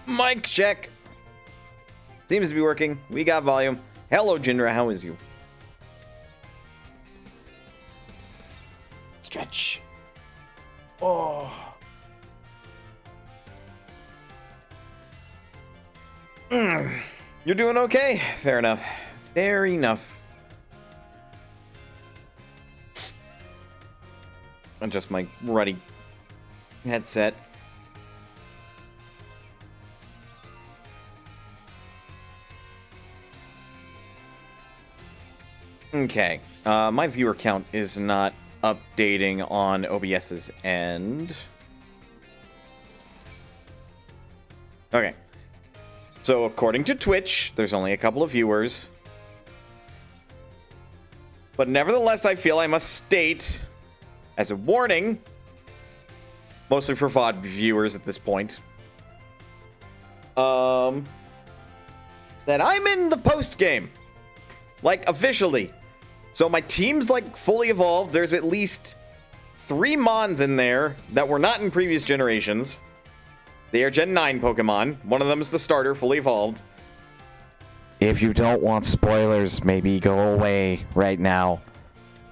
Mic check. Seems to be working. We got volume. Hello, Jindra. How is you? Stretch. Oh. You're doing okay? Fair enough. Fair enough. Adjust my ruddy headset. Okay. My viewer count is not updating on OBS's end. Okay. So according to Twitch, there's only a couple of viewers. But nevertheless, I feel I must state, as a warning, mostly for VOD viewers at this point, that I'm in the post game. Like, officially. So my team's, like, fully evolved. There's at least 3 Mons in there that were not in previous generations. They are Gen 9 Pokemon. One of them is the starter, fully evolved. If you don't want spoilers, maybe go away right now.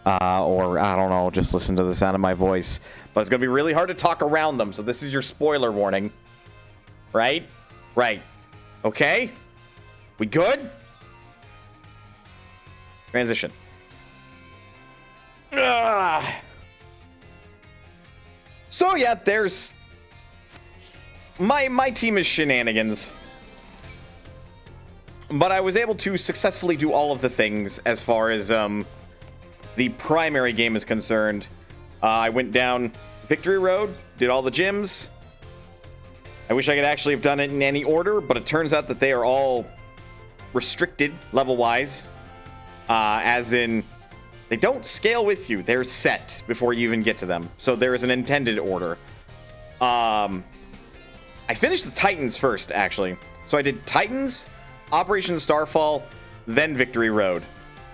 Or, I don't know, just listen to the sound of my voice. But it's going to be really hard to talk around them, so this is your spoiler warning. Right? Right. Okay? We good? Transition. So yeah, there's my team is shenanigans, but I was able to successfully do all of the things as far as the primary game is concerned. I went down Victory Road, did all the gyms. I wish I could actually have done it in any order, but it turns out that they are all restricted level-wise. As in, they don't scale with you. They're set before you even get to them. So there is an intended order. I finished the Titans first, actually. So I did Titans, Operation Starfall, then Victory Road.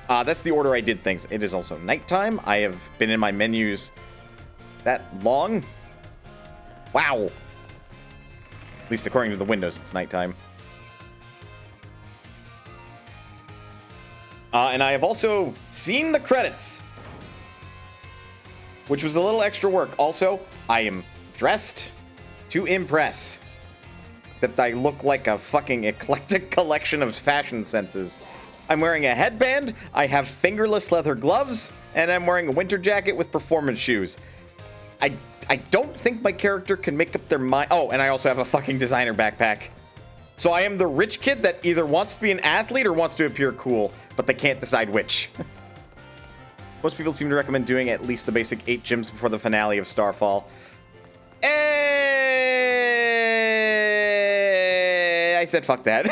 That's the order I did things. It is also nighttime. I have been in my menus that long. Wow. At least according to the windows, it's nighttime. And I have also seen the credits, which was a little extra work. Also, I am dressed to impress. Except I look like a fucking eclectic collection of fashion senses. I'm wearing a headband, I have fingerless leather gloves, and I'm wearing a winter jacket with performance shoes. I don't think my character can make up their mind. Oh, and I also have a fucking designer backpack. So I am the rich kid that either wants to be an athlete or wants to appear cool, but they can't decide which. Most people seem to recommend doing at least the basic 8 gyms before the finale of Starfall. I said fuck that.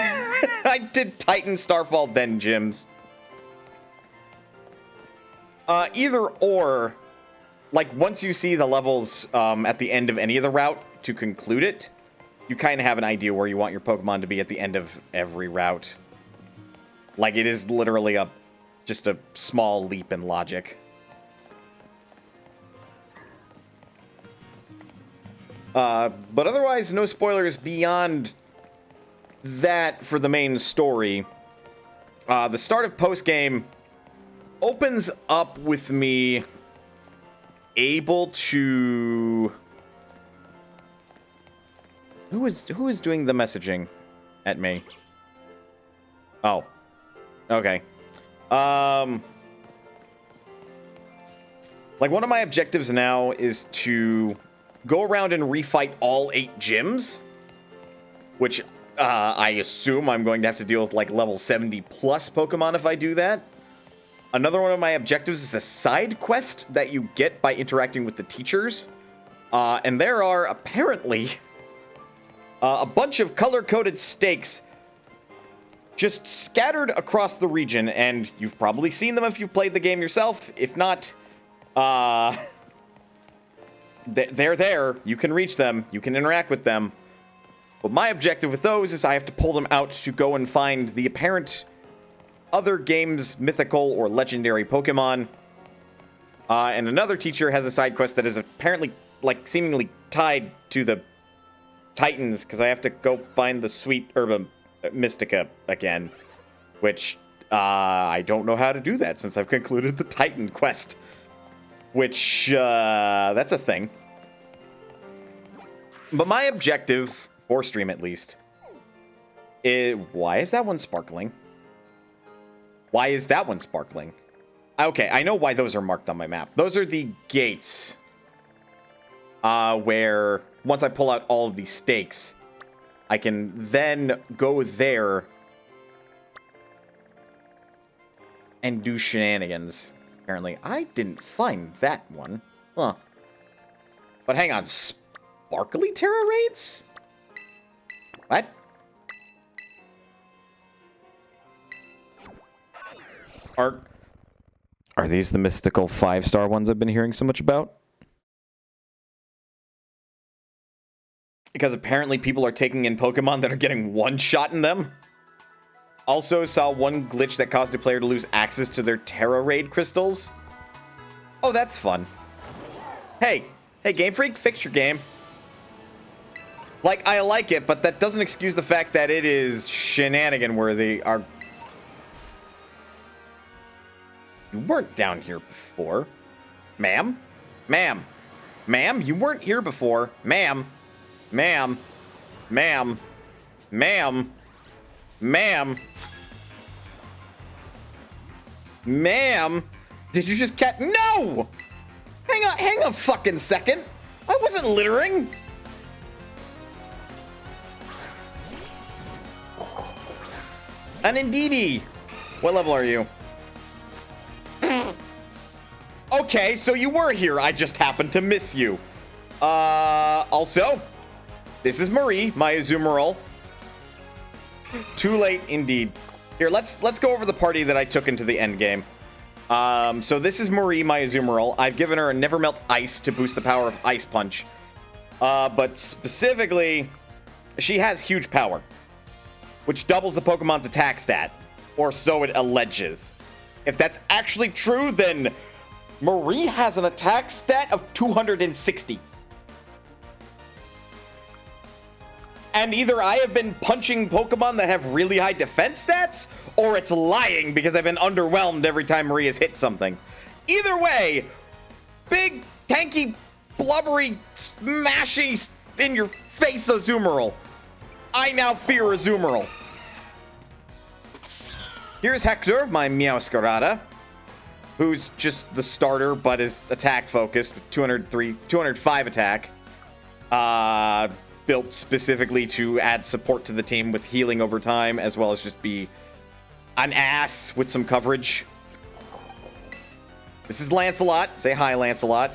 I did Titan, Starfall, then gyms. Either or, like once you see the levels at the end of any of the route to conclude it, you kind of have an idea where you want your Pokemon to be at the end of every route. Like, it is literally just a small leap in logic. But otherwise, no spoilers beyond that for the main story. The start of post-game opens up with me able to... Who is doing the messaging at me? Oh. Okay. Like, one of my objectives now is to go around and refight all 8 gyms, which I assume I'm going to have to deal with, like, level 70 plus Pokemon if I do that. Another one of my objectives is a side quest that you get by interacting with the teachers. And there are apparently a bunch of color-coded stakes just scattered across the region, and you've probably seen them if you've played the game yourself. If not, they're there. You can reach them. You can interact with them. But my objective with those is I have to pull them out to go and find the apparent other game's mythical or legendary Pokemon. And another teacher has a side quest that is apparently, like, seemingly tied to the Titans, because I have to go find the sweet Herba Mystica again, which I don't know how to do that since I've concluded the Titan quest, which that's a thing. But my objective, for stream at least, is... Why is that one sparkling? Why is that one sparkling? Okay, I know why those are marked on my map. Those are the gates where once I pull out all of these stakes, I can then go there and do shenanigans. Apparently, I didn't find that one. Huh. But hang on, sparkly Terra raids? What? Are these the mystical 5-star ones I've been hearing so much about? Because apparently people are taking in Pokemon that are getting one shot in them. Also saw one glitch that caused a player to lose access to their Terra Raid crystals. Oh, that's fun. Hey, Game Freak, fix your game. Like, I like it, but that doesn't excuse the fact that it is shenanigan worthy. You weren't down here before. Ma'am? Ma'am? Ma'am, you weren't here before. Ma'am? Ma'am? Ma'am? Ma'am? Ma'am? Ma'am? Did you just No! Hang a fucking second. I wasn't littering. An Indeedee. What level are you? Okay, so you were here. I just happened to miss you. Also, this is Marie, my Azumarill. Too late, indeed. Here, let's go over the party that I took into the end game. So this is Marie, my Azumarill. I've given her a Never Melt Ice to boost the power of Ice Punch. But specifically, she has huge power, which doubles the Pokemon's attack stat, or so it alleges. If that's actually true, then Marie has an attack stat of 260. And either I have been punching Pokemon that have really high defense stats, or it's lying because I've been underwhelmed every time Marie has hit something. Either way, big, tanky, blubbery, smashy, in-your-face Azumarill. I now fear Azumarill. Here's Hector, my Meowscarada, who's just the starter, but is attack-focused, 205 attack. Built specifically to add support to the team with healing over time, as well as just be an ass with some coverage. This is Lancelot. Say hi, Lancelot.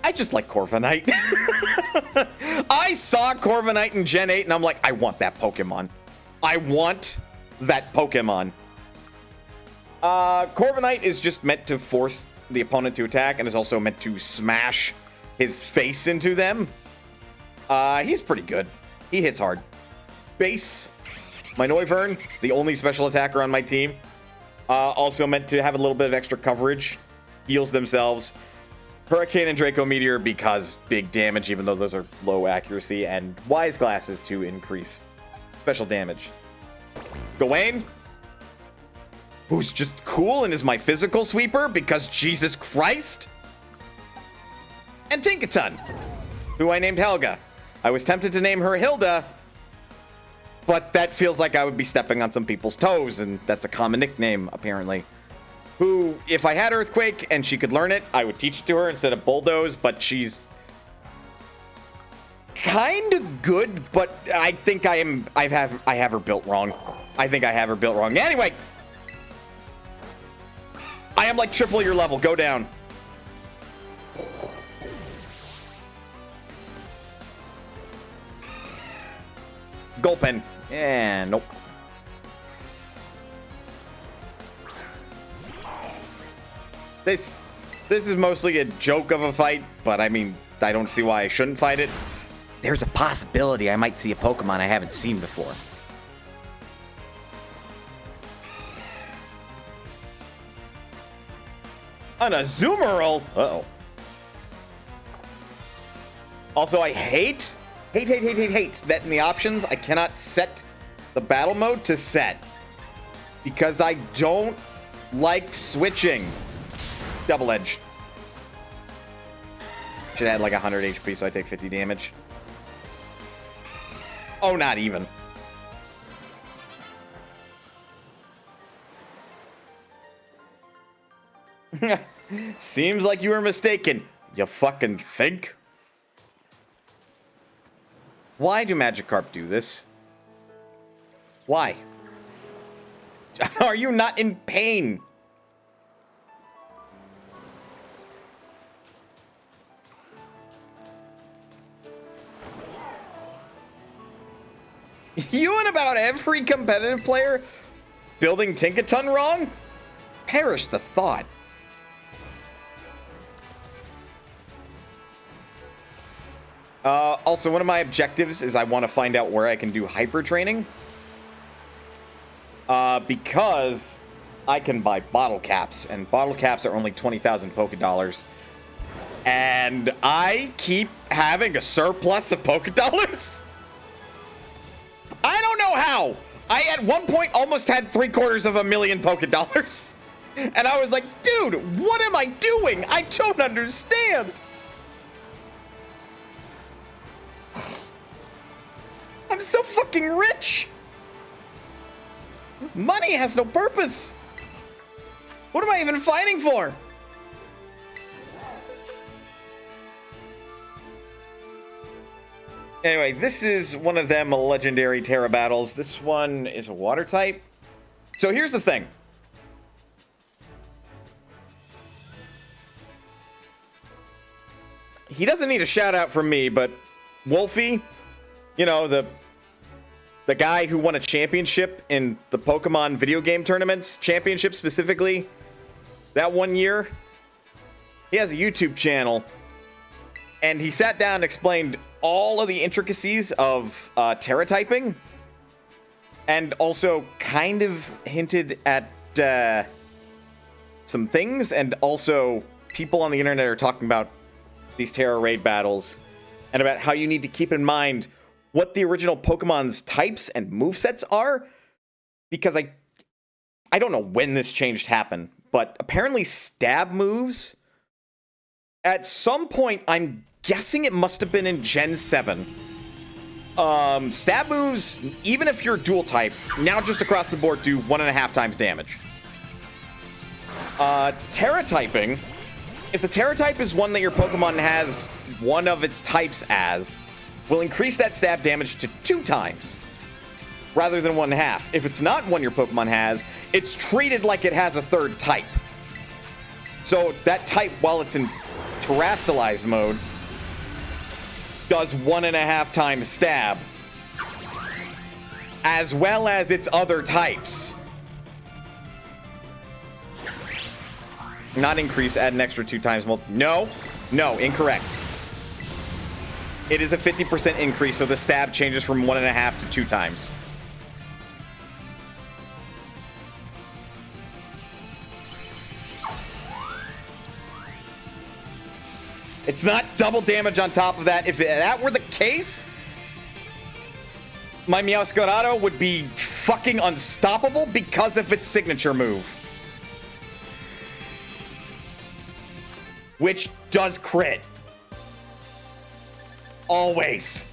I just like Corviknight. I saw Corviknight in Gen 8, and I'm like, I want that Pokemon. I want that Pokemon. Corviknight is just meant to force the opponent to attack, and is also meant to smash his face into them. He's pretty good. He hits hard. Base, my Noivern, the only special attacker on my team. Also meant to have a little bit of extra coverage. Heals themselves. Hurricane and Draco Meteor because big damage, even though those are low accuracy. And Wise Glasses to increase special damage. Gawain, who's just cool and is my physical sweeper because Jesus Christ. And Tinkaton, who I named Helga. I was tempted to name her Hilda, but that feels like I would be stepping on some people's toes, and that's a common nickname, apparently. Who, if I had Earthquake and she could learn it, I would teach it to her instead of Bulldoze, but she's kind of good, but I think I have her built wrong. I think I have her built wrong. Anyway, I am like triple your level. Go down. Gulpin. Yeah, nope. This is mostly a joke of a fight, but I mean, I don't see why I shouldn't fight it. There's a possibility I might see a Pokemon I haven't seen before. An Azumarill? Uh-oh. Also, I hate that in the options, I cannot set the battle mode to set. Because I don't like switching. Double edge. Should add like 100 HP so I take 50 damage. Oh, not even. Seems like you were mistaken. You fucking think? Why do Magikarp do this? Why? Are you not in pain? You and about every competitive player building Tinkaton wrong? Perish the thought. Also, one of my objectives is I want to find out where I can do hyper training. Because I can buy bottle caps, and bottle caps are only 20,000 Poké Dollars. And I keep having a surplus of Poké Dollars. I don't know how. I at one point almost had 750,000 Poké Dollars. And I was like, dude, what am I doing? I don't understand. I'm so fucking rich. Money has no purpose. What am I even fighting for? Anyway, this is one of them legendary Terra battles. This one is a water type. So here's the thing. He doesn't need a shout out from me, but Wolfie, you know, the guy who won a championship in the Pokemon video game tournaments, championship specifically, that one year, he has a YouTube channel, and he sat down and explained all of the intricacies of Terra typing, and also kind of hinted at some things, and also people on the internet are talking about these Terra raid battles, and about how you need to keep in mind what the original Pokemon's types and movesets are, because I don't know when this change happened, but apparently stab moves, at some point, I'm guessing it must have been in Gen 7. Stab moves, even if you're dual type, now just across the board do 1.5 times damage. Terra typing, if the Terra type is one that your Pokemon has one of its types as, will increase that stab damage to 2 times rather than 1.5. If it's not one your Pokemon has, it's treated like it has a third type. So that type, while it's in terastallized mode, does 1.5 times stab, as well as its other types. Not increase, add an extra 2 times. No, incorrect. It is a 50% increase, so the stab changes from 1.5 to 2 times. It's not double damage on top of that. If that were the case, my Meowscarada would be fucking unstoppable because of its signature move, which does crit. Always.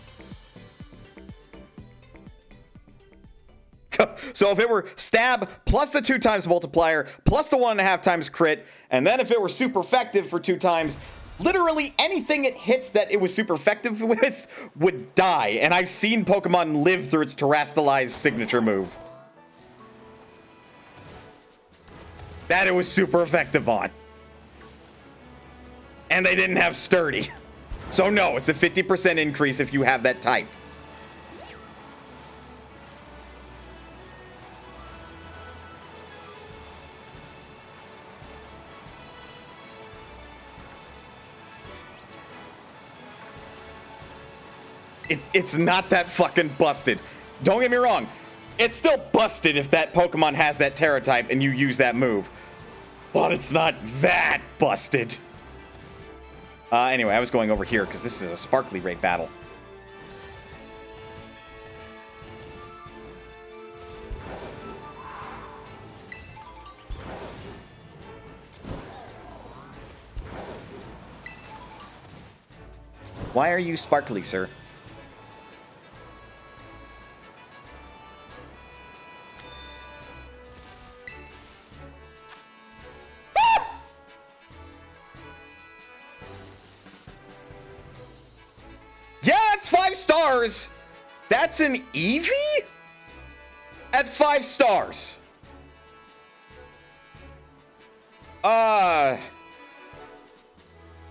So if it were stab plus the 2 times multiplier plus the 1.5 times crit, and then if it were super effective for 2 times, literally anything it hits that it was super effective with would die. And I've seen Pokemon live through its terastallized signature move that it was super effective on. And they didn't have sturdy. So no, it's a 50% increase if you have that type. It's not that fucking busted. Don't get me wrong. It's still busted if that Pokemon has that Terra type and you use that move. But it's not that busted. Anyway, I was going over here because this is a sparkly raid battle. Why are you sparkly, sir? Yeah, that's 5 stars. That's an Eevee? At 5 stars.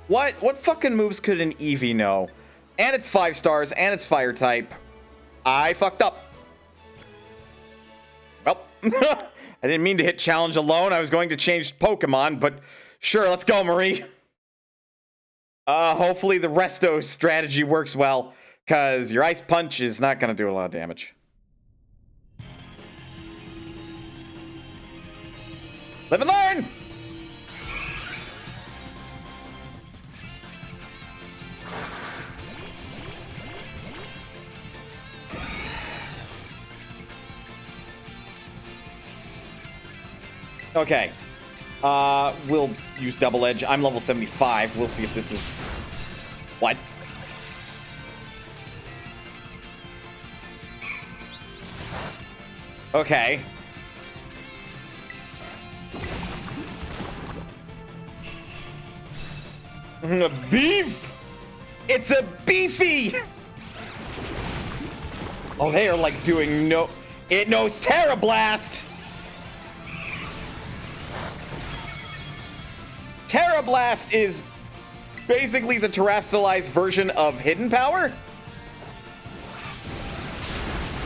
What fucking moves could an Eevee know? And it's 5 stars, and it's fire type. I fucked up. Well, I didn't mean to hit challenge alone. I was going to change Pokemon, but sure, let's go, Marie. Hopefully the resto strategy works well, because your Ice Punch is not going to do a lot of damage. Live and learn! Okay. We'll use Double Edge. I'm level 75. We'll see if this is... What? Okay. A beef! It's a beefy! Oh, they are like doing no... It knows Terra Blast! Terra Blast is basically the terrestrialized version of Hidden Power.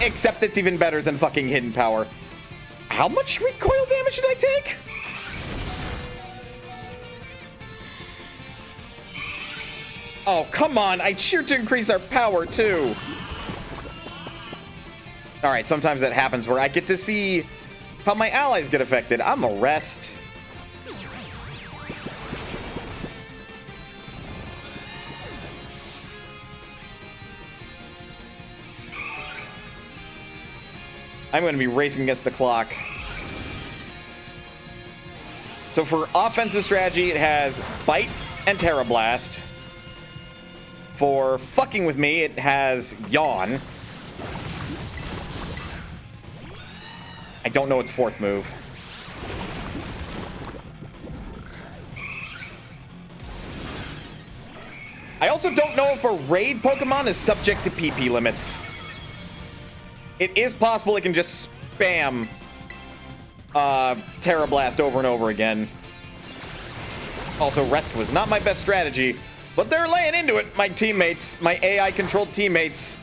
Except it's even better than fucking Hidden Power. How much recoil damage did I take? Oh, come on. I cheered to increase our power, too. All right, sometimes that happens where I get to see how my allies get affected. I'm a rest. I'm going to be racing against the clock. So for offensive strategy, it has Bite and Terra Blast. For fucking with me, it has Yawn. I don't know its 4th move. I also don't know if a raid Pokemon is subject to PP limits. It is possible it can just spam Terra Blast over and over again. Also, rest was not my best strategy, but they're laying into it, my teammates, my AI-controlled teammates.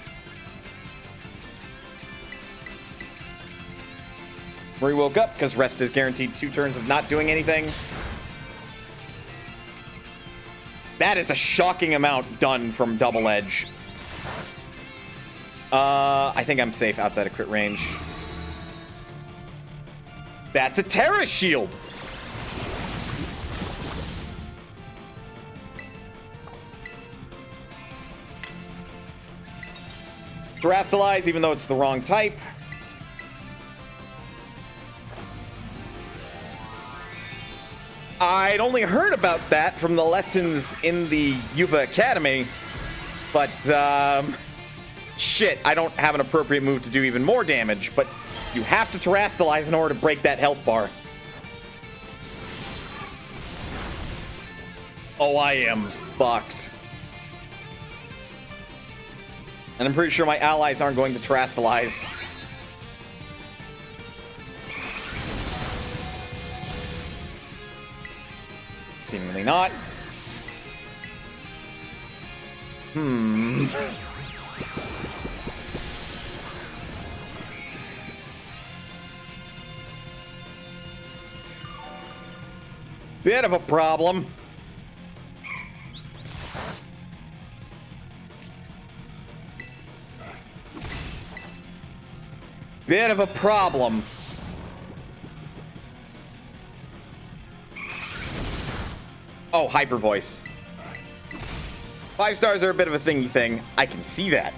Marie woke up because rest is guaranteed 2 turns of not doing anything. That is a shocking amount done from Double Edge. I think I'm safe outside of crit range. That's a Terra Shield! Terrestrialize, even though it's the wrong type. I'd only heard about that from the lessons in the Yuva Academy, but, shit, I don't have an appropriate move to do even more damage, but you have to terrestrialize in order to break that health bar. Oh, I am fucked. And I'm pretty sure my allies aren't going to terrestrialize. Seemingly not. Bit of a problem. Bit of a problem. Oh, Hyper Voice. 5 stars are a bit of a thingy thing. I can see that.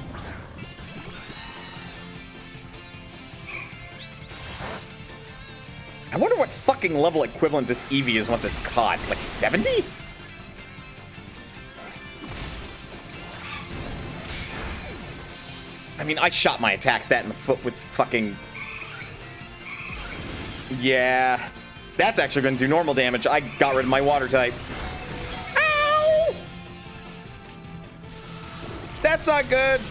I wonder what fucking level equivalent this Eevee is once it's caught. Like 70? I mean, I shot my attacks that in the foot with fucking... Yeah. That's actually going to do normal damage. I got rid of my water type. Ow! That's not good.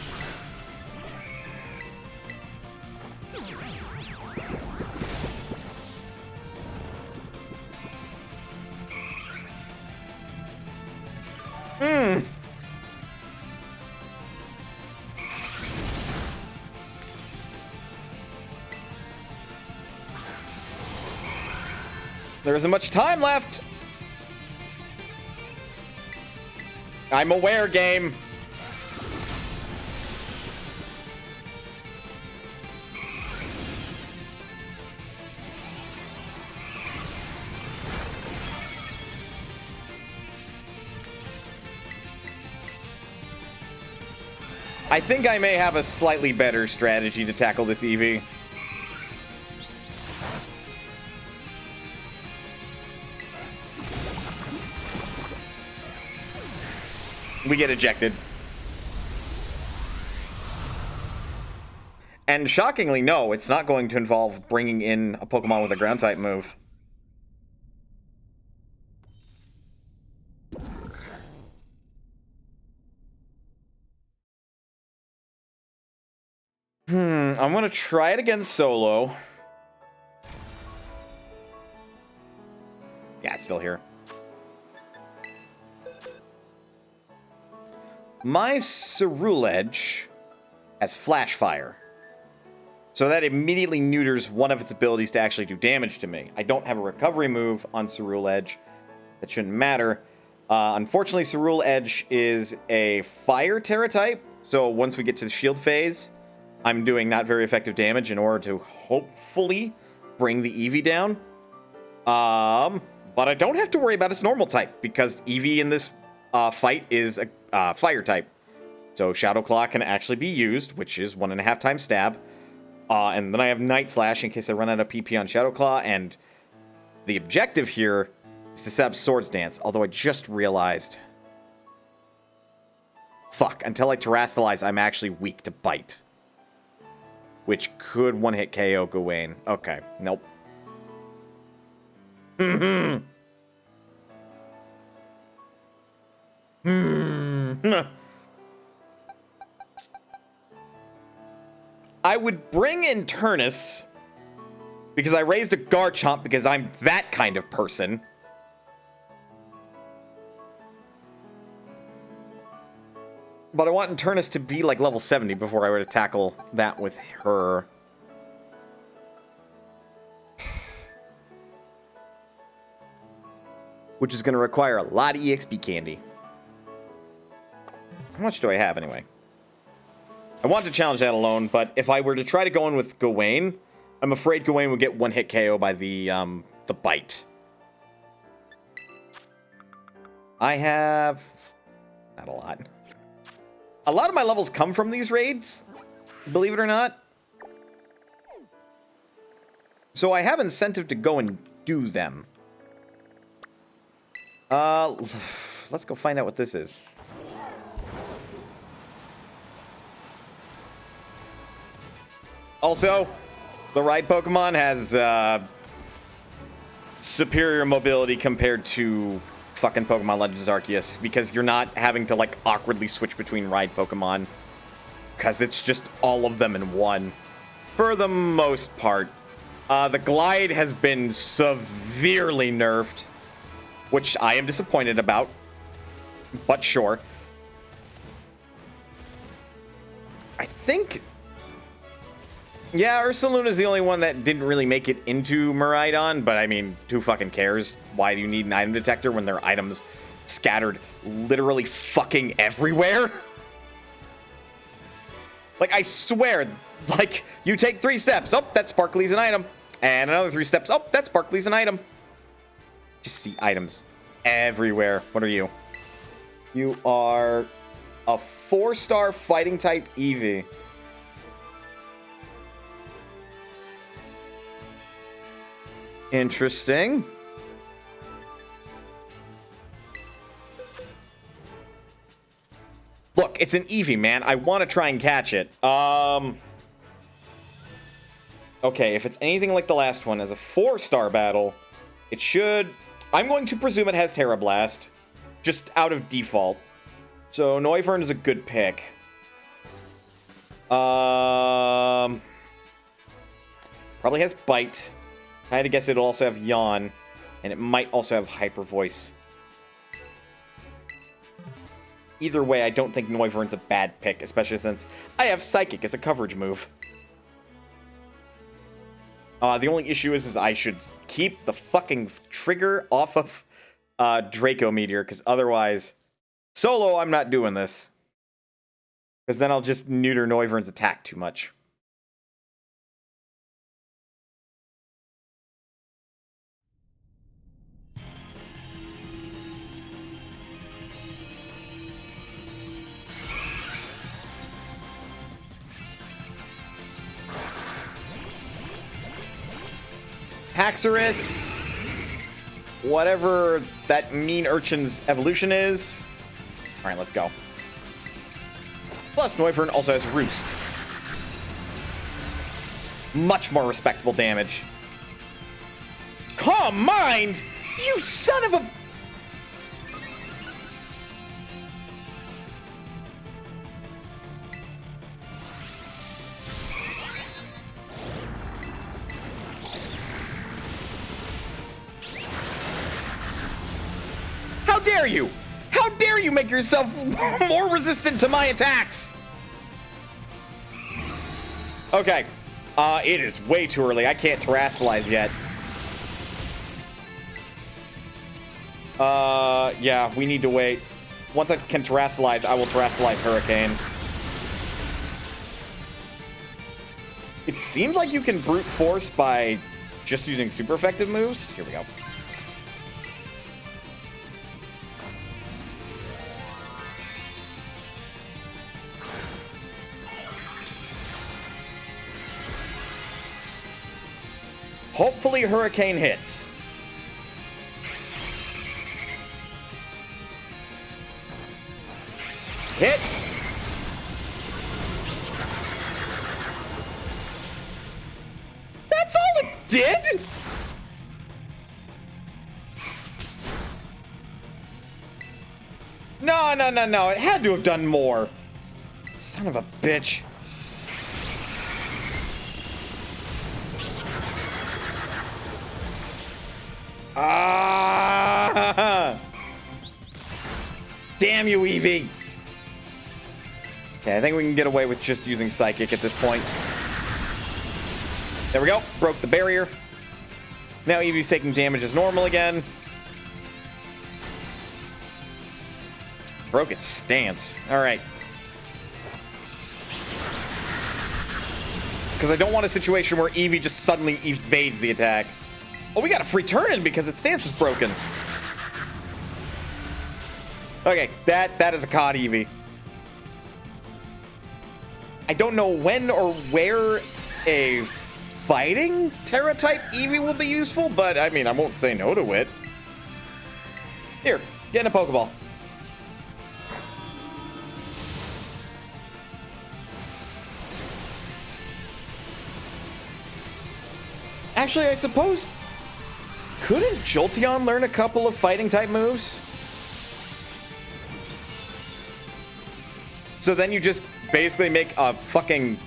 There isn't much time left. I'm aware, game. I think I may have a slightly better strategy to tackle this Eevee. We get ejected. And shockingly, no, it's not going to involve bringing in a Pokemon with a ground type move. I'm gonna try it again solo. Yeah, it's still here. My Ceruledge has Flash Fire. So that immediately neuters one of its abilities to actually do damage to me. I don't have a recovery move on Ceruledge. That shouldn't matter. Unfortunately, Ceruledge is a Fire Terra type. So once we get to the shield phase, I'm doing not very effective damage in order to hopefully bring the Eevee down. But I don't have to worry about its normal type because Eevee in this fight is a fire type. So Shadow Claw can actually be used, which is 1.5 times stab. And then I have Night Slash in case I run out of PP on Shadow Claw. And the objective here is to set up Swords Dance. Although I just realized... Fuck, until I Terrastalize, I'm actually weak to Bite. Which could one-hit KO Gawain. Okay, nope. I would bring in Turnus because I raised a Garchomp because I'm that kind of person. But I want Turnus to be like level 70 before I were to tackle that with her. Which is going to require a lot of EXP candy. How much do I have anyway? I want to challenge that alone, but if I were to try to go in with Gawain, I'm afraid Gawain would get one-hit KO by the bite. I have... not a lot. A lot of my levels come from these raids, believe it or not. So I have incentive to go and do them. Let's go find out what this is. Also, the ride Pokemon has superior mobility compared to fucking Pokemon Legends Arceus, because you're not having to like awkwardly switch between ride Pokemon, because it's just all of them in one for the most part. The Glide has been severely nerfed, which I am disappointed about, but sure. I think... yeah, Ursaluna is the only one that didn't really make it into Miraidon, but I mean, who fucking cares? Why do you need an item detector when there are items scattered literally fucking everywhere? Like, I swear, like, you take 3 steps, oh, that Sparkly's an item. And another 3 steps, oh, that Sparkly's an item. Just see items everywhere. What are you? You are 4-star fighting type Eevee. Interesting. Look, it's an Eevee, man. I want to try and catch it. Okay, if it's anything like the last one, as a 4-star battle, it should... I'm going to presume it has Terra Blast, just out of default. So Noivern is a good pick. Probably has Bite. I had to guess it'll also have Yawn, and it might also have Hyper Voice. Either way, I don't think Noivern's a bad pick, especially since I have Psychic as a coverage move. The only issue is I should keep the fucking trigger off of Draco Meteor, because otherwise, solo, I'm not doing this. Because then I'll just neuter Noivern's attack too much. Haxorus, whatever that mean urchin's evolution is. All right, let's go. Plus, Noivern also has Roost. Much more respectable damage. Calm mind! You son of a... How dare you? How dare you make yourself more resistant to my attacks? Okay. It is way too early. I can't terrestrialize yet. Yeah, we need to wait. Once I can terrestrialize, I will terrestrialize Hurricane. It seems like you can brute force by just using super effective moves. Here we go. Hopefully Hurricane hits. Hit. That's all it did? No, no, no, no. It had to have done more. Son of a bitch. Ah! Damn you, Eevee! Okay, I think we can get away with just using Psychic at this point. There we go. Broke the barrier. Now Eevee's taking damage as normal again. Broke its stance. Alright. Because I don't want a situation where Eevee just suddenly evades the attack. Oh, we got a free turn in because its stance was broken. Okay, that is a COD Eevee. I don't know when or where a fighting Terra type Eevee will be useful, but I mean, I won't say no to it. Here, get in a Pokeball. Actually, I suppose... Couldn't Jolteon learn a couple of fighting type moves? So then you just basically make a fucking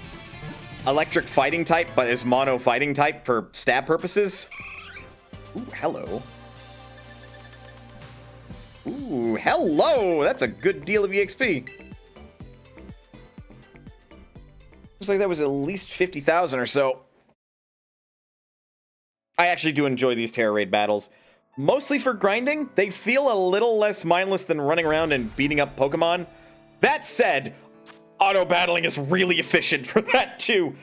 electric fighting type, but is mono fighting type for stab purposes? Ooh, hello. Ooh, hello! That's a good deal of EXP. Looks like that was at least 50,000 or so. I actually do enjoy these Terra Raid battles. Mostly for grinding, they feel a little less mindless than running around and beating up Pokemon. That said, auto-battling is really efficient for that too.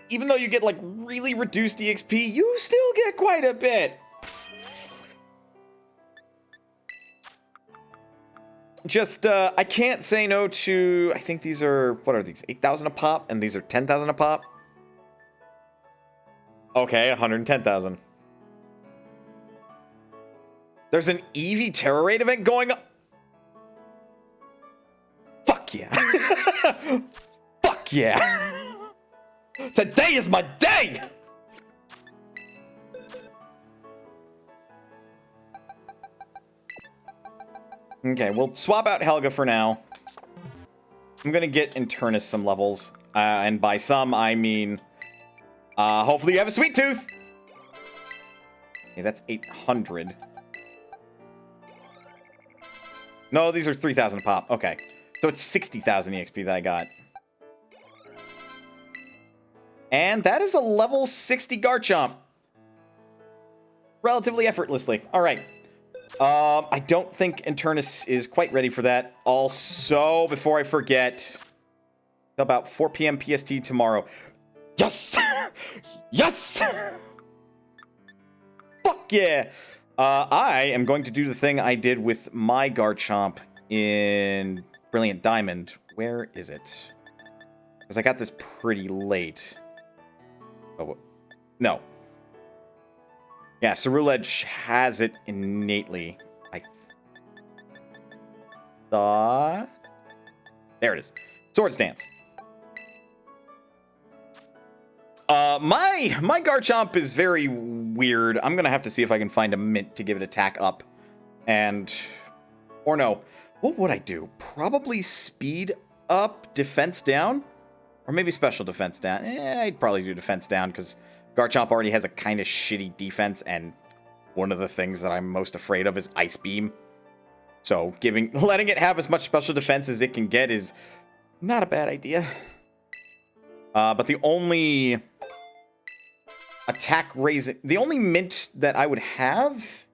Even though you get like really reduced EXP, you still get quite a bit. Just, I can't say no to, I think these are, what are these, 8,000 a pop, and these are 10,000 a pop? Okay, 110,000. There's an EV terror raid event going on? Fuck yeah. Fuck yeah. Today is my day! Okay, we'll swap out Helga for now. I'm gonna get Internus some levels. And by some, I mean... hopefully you have a sweet tooth! Okay, that's 800. No, these are 3,000 a pop. Okay. So it's 60,000 EXP that I got. And that is a level 60 Garchomp. Relatively effortlessly. Alright. I don't think Internus is quite ready for that. Also, before I forget, about 4 p.m. PST tomorrow. Yes! Yes! Fuck yeah! I am going to do the thing I did with my Garchomp in Brilliant Diamond. Where is it? Because I got this pretty late. Oh, no. Yeah, Ceruledge has it innately. I thought... There it is. Swords Dance. My Garchomp is very weird. I'm gonna have to see if I can find a mint to give it attack up. And... Or no. What would I do? Probably speed up, defense down? Or maybe special defense down. I'd probably do defense down, because Garchomp already has a kind of shitty defense, and one of the things that I'm most afraid of is Ice Beam. So letting it have as much special defense as it can get is not a bad idea. But the only attack raising... The only mint that I would have...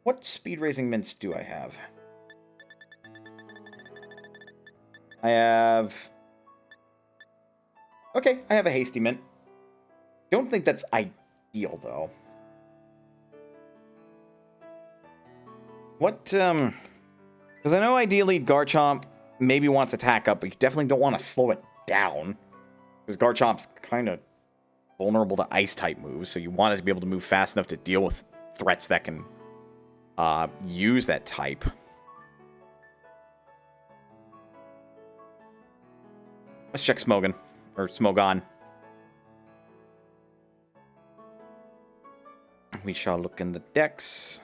What speed raising mints do I have? I have... Okay, I have a hasty mint. Don't think that's ideal, though. What, Because I know ideally Garchomp maybe wants attack up, but you definitely don't want to slow it down. Because Garchomp's kind of vulnerable to Ice-type moves, so you want it to be able to move fast enough to deal with threats that can use that type. Let's check Smogon. Or Smogon. We shall look in the decks.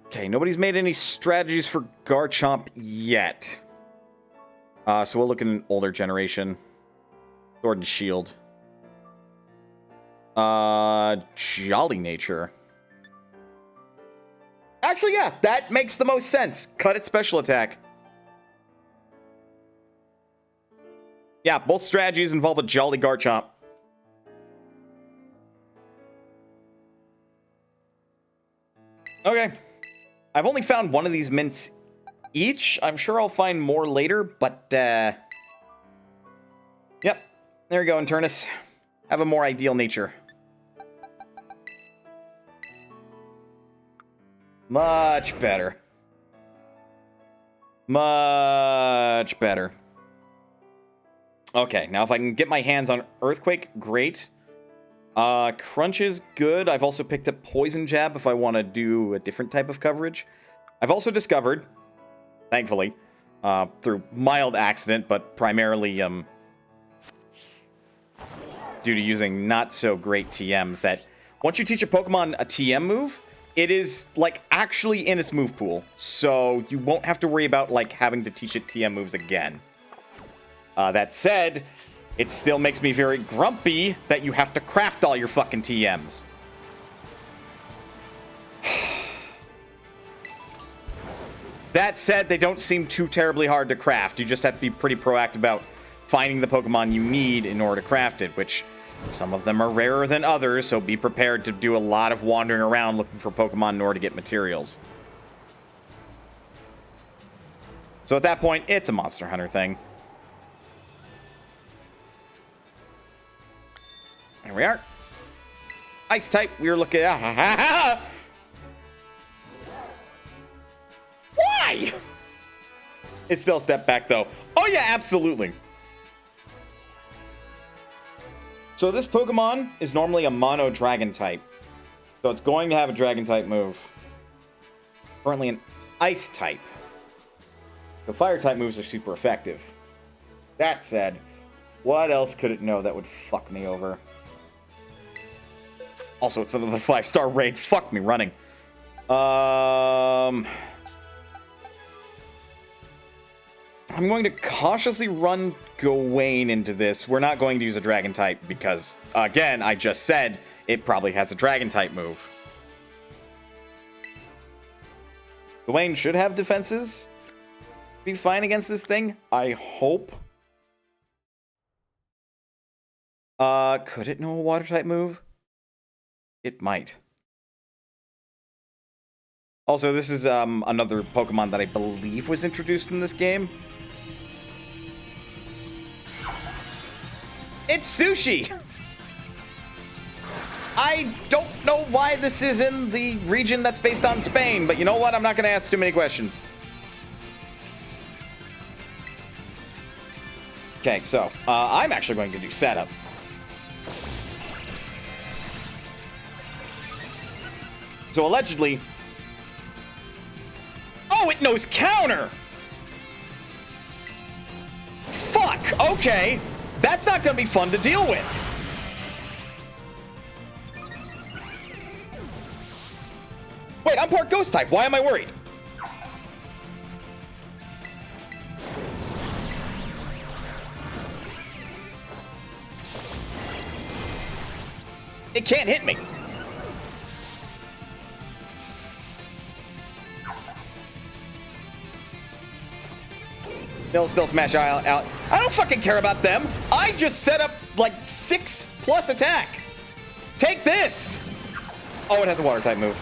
Okay, nobody's made any strategies for Garchomp yet. So we'll look at an older generation. Sword and Shield. Jolly Nature. Actually, yeah, that makes the most sense. Cut its special attack. Yeah, both strategies involve a Jolly Garchomp. Okay. I've only found one of these mints each. I'm sure I'll find more later, but, Yep. There we go, Internus. Have a more ideal nature. Much better. Much better. Okay, now if I can get my hands on Earthquake, great. Crunch is good. I've also picked up Poison Jab if I want to do a different type of coverage. I've also discovered, thankfully, through mild accident, but primarily due to using not so great TMs, that once you teach a Pokemon a TM move, it is, like, actually in its move pool. So you won't have to worry about, like, having to teach it TM moves again. That said, it still makes me very grumpy that you have to craft all your fucking TMs. That said, they don't seem too terribly hard to craft. You just have to be pretty proactive about finding the Pokemon you need in order to craft it, which some of them are rarer than others, so be prepared to do a lot of wandering around looking for Pokemon in order to get materials. So at that point, it's a Monster Hunter thing. There we are. Ice type, we were looking... Why? It's still a step back, though. Oh, yeah, absolutely. So this Pokemon is normally a mono dragon type. So it's going to have a dragon type move. Currently an ice type. The fire type moves are super effective. That said, what else could it know that would fuck me over? Also, it's another 5-star raid. Fuck me running. I'm going to cautiously run Gawain into this. We're not going to use a dragon type because, again, I just said it probably has a dragon type move. Gawain should have defenses. Be fine against this thing, I hope. Could it know a water type move? It might. Also, this is another Pokemon that I believe was introduced in this game. It's Sushi! I don't know why this is in the region that's based on Spain, but you know what? I'm not going to ask too many questions. Okay, so I'm actually going to do setup. So allegedly... Oh, it knows counter! Fuck! Okay. That's not going to be fun to deal with. Wait, I'm part ghost type. Why am I worried? It can't hit me. They'll still smash out. I don't fucking care about them. I just set up like 6+ attack. Take this. Oh, it has a water type move.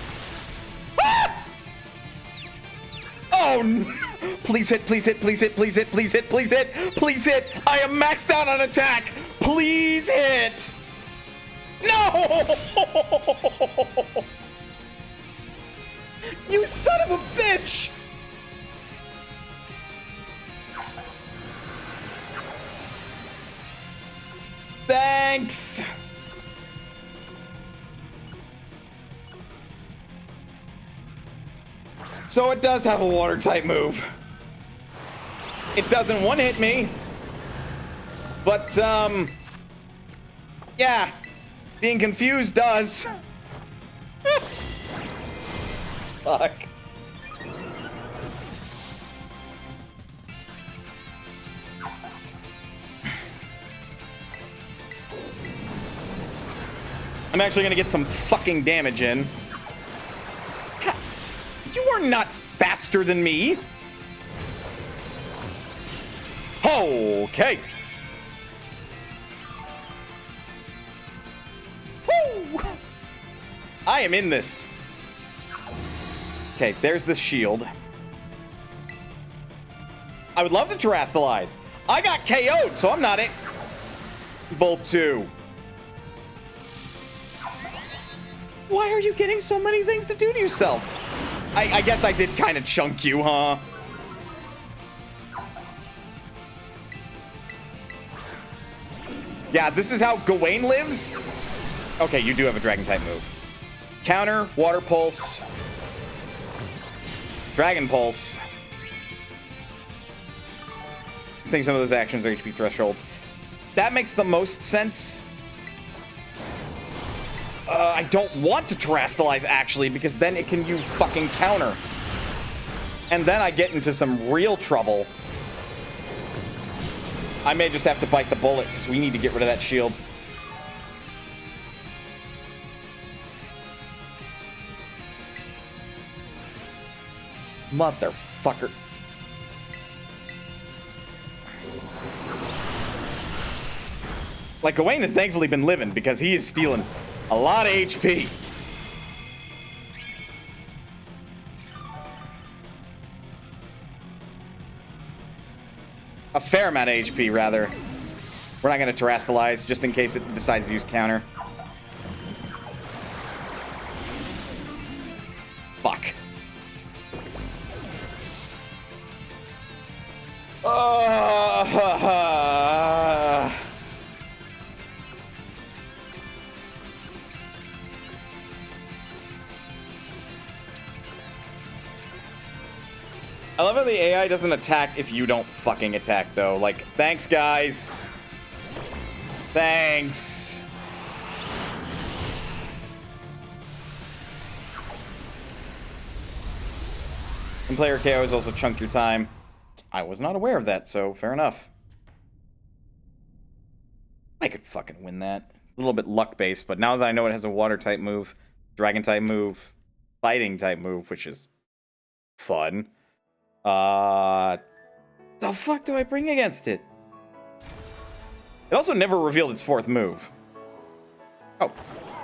Ah! Oh, no. Please hit, please hit, please hit, please hit, please hit, please hit, please hit. I am maxed out on attack. Please hit. No! You son of a bitch! Thanks! So it does have a water type move. It doesn't one-hit me. But, yeah. Being confused does. Fuck. I'm actually gonna get some fucking damage in. You are not faster than me. Okay. Woo! I am in this. Okay, there's the shield. I would love to terrestrialize. I got KO'd, so I'm not it. Bolt 2. Why are you getting so many things to do to yourself? I guess I did kind of chunk you, huh? Yeah, this is how Gawain lives? Okay, you do have a dragon type move. Counter, water pulse, dragon pulse. I think some of those actions are HP thresholds. That makes the most sense. I don't want to terrestrialize, actually, because then it can use fucking counter. And then I get into some real trouble. I may just have to bite the bullet, because we need to get rid of that shield. Motherfucker. Like, Gawain has thankfully been living, because he is stealing a lot of HP. A fair amount of HP, rather. We're not going to terrestrialize, just in case it decides to use counter. Fuck. I love how the AI doesn't attack if you don't fucking attack, though. Like, thanks, guys. Thanks. And player KOs also chunk your time. I was not aware of that, so fair enough. I could fucking win that. It's a little bit luck-based, but now that I know it has a water-type move, dragon-type move, fighting-type move, which is fun. The fuck do I bring against it? It also never revealed its fourth move. Oh,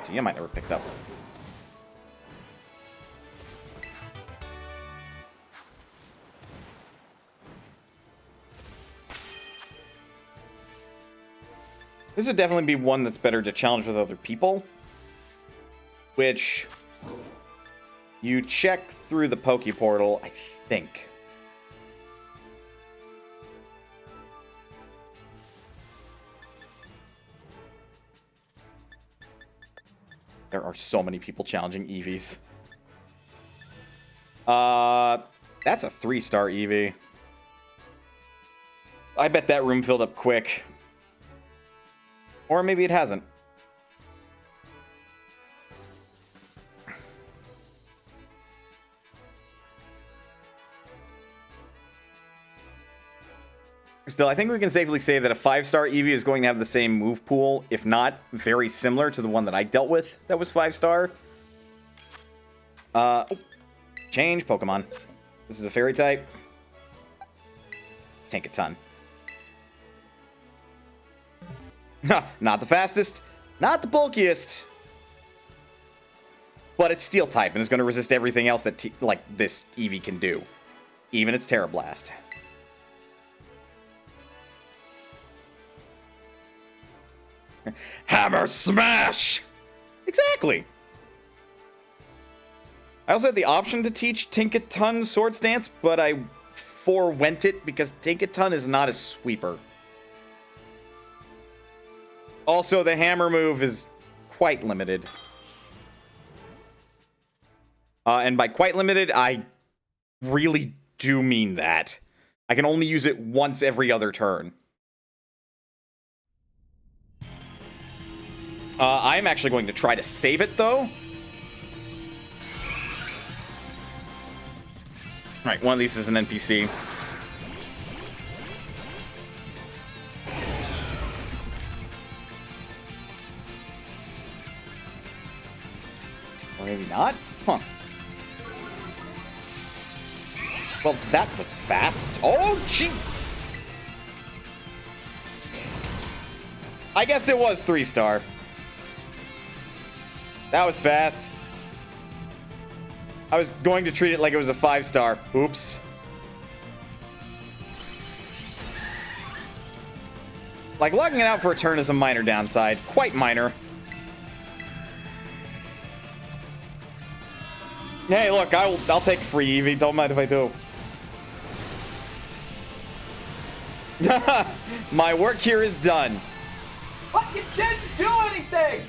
so you might never picked up. This would definitely be one that's better to challenge with other people. Which you check through the Poke Portal, I think. There are so many people challenging Eevees. That's a 3-star Eevee. I bet that room filled up quick. Or maybe it hasn't. Still, I think we can safely say that a 5-star Eevee is going to have the same move pool, if not very similar to the one that I dealt with that was 5-star. Change Pokemon. This is a fairy type. Tank a ton. Not the fastest, not the bulkiest, but it's steel type and is going to resist everything else that this Eevee can do, even its Terra Blast. Hammer smash! Exactly. I also had the option to teach Tinkaton Swords Dance, but I forwent it because Tinkaton is not a sweeper. Also, the hammer move is quite limited. And by quite limited, I really do mean that. I can only use it once every other turn. I'm actually going to try to save it, though. Alright, one of these is an NPC. Or maybe not? Huh. Well, that was fast. Oh, gee! I guess it was 3-star. That was fast. I was going to treat it like it was a 5-star. Oops. Like, logging it out for a turn is a minor downside. Quite minor. Hey, look, I'll take free Eevee. Don't mind if I do. My work here is done. Fucking didn't do anything!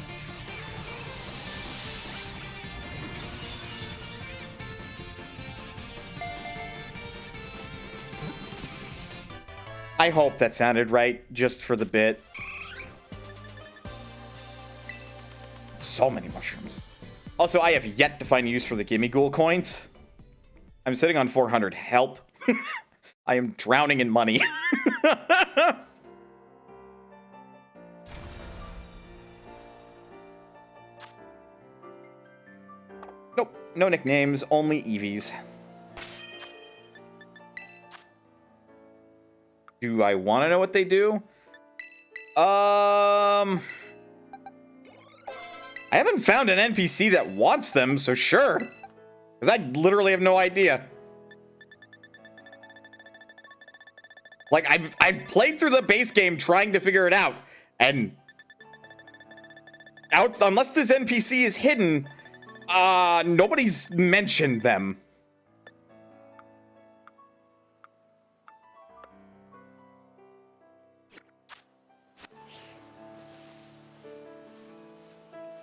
I hope that sounded right, just for the bit. So many mushrooms. Also, I have yet to find use for the Gimme Ghoul coins. I'm sitting on 400. Help. I am drowning in money. Nope, no nicknames, only Eevees. Do I want to know what they do? I haven't found an NPC that wants them, so sure. Because I literally have no idea. Like, I've played through the base game trying to figure it out, and unless this NPC is hidden, Nobody's mentioned them.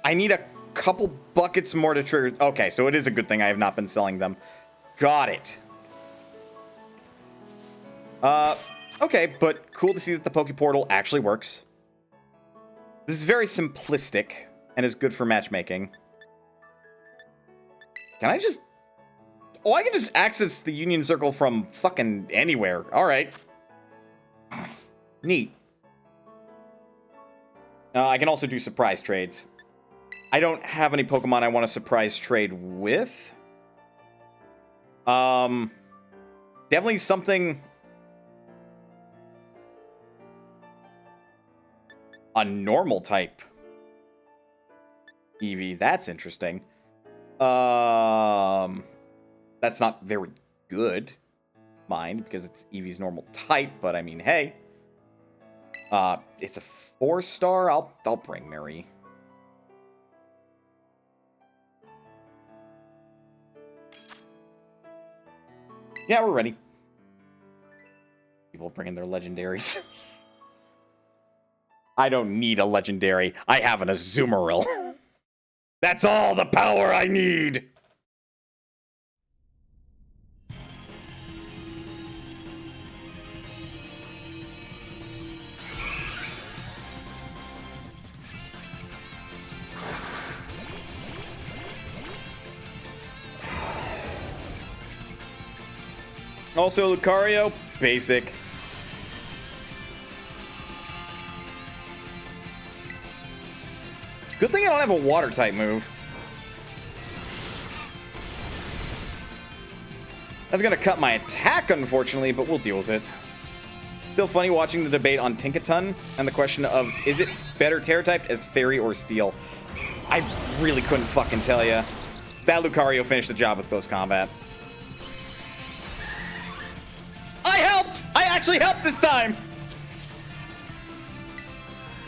I need a couple buckets more to trigger. Okay, so it is a good thing I have not been selling them. Got it. Okay, but cool to see that the Poke Portal actually works. This is very simplistic and is good for matchmaking. Can I just... Oh, I can just access the Union Circle from fucking anywhere. Alright. Neat. I can also do surprise trades. I don't have any Pokemon I want to surprise trade with. Definitely something... A normal type Eevee. That's interesting. That's not very good, mind, because it's Eevee's normal type, but I mean, hey. It's a 4-star. I'll bring Mary. Yeah, we're ready. People bringing their legendaries. I don't need a legendary. I have an Azumarill. That's all the power I need. Also, Lucario, basic. Good thing I don't have a water type move. That's gonna cut my attack, unfortunately, but we'll deal with it. Still funny watching the debate on Tinkaton and the question of, is it better Terra-typed as Fairy or Steel? I really couldn't fucking tell ya. That Lucario finished the job with close combat. I helped! I actually helped this time!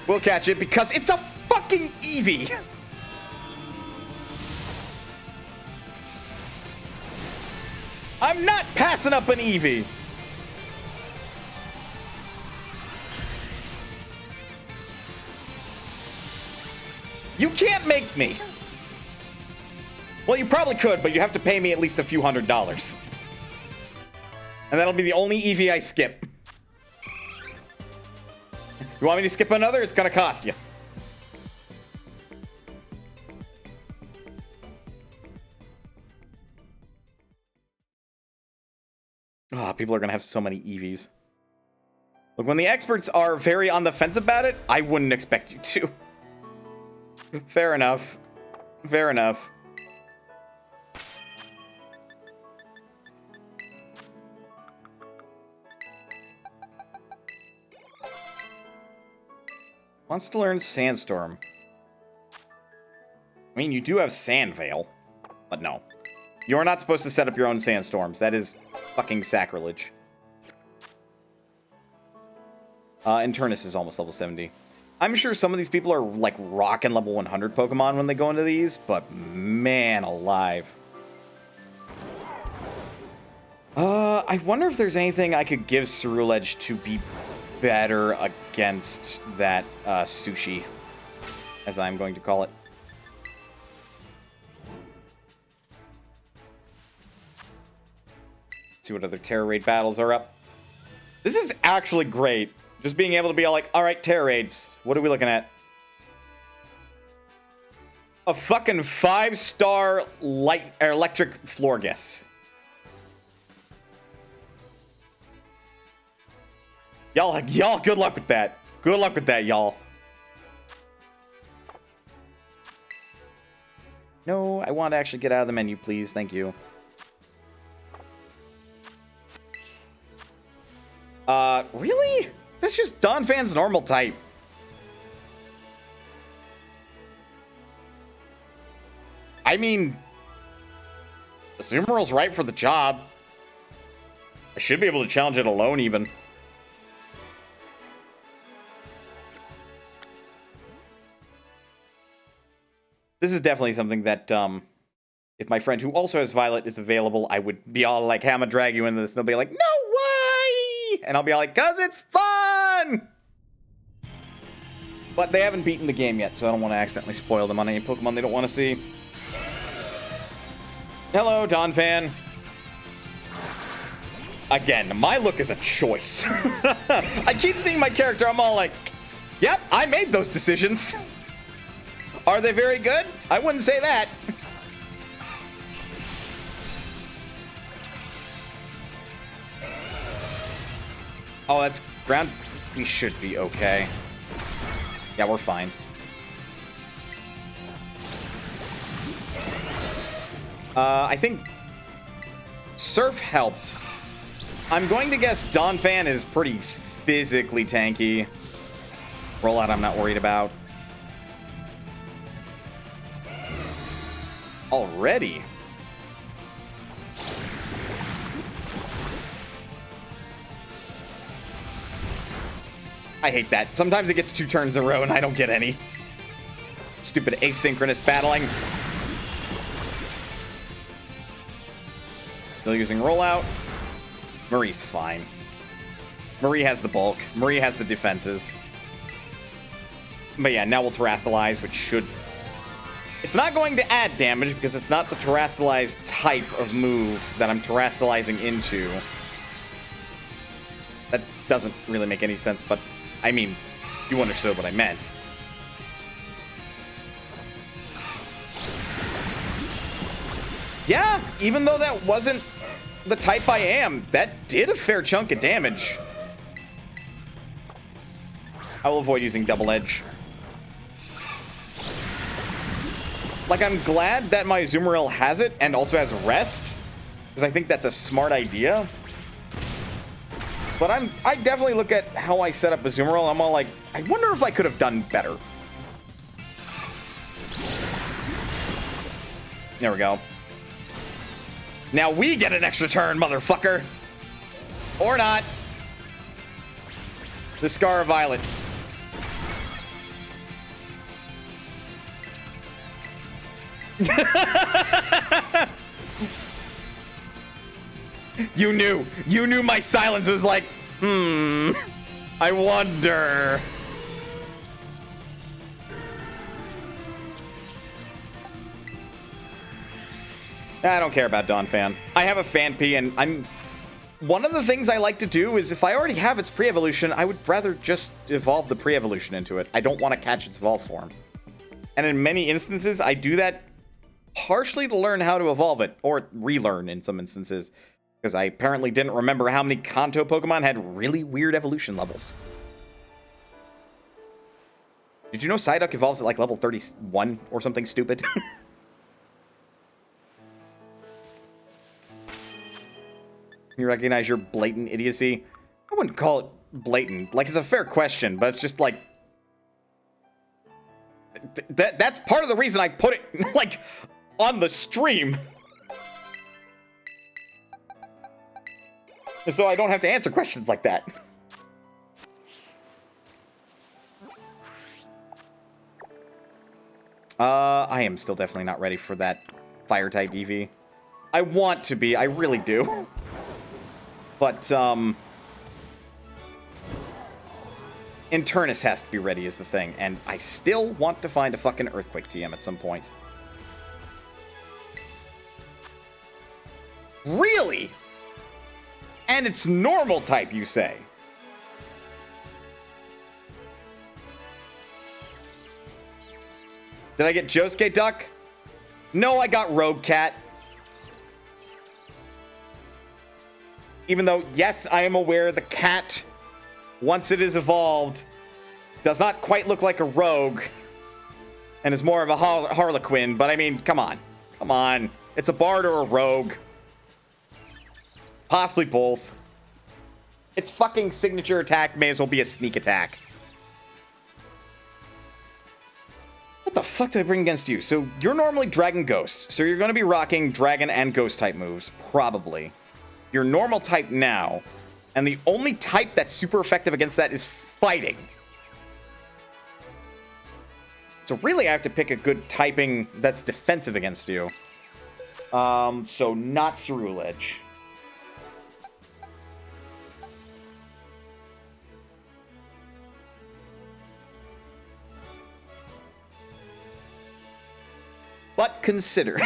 We'll catch it because it's a fucking Eevee! I'm not passing up an Eevee! You can't make me! Well, you probably could, but you have to pay me at least a few $100s. And that'll be the only Eevee I skip. You want me to skip another? It's gonna cost you. Ah, people are gonna have so many Eevees. Look, when the experts are very on the fence about it, I wouldn't expect you to. Fair enough. Fair enough. Wants to learn Sandstorm. I mean, you do have Sandvale, but no. You're not supposed to set up your own Sandstorms. That is fucking sacrilege. Internus is almost level 70. I'm sure some of these people are, like, rocking level 100 Pokemon when they go into these, but man alive. I wonder if there's anything I could give Ceruledge to be better against that sushi, as I'm going to call it. See what other Terra Raid battles are up. This is actually great. Just being able to be like, all right, Terra Raids, what are we looking at? A fucking 5-star light electric Florges. Y'all, good luck with that. Good luck with that, y'all. No, I want to actually get out of the menu, please. Thank you. Really? That's just Donphan's normal type. I mean, Azumarill's right for the job. I should be able to challenge it alone, even. This is definitely something that if my friend who also has Violet is available, I would be all like, hey, I'm gonna drag you into this. And they'll be like, no, why? And I'll be like, cause it's fun! But they haven't beaten the game yet, so I don't want to accidentally spoil them on any Pokemon they don't want to see. Hello, Don fan. Again, my look is a choice. I keep seeing my character, I'm all like, yep, I made those decisions. Are they very good? I wouldn't say that. Oh, that's ground. We should be okay. Yeah, we're fine. I think Surf helped. I'm going to guess Donphan is pretty physically tanky. Rollout I'm not worried about. Already? I hate that. Sometimes it gets 2 turns in a row and I don't get any. Stupid asynchronous battling. Still using rollout. Marie's fine. Marie has the bulk. Marie has the defenses. But yeah, now we'll Terrastalize, which should... It's not going to add damage because it's not the Terrastalize type of move that I'm Terrastalizing into. That doesn't really make any sense, but I mean, you understood what I meant. Yeah, even though that wasn't the type I am, that did a fair chunk of damage. I will avoid using Double Edge. Like, I'm glad that my Azumarill has it and also has Rest, because I think that's a smart idea. But I definitely look at how I set up Azumarill, I'm all like, I wonder if I could have done better. There we go. Now we get an extra turn, motherfucker. Or not. The Scar of Violet. You knew my silence was like, I wonder. I don't care about Donphan. I have a Phanpy, and one of the things I like to do is if I already have its pre-evolution, I would rather just evolve the pre-evolution into it. I don't want to catch its evolve form. And in many instances, I do that partially to learn how to evolve it, or relearn in some instances, because I apparently didn't remember how many Kanto Pokemon had really weird evolution levels. Did you know Psyduck evolves at like level 31 or something stupid? You recognize your blatant idiocy? I wouldn't call it blatant. Like, it's a fair question, but it's just like... That's part of the reason I put it, like, on the stream. So I don't have to answer questions like that. I am still definitely not ready for that Fire-type EV. I want to be, I really do. But, Internus has to be ready is the thing, and I still want to find a fucking Earthquake TM at some point. Really? And it's normal type, you say? Did I get Josuke Duck? No, I got Rogue Cat. Even though, yes, I am aware the cat, once it is evolved, does not quite look like a rogue and is more of a Harlequin, but I mean, come on. Come on. It's a bard or a rogue. Possibly both. Its fucking signature attack may as well be a sneak attack. What the fuck do I bring against you? So you're normally Dragon Ghost, so you're going to be rocking Dragon and Ghost type moves, probably. You're normal type now, and the only type that's super effective against that is fighting. So really I have to pick a good typing that's defensive against you. So not Ceruledge. But consider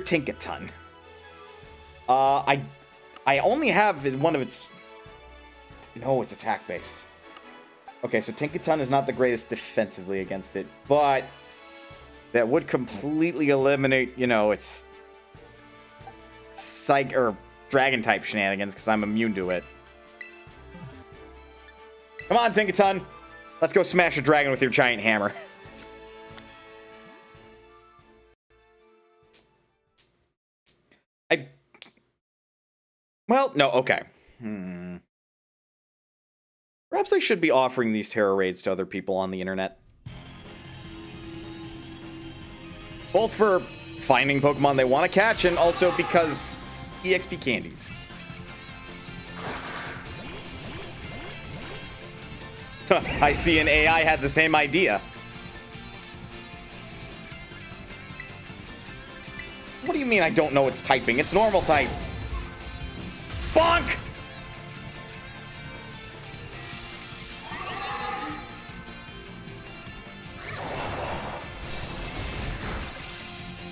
Tinkaton. I only have one of its... No, it's attack-based. Okay, so Tinkaton is not the greatest defensively against it, but that would completely eliminate, you know, its psych or dragon-type shenanigans because I'm immune to it. Come on, Tinkaton. Let's go smash a dragon with your giant hammer. Well, no, okay. Perhaps I should be offering these terror raids to other people on the internet. Both for finding Pokemon they want to catch, and also because EXP candies. I see an AI had the same idea. What do you mean I don't know it's typing? It's normal type. Bonk!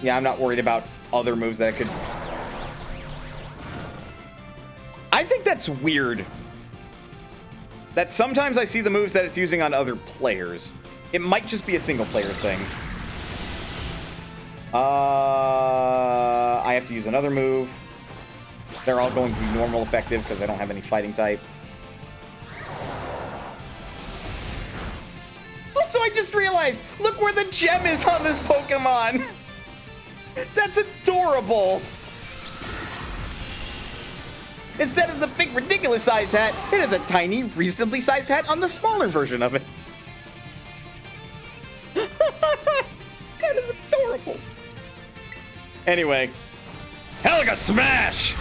Yeah, I'm not worried about other moves that I could... I think that's weird. That sometimes I see the moves that it's using on other players. It might just be a single player thing. I have to use another move. They're all going to be normal effective because I don't have any fighting type. Also, I just realized, look where the gem is on this Pokemon. That's adorable. Instead of the big ridiculous sized hat, it is a tiny, reasonably sized hat on the smaller version of it. That is adorable. Anyway, Helga Smash!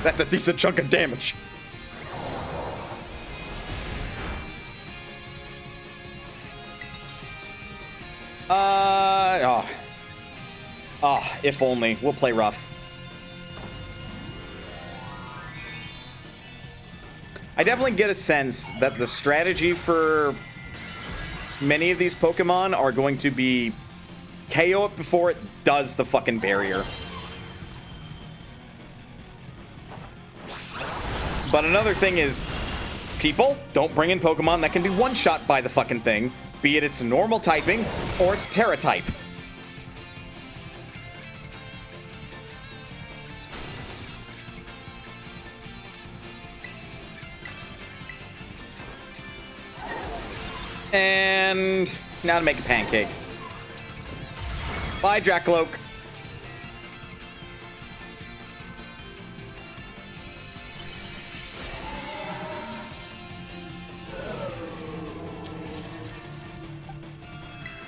That's a decent chunk of damage. If only. We'll play rough. I definitely get a sense that the strategy for many of these Pokemon are going to be KO it before it does the fucking barrier. But another thing is, people don't bring in Pokemon that can be one-shot by the fucking thing, be it its normal typing or its Terra type. And now to make a pancake. Bye, Jackalope.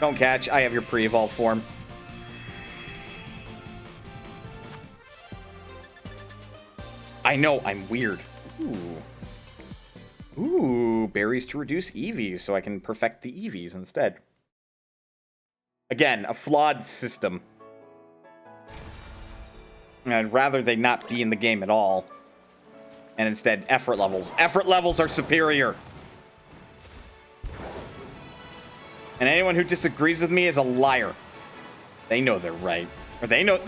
Don't catch. I have your pre-evolved form. I know, I'm weird. Ooh, berries to reduce EVs, so I can perfect the EVs instead. Again, a flawed system. I'd rather they not be in the game at all. And instead, effort levels. Effort levels are superior. And anyone who disagrees with me is a liar. They know they're right. Or they know.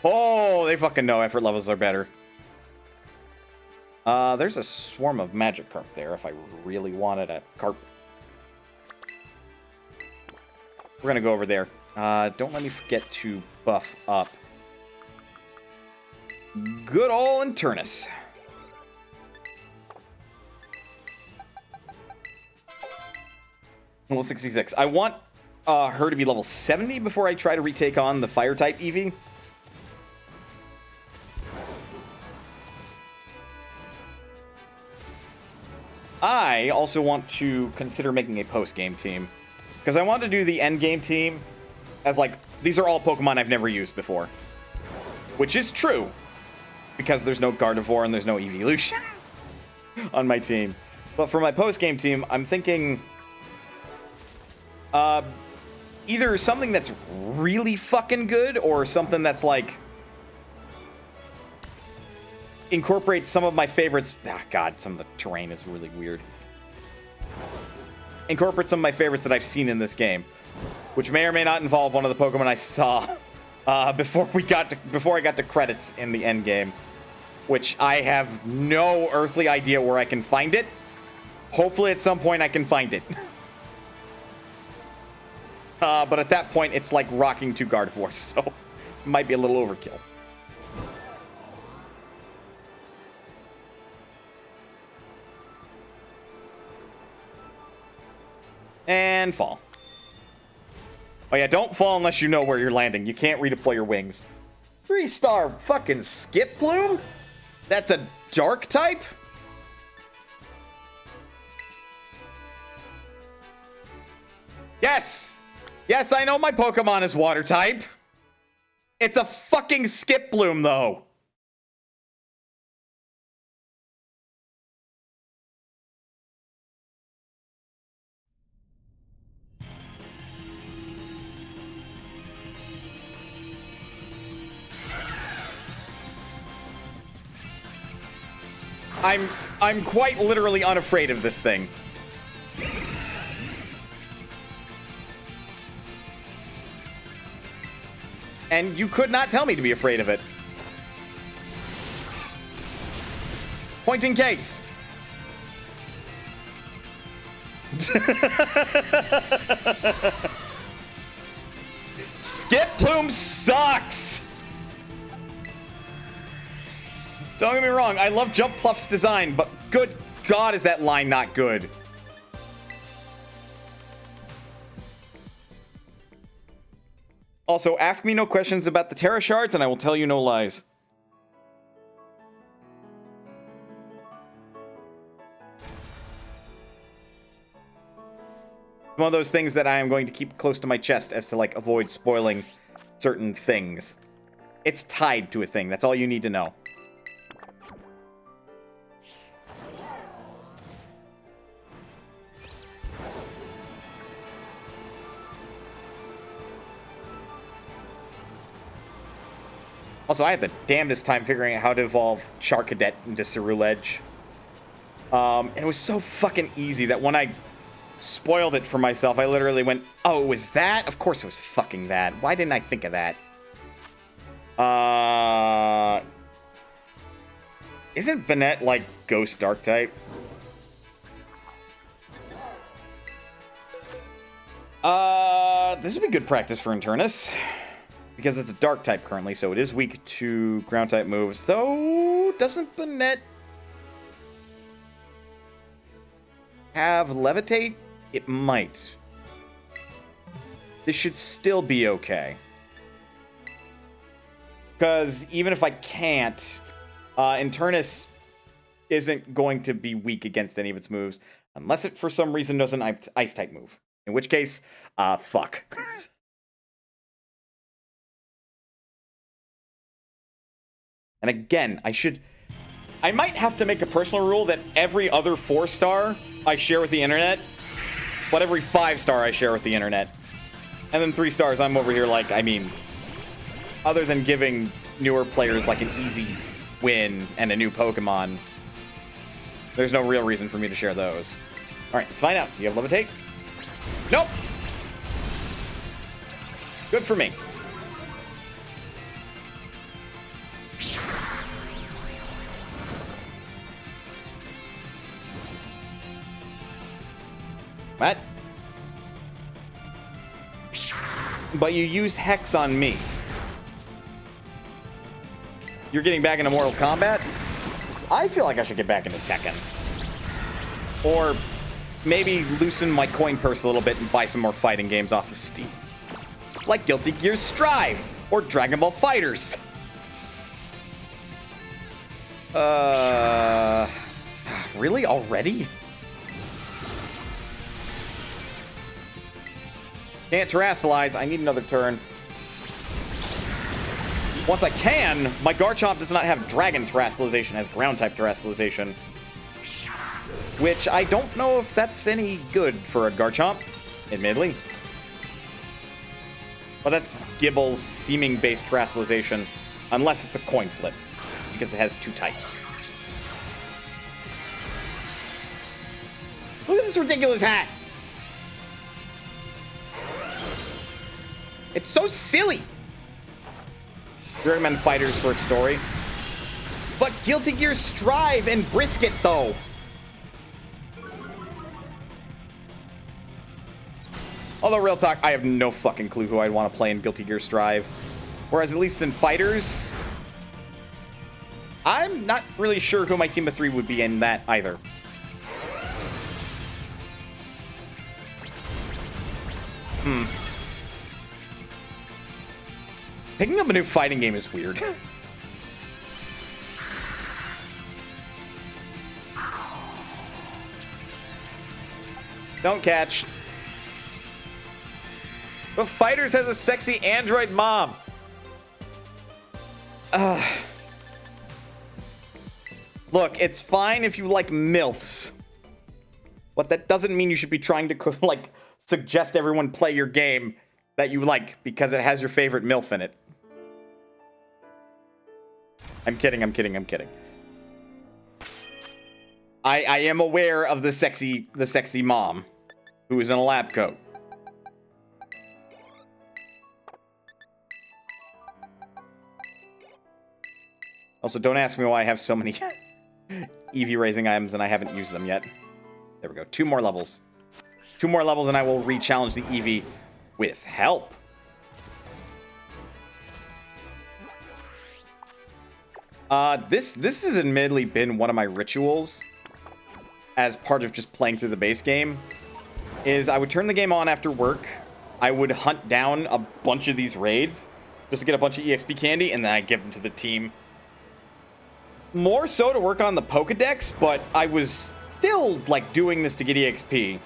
Oh, they fucking know effort levels are better. There's a swarm of Magikarp there if I really wanted a carp. We're gonna go over there. Don't let me forget to buff up. Good ol' Internus. Level 66. I want her to be level 70 before I try to retake on the Fire-type Eevee. I also want to consider making a post-game team. Because I want to do the end-game team as, like, these are all Pokemon I've never used before. Which is true. Because there's no Gardevoir and there's no Evolution on my team. But for my post-game team, I'm thinking... either something that's really fucking good or something that's like incorporates some of my favorites. God, some of the terrain is really weird. Incorporate some of my favorites that I've seen in this game, which may or may not involve one of the Pokemon I saw before I got to credits in the end game, which I have no earthly idea where I can find it. Hopefully at some point I can find it. But at that point, it's like rocking 2 Gardevoirs, so it might be a little overkill. And fall. Oh yeah, don't fall unless you know where you're landing. You can't redeploy your wings. 3-star fucking Skip Plume? That's a dark type? Yes! Yes, I know my Pokemon is water type. It's a fucking Skip Bloom, though. I'm quite literally unafraid of this thing. And you could not tell me to be afraid of it. Point in case. Skip Plume sucks! Don't get me wrong, I love Jump Pluff's design, but good God is that line not good. Also, ask me no questions about the Terra Shards, and I will tell you no lies. One of those things that I am going to keep close to my chest as to, like, avoid spoiling certain things. It's tied to a thing. That's all you need to know. Also, I had the damnedest time figuring out how to evolve Charcadet into Ceruledge. And it was so fucking easy that when I spoiled it for myself, I literally went, oh, it was that? Of course it was fucking that. Why didn't I think of that? Isn't Banette, like, Ghost Dark type? This would be good practice for Internus. Because it's a dark type currently, so it is weak to ground type moves. Though, doesn't Banette have Levitate? It might. This should still be okay. Because even if I can't, Internus isn't going to be weak against any of its moves. Unless it, for some reason, does an ice type move. In which case, fuck. And again, I might have to make a personal rule that every other 4-star I share with the internet, but every 5-star I share with the internet. And then 3 stars, I'm over here like, I mean, other than giving newer players like an easy win and a new Pokemon, there's no real reason for me to share those. All right, let's find out. Do you have Levitate? Nope. Good for me. What? But you used Hex on me. You're getting back into Mortal Kombat? I feel like I should get back into Tekken. Or maybe loosen my coin purse a little bit and buy some more fighting games off of Steam. Like Guilty Gear Strive or Dragon Ball FighterZ. Really? Already? Can't terastallize. I need another turn. Once I can, my Garchomp does not have Dragon Terastallization, it has Ground-type Terastallization. Which I don't know if that's any good for a Garchomp, admittedly. Well, that's Gibble's seeming-based terrestrialization, unless it's a coin flip, because it has 2 types. Look at this ridiculous hat! It's so silly! We recommend Fighters for its story. But Guilty Gear Strive and Brisket, though! Although, real talk, I have no fucking clue who I'd want to play in Guilty Gear Strive. Whereas, at least in Fighters, I'm not really sure who my team of 3 would be in that either. Picking up a new fighting game is weird. Don't catch. But Fighters has a sexy android mom. Look, it's fine if you like MILFs. But that doesn't mean you should be trying to, like, suggest everyone play your game that you like because it has your favorite MILF in it. I'm kidding, I'm kidding, I'm kidding. I am aware of the sexy mom who is in a lab coat. Also, don't ask me why I have so many EV raising items and I haven't used them yet. There we go. 2 more levels. 2 more levels and I will re-challenge the EV with help. This has admittedly been one of my rituals as part of just playing through the base game. Is I would turn the game on after work. I would hunt down a bunch of these raids just to get a bunch of EXP candy and then I give them to the team. More so to work on the Pokedex, but I was still, like, doing this to get EXP.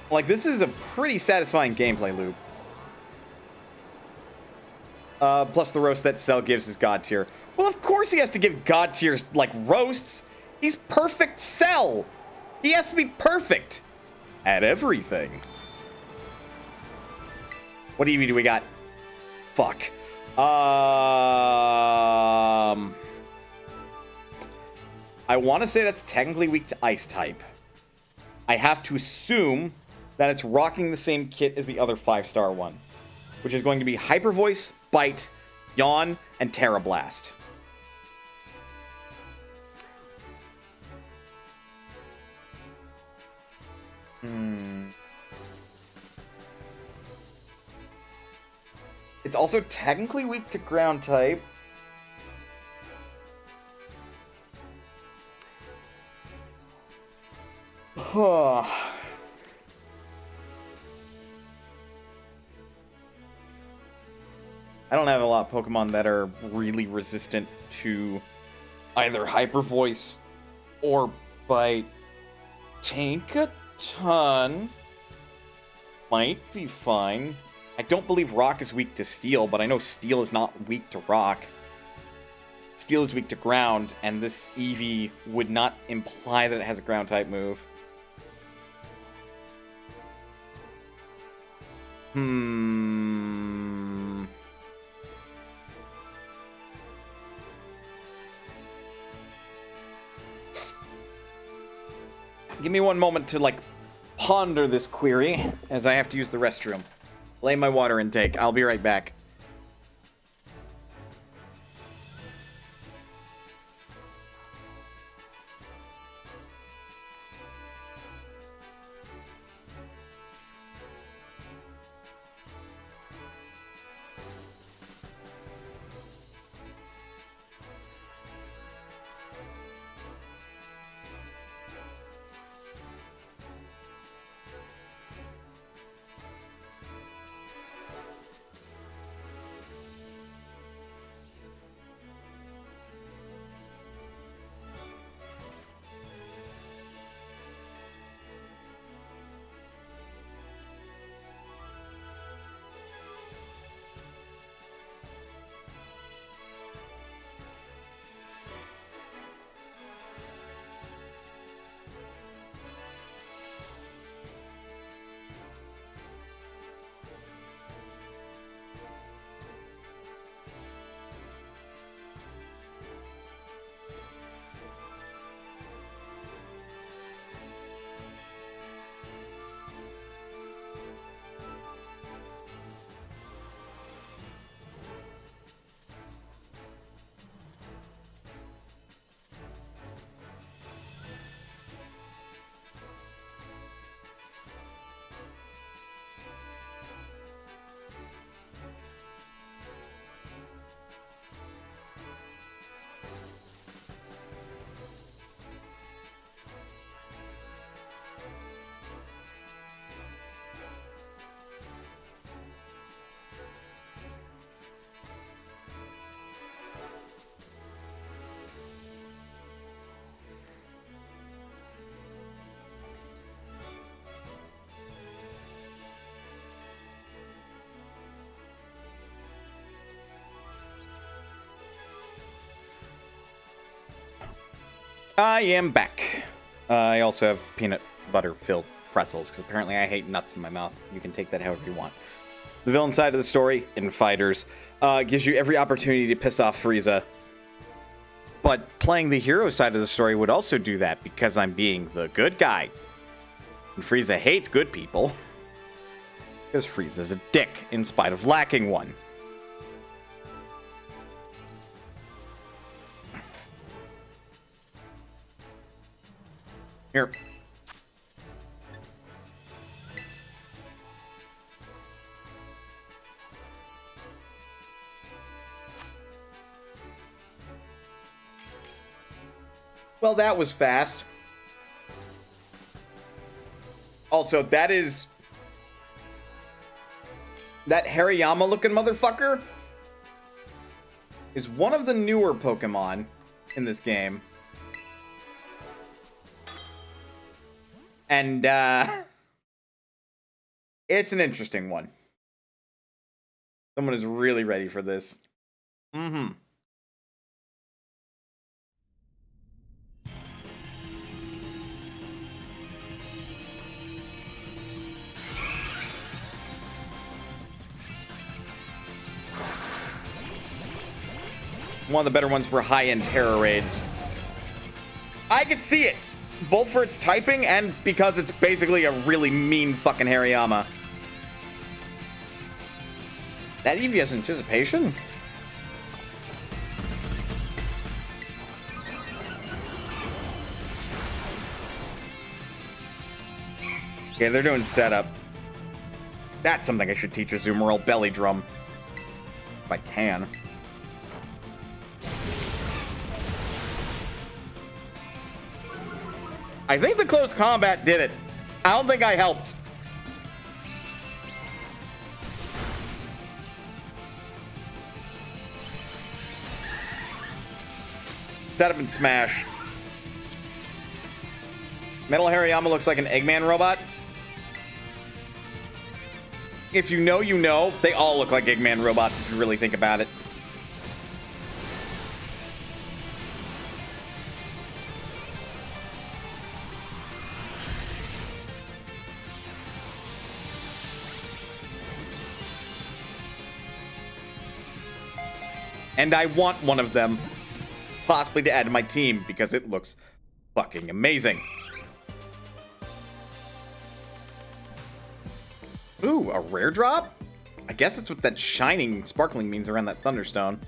Like, this is a pretty satisfying gameplay loop. Plus the roast that Cell gives is God tier. Well, of course he has to give God tiers, like, roasts. He's perfect Cell. He has to be perfect at everything. What EV do we got? Fuck. I want to say that's technically weak to Ice type. I have to assume that it's rocking the same kit as the other 5-star one, which is going to be Hyper Voice, Bite, Yawn, and Terra Blast. It's also technically weak to Ground type. Huh. I don't have a lot of Pokemon that are really resistant to either Hyper Voice or Bite. Tankaton might be fine. I don't believe Rock is weak to Steel, but I know Steel is not weak to Rock. Steel is weak to Ground, and this Eevee would not imply that it has a Ground-type move. Give me one moment to, like, ponder this query, as I have to use the restroom. Lay my water intake. I'll be right back. I am back. I also have peanut butter filled pretzels because apparently I hate nuts in my mouth. You can take that however you want. The villain side of the story in Fighters gives you every opportunity to piss off Frieza. But playing the hero side of the story would also do that because I'm being the good guy. And Frieza hates good people because Frieza's a dick in spite of lacking one. Here. Well, that was fast. Also, that Hariyama looking motherfucker is one of the newer Pokemon in this game. And, it's an interesting one. Someone is really ready for this. Mm-hmm. One of the better ones for high-end terror raids. I could see it. Both for its typing and because it's basically a really mean fucking Hariyama. That Eevee has anticipation? Okay, they're doing setup. That's something I should teach Azumarill. Belly drum. If I can. I think the close combat did it. I don't think I helped. Set up and smash. Metal Hariyama looks like an Eggman robot. If you know, you know. They all look like Eggman robots if you really think about it. And I want one of them, possibly to add to my team, because it looks fucking amazing. Ooh, a rare drop? I guess that's what that shining, sparkling means around that Thunderstone.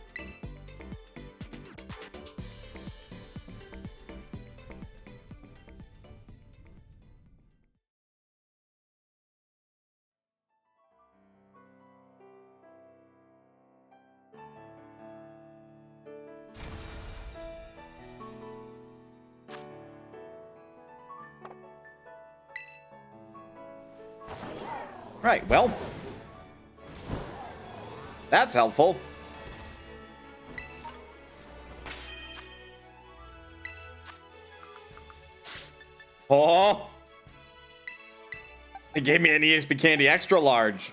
Right, well, that's helpful. Oh, it gave me an EXP candy extra large.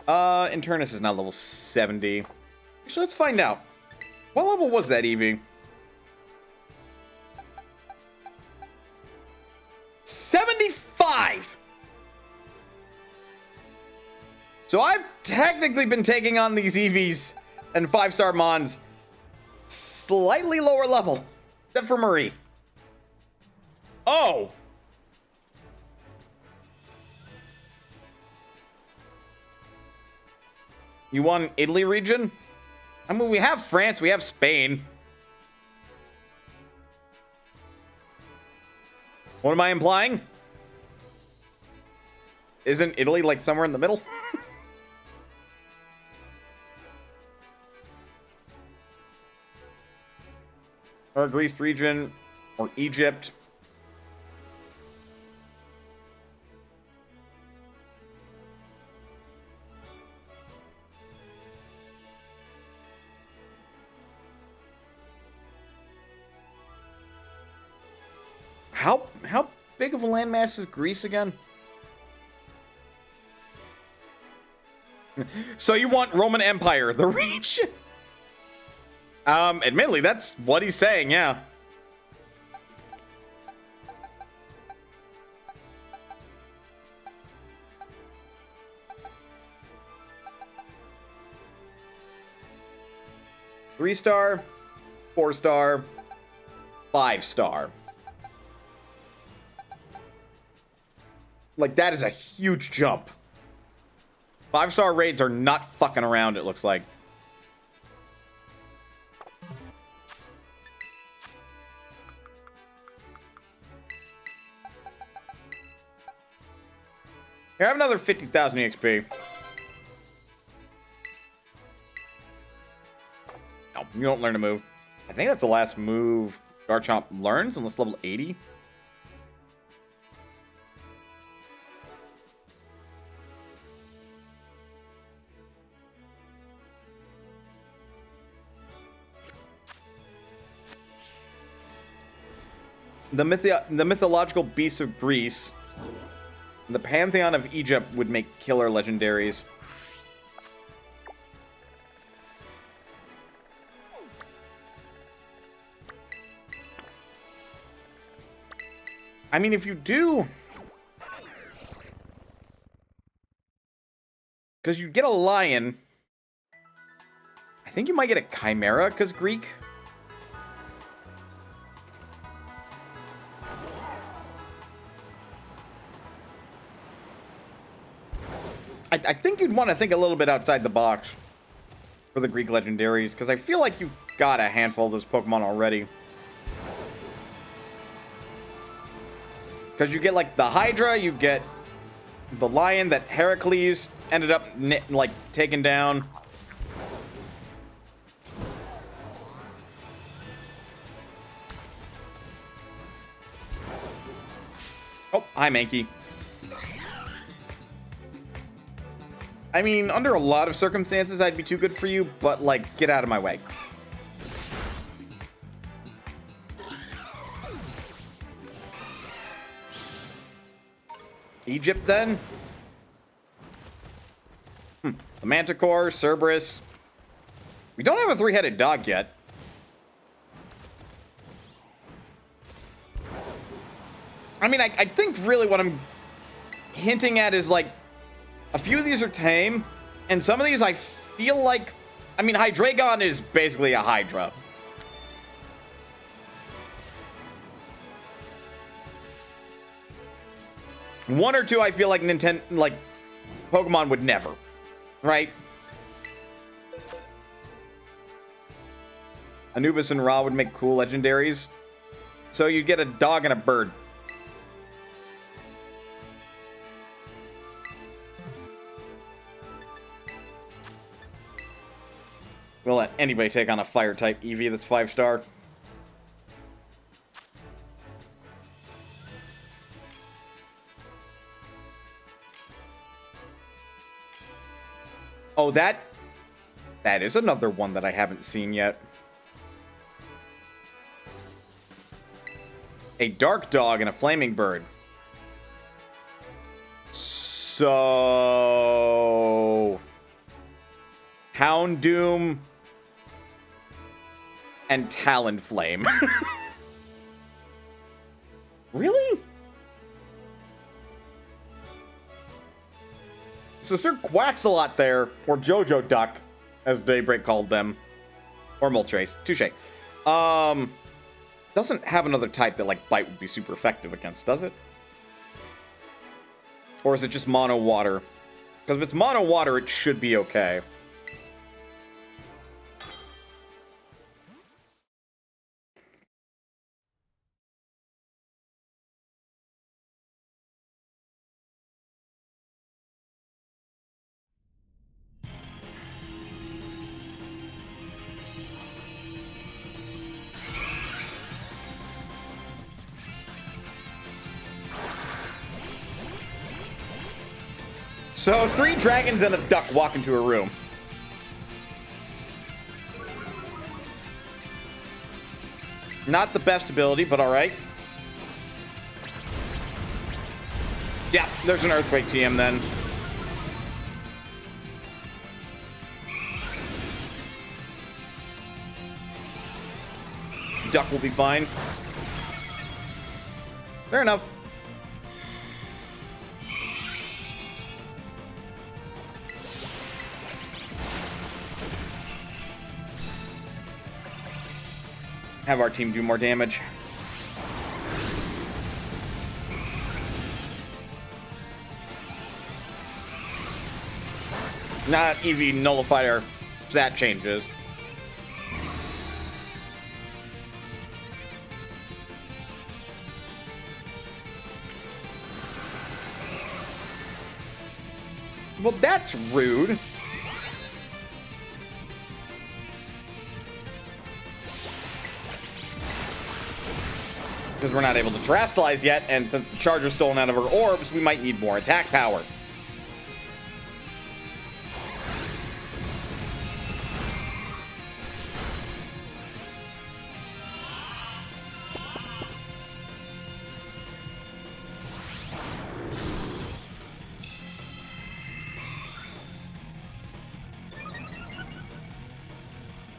Internus is now level 70. Actually, let's find out. What level was that Eevee? 75! So I've technically been taking on these Eevees and 5-star Mons slightly lower level. Except for Marie. Oh! You want Italy region? I mean, we have France, we have Spain. What am I implying? Isn't Italy like somewhere in the middle? Or Greece region, or Egypt. How big of a landmass is Greece again? So you want Roman Empire, the region? Admittedly, that's what he's saying, yeah. Three-star, 4-star, 5-star. Like, that is a huge jump. 5-star raids are not fucking around, it looks like. Here, have another 50,000 EXP. No, you don't learn a move. I think that's the last move Garchomp learns, unless level 80. The mythological beasts of Greece, the pantheon of Egypt would make killer legendaries. I mean, if you do, because you get a lion, I think you might get a chimera because Greek. I think you'd want to think a little bit outside the box for the Greek legendaries, because I feel like you've got a handful of those Pokemon already. Because you get, like, the Hydra, you get the lion that Heracles ended up, like, taking down. Oh, hi, Mankey. I mean, under a lot of circumstances, I'd be too good for you, but, like, get out of my way. Egypt, then? The Manticore, Cerberus. We don't have a three-headed dog yet. I mean, I think really what I'm hinting at is, like, a few of these are tame, and some of these I feel like... I mean, Hydreigon is basically a Hydra. One or two I feel like Nintendo... like, Pokemon would never. Right? Anubis and Ra would make cool legendaries. So you get a dog and a bird. We'll let anybody take on a fire-type Eevee that's 5-star. Oh, that is another one that I haven't seen yet. A dark dog and a flaming bird. So... Houndoom and Talonflame. Really? So Sir Quaxalot there, or Jojo Duck, as Daybreak called them. Or Moltres. Touche. Doesn't have another type that, like, Bite would be super effective against, does it? Or is it just mono water? Because if it's mono water, it should be okay. So, 3 dragons and a duck walk into a room. Not the best ability, but alright. Yeah, there's an Earthquake TM then. we'll be fine. Fair enough. Have our team do more damage. Not EV nullifier stat changes. Well, that's rude. Because we're not able to terastallize yet, and since the charge was stolen out of her orbs, we might need more attack power.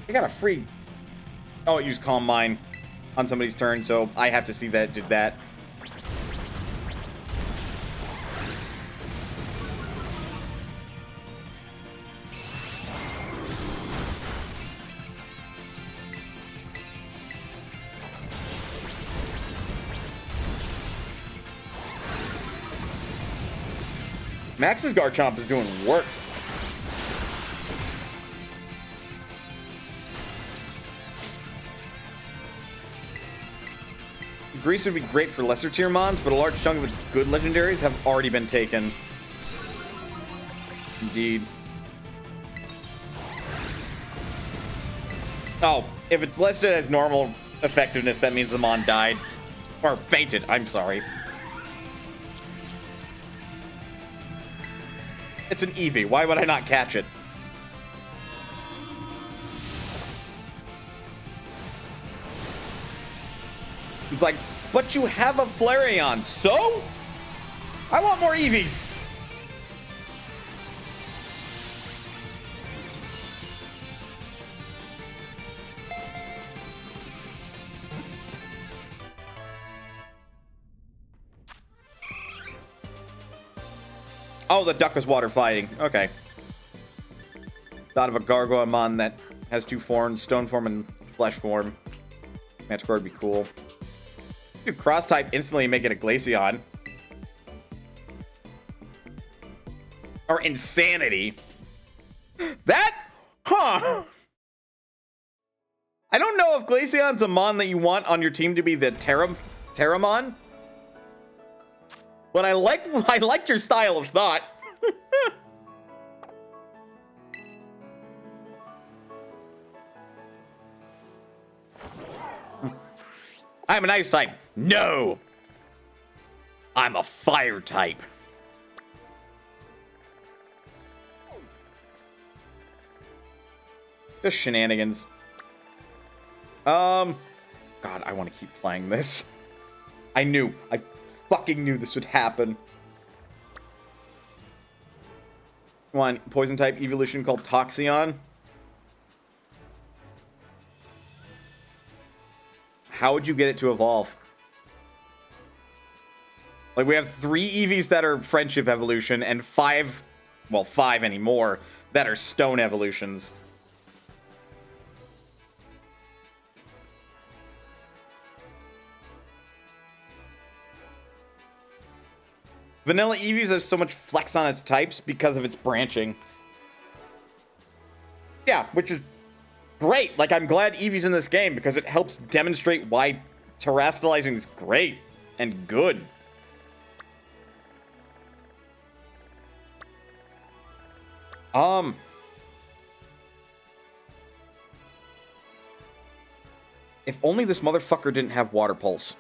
I got a free... Oh, it used Calm Mind on somebody's turn, so I have to see that it did that. Max's Garchomp is doing work. Grease would be great for lesser tier mons, but a large chunk of its good legendaries have already been taken. Indeed. Oh, if it's listed as normal effectiveness, that means the mon died. Or fainted, I'm sorry. It's an Eevee. Why would I not catch it? It's like, but you have a Flareon, so? I want more Eevees. Oh, the duck is water fighting. Okay. Thought of a Gargoymon that has two forms, stone form and flesh form. Magic would be cool. You could cross type instantly and make it a Glaceon. Or Insanity. That? Huh. I don't know if Glaceon's a mon that you want on your team to be the Terramon. But I like your style of thought. I'm an ice type. No. I'm a fire type. Just shenanigans. God, I want to keep playing this. I fucking knew this would happen. One poison type evolution called Toxeon. How would you get it to evolve? Like, we have 3 Eevees that are friendship evolution and 5, well, 5 anymore, that are stone evolutions. Vanilla Eevees have so much flex on its types because of its branching. Yeah, which is great. Like, I'm glad Eevee's in this game because it helps demonstrate why terastallizing is great and good. If only this motherfucker didn't have Water Pulse.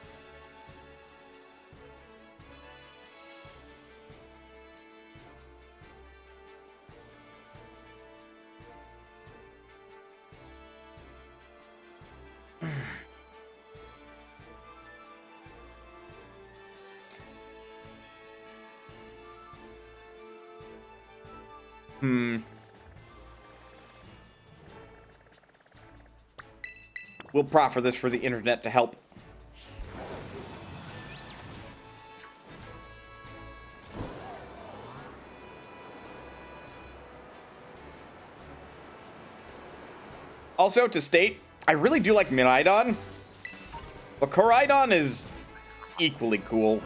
We'll proffer this for the internet to help. Also, to state, I really do like Miraidon, but Koraidon is equally cool.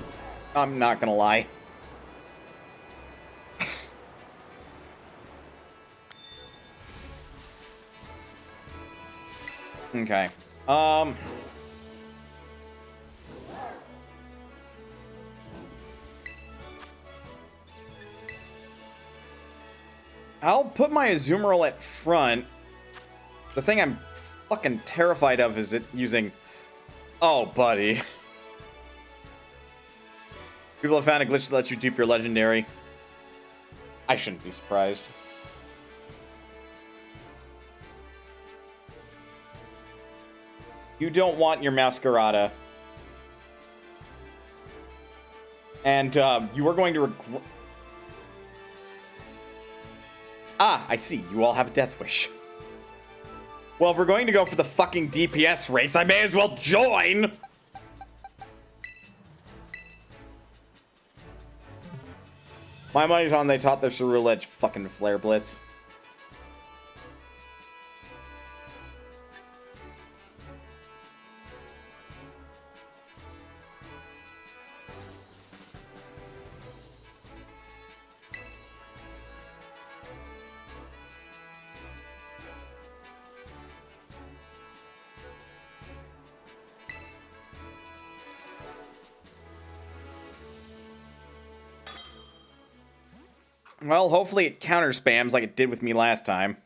I'm not gonna lie. Okay. I'll put my Azumarill at front. The thing I'm fucking terrified of is it using... Oh, buddy. People have found a glitch that lets you dupe your legendary. I shouldn't be surprised. You don't want your Masquerada. And you are going to Ah, I see. You all have a death wish. Well, if we're going to go for the fucking DPS race, I may as well join! My money's on they taught their Cerule Edge fucking Flare Blitz. Well, hopefully it counter spams like it did with me last time.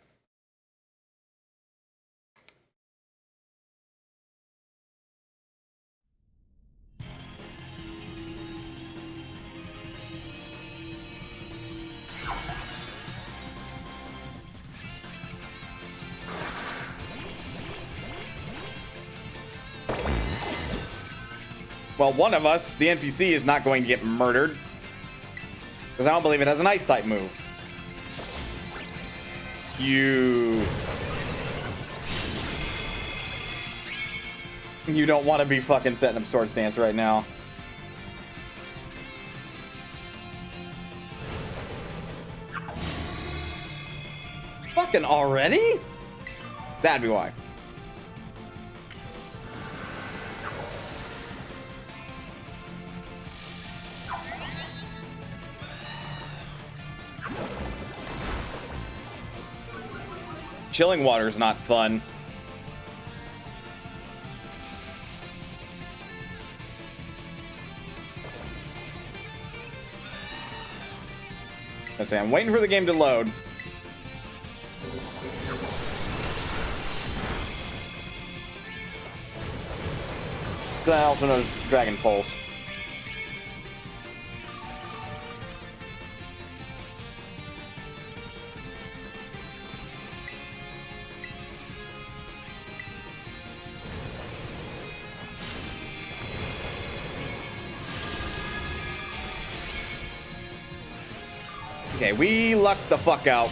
Well, one of us, the NPC, is not going to get murdered. Because I don't believe it has an ice type move. You don't want to be fucking setting up Sword Stance right now. Fucking already? That'd be why. Chilling water's not fun. Okay, I'm waiting for the game to load. I also know Dragon Pulse. Okay, we lucked the fuck out.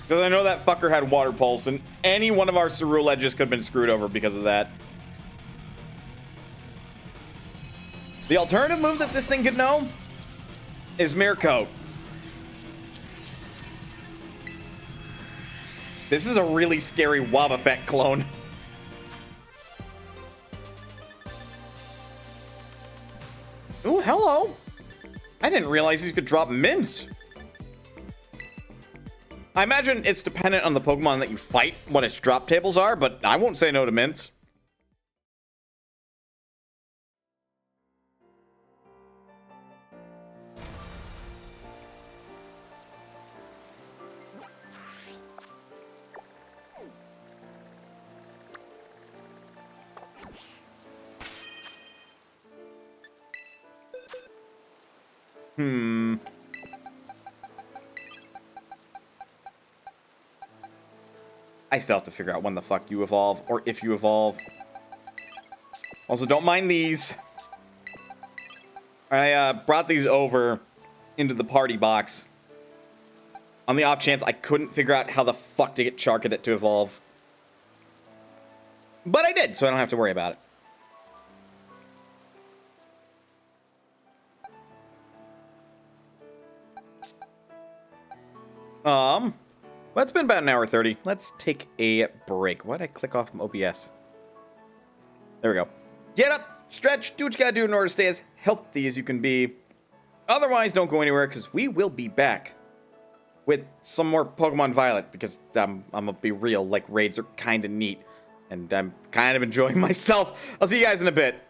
Because I know that fucker had Water Pulse, and any one of our Cerule Edges could have been screwed over because of that. The alternative move that this thing could know is Mirror Coat. This is a really scary Wobbuffet clone. Ooh, hello. I didn't realize you could drop mints. I imagine it's dependent on the Pokemon that you fight what its drop tables are, but I won't say no to mints. I still have to figure out when the fuck you evolve, or if you evolve. Also, don't mind these. I brought these over into the party box On the off chance I couldn't figure out how the fuck to get Charcadet to evolve. But I did, so I don't have to worry about it. Well, it's been about an hour 30. Let's take a break. Why'd I click off from OBS? There we go. Get up, stretch, do what you gotta do in order to stay as healthy as you can be. Otherwise, don't go anywhere, because we will be back with some more Pokemon Violet, because I'm gonna be real, like, raids are kind of neat, and I'm kind of enjoying myself. I'll see you guys in a bit.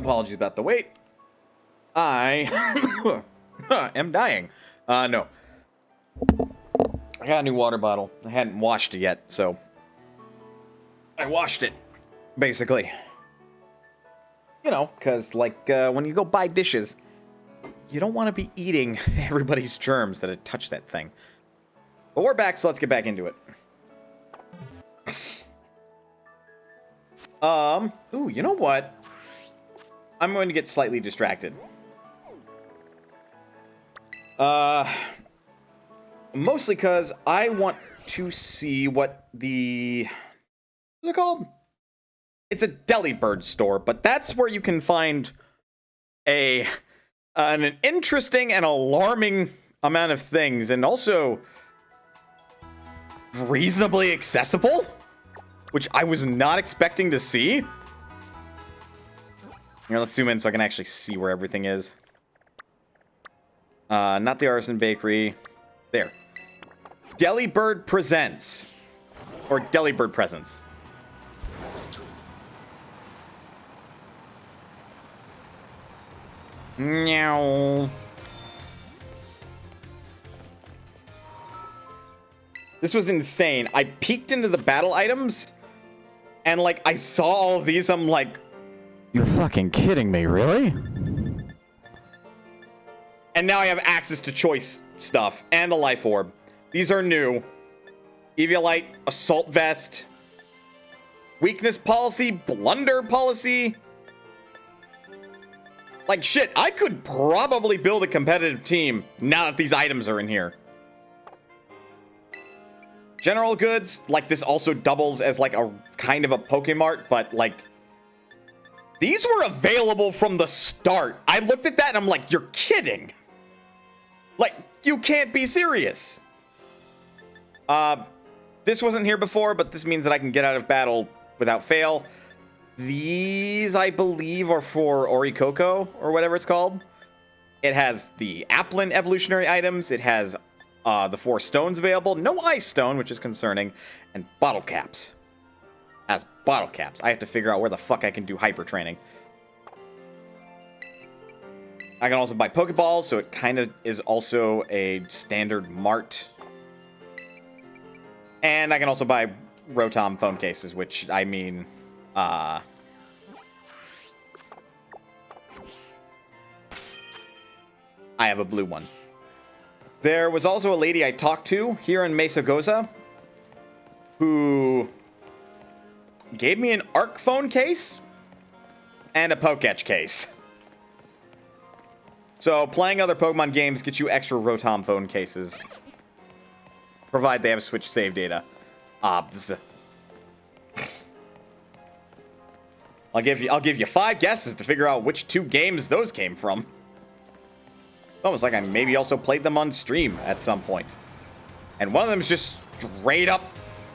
Apologies about the wait. I am dying. No. I got a new water bottle. I hadn't washed it yet, so I washed it, basically. You know, because, like, when you go buy dishes, you don't want to be eating everybody's germs that had touched that thing. But we're back, so let's get back into it. Ooh, you know what? I'm going to get slightly distracted. Mostly because I want to see what the... What's it called? It's a Delibird store, but that's where you can find an interesting and alarming amount of things, and also reasonably accessible, which I was not expecting to see. Here, let's zoom in so I can actually see where everything is. Not the Artisan Bakery. There. Delibird Presents. Or Delibird Presents. Meow. This was insane. I peeked into the battle items, and, like, I saw all of these. I'm like, you're fucking kidding me, really? And now I have access to choice stuff and a life orb. These are new. Eviolite, assault vest, weakness policy, blunder policy. Like, shit, I could probably build a competitive team now that these items are in here. General goods, like, this also doubles as, like, a kind of a Pokemart, but, like, these were available from the start. I looked at that and I'm like, you're kidding. Like, you can't be serious. This wasn't here before, but this means that I can get out of battle without fail. These, I believe, are for Orikoko, or whatever it's called. It has the Applin evolutionary items. It has the 4 stones available. No ice stone, which is concerning. And bottle caps. As bottle caps. I have to figure out where the fuck I can do hyper training. I can also buy Pokeballs, so it kind of is also a standard mart. And I can also buy Rotom phone cases, which, I mean, I have a blue one. There was also a lady I talked to here in Mesa Goza who gave me an Arc phone case and a Poketch case. So playing other Pokemon games gets you extra Rotom phone cases, provide they have Switch save data. Obs. I'll give you 5 guesses to figure out which 2 games those came from. It's almost like I maybe also played them on stream at some point. And one of them is just straight up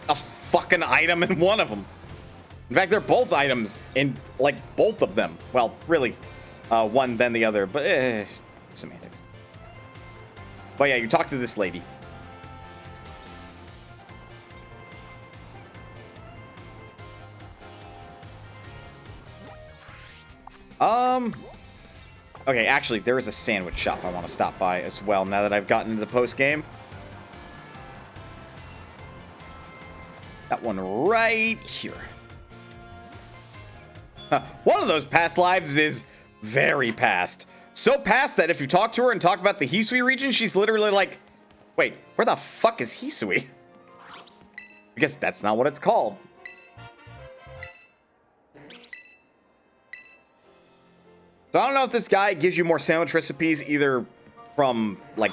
a fucking item in one of them. In fact, they're both items in, like, both of them. Well, really, one then the other, but semantics. But yeah, you talk to this lady. Okay, actually, there is a sandwich shop I want to stop by as well now that I've gotten into the post-game. That one right here. One of those past lives is very past. So past that if you talk to her and talk about the Hisui region, she's literally like, wait, where the fuck is Hisui? Because that's not what it's called. So I don't know if this guy gives you more sandwich recipes either from, like,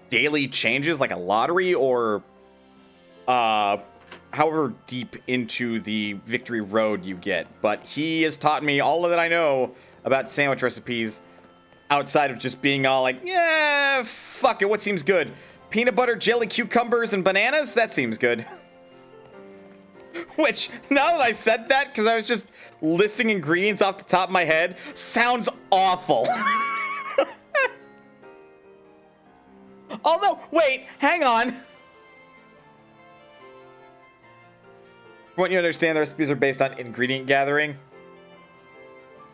daily changes, like a lottery, or however deep into the victory road you get. But he has taught me all that I know about sandwich recipes outside of just being all like, yeah, fuck it, what seems good? Peanut butter, jelly, cucumbers, and bananas? That seems good. Which, now that I said that, because I was just listing ingredients off the top of my head, sounds awful. Although, wait, hang on. From what you understand, the recipes are based on ingredient gathering.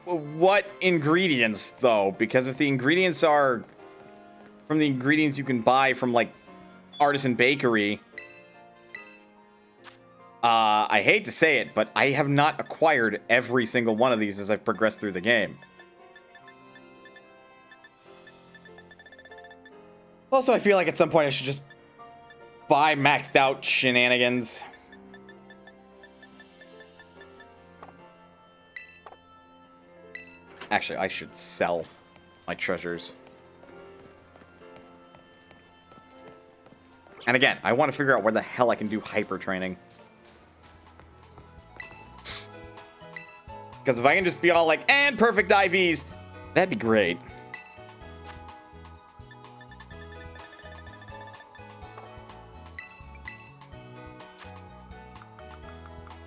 what ingredients, though? Because if the ingredients are from the ingredients you can buy from, like, Artisan Bakery, I hate to say it, but I have not acquired every single one of these as I've progressed through the game. Also, I feel like at some point I should just buy maxed out shenanigans. Actually, I should sell my treasures. And again, I want to figure out where the hell I can do hyper training. Because if I can just be all like, and perfect IVs, that'd be great.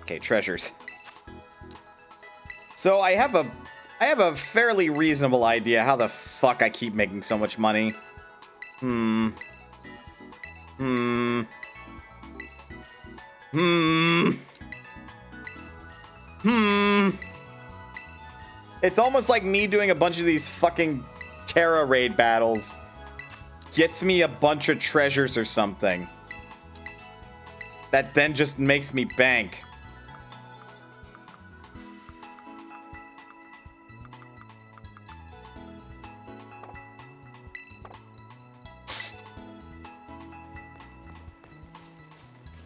Okay, treasures. So I have a fairly reasonable idea how the fuck I keep making so much money. It's almost like me doing a bunch of these fucking Terra raid battles gets me a bunch of treasures or something. That then just makes me bank.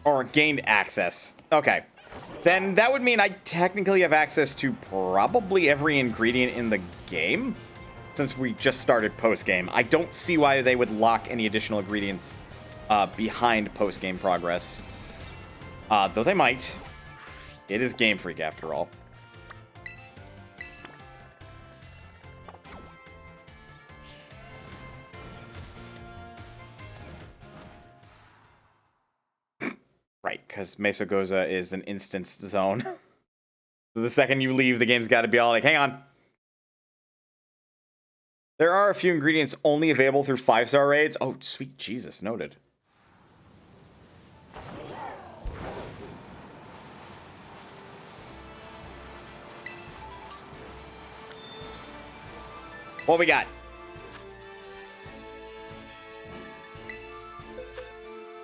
Or gained access. Okay. Then that would mean I technically have access to probably every ingredient in the game, since we just started post-game. I don't see why they would lock any additional ingredients behind post-game progress. Though they might. It is Game Freak after all. Right, because Mesogoza is an instance zone. So the second you leave, the game's got to be all like, hang on. There are a few ingredients only available through 5-star raids. Oh, sweet Jesus, noted. What we got?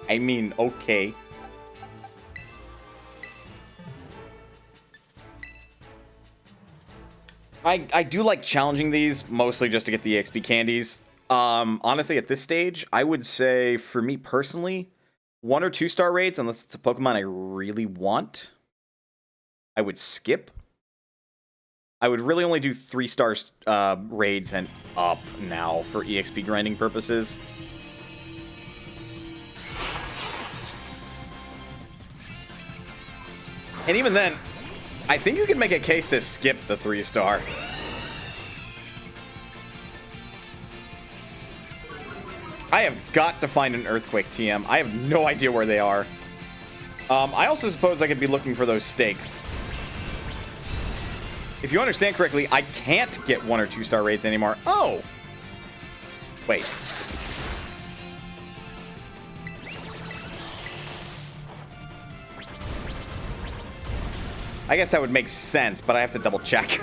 I mean, okay. I do like challenging these, mostly just to get the XP candies. Honestly, at this stage, I would say, for me personally, 1 or 2-star raids, unless it's a Pokemon I really want, I would skip. I would really only do 3-star raids and up now for EXP grinding purposes. And even then, I think you can make a case to skip the 3-star. I have got to find an Earthquake TM. I have no idea where they are. I also suppose I could be looking for those stakes. If you understand correctly, I can't get 1 or 2-star raids anymore. Oh! Wait. I guess that would make sense, but I have to double check.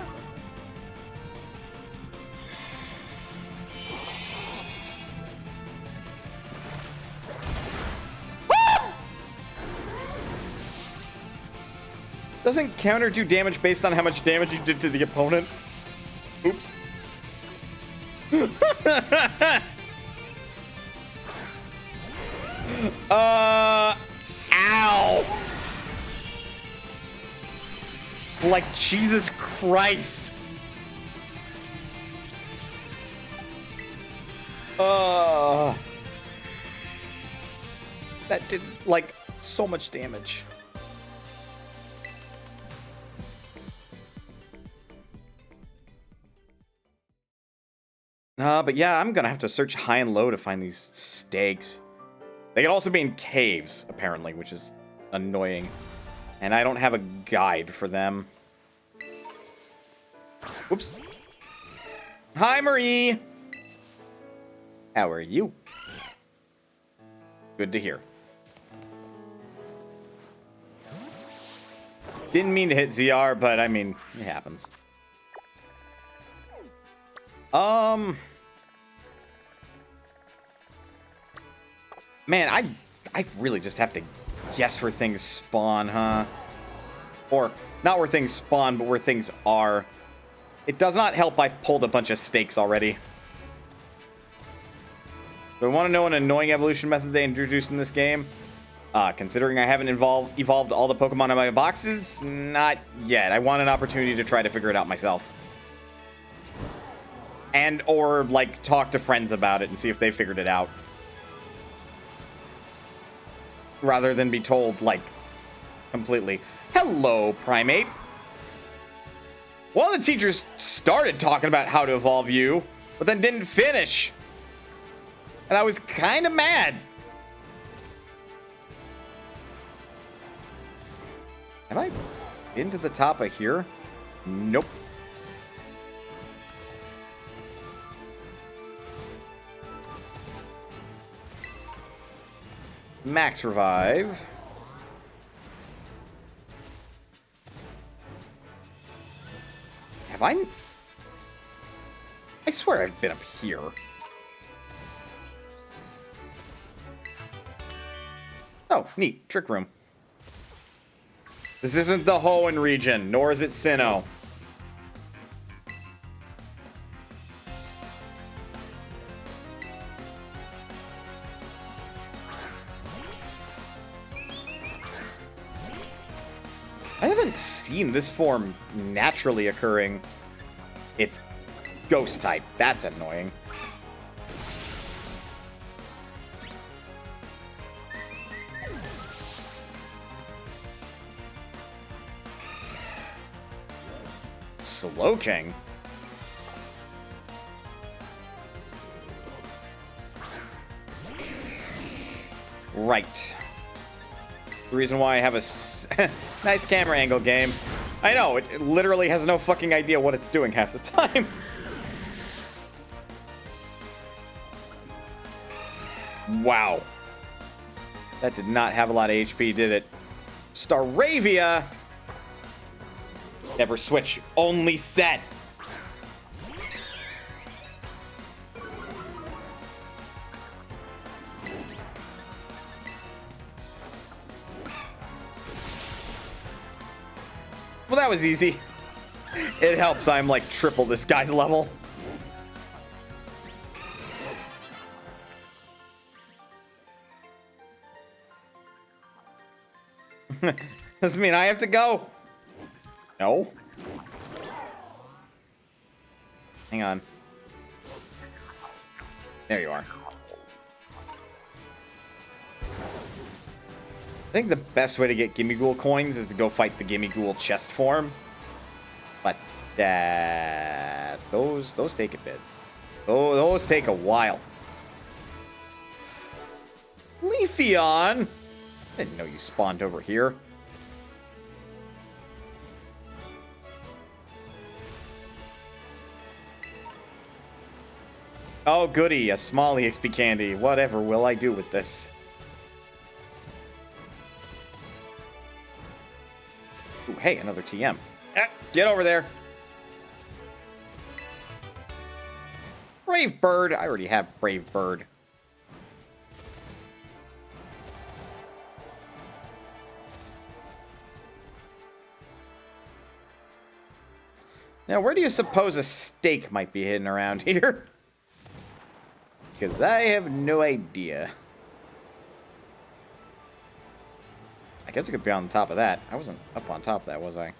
Doesn't counter do damage based on how much damage you did to the opponent? Oops. Ow! Like, Jesus Christ. That did, like, so much damage. But yeah, I'm gonna have to search high and low to find these stakes. They can also be in caves, apparently, which is annoying. And I don't have a guide for them. Whoops. Hi, Marie! How are you? Good to hear. Didn't mean to hit ZR, but I mean, it happens. Man, I really just have to guess where things spawn, huh? Or not where things spawn, but where things are. It does not help I've pulled a bunch of stakes already. Do I want to know an annoying evolution method they introduced in this game? Considering I haven't evolved all the Pokemon in my boxes, not yet. I want an opportunity to try to figure it out myself. And or, like, talk to friends about it and see if they figured it out. Rather than be told, like, completely. Hello, Primeape. One of the teachers started talking about how to evolve you, but then didn't finish. And I was kind of mad. Have I been to the top of here? Nope. Max revive. Have I swear I've been up here. Oh, neat. Trick room. This isn't the Hoenn region, nor is it Sinnoh. I haven't seen this form naturally occurring. It's ghost type. That's annoying. Slowking? Right. The reason why I have a nice camera angle game. I know, it literally has no fucking idea what it's doing half the time. Wow. That did not have a lot of HP, did it? Staravia! Never switch, only set. Well, that was easy. It helps I'm like triple this guy's level. Doesn't mean I have to go. No. Hang on. There you are. I think the best way to get Gimmighoul coins is to go fight the Gimmighoul chest form. But those take a bit. Oh, those take a while. Leafeon! I didn't know you spawned over here. Oh, goody, a small EXP candy. Whatever will I do with this? Ooh, hey, another TM. Get over there. Brave Bird. I already have Brave Bird. Now, where do you suppose a stake might be hidden around here? Because I have no idea. I guess it could be on top of that. I wasn't up on top of that, was I?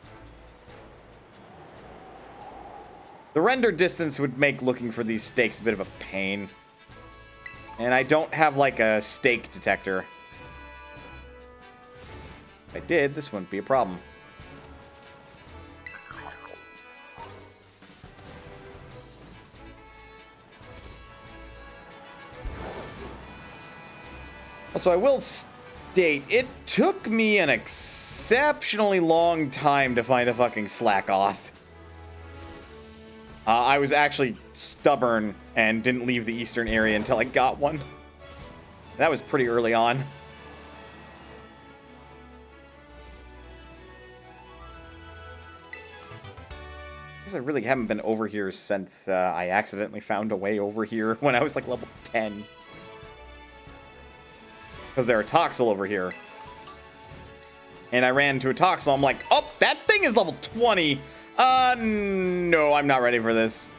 The render distance would make looking for these stakes a bit of a pain. And I don't have, like, a stake detector. If I did, this wouldn't be a problem. Also, I will state, it took me an exceptionally long time to find a fucking Slackoth. I was actually stubborn and didn't leave the eastern area until I got one. That was pretty early on. I guess I really haven't been over here since I accidentally found a way over here when I was like level 10. Because there are Toxel over here. And I ran into a Toxel. I'm like, oh, that thing is level 20. No, I'm not ready for this.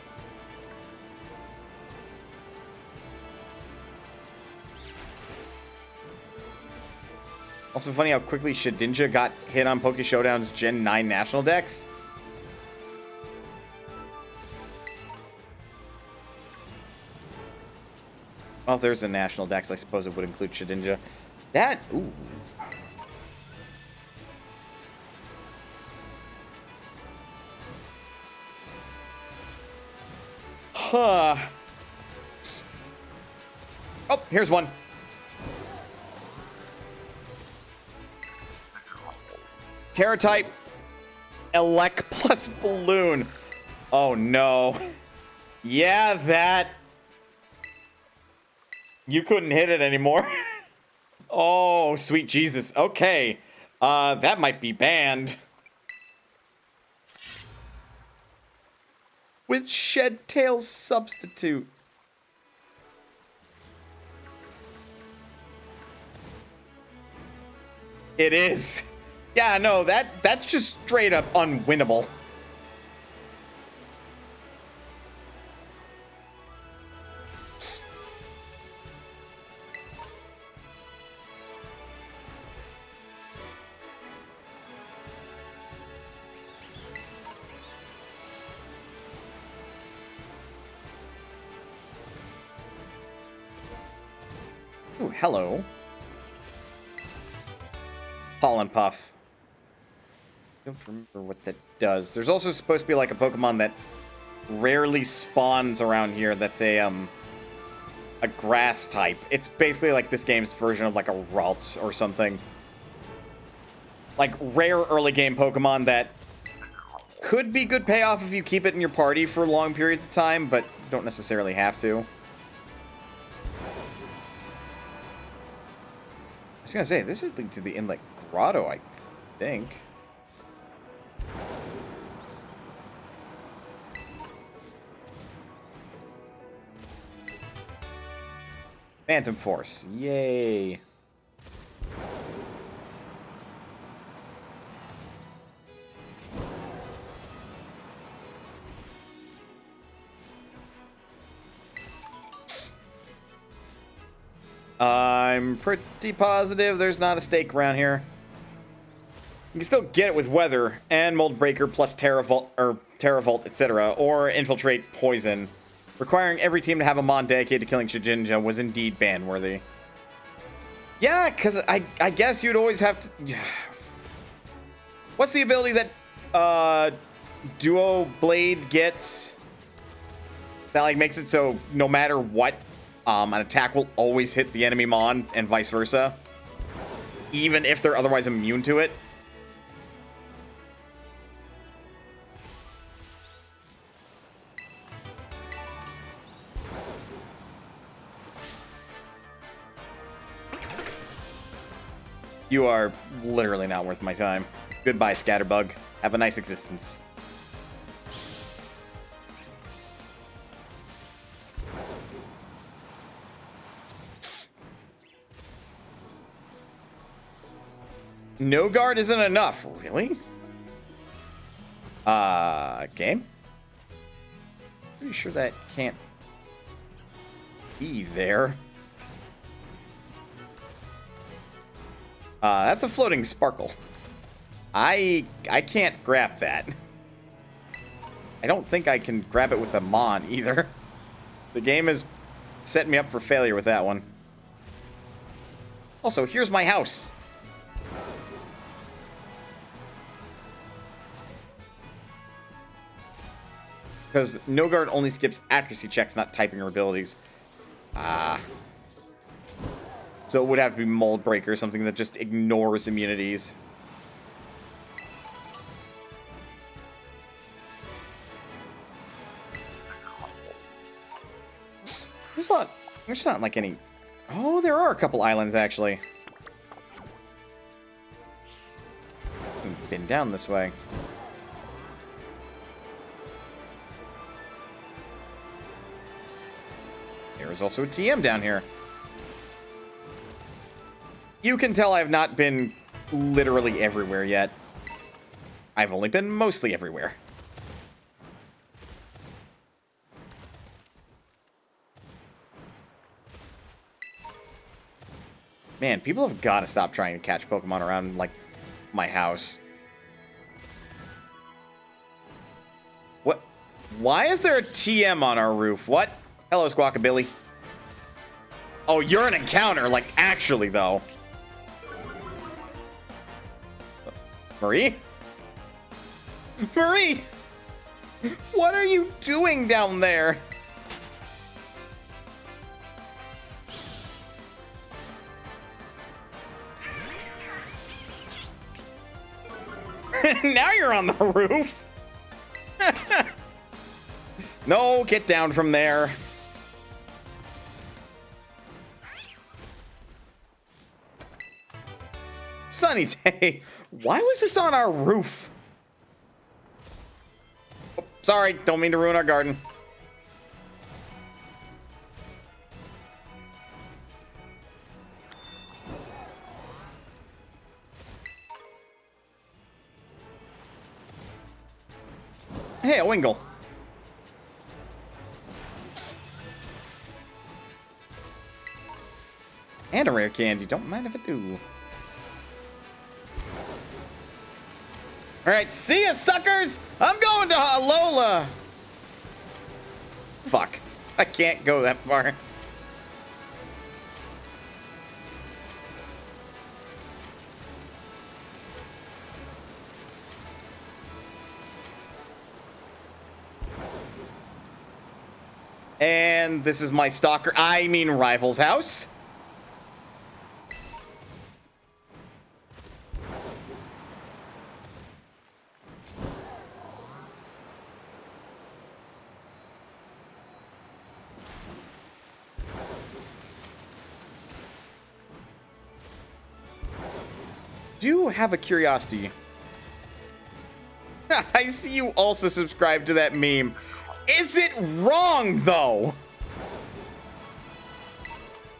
Also funny how quickly Shedinja got hit on Poke Showdown's Gen 9 national decks. Well, if there's a national dex, I suppose it would include Shedinja. That, ooh. Huh. Oh, here's one. Terra type, Elec plus Balloon. Oh no. Yeah, that. You couldn't hit it anymore. Oh, sweet Jesus. Okay. That might be banned. With Shed Tail's substitute. It is. Yeah, no, that's just straight up unwinnable. Ooh, hello. Pollen Puff. I don't remember what that does. There's also supposed to be like a Pokemon that rarely spawns around here that's a grass type. It's basically like this game's version of like a Ralts or something. Like rare early game Pokemon that could be good payoff if you keep it in your party for long periods of time, but don't necessarily have to. I was gonna say, this would lead to the Inlet Grotto, I think. Phantom Force, yay. I'm pretty positive there's not a stake around here. You can still get it with Weather and Mold Breaker plus Terravolt, etc., or Infiltrate Poison. Requiring every team to have a Mon dedicated to killing Shedinja was indeed ban-worthy. Yeah, because I guess you'd always have to... What's the ability that Duo Blade gets that like makes it so no matter what, an attack will always hit the enemy Mon and vice versa, even if they're otherwise immune to it? You are literally not worth my time. Goodbye, Scatterbug. Have a nice existence. No guard isn't enough. Really? Game? Pretty sure that can't be there. That's a floating sparkle. I can't grab that. I don't think I can grab it with a Mon either. The game is setting me up for failure with that one. Also, here's my house. Because No Guard only skips accuracy checks, not typing or abilities. So it would have to be Mold Breaker, something that just ignores immunities. There's not like any... Oh, there are a couple islands, actually. Been down this way. there's also a TM down here. You can tell I have not been literally everywhere yet. I've only been mostly everywhere. Man, people have got to stop trying to catch Pokemon around, like, my house. What? Why is there a TM on our roof? What? Hello, Squawkabilly. Oh, you're an encounter, like, actually, though. Marie? Marie! What are you doing down there? Now you're on the roof. No, get down from there. Sunny day. Why was this on our roof? Oh, sorry, don't mean to ruin our garden. Hey, a Wingle. And a rare candy. Don't mind if I do. Alright, see ya, suckers! I'm going to Alola! Fuck. I can't go that far. And this is my stalker, I mean rival's house. Do have a curiosity. I see you also subscribe to that meme. Is it wrong, though?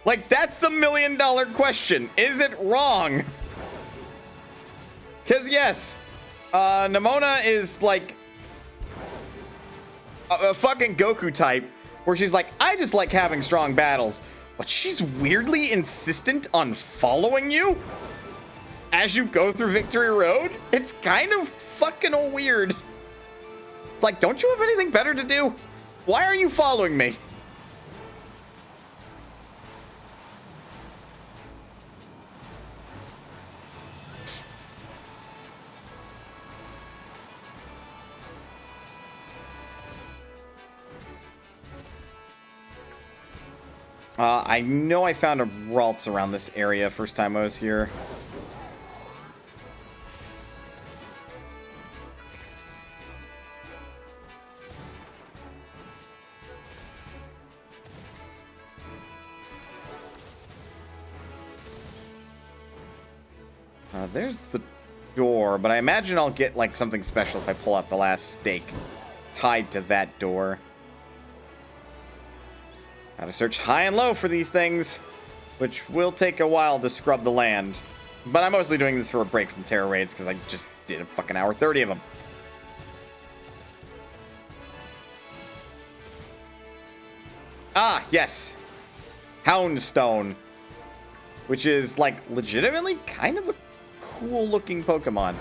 Like, that's the million-dollar question. Is it wrong? Because, yes, Nimona is, like, a fucking Goku type, where she's like, I just like having strong battles. But she's weirdly insistent on following you as you go through Victory Road? It's kind of fucking weird. It's like, don't you have anything better to do? Why are you following me? I know I found a Ralts around this area first time I was here. There's the door, but I imagine I'll get, like, something special if I pull out the last stake tied to that door. Gotta search high and low for these things, which will take a while to scrub the land. But I'm mostly doing this for a break from Terra Raids, because I just did a fucking hour 30 of them. Ah, yes. Houndstone. Which is, like, legitimately kind of a cool-looking Pokemon.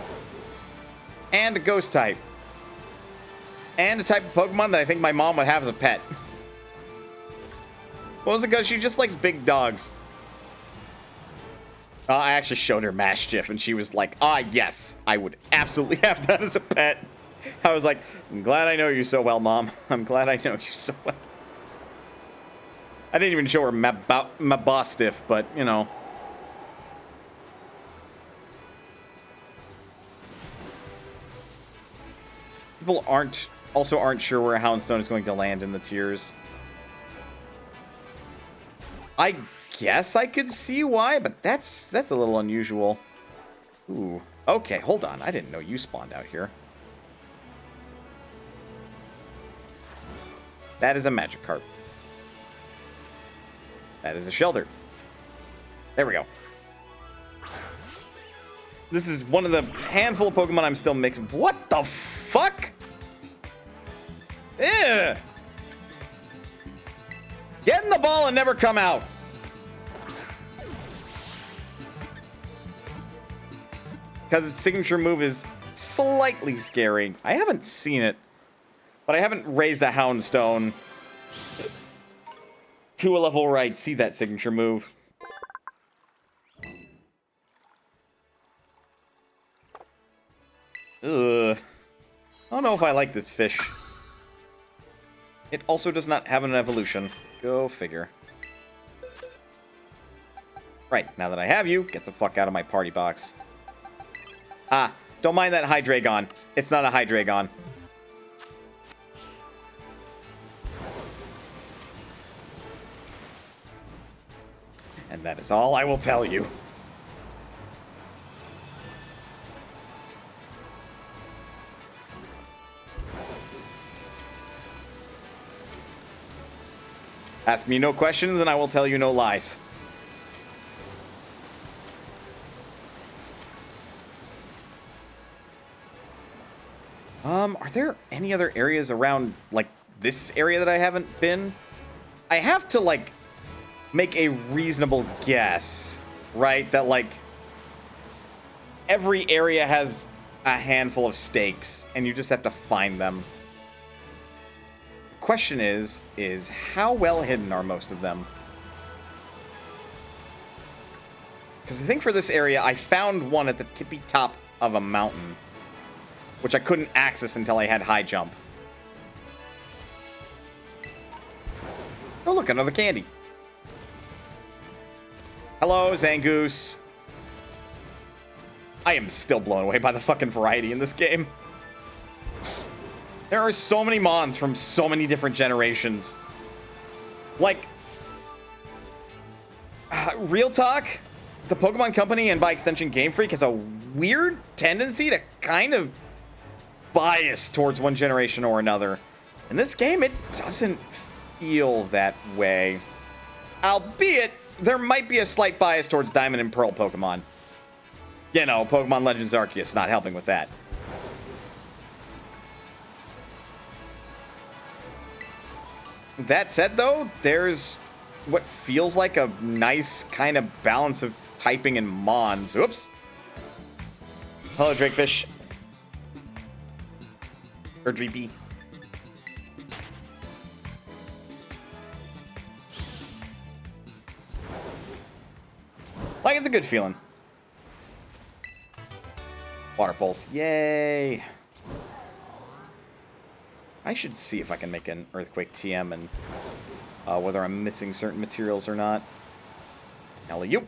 And a ghost type. And a type of Pokemon that I think my mom would have as a pet. What was it? Because she just likes big dogs. I actually showed her Mastiff, and she was like, ah, yes, I would absolutely have that as a pet. I was like, I'm glad I know you so well, Mom. I'm glad I know you so well. I didn't even show her Mastiff, but, you know. People aren't sure where Houndstone is going to land in the tiers. I guess I could see why, but that's a little unusual. Ooh. Okay, hold on. I didn't know you spawned out here. That is a Magikarp. That is a shelter. There we go. This is one of the handful of Pokemon I'm still mixing. What the fuck? Ew. Get in the ball and never come out. Because its signature move is slightly scary. I haven't seen it, but I haven't raised a Houndstone to a level where I'd see that signature move. Ugh. I don't know if I like this fish. It also does not have an evolution. Go figure. Right, now that I have you, get the fuck out of my party box. Ah, don't mind that Hydreigon. It's not a Hydreigon. And that is all I will tell you. Ask me no questions and I will tell you no lies. Are there any other areas around, like, this area that I haven't been? I have to, like, make a reasonable guess, right? That, like, every area has a handful of stakes, and you just have to find them. The question is how well hidden are most of them? Because I think for this area, I found one at the tippy top of a mountain, which I couldn't access until I had high jump. Oh, look, another candy. Hello, Zangoose. I am still blown away by the fucking variety in this game. There are so many Mons from so many different generations. Like, real talk, the Pokemon Company and by extension Game Freak has a weird tendency to kind of bias towards one generation or another. In this game, it doesn't feel that way. Albeit, there might be a slight bias towards Diamond and Pearl Pokemon. You know, Pokemon Legends Arceus not helping with that. That said, though, there's what feels like a nice kind of balance of typing and Mons. Oops. Hello, Drakefish. Or Dreepy. Like, it's a good feeling. Water Pulse. Yay. I should see if I can make an Earthquake TM and whether I'm missing certain materials or not. Alley-oop.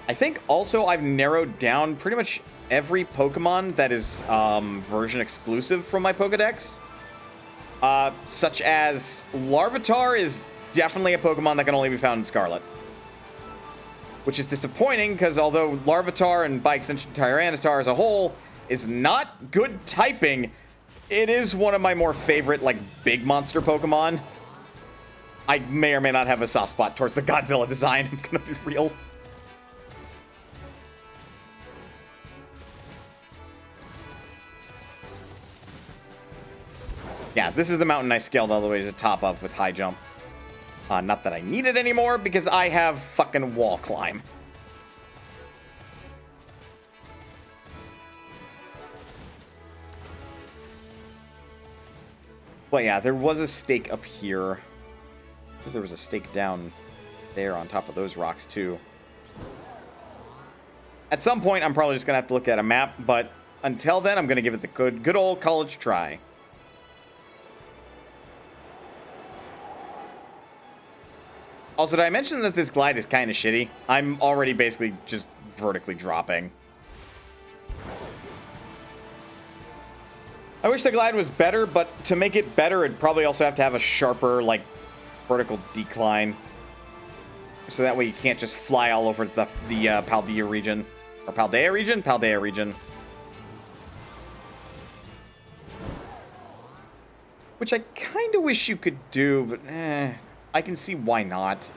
I think also I've narrowed down pretty much every Pokemon that is version exclusive from my Pokedex. Such as Larvitar is definitely a Pokemon that can only be found in Scarlet. Which is disappointing, because although Larvitar and by extension Tyranitar as a whole is not good typing, it is one of my more favorite, like, big monster Pokemon. I may or may not have a soft spot towards the Godzilla design, I'm gonna be real. Yeah, this is the mountain I scaled all the way to the top of with high jump. Not that I need it anymore, because I have fucking wall climb. But yeah, there was a stake up here. I think there was a stake down there on top of those rocks, too. At some point, I'm probably just going to have to look at a map, but until then, I'm going to give it the good old college try. Also, did I mention that this glide is kind of shitty? I'm already basically just vertically dropping. I wish the glide was better, but to make it better, it'd probably also have to have a sharper, like, vertical decline. So that way you can't just fly all over the Paldea region. Or Paldea region? Paldea region. Which I kind of wish you could do, but I can see why not.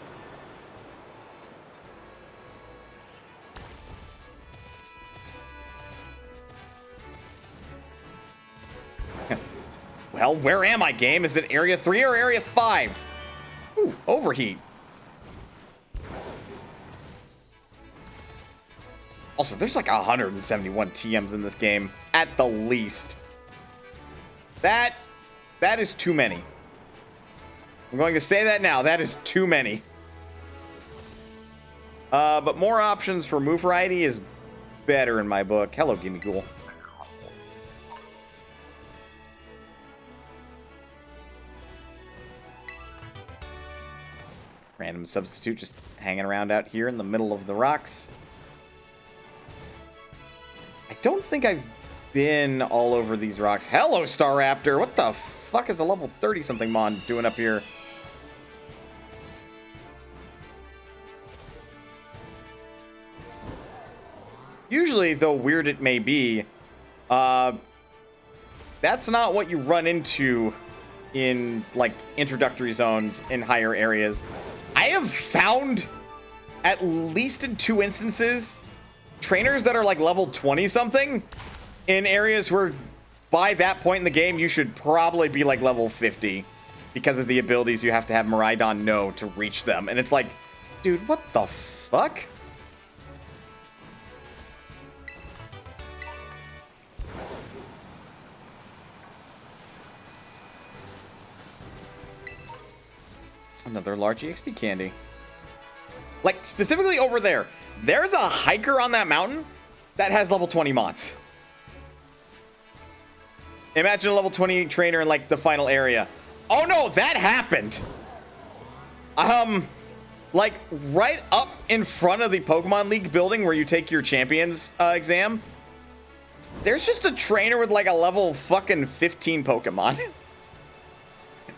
Well, where am I, game? Is it Area 3 or Area 5? Ooh, overheat. Also, there's like 171 TMs in this game, at the least. That is too many. I'm going to say that now. That is too many. But more options for move variety is better in my book. Hello, Gimme Ghoul. Random substitute just hanging around out here in the middle of the rocks. I don't think I've been all over these rocks. Hello, Staraptor. What the fuck is a level 30-something mon doing up here? Usually, though weird it may be, that's not what you run into in, like, introductory zones in higher areas. I have found, at least in 2 instances, trainers that are, like, level 20-something in areas where, by that point in the game, you should probably be, like, level 50 because of the abilities you have to have Miraidon know to reach them. And it's like, dude, what the fuck? Another large EXP candy. Like, specifically over there. There's a hiker on that mountain that has level 20 mods. Imagine a level 20 trainer in, like, the final area. Oh, no, that happened. Like, right up in front of the Pokemon League building where you take your champions exam, there's just a trainer with, like, a level fucking 15 Pokemon.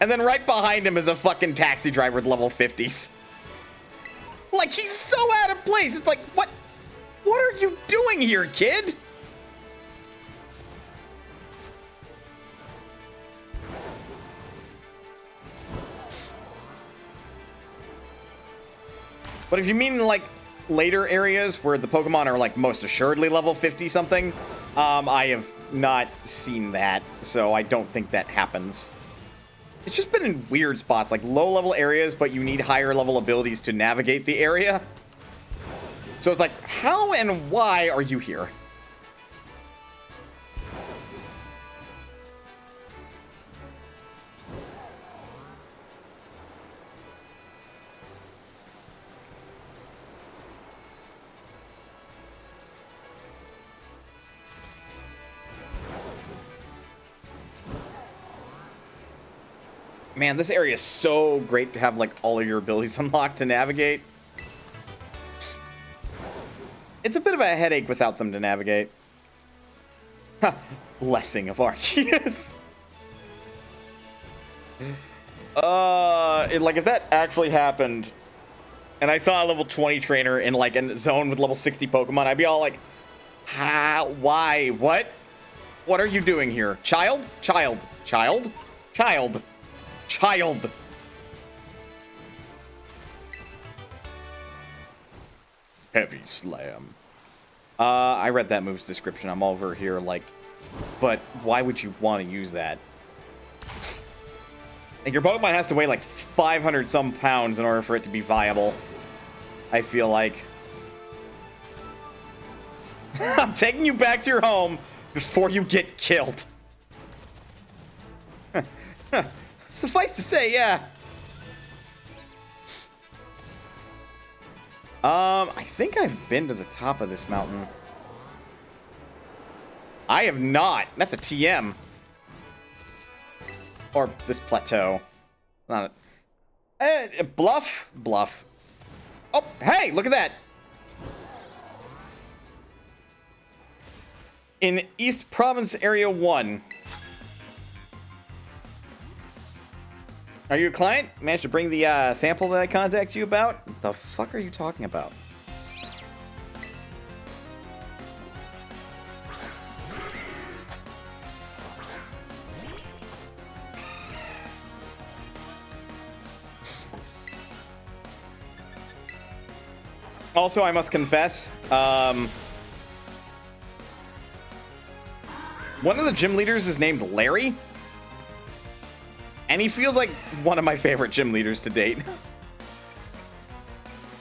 And then right behind him is a fucking taxi driver with level 50s. Like, he's so out of place. It's like, what are you doing here, kid? But if you mean, like, later areas where the Pokemon are, like, most assuredly level 50-something, I have not seen that, so I don't think that happens. It's just been in weird spots, like low-level areas, but you need higher-level abilities to navigate the area. So it's like, how and why are you here? Man, this area is so great to have, like, all of your abilities unlocked to navigate. It's a bit of a headache without them to navigate. Ha! Blessing of Arceus. Like, if that actually happened, and I saw a level 20 trainer in, like, a zone with level 60 Pokemon, I'd be all like, how? Why? What? What are you doing here? Child? Child. Child? Child. Child. Heavy slam. I read that move's description. I'm over here like, but why would you want to use that? Like, your Pokemon has to weigh like 500 some pounds in order for it to be viable. I feel like. I'm taking you back to your home before you get killed. Suffice to say, yeah. I think I've been to the top of this mountain. I have not. That's a TM. Or this plateau. Not a... Bluff. Bluff. Oh, hey, look at that. In East Province Area 1. Are you a client? Managed to bring the sample that I contacted you about? What the fuck are you talking about? Also, I must confess, one of the gym leaders is named Larry, and he feels like one of my favorite gym leaders to date.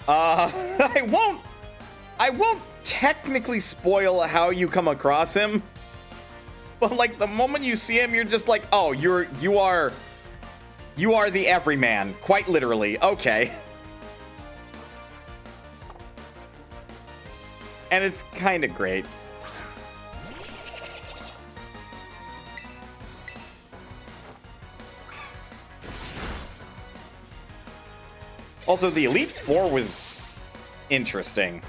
I won't technically spoil how you come across him, but like the moment you see him, you're just like, oh, you are the everyman, quite literally. Okay. And it's kind of great. Also, the Elite Four was interesting.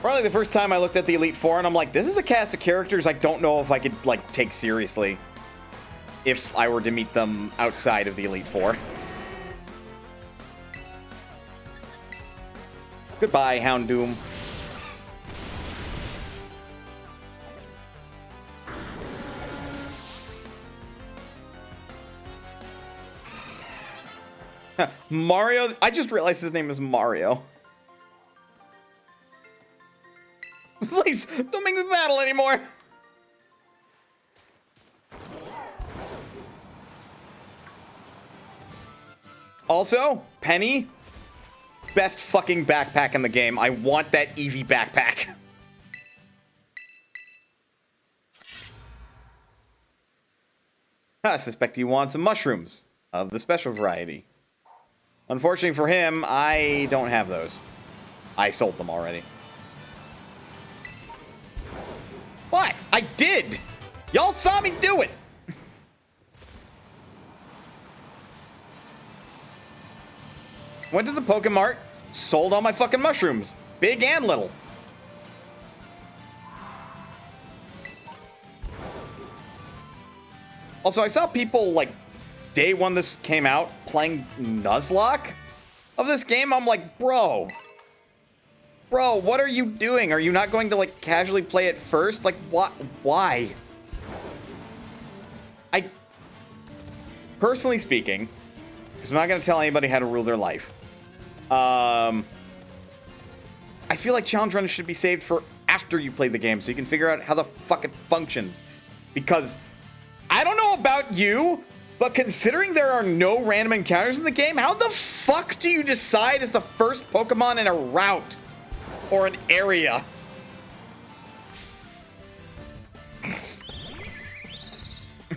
Probably the first time I looked at the Elite Four and I'm like, this is a cast of characters I don't know if I could, like, take seriously if I were to meet them outside of the Elite Four. Goodbye, Houndoom. Mario, I just realized his name is Mario. Please, don't make me battle anymore. Also, Penny, best fucking backpack in the game. I want that Eevee backpack. I suspect he wants some mushrooms of the special variety. Unfortunately for him, I don't have those. I sold them already. What? I did! Y'all saw me do it! Went to the Pokemart, sold all my fucking mushrooms. Big and little. Also, I saw people, like, day one this came out, playing Nuzlocke of this game. I'm like, bro, what are you doing? Are you not going to, like, casually play it first? Like, what? Why? Personally speaking, because I'm not going to tell anybody how to rule their life, I feel like challenge runs should be saved for after you play the game so you can figure out how the fuck it functions. Because I don't know about you, but considering there are no random encounters in the game, how the fuck do you decide as the first Pokemon in a route or an area?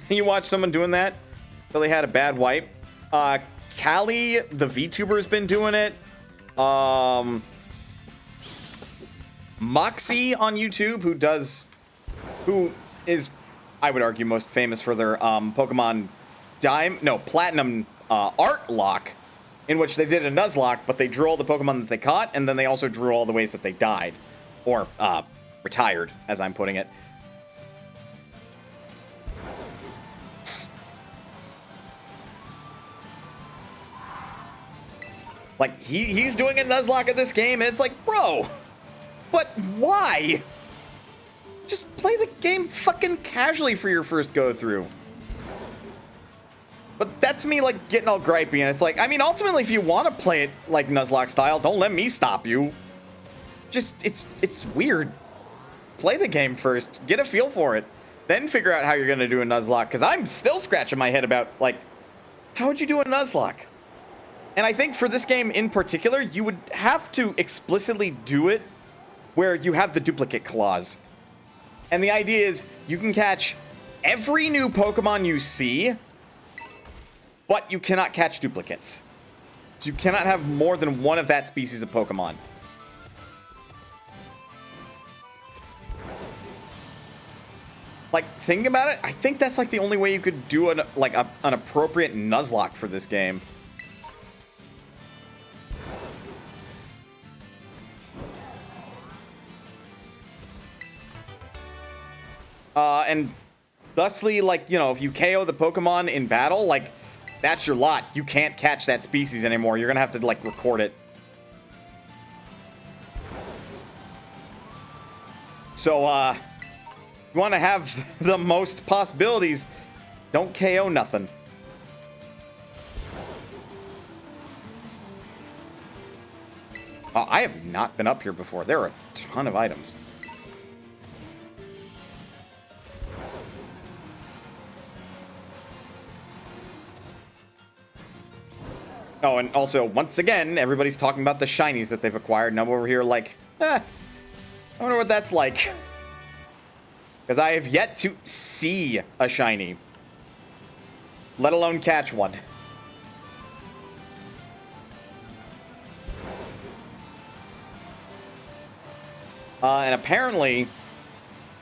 You watch someone doing that till they had a bad wipe. Callie, the VTuber, has been doing it. Moxie on YouTube, who is, I would argue, most famous for their Pokemon Platinum art lock, in which they did a Nuzlocke, but they drew all the Pokemon that they caught, and then they also drew all the ways that they died, or retired, as I'm putting it. Like, he's doing a Nuzlocke of this game, and it's like, bro, but why? Just play the game fucking casually for your first go-through. But that's me, like, getting all gripey, and it's like, I mean, ultimately, if you want to play it, like, Nuzlocke style, don't let me stop you. Just, it's weird. Play the game first, get a feel for it, then figure out how you're gonna do a Nuzlocke, because I'm still scratching my head about, like, how would you do a Nuzlocke? And I think for this game in particular, you would have to explicitly do it where you have the duplicate clause. And the idea is you can catch every new Pokemon you see, but you cannot catch duplicates. So you cannot have more than one of that species of Pokemon. Like, thinking about it, I think that's like the only way you could do an appropriate Nuzlocke for this game. And thusly, like, you know, if you KO the Pokemon in battle, like, that's your lot. You can't catch that species anymore. You're gonna have to, like, record it. So, you want to have the most possibilities, don't KO nothing. I have not been up here before. There are a ton of items. Oh, and also, once again, everybody's talking about the shinies that they've acquired, and I'm over here like, I wonder what that's like. Because I have yet to see a shiny, let alone catch one. And apparently,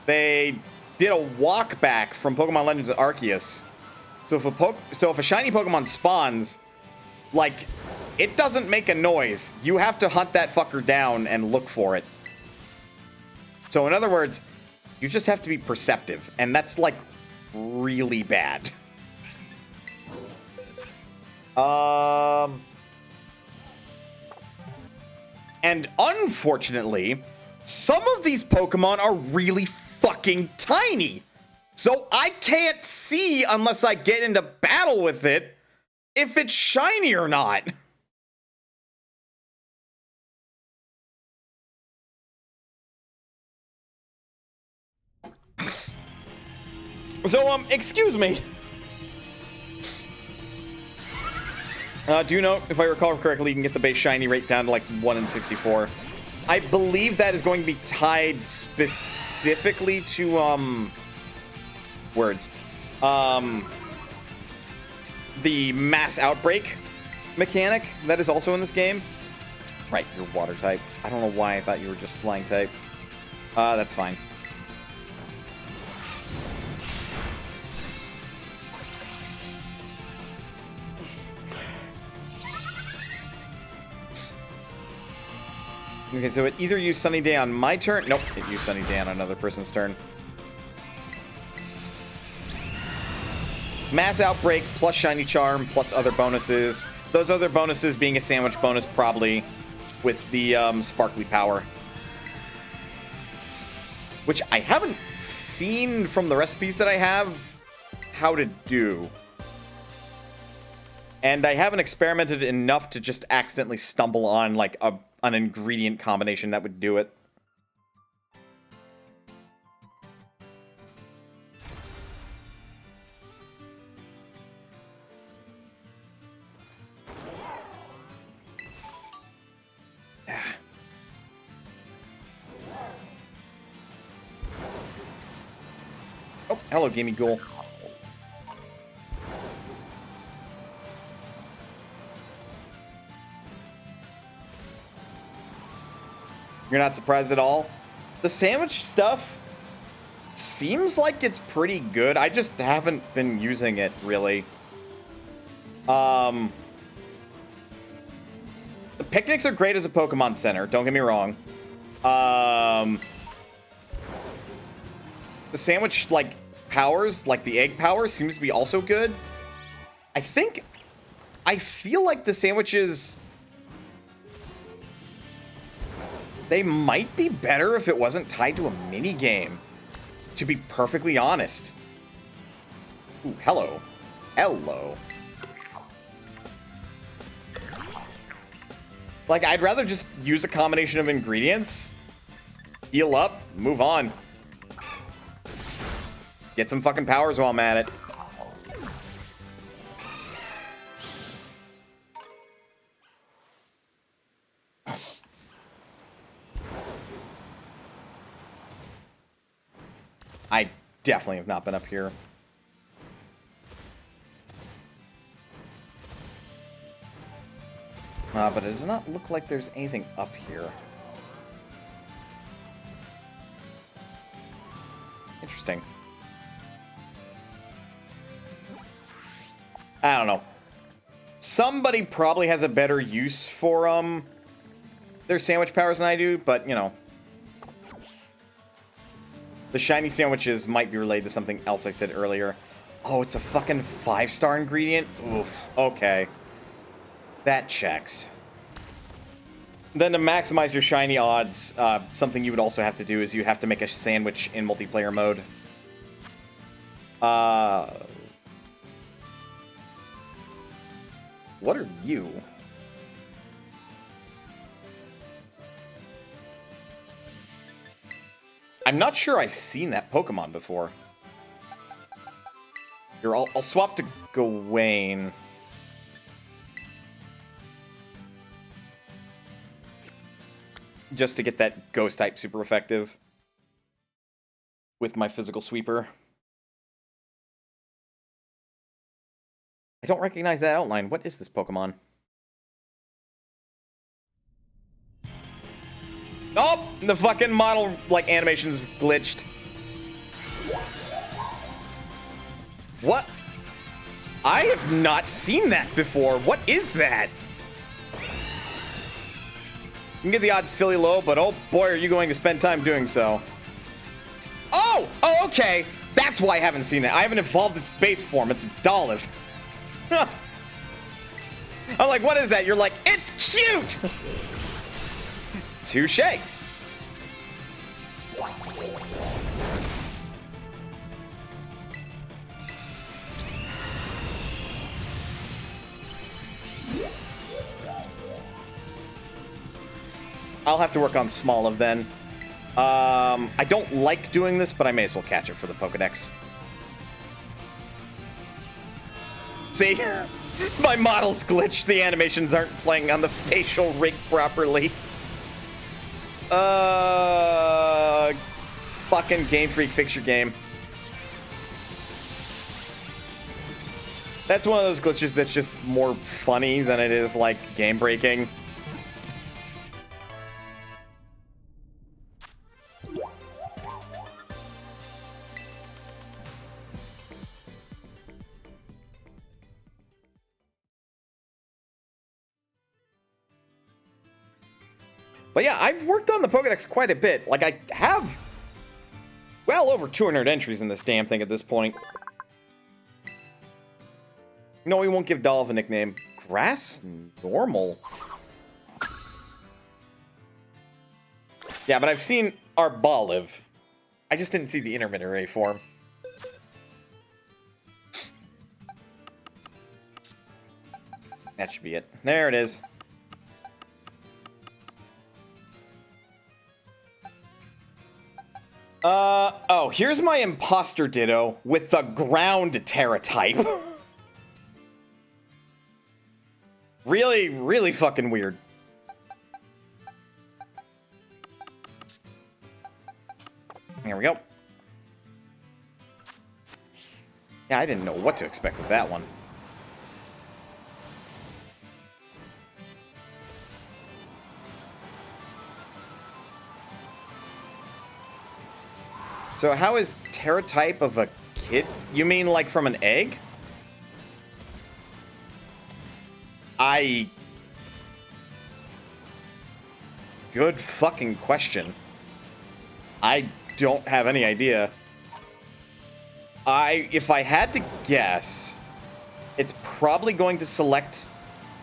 they did a walk back from Pokemon Legends Arceus. So if a shiny Pokemon spawns, like, it doesn't make a noise. You have to hunt that fucker down and look for it. So in other words, you just have to be perceptive, and that's like really bad. And unfortunately, some of these Pokemon are really fucking tiny. So I can't see unless I get into battle with it if it's shiny or not. So, excuse me. Do you know, if I recall correctly, you can get the base shiny rate down to like 1 in 64. I believe that is going to be tied specifically to, the mass outbreak mechanic that is also in this game. Right, you're water type. I don't know why I thought you were just flying type. That's fine. Okay, so it either used Sunny Day on my turn. Nope, it used Sunny Day on another person's turn. Mass Outbreak plus Shiny Charm plus other bonuses. Those other bonuses being a sandwich bonus, probably, with the Sparkly Power. Which I haven't seen from the recipes that I have how to do. And I haven't experimented enough to just accidentally stumble on, like, an ingredient combination that would do it. Oh, hello, Gamey Ghoul. You're not surprised at all? The sandwich stuff seems like it's pretty good. I just haven't been using it, really. The picnics are great as a Pokemon Center, don't get me wrong. The sandwich, like, powers, like the egg power, seems to be also good. I feel like the sandwiches... They might be better if it wasn't tied to a mini game, to be perfectly honest. Ooh, hello. Hello. Like, I'd rather just use a combination of ingredients, heal up, move on. Get some fucking powers while I'm at it. I definitely have not been up here. But it does not look like there's anything up here. Interesting. I don't know. Somebody probably has a better use for, their sandwich powers than I do, but, you know. The shiny sandwiches might be related to something else I said earlier. Oh, it's a fucking 5-star ingredient? Oof. Okay. That checks. Then to maximize your shiny odds, something you would also have to do is you have to make a sandwich in multiplayer mode. What are you? I'm not sure I've seen that Pokemon before. Here, I'll swap to Gawain. Just to get that Ghost type super effective with my physical sweeper. I don't recognize that outline. What is this Pokemon? Oh, the fucking model, like, animation's glitched. What? I have not seen that before. What is that? You can get the odds silly low, but oh boy, are you going to spend time doing so. Oh, okay. That's why I haven't seen it. I haven't evolved its base form. It's Dolive. I'm like, what is that? You're like, it's cute! Touche. I'll have to work on Smoliv then. I don't like doing this, but I may as well catch it for the Pokedex. See? My model's glitched. The animations aren't playing on the facial rig properly. Fucking Game Freak, fix your game. That's one of those glitches that's just more funny than it is, like, game breaking. But yeah, I've worked on the Pokedex quite a bit. Like, I have well over 200 entries in this damn thing at this point. No, we won't give Dolph a nickname. Grass Normal. Yeah, but I've seen Arbolive. I just didn't see the intermediary form. That should be it. There it is. Oh, here's my Imposter Ditto with the ground Terra type. Really, really fucking weird. There we go. Yeah, I didn't know what to expect with that one. So how is Terra type of a kid? You mean like from an egg? Good fucking question. I don't have any idea. If I had to guess, it's probably going to select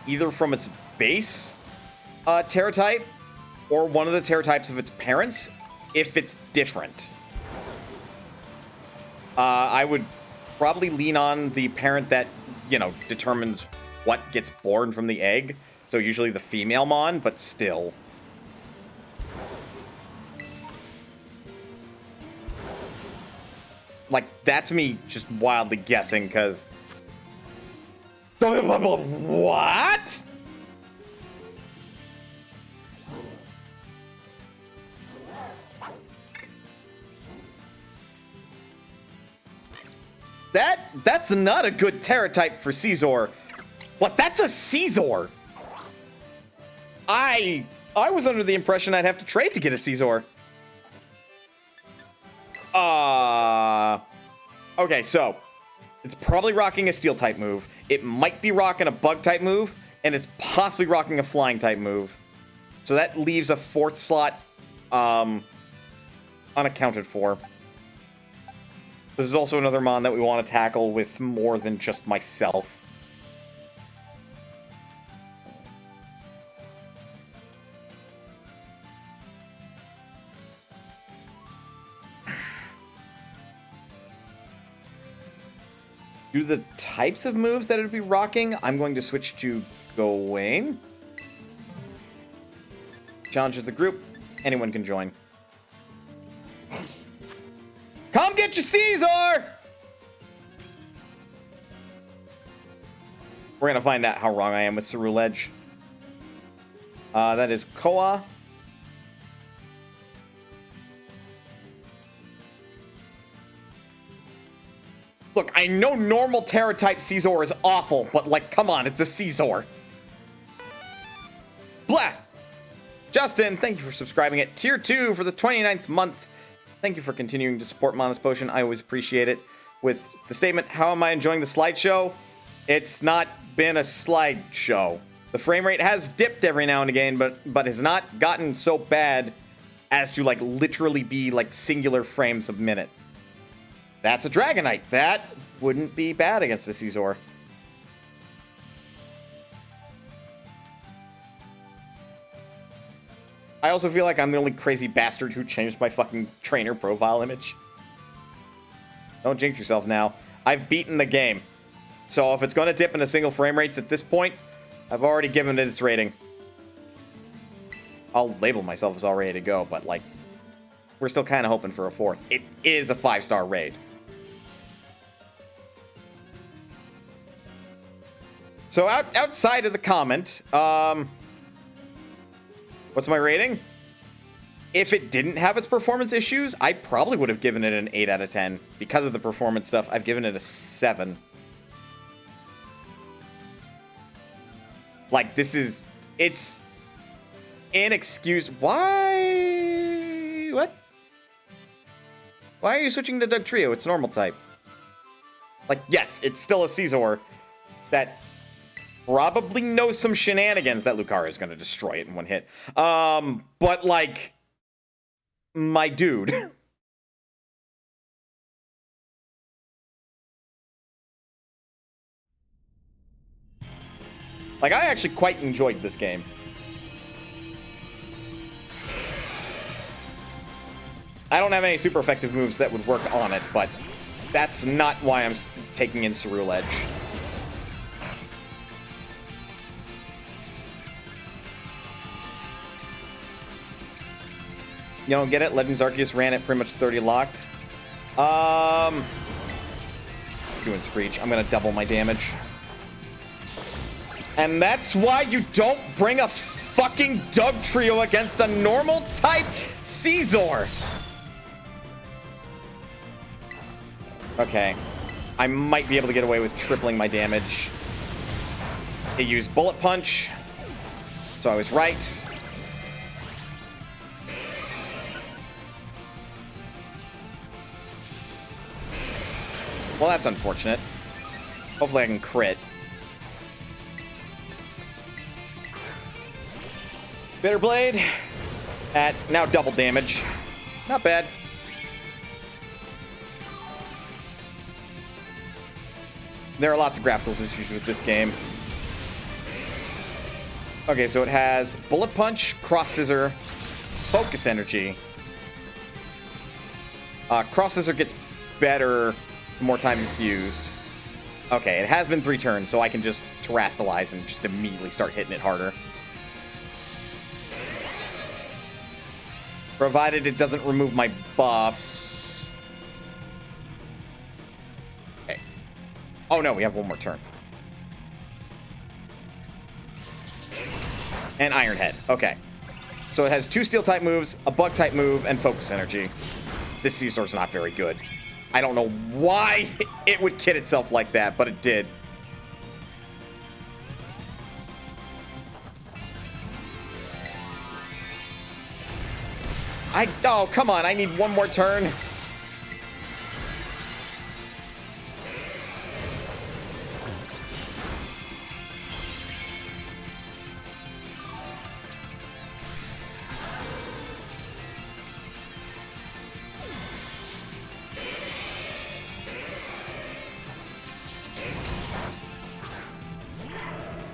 either from its base Terra type or one of the Terra types of its parents if it's different. I would probably lean on the parent that, you know, determines what gets born from the egg. So usually the female Mon, but still. Like, that's me just wildly guessing, because... What? That's not a good Terra type for Caesar. What? That's a Caesar. I was under the impression I'd have to trade to get a Caesar. Okay, so it's probably rocking a steel type move. It might be rocking a bug type move, and it's possibly rocking a flying type move. So that leaves a fourth slot unaccounted for. This is also another Mon that we want to tackle with more than just myself. Do the types of moves that it'd be rocking, I'm going to switch to Gawain. Challenges the group. Anyone can join. get you, Caesar! We're gonna find out how wrong I am with Ceruledge. That is Koa. Look, I know normal Terra-type Caesar is awful, but, like, come on, it's a Caesar. Blah! Justin, thank you for subscribing at Tier 2 for the 29th month. Thank you for continuing to support Monus Potion. I always appreciate it. With the statement, how am I enjoying the slideshow? It's not been a slideshow. The frame rate has dipped every now and again, but has not gotten so bad as to, like, literally be, like, singular frames a minute. That's a Dragonite. That wouldn't be bad against the Caesar. I also feel like I'm the only crazy bastard who changed my fucking trainer profile image. Don't jinx yourself now. I've beaten the game. So if it's going to dip into single frame rates at this point, I've already given it its rating. I'll label myself as all ready to go, but, like, we're still kind of hoping for a 4th. It is a 5-star raid. So outside of the comment, what's my rating? If it didn't have its performance issues, I probably would have given it an 8 out of 10. Because of the performance stuff, I've given it a 7. Like, it's inexcusable. Why? What? Why are you switching to Doug Trio? It's normal type. Like, yes, it's still a Caesar that probably knows some shenanigans that Lucario is going to destroy it in one hit. But, like, my dude. Like, I actually quite enjoyed this game. I don't have any super effective moves that would work on it, but that's not why I'm taking in Ceruledge. You don't get it? Legends Arceus ran at pretty much 30 locked. Doing Screech. I'm gonna double my damage. And that's why you don't bring a fucking Doug Trio against a normal typed Caesar. Okay. I might be able to get away with tripling my damage. It used Bullet Punch. So I was right. Well, that's unfortunate. Hopefully I can crit. Bitterblade at now double damage. Not bad. There are lots of graphical issues with this game. Okay, so it has Bullet Punch, Cross Scissor, Focus Energy. Cross Scissor gets better the more times it's used. Okay, it has been 3 turns, so I can just Terrastalize and just immediately start hitting it harder. Provided it doesn't remove my buffs. Okay. Oh no, we have one more turn. And Iron Head. Okay. So it has 2 Steel-type moves, a Bug-type move, and Focus Energy. This Caesar's not very good. I don't know why it would kit itself like that, but it did. Oh, come on, I need one more turn.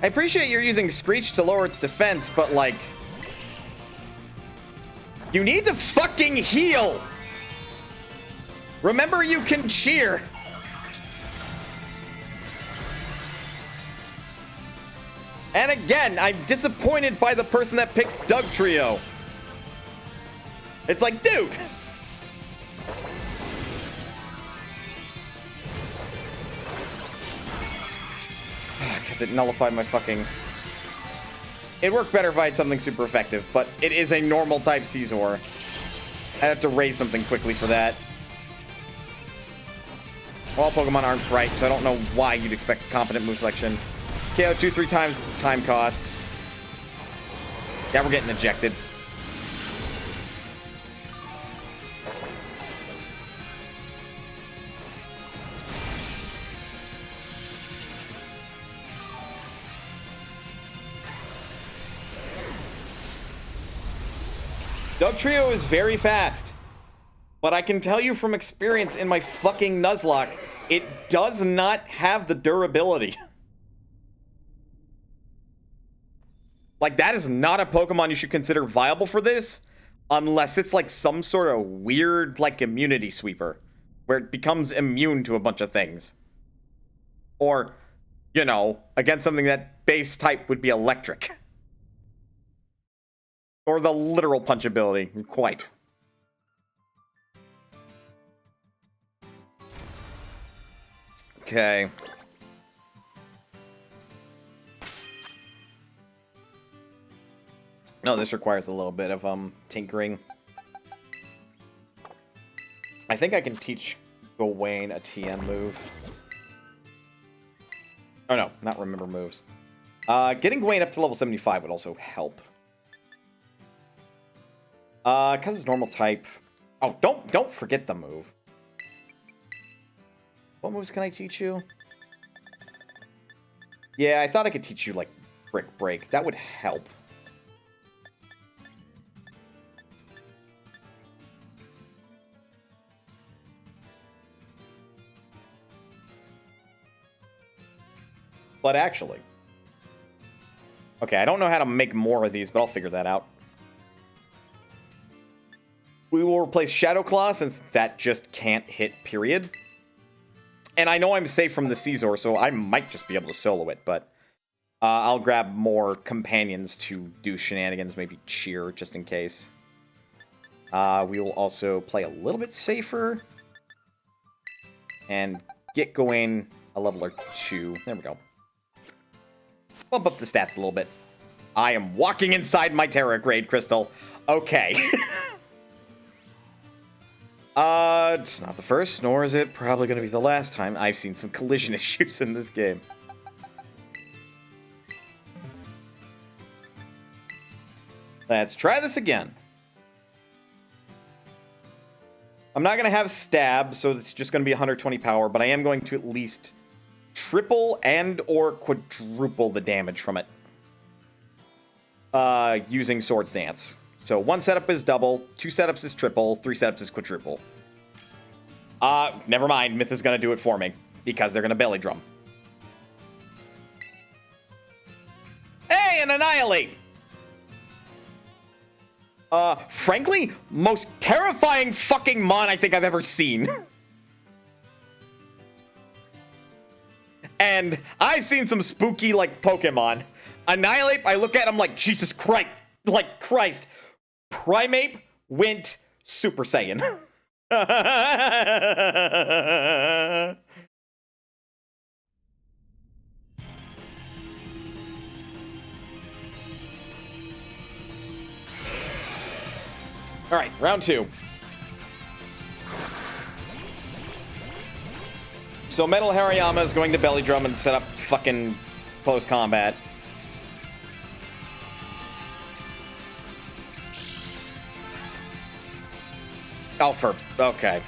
I appreciate you're using Screech to lower its defense, but, like, you need to fucking heal! Remember, you can cheer! And again, I'm disappointed by the person that picked Doug Trio. It's like, dude! because it nullified my fucking... It worked better if I had something super effective, but it is a normal type Caesar. I'd have to raise something quickly for that. All Pokemon aren't bright, so I don't know why you'd expect a competent move selection. KO 2-3 times the time cost. Yeah, we're getting ejected. Dugtrio is very fast. But I can tell you from experience in my fucking Nuzlocke, it does not have the durability. Like, that is not a Pokemon you should consider viable for this, unless it's like some sort of weird, like, immunity sweeper, where it becomes immune to a bunch of things. Or, you know, against something that base type would be electric. Or the literal punch ability, quite. Okay. No, this requires a little bit of tinkering. I think I can teach Gawain a TM move. Oh no, not remember moves. Getting Gawain up to level 75 would also help. Because it's normal type. Oh, don't forget the move. What moves can I teach you? Yeah, I thought I could teach you, like, Brick Break. That would help. But actually... Okay, I don't know how to make more of these, but I'll figure that out. We will replace Shadow Claw, since that just can't hit, period. And I know I'm safe from the Caesar, so I might just be able to solo it, but I'll grab more companions to do shenanigans, maybe cheer, just in case. We will also play a little bit safer. And get Gawain a level or 2. There we go. Bump up the stats a little bit. I am walking inside my Terra Grade Crystal. Okay. It's not the first, nor is it probably going to be the last time I've seen some collision issues in this game. Let's try this again. I'm not going to have stab, so it's just going to be 120 power, but I am going to at least triple and or quadruple the damage from it. Using Swords Dance. So 1 setup is double, 2 setups is triple, 3 setups is quadruple. Never mind. Myth is going to do it for me, because they're going to belly drum. Hey, and Annihilate! Frankly, most terrifying fucking mon I think I've ever seen. And I've seen some spooky, like, Pokemon. Annihilate, I look at him like, Jesus Christ. Like, Christ. Primeape went Super Saiyan. All right, round 2. So Metal Hariyama is going to belly drum and set up fucking close combat. Okay.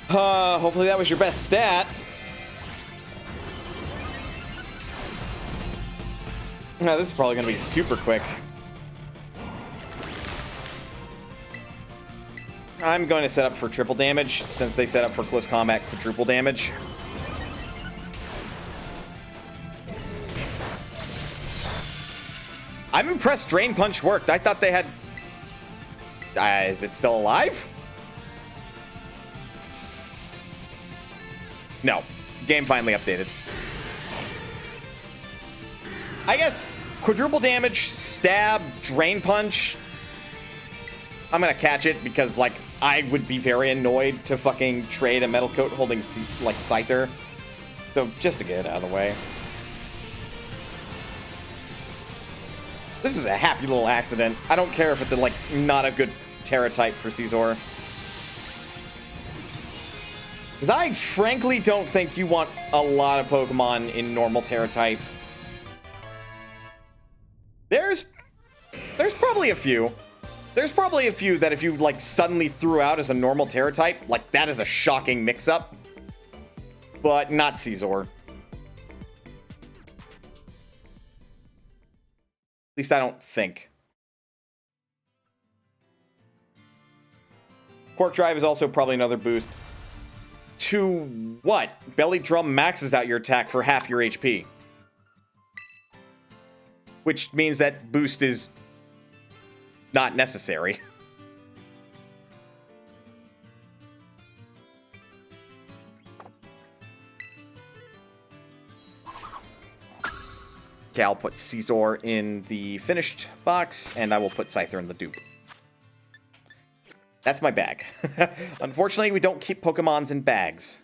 Hopefully that was your best stat. No, this is probably gonna be super quick. I'm going to set up for triple damage, since they set up for close combat quadruple damage. I'm impressed Drain Punch worked. I thought they had... is it still alive? No. Game finally updated. I guess quadruple damage, stab, Drain Punch. I'm gonna catch it because, like, I would be very annoyed to fucking trade a Metal Coat holding, like, Scyther. to get it out of the way. This is a happy little accident. I don't care if it's like not a good Terra type for Caesar. Because I frankly don't think you want a lot of Pokemon in normal Terra type. There's probably a few. There's probably a few that if you like suddenly threw out as a normal Terra type, like that is a shocking mix-up. But not Caesar. At least I don't think. Quark Drive is also probably another boost. To what? Belly Drum maxes out your attack for half your HP. Which means that boost is not necessary. Okay, I'll put Caesar in the finished box, and I will put Scyther in the dupe. That's my bag. Unfortunately, we don't keep Pokemons in bags.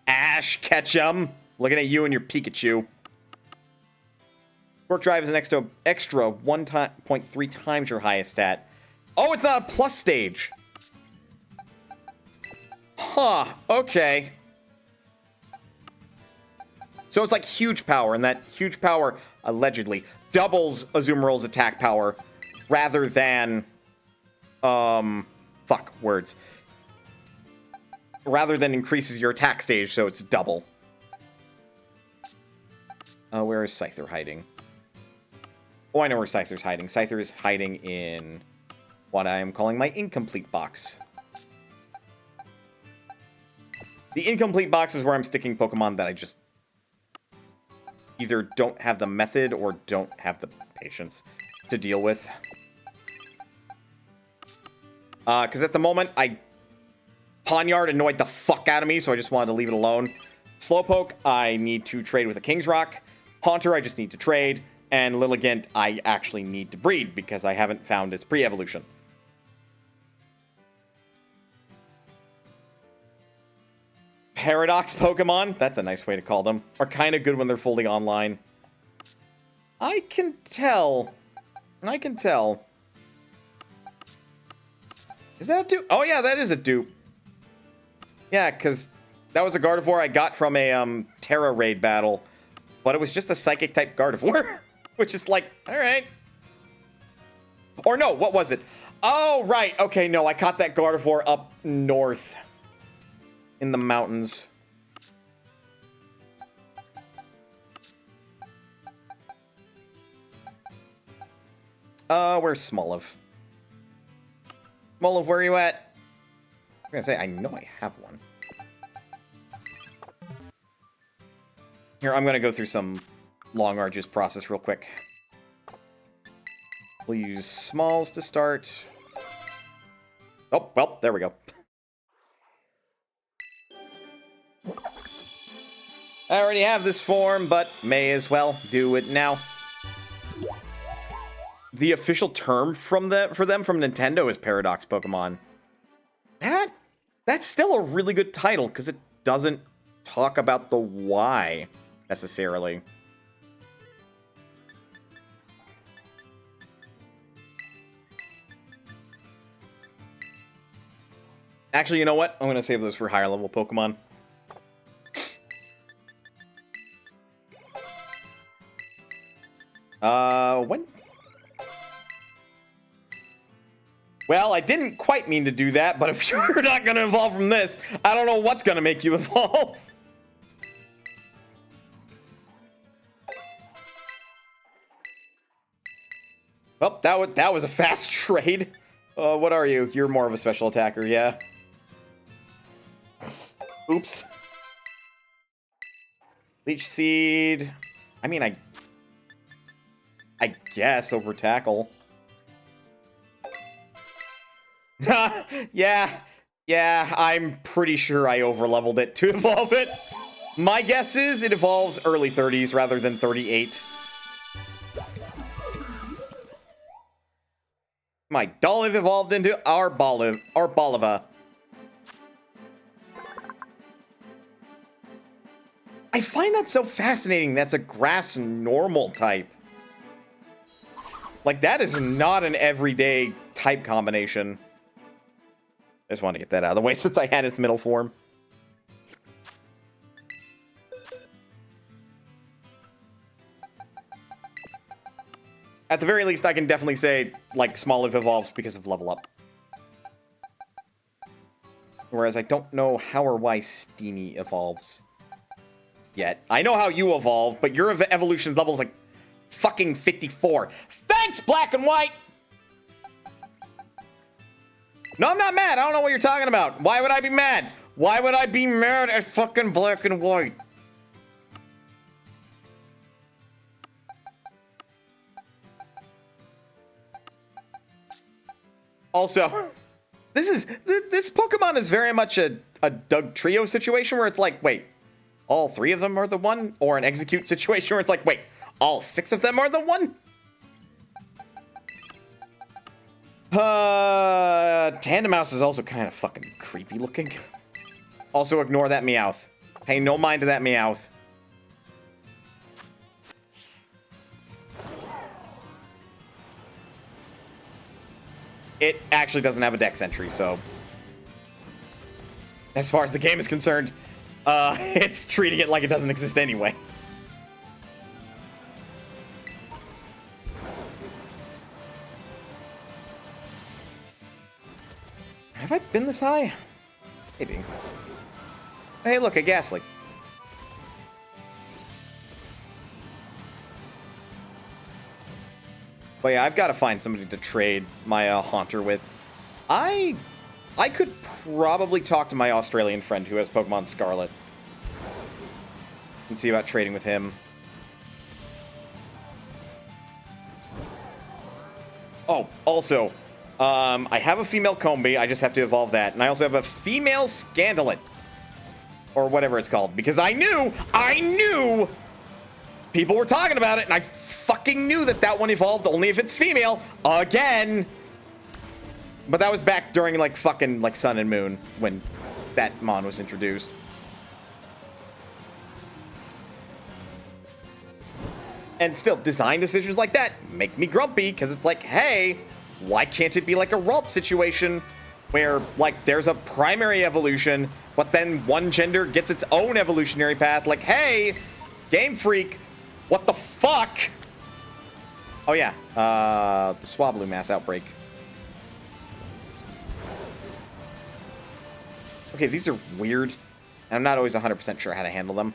Ash Ketchum! Looking at you and your Pikachu. Quark Drive is an extra 1.3 times your highest stat. Oh, it's not a plus stage! Huh, okay. So it's like huge power, and that huge power, allegedly, doubles Azumarill's attack power, rather than... rather than increases your attack stage, so it's double. Where is Scyther hiding? Oh, I know where Scyther's hiding. Scyther is hiding in what I am calling my incomplete box. The incomplete box is where I'm sticking Pokemon that I just either don't have the method or don't have the patience to deal with. Because at the moment, Pawniard annoyed the fuck out of me, so I just wanted to leave it alone. Slowpoke, I need to trade with a King's Rock. Haunter, I just need to trade. And Lilligant, I actually need to breed, because I haven't found its pre-evolution. Paradox Pokemon, that's a nice way to call them, are kind of good when they're fully online. I can tell. Is that a dupe? Oh yeah, that is a dupe. Yeah, because that was a Gardevoir I got from a Terra raid battle, but it was just a Psychic type Gardevoir, which is like, all right. Or no, what was it? Oh right, okay, no, I caught that Gardevoir up north in the mountains. Where's Smoliv? Smoliv, where are you at? I'm gonna say, I know I have one. Here, I'm gonna go through some long, arduous process real quick. We'll use Smalls to start. Oh, well, there we go. I already have this form, but may as well do it now. The official term for them from Nintendo is Paradox Pokemon. That's still a really good title, because it doesn't talk about the why, necessarily. Actually, you know what? I'm going to save those for higher level Pokemon. When? Well, I didn't quite mean to do that, but if you're not going to evolve from this, I don't know what's going to make you evolve. Well, that was a fast trade. What are you? You're more of a special attacker, yeah. Oops. Leech Seed. I mean, I guess over Tackle. Yeah, I'm pretty sure I overleveled it to evolve it. My guess is it evolves early 30s rather than 38. My Dolliv evolved into our Boliva. I find that so fascinating. That's a grass normal type. Like, that is not an everyday type combination. I just wanted to get that out of the way since I had its middle form. At the very least, I can definitely say, like, Smoliv evolves because of level up. Whereas I don't know how or why Steenie evolves yet. I know how you evolve, but your evolution level is like fucking 54. Thanks, Black and White! No, I'm not mad. I don't know what you're talking about. Why would I be mad? Why would I be mad at fucking Black and White? Also, this Pokemon is very much a Doug Trio situation where it's like, wait, all 3 of them are the one? Or an Execute situation where it's like, wait, all 6 of them are the one? Tandemaus is also kind of fucking creepy looking. Also, ignore that Meowth. Pay no mind to that Meowth. It actually doesn't have a dex entry, so as far as the game is concerned, it's treating it like it doesn't exist anyway. Have I been this high? Maybe. Hey, look, a Ghastly. But yeah, I've got to find somebody to trade my Haunter with. I could probably talk to my Australian friend who has Pokemon Scarlet and see about trading with him. Oh, also, I have a female Combee. I just have to evolve that. And I also have a female Scandalet. Or whatever it's called. Because I knew people were talking about it. And I fucking knew that one evolved only if it's female. Again. But that was back during, like, fucking, like, Sun and Moon. When that Mon was introduced. And still, design decisions like that make me grumpy. Because it's like, hey, why can't it be like a Ralt situation where, like, there's a primary evolution, but then one gender gets its own evolutionary path? Like, hey, Game Freak, what the fuck? Oh, yeah, the Swablu mass outbreak. Okay, these are weird. I'm not always 100% sure how to handle them.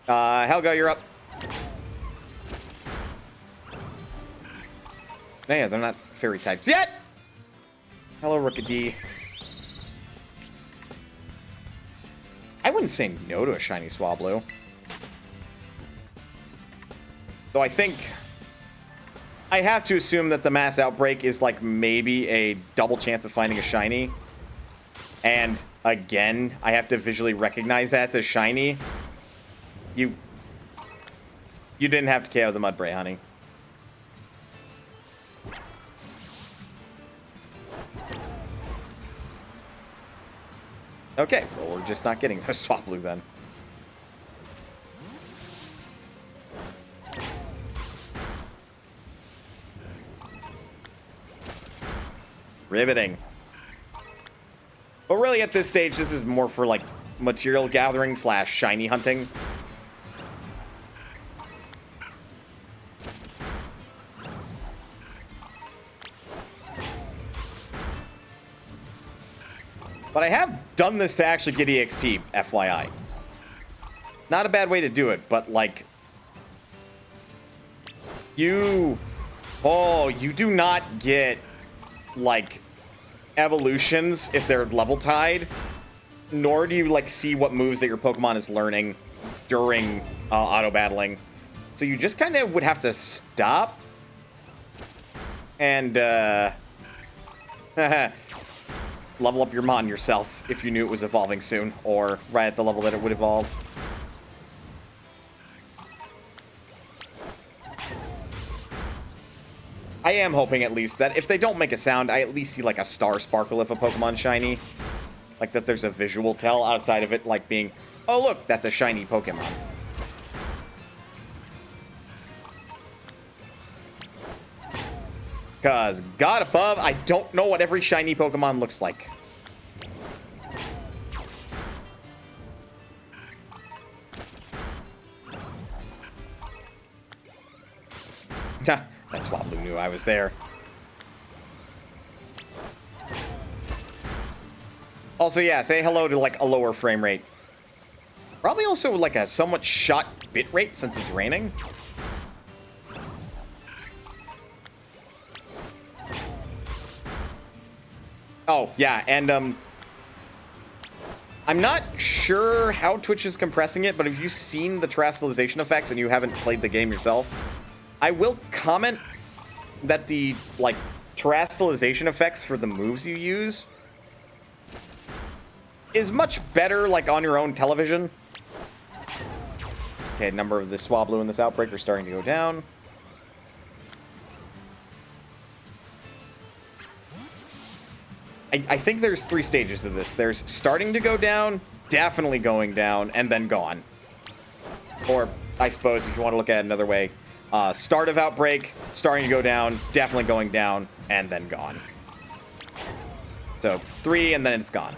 Helga, you're up. Yeah, they're not fairy types yet! Hello, Rookidee. I wouldn't say no to a shiny Swablu. Though I think I have to assume that the mass outbreak is like maybe a double chance of finding a shiny. And again, I have to visually recognize that as a shiny. You didn't have to KO the Mudbray, honey. Okay, well, we're just not getting the Swablu then. Riveting. But really, at this stage, this is more for, like, material gathering / shiny hunting. But I have done this to actually get EXP, FYI. Not a bad way to do it, but, like, you do not get, like, evolutions if they're level tied, nor do you, like, see what moves that your Pokemon is learning during auto battling. So you just kind of would have to stop and level up your Mon yourself if you knew it was evolving soon, or right at the level that it would evolve. I am hoping at least that if they don't make a sound, I at least see like a star sparkle if a Pokemon shiny. Like that there's a visual tell outside of it, like being, oh look, that's a shiny Pokemon. Because, God above, I don't know what every shiny Pokemon looks like. That Swablu knew I was there. Also, yeah, say hello to, like, a lower frame rate. Probably also, like, a somewhat shot bit rate since it's raining. Oh, yeah, and, I'm not sure how Twitch is compressing it, but if you've seen the terrestrialization effects and you haven't played the game yourself, I will comment that the, like, terrestrialization effects for the moves you use is much better, like, on your own television. Okay, number of the Swablu in this outbreak are starting to go down. I think there's 3 stages of this. There's starting to go down, definitely going down, and then gone. Or, I suppose, if you want to look at it another way, start of outbreak, starting to go down, definitely going down, and then gone. So, 3, and then it's gone.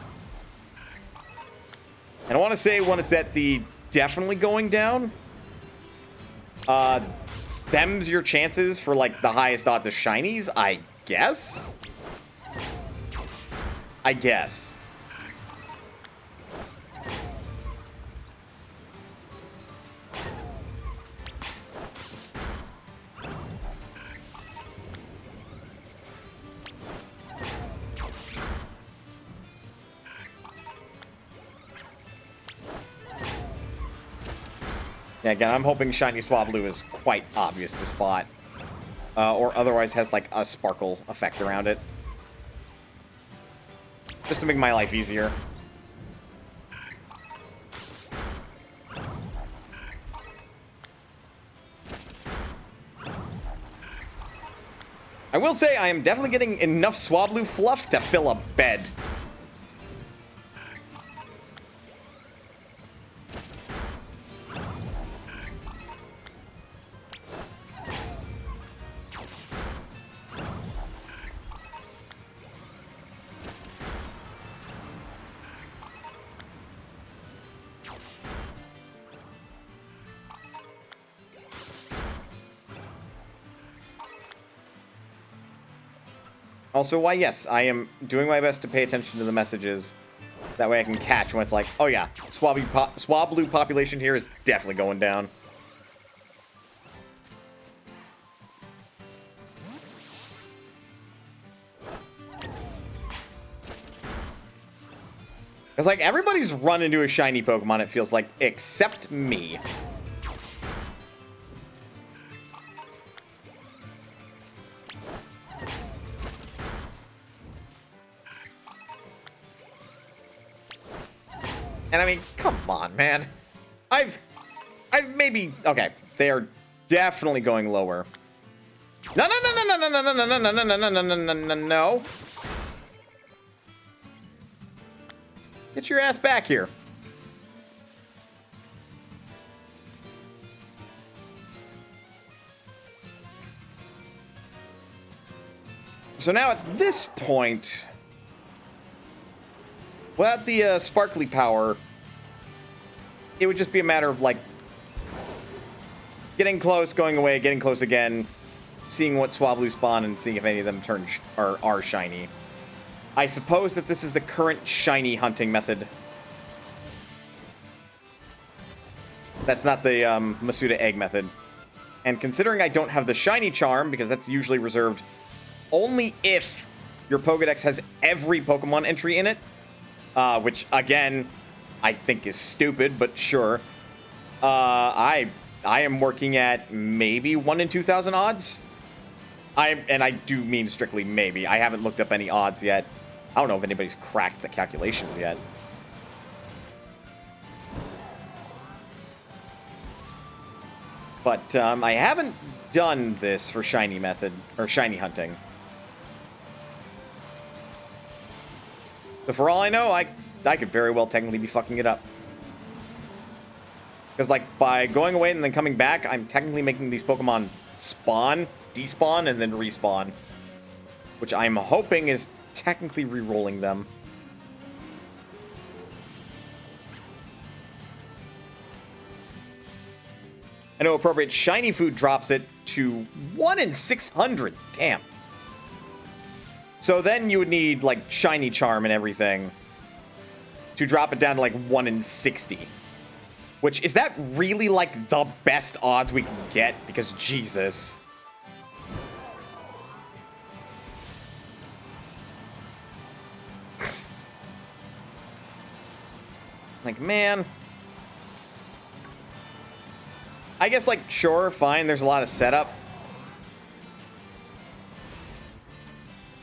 And I want to say when it's at the definitely going down, them's your chances for, like, the highest odds of shinies, I guess? I guess. Yeah, again, I'm hoping Shiny Swablu is quite obvious to spot. Or otherwise has, like, a sparkle effect around it. Just to make my life easier. I will say I am definitely getting enough Swablu fluff to fill a bed. Also, why, yes, I am doing my best to pay attention to the messages. That way I can catch when it's like, oh yeah, Swablu population here is definitely going down. It's like, everybody's run into a shiny Pokemon, it feels like, except me. And I mean, come on, man. I've maybe, okay, they are definitely going lower. No, no, no, no, no, no, no, no, no, no, no, no, no, no, no, no, no. Get your ass back here. So now at this point, without the sparkly power, it would just be a matter of, like, getting close, going away, getting close again, seeing what Swablu spawn, and seeing if any of them are shiny. I suppose that this is the current shiny hunting method. That's not the Masuda egg method. And considering I don't have the shiny charm, because that's usually reserved only if your Pokedex has every Pokemon entry in it, which, again, I think is stupid, but sure. I am working at maybe 1 in 2,000 odds. And I do mean strictly maybe. I haven't looked up any odds yet. I don't know if anybody's cracked the calculations yet. But I haven't done this for shiny method, or shiny hunting. So for all I know, I I could very well technically be fucking it up. Because, like, by going away and then coming back, I'm technically making these Pokemon spawn, despawn, and then respawn. Which I'm hoping is technically re-rolling them. I know appropriate shiny food drops it to 1 in 600. Damn. So then you would need, like, shiny charm and everything to drop it down to, like, 1 in 60. Which, is that really, like, the best odds we can get? Because, Jesus. Like, man. I guess, like, sure, fine, there's a lot of setup.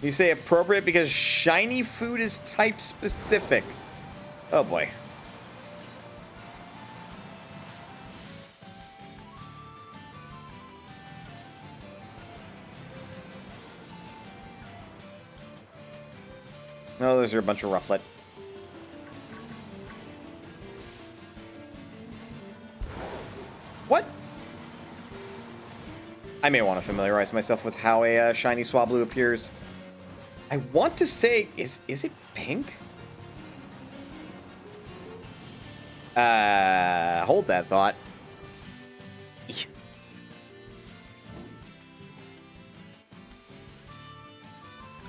You say appropriate because shiny food is type specific. Oh boy. No, those are a bunch of Rufflet. What? I may want to familiarize myself with how a shiny Swablu appears. I want to say, is it pink? Hold that thought.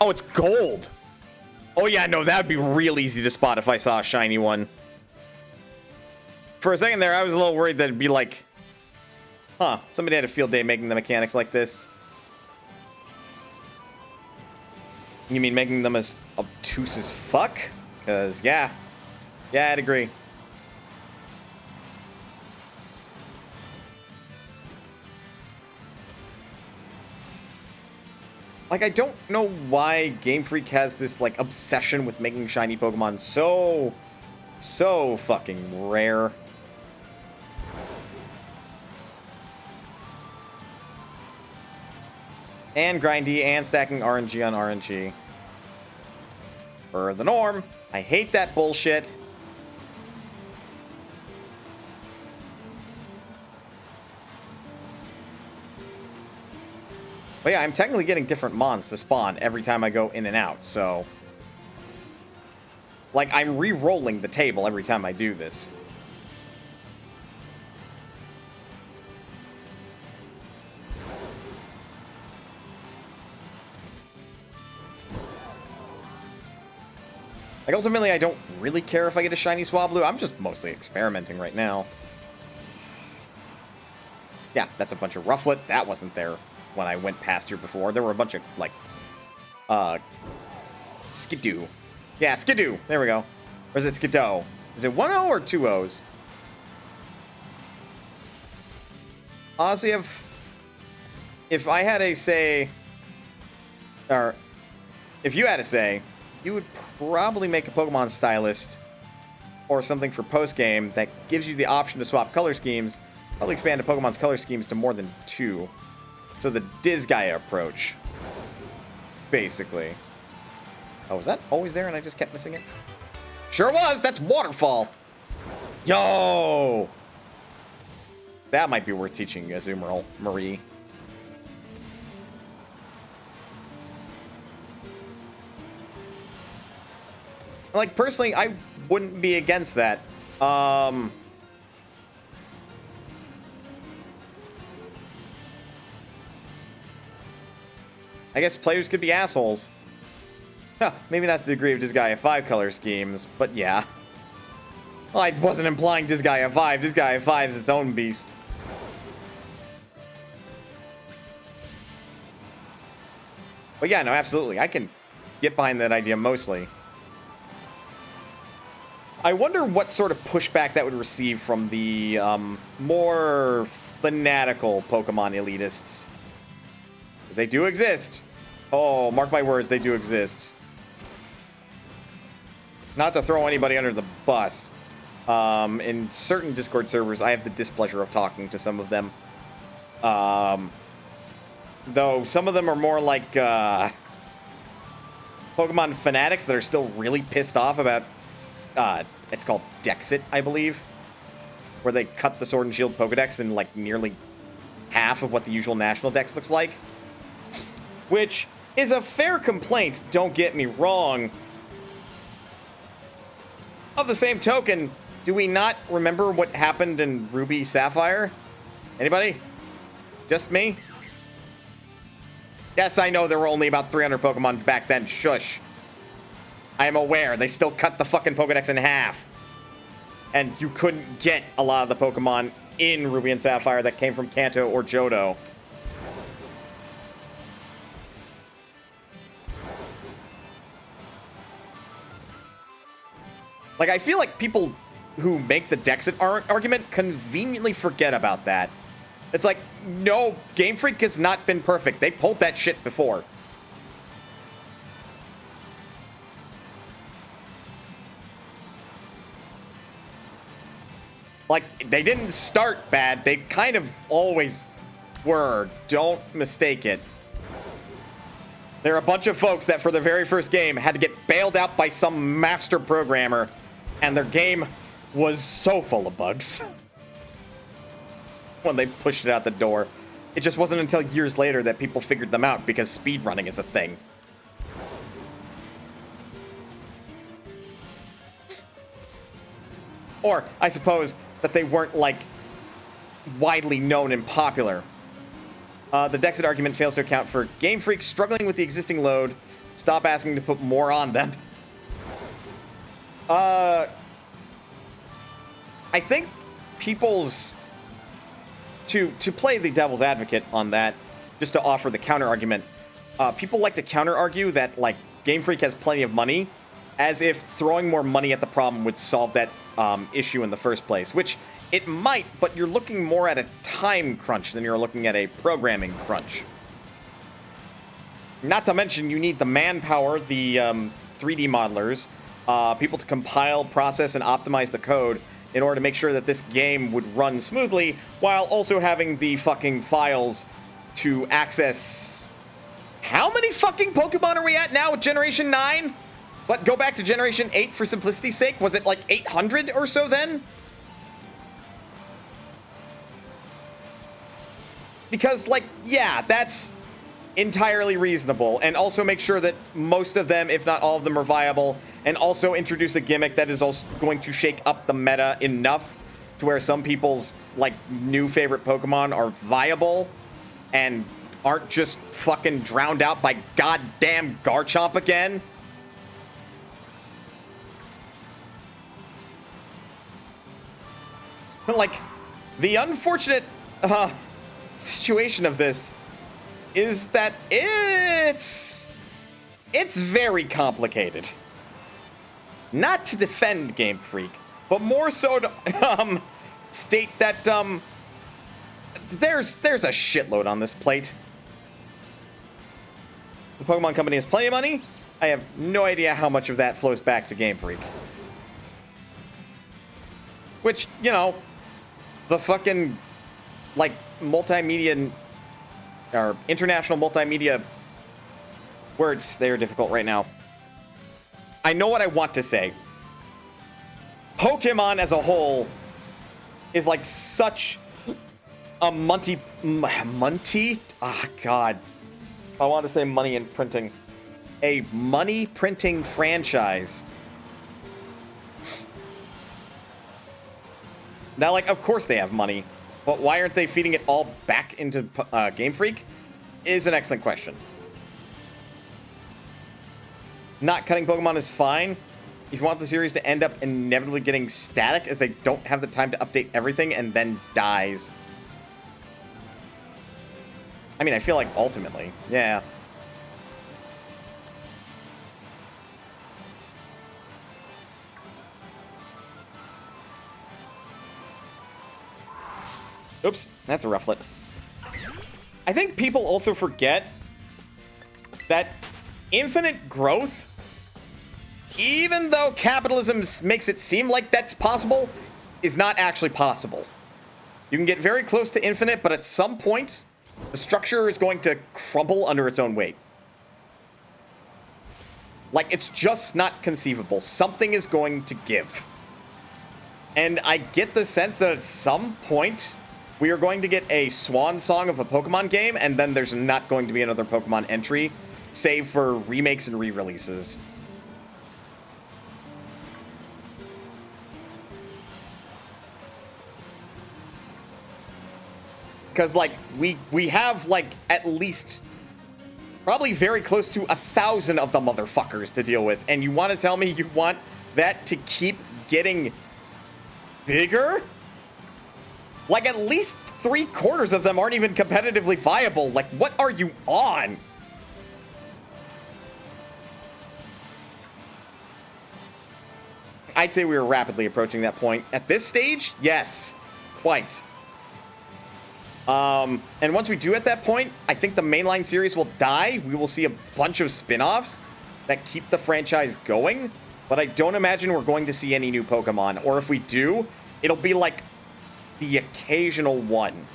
Oh, it's gold. Oh yeah, no, that would be real easy to spot if I saw a shiny one. For a second there, I was a little worried that it'd be like, huh, somebody had a field day making the mechanics like this. You mean making them as obtuse as fuck? Because, yeah, I'd agree. Like, I don't know why Game Freak has this, like, obsession with making shiny Pokemon so fucking rare. And grindy, and stacking RNG on RNG. For the norm. I hate that bullshit. But yeah, I'm technically getting different mons to spawn every time I go in and out, so... Like, I'm re-rolling the table every time I do this. Like, ultimately, I don't really care if I get a shiny Swablu. I'm just mostly experimenting right now. Yeah, that's a bunch of Rufflet. That wasn't there when I went past here before. There were a bunch of, like, Skidoo. Yeah, Skidoo. There we go. Or is it Skidoo? Is it 1-0 or 2 O's? Honestly, if I had a say, or if you had a say, you would probably make a Pokemon stylist or something for post-game that gives you the option to swap color schemes. Probably expand a Pokemon's color schemes to more than 2. So the Disgaea approach, basically. Oh, was that always there and I just kept missing it? Sure was! That's Waterfall! Yo! That might be worth teaching Azumarill, Marie. Like, personally, I wouldn't be against that. I guess players could be assholes. Huh, maybe not to the degree of Disgaea 5 color schemes, but yeah. Well, I wasn't implying Disgaea 5. Disgaea 5 is its own beast. But yeah, no, absolutely. I can get behind that idea mostly. I wonder what sort of pushback that would receive from the more fanatical Pokemon elitists. Because they do exist. Oh, mark my words, they do exist. Not to throw anybody under the bus. In certain Discord servers, I have the displeasure of talking to some of them. Though some of them are more like Pokemon fanatics that are still really pissed off about it's called Dexit, I believe, where they cut the Sword and Shield Pokedex in like nearly half of what the usual national dex looks like, which is a fair complaint, don't get me wrong. Of the same token, do we not remember what happened in Ruby Sapphire? Anybody? Just me? Yes, I know there were only about 300 Pokemon back then. Shush. I am aware. They still cut the fucking Pokedex in half. And you couldn't get a lot of the Pokemon in Ruby and Sapphire that came from Kanto or Johto. Like, I feel like people who make the Dexit argument conveniently forget about that. It's like, no, Game Freak has not been perfect. They pulled that shit before. Like, they didn't start bad. They kind of always were. Don't mistake it. There are a bunch of folks that for their very first game had to get bailed out by some master programmer, and their game was so full of bugs when they pushed it out the door. It just wasn't until years later that people figured them out because speedrunning is a thing. Or, I suppose, that they weren't, like, widely known and popular. The Dexit argument fails to account for Game Freak struggling with the existing load. Stop asking to put more on them. I think people's... To play the devil's advocate on that, just to offer the counter-argument, people like to counter-argue that, like, Game Freak has plenty of money, as if throwing more money at the problem would solve that issue in the first place, which it might, but you're looking more at a time crunch than you're looking at a programming crunch. Not to mention, you need the manpower, the 3D modelers, people to compile, process, and optimize the code in order to make sure that this game would run smoothly, while also having the fucking files to access... How many fucking Pokemon are we at now with Generation 9? But go back to Generation 8 for simplicity's sake. Was it like 800 or so then? Because, like, yeah, that's entirely reasonable. And also make sure that most of them, if not all of them, are viable. And also introduce a gimmick that is also going to shake up the meta enough to where some people's, like, new favorite Pokemon are viable and aren't just fucking drowned out by goddamn Garchomp again. Like, the unfortunate situation of this is that it's very complicated. Not to defend Game Freak, but more so to state that there's a shitload on this plate. The Pokemon Company has plenty of money. I have no idea how much of that flows back to Game Freak. Which, you know, the fucking, like, multimedia, or international multimedia words, they are difficult right now. I know what I want to say. Pokemon as a whole is like such a Munty? Ah, God. I want to say money in printing. A money printing franchise. Now, like, of course they have money, but why aren't they feeding it all back into Game Freak? Is an excellent question. Not cutting Pokemon is fine. If you want the series to end up inevitably getting static, as they don't have the time to update everything and then dies. I mean, I feel like ultimately, yeah. Oops, that's a rufflet. I think people also forget that infinite growth, even though capitalism makes it seem like that's possible, is not actually possible. You can get very close to infinite, but at some point, the structure is going to crumble under its own weight. Like, it's just not conceivable. Something is going to give. And I get the sense that at some point, we are going to get a swan song of a Pokemon game, and then there's not going to be another Pokemon entry, save for remakes and re-releases. Because, like, we have, like, at least probably very close to 1,000 of the motherfuckers to deal with. And you want to tell me you want that to keep getting bigger? Like, at least 3/4 of them aren't even competitively viable. Like, what are you on? I'd say we were rapidly approaching that point. At this stage, yes, quite. And once we do at that point, I think the mainline series will die. We will see a bunch of spin-offs that keep the franchise going, but I don't imagine we're going to see any new Pokemon. Or if we do, it'll be like the occasional one.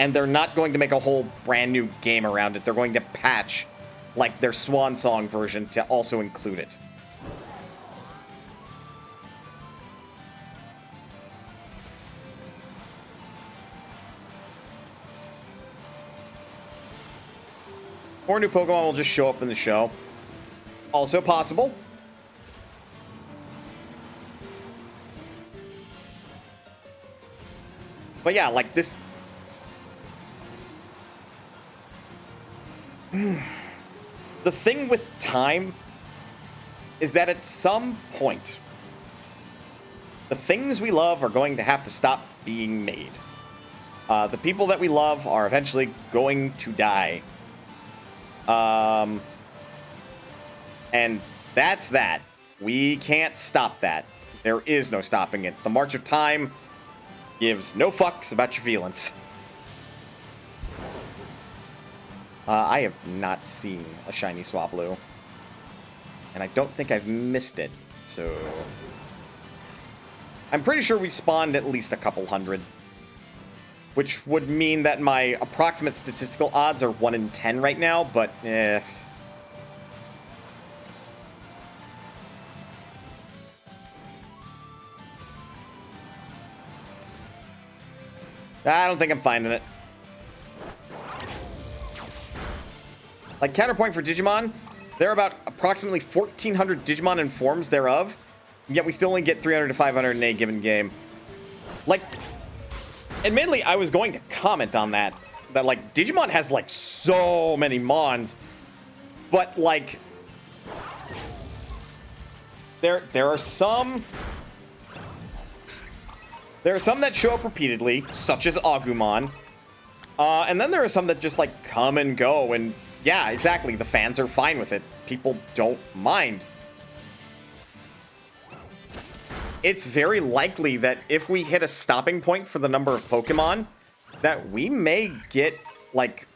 And they're not going to make a whole brand new game around it. They're going to patch like their Swan Song version to also include it. Or new Pokemon will just show up in the show. Also possible. But yeah, like this... The thing with time is that at some point, the things we love are going to have to stop being made. The people that we love are eventually going to die. And that's that. We can't stop that. There is no stopping it. The march of time gives no fucks about your feelings. I have not seen a shiny Swablu. And I don't think I've missed it, so... I'm pretty sure we spawned at least a couple hundred. Which would mean that my approximate statistical odds are 1 in 10 right now, but eh. I don't think I'm finding it. Like, counterpoint for Digimon, there are about approximately 1,400 Digimon and forms thereof, yet we still only get 300 to 500 in a given game. Like, admittedly, I was going to comment on that, like, Digimon has, like, so many Mons, but, like, there are some that show up repeatedly, such as Agumon, and then there are some that just, like, come and go, and yeah, exactly, the fans are fine with it. People don't mind. It's very likely that if we hit a stopping point for the number of Pokemon, that we may get, like,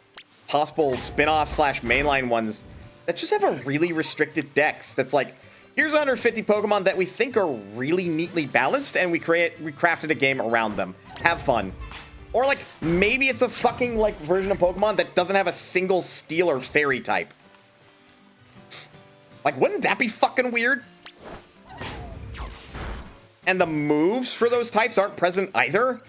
possible spin-off / mainline ones that just have a really restricted dex. That's like, here's 150 Pokemon that we think are really neatly balanced, and we crafted a game around them. Have fun. Or, like, maybe it's a fucking, like, version of Pokemon that doesn't have a single Steel or Fairy type. Like, wouldn't that be fucking weird? And the moves for those types aren't present either.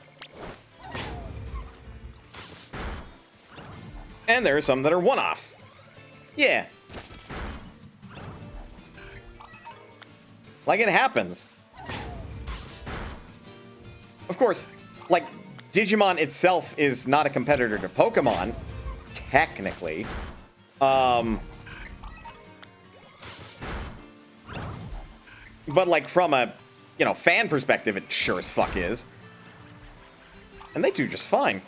And there are some that are one-offs. Yeah. Like, it happens. Of course, like, Digimon itself is not a competitor to Pokemon, technically. But, like, from a, you know, fan perspective, it sure as fuck is. And they do just fine.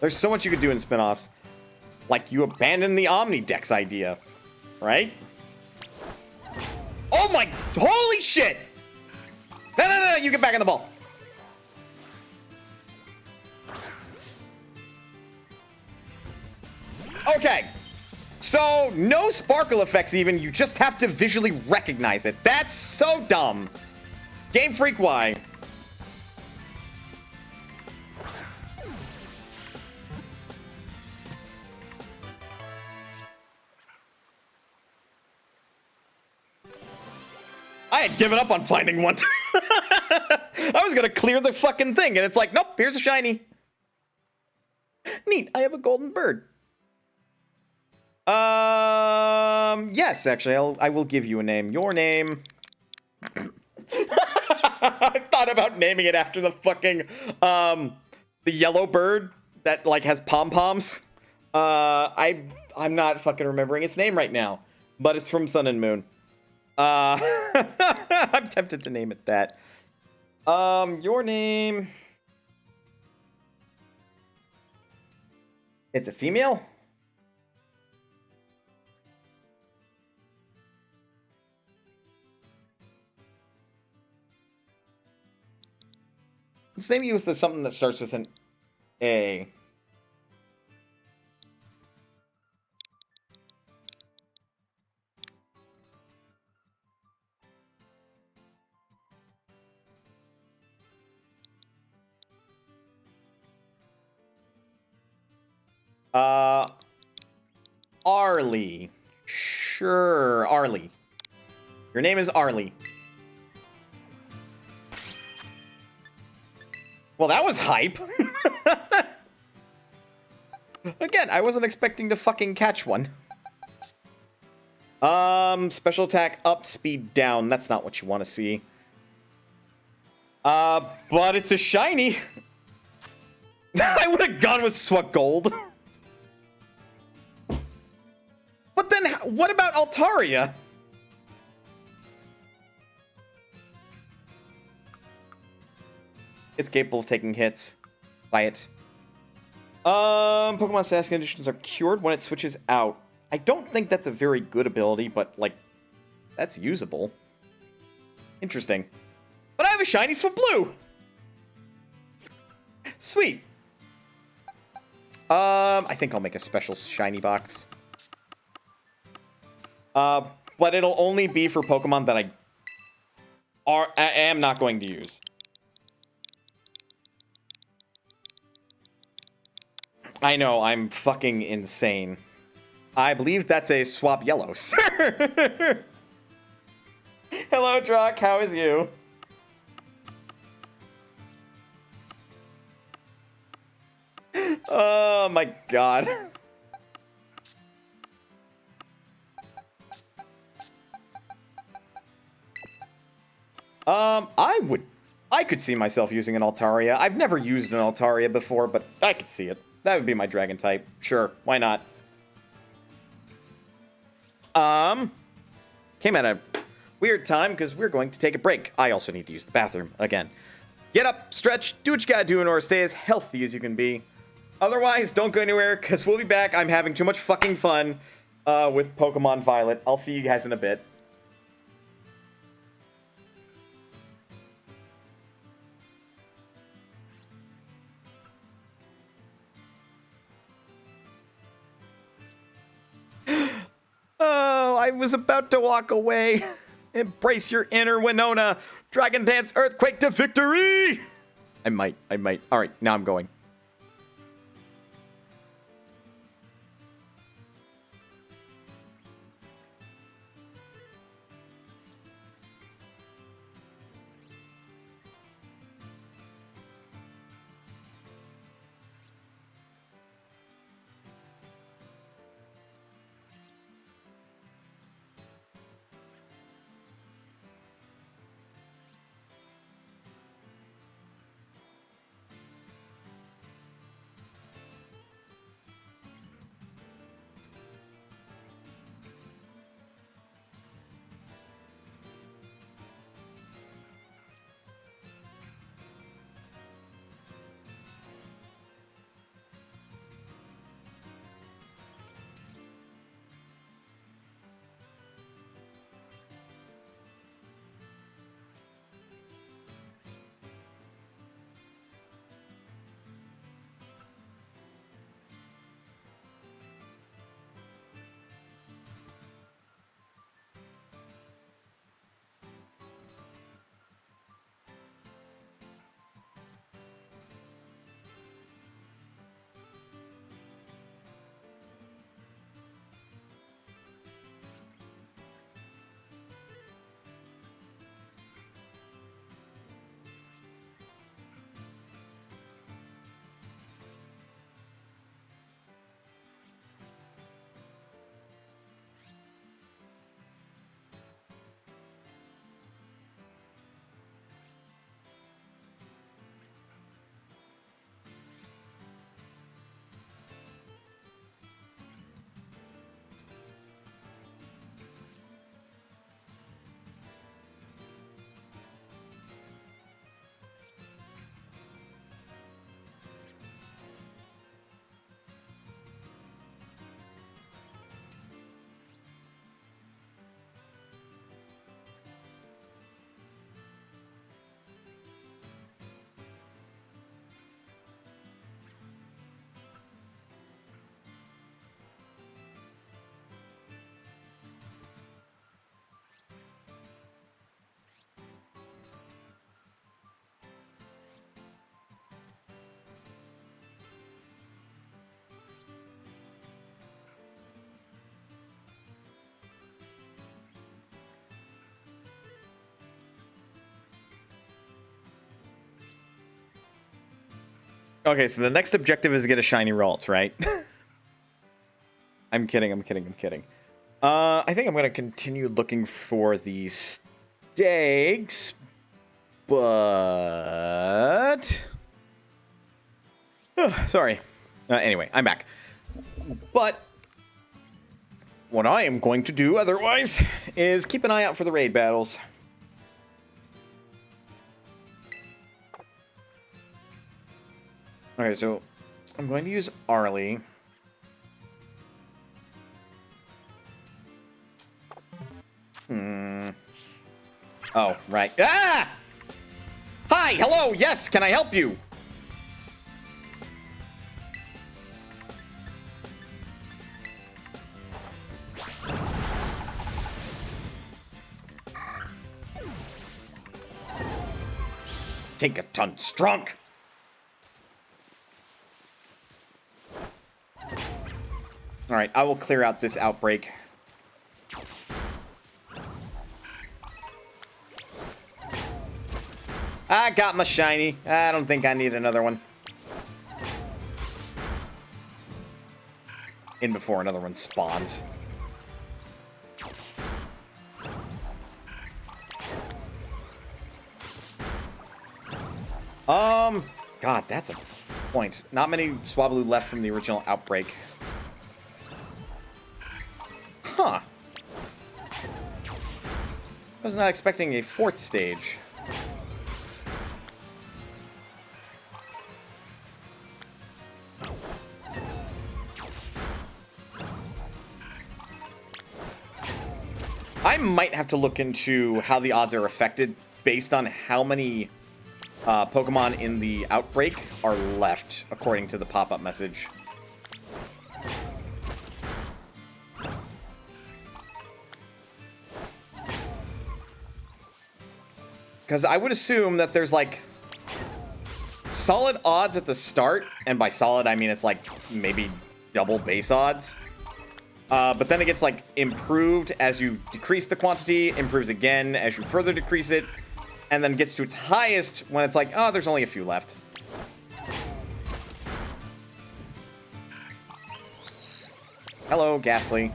There's so much you could do in spin-offs. Like, you abandon the Omnidex idea, right? Oh my... Holy shit! No, you get back in the ball. Okay. So, no sparkle effects even, you just have to visually recognize it. That's so dumb. Game Freak, why? I had given up on finding one. I was gonna clear the fucking thing, and it's like, nope, here's a shiny. Neat, I have a golden bird. Yes, actually, I will give you a name. Your name. I thought about naming it after the fucking, the yellow bird that, like, has pom-poms. I'm not fucking remembering its name right now, but it's from Sun and Moon. I'm tempted to name it that. Your name. It's a female? Let's name you with something that starts with an A. Arlie. Sure, Arlie. Your name is Arlie. Well, that was hype. Again, I wasn't expecting to fucking catch one. Special attack up, speed down. That's not what you want to see. But it's a shiny. I would have gone with Swat Gold. But then, what about Altaria? It's capable of taking hits. Buy it. Pokemon status conditions are cured when it switches out. I don't think that's a very good ability, but, like, that's usable. Interesting. But I have a shiny Swablu! Sweet. I think I'll make a special shiny box. But it'll only be for Pokemon that I am not going to use. I know, I'm fucking insane. I believe that's a Swap Yellow, sir. Hello, Drock, how is you? Oh my god. I could see myself using an Altaria. I've never used an Altaria before, but I could see it. That would be my dragon type. Sure, why not? Came at a weird time because we're going to take a break. I also need to use the bathroom again. Get up, stretch, do what you gotta do in order to stay as healthy as you can be. Otherwise, don't go anywhere because we'll be back. I'm having too much fucking fun with Pokemon Violet. I'll see you guys in a bit. Oh, I was about to walk away. Embrace your inner Winona. Dragon Dance Earthquake to victory! I might. All right, now I'm going. Okay, so the next objective is get a shiny Ralts, right? I'm kidding. I think I'm going to continue looking for the stakes, but... sorry. Anyway, I'm back. But what I am going to do otherwise is keep an eye out for the raid battles. Okay, so I'm going to use Arlie. Oh, right. Ah! Hi, hello, yes, can I help you? Take a ton strong. All right, I will clear out this outbreak. I got my shiny. I don't think I need another one. In before another one spawns. God, that's a point. Not many Swablu left from the original outbreak. Huh. I was not expecting a fourth stage. I might have to look into how the odds are affected based on how many Pokemon in the outbreak are left, according to the pop-up message. Because I would assume that there's, like, solid odds at the start, and by solid, I mean it's, like, maybe double base odds. But then it gets, like, improved as you decrease the quantity, improves again as you further decrease it, and then gets to its highest when it's like, oh, there's only a few left. Hello, Ghastly.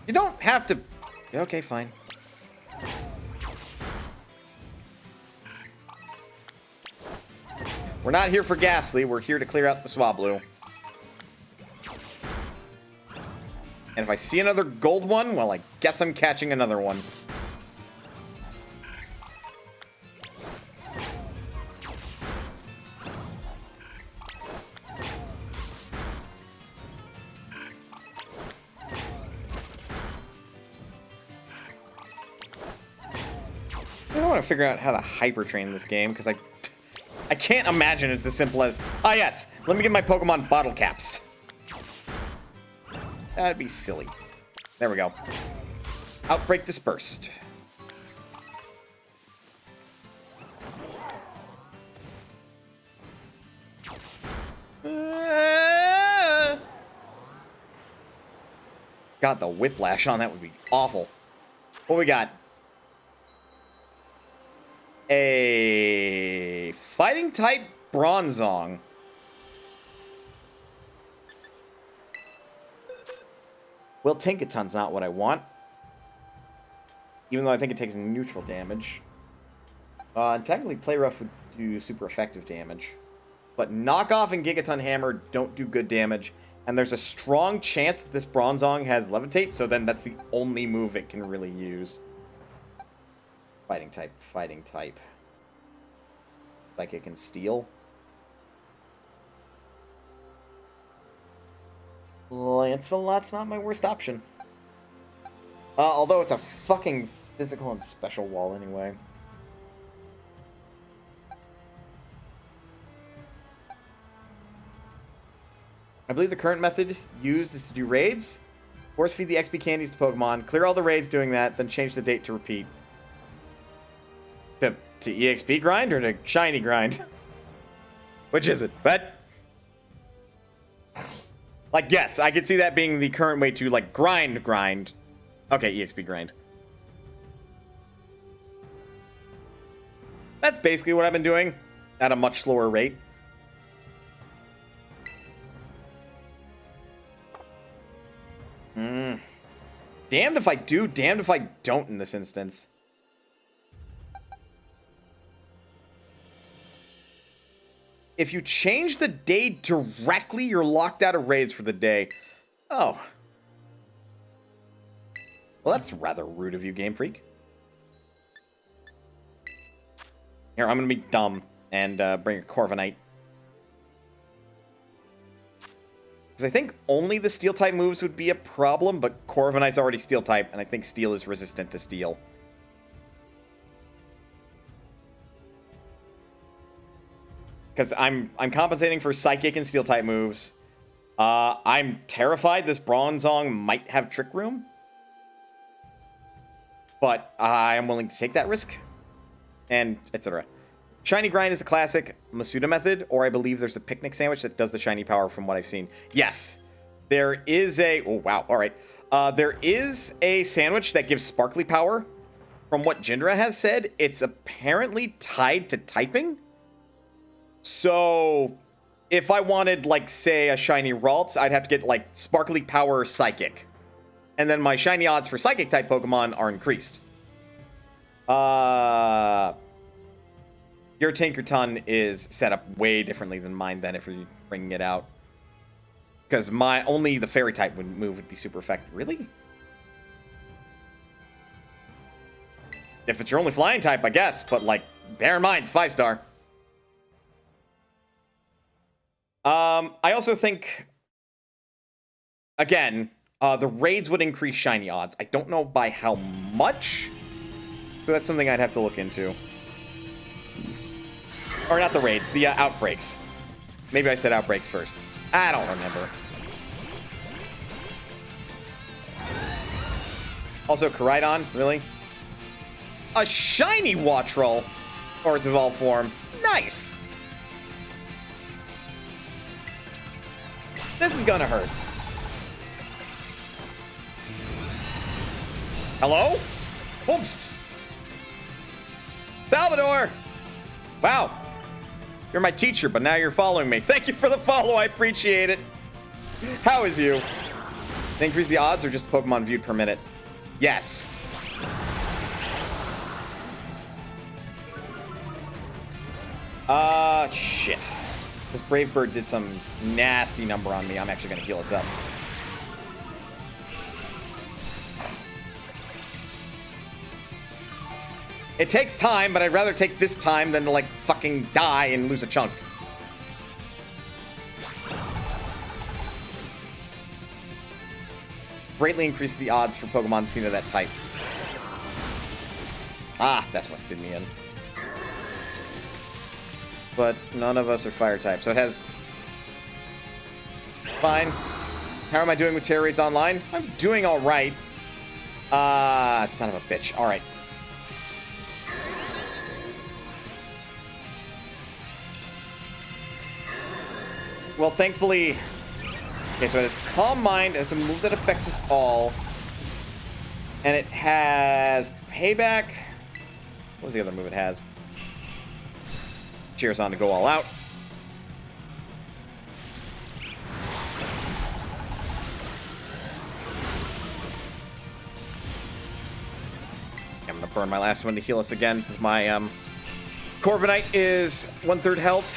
You don't have to... Okay, fine. We're not here for Ghastly, we're here to clear out the Swablu. And if I see another gold one, well, I guess I'm catching another one. I want to figure out how to hyper train this game, because I can't imagine it's as simple as, ah yes, let me get my Pokemon bottle caps. That'd be silly. There we go. Outbreak dispersed. God, the whiplash on that would be awful. What we got? A fighting type Bronzong. Well, Tinkaton's not what I want. Even though I think it takes neutral damage. Technically, Play Rough would do super effective damage. But Knockoff and Gigaton Hammer don't do good damage. And there's a strong chance that this Bronzong has Levitate, so then that's the only move it can really use. Fighting type, fighting type. Like it can steal. Lancelot's not my worst option. Although it's a fucking physical and special wall anyway. I believe the current method used is to do raids, force feed the XP candies to Pokemon, clear all the raids doing that, then change the date to repeat. To EXP grind or to shiny grind? Which is it? But... like, yes, I could see that being the current way to, like, grind. Okay, EXP grind. That's basically what I've been doing at a much slower rate. Damned if I do, damned if I don't in this instance. If you change the day directly, you're locked out of raids for the day. Oh. Well, that's rather rude of you, Game Freak. Here, I'm going to be dumb and bring a Corviknight. Because I think only the Steel-type moves would be a problem, but Corviknight's already Steel-type, and I think Steel is resistant to Steel. Because I'm compensating for Psychic and Steel-type moves. I'm terrified this Bronzong might have Trick Room. But I am willing to take that risk. And etc. Shiny Grind is a classic Masuda method, or I believe there's a Picnic Sandwich that does the Shiny Power from what I've seen. Yes. There is a... Oh, wow. All right. There is a sandwich that gives Sparkly Power. From what Jindra has said, it's apparently tied to typing. So, if I wanted, like, say, a Shiny Ralts, I'd have to get, like, Sparkly Power Psychic. And then my Shiny odds for Psychic-type Pokemon are increased. Your Tinkerton is set up way differently than mine then if you're bringing it out. Because only the Fairy-type move would be super effective. Really? If it's your only Flying type, I guess. But, like, bear in mind, it's 5-star. I also think, again, the raids would increase shiny odds. I don't know by how much, so that's something I'd have to look into. Or not the raids, the outbreaks. Maybe I said outbreaks first. I don't remember. Also, Koraidon, really? A shiny Wattrel, or its evolved form. Nice! This is gonna hurt. Hello? Oops. Salvador! Wow. You're my teacher, but now you're following me. Thank you for the follow. I appreciate it. How is you? They increase the odds or just Pokemon viewed per minute? Yes. Shit. This Brave Bird did some nasty number on me. I'm actually going to heal us up. It takes time, but I'd rather take this time than to, like, fucking die and lose a chunk. Greatly increase the odds for Pokemon seen of that type. Ah, that's what did me in. But none of us are fire type, so it has... Fine. How am I doing with Terra Raids Online? I'm doing alright. Son of a bitch. Alright. Well, thankfully... Okay, so it has Calm Mind as a move that affects us all. And it has Payback. What was the other move it has? Cheers on to go all out. I'm gonna burn my last one to heal us again since my Corviknight is 1/3 health.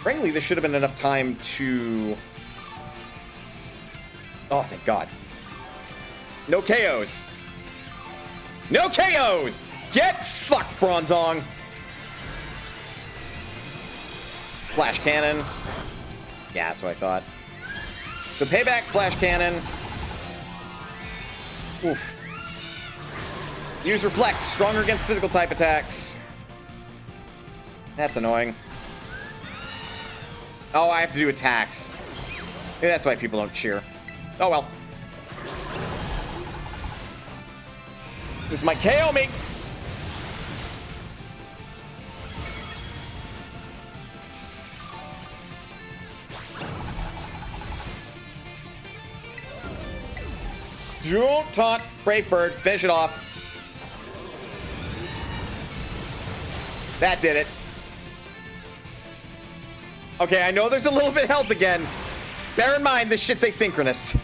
Frankly, this should have been enough time to... Oh, thank God. No KOs. No KOs! Get fucked, Bronzong! Flash Cannon. Yeah, that's what I thought. So Payback, Flash Cannon. Oof. Use Reflect. Stronger against physical type attacks. That's annoying. Oh, I have to do attacks. Maybe that's why people don't cheer. Oh, well. This might KO me. Don't taunt. Brave Bird. Finish it off. That did it. Okay, I know there's a little bit of health again. Bear in mind, this shit's asynchronous.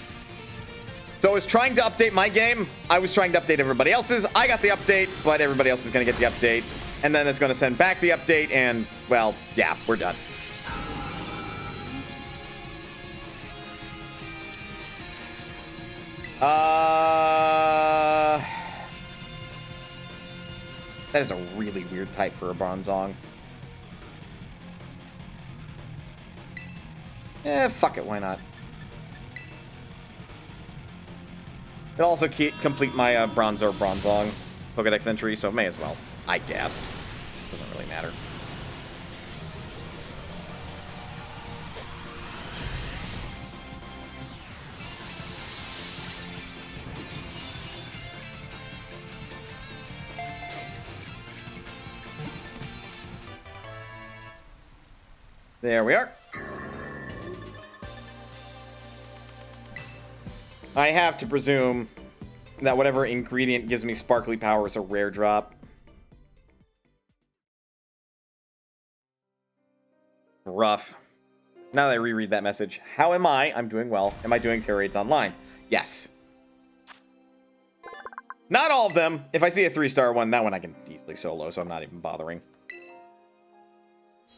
So I was trying to update my game. I was trying to update everybody else's. I got the update, but everybody else is going to get the update. And then it's going to send back the update, and, well, yeah, we're done. That is a really weird type for a Bronzong. Fuck it, why not? It'll also complete my Bronzong Pokedex entry, so may as well, I guess. Doesn't really matter. There we are. I have to presume that whatever ingredient gives me sparkly power is a rare drop. Rough. Now that I reread that message, how am I? I'm doing well. Am I doing Terror Raids online? Yes. Not all of them. If I see a 3-star one, that one I can easily solo, so I'm not even bothering.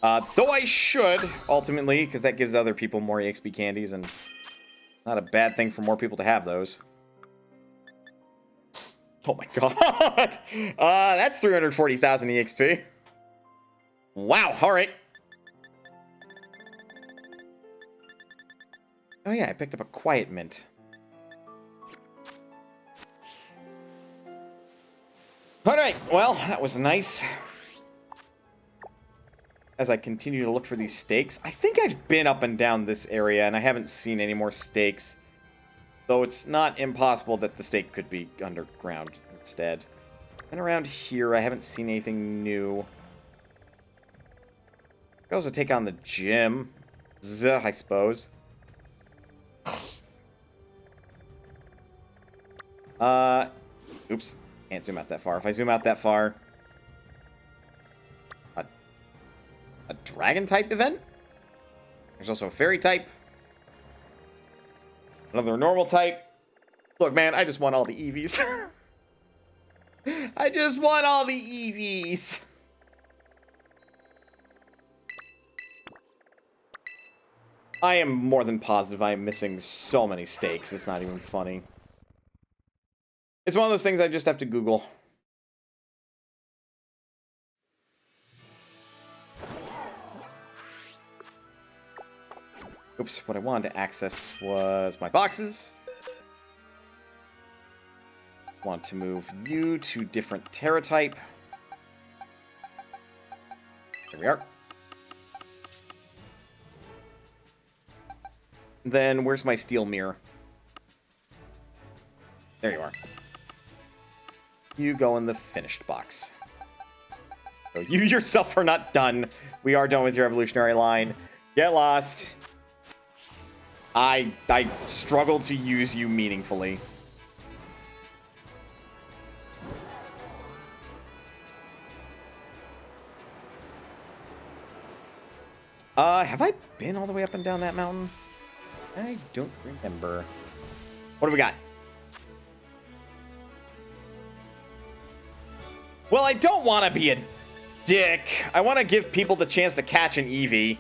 Though I should, ultimately, because that gives other people more EXP candies, and not a bad thing for more people to have those. Oh my god! That's 340,000 EXP. Wow, alright. Oh yeah, I picked up a Quiet Mint. Alright, well, that was nice. As I continue to look for these stakes, I think I've been up and down this area and I haven't seen any more stakes. Though it's not impossible that the stake could be underground instead. And around here, I haven't seen anything new. I could also take on the gym. I suppose. Oops. Can't zoom out that far. If I zoom out that far... A dragon type event? There's also a fairy type. Another normal type. Look, man, I just want all the EVs. I just want all the EVs. I am more than positive I am missing so many stakes. It's not even funny. It's one of those things I just have to Google. Oops, what I wanted to access was my boxes. Want to move you to different Terra type. There we are. Then, where's my steel mirror? There you are. You go in the finished box. So you yourself are not done. We are done with your evolutionary line. Get lost. I struggle to use you meaningfully. Have I been all the way up and down that mountain? I don't remember. What do we got? Well, I don't want to be a dick. I want to give people the chance to catch an Eevee.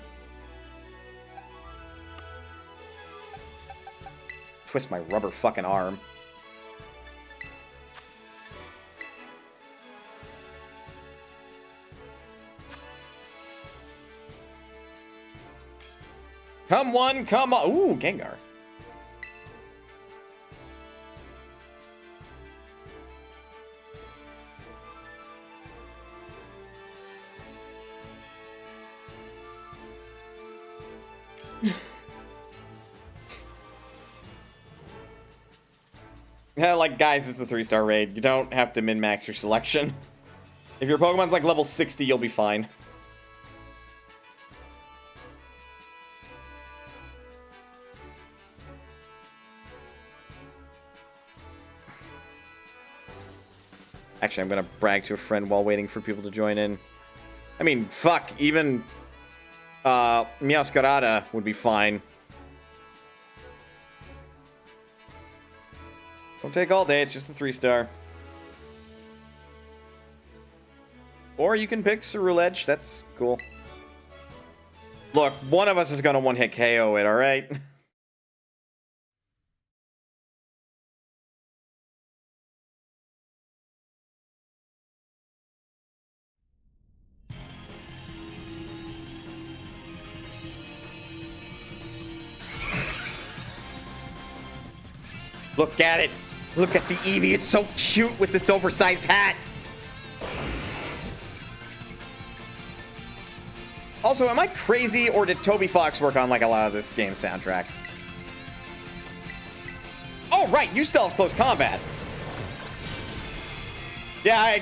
Twist my rubber fucking arm. Come one, come on. Ooh, Gengar. Yeah, like, guys, it's a 3-star raid. You don't have to min-max your selection. If your Pokemon's like level 60, you'll be fine. Actually, I'm gonna brag to a friend while waiting for people to join in. I mean, fuck, even Meowscarada would be fine. Don't take all day, it's just a 3-star. Or you can pick Ceruledge, that's cool. Look, one of us is gonna one-hit KO it, alright? Look at it! Look at the Eevee, it's so cute with this oversized hat! Also, am I crazy, or did Toby Fox work on, like, a lot of this game's soundtrack? Oh, right, you still have close combat. Yeah,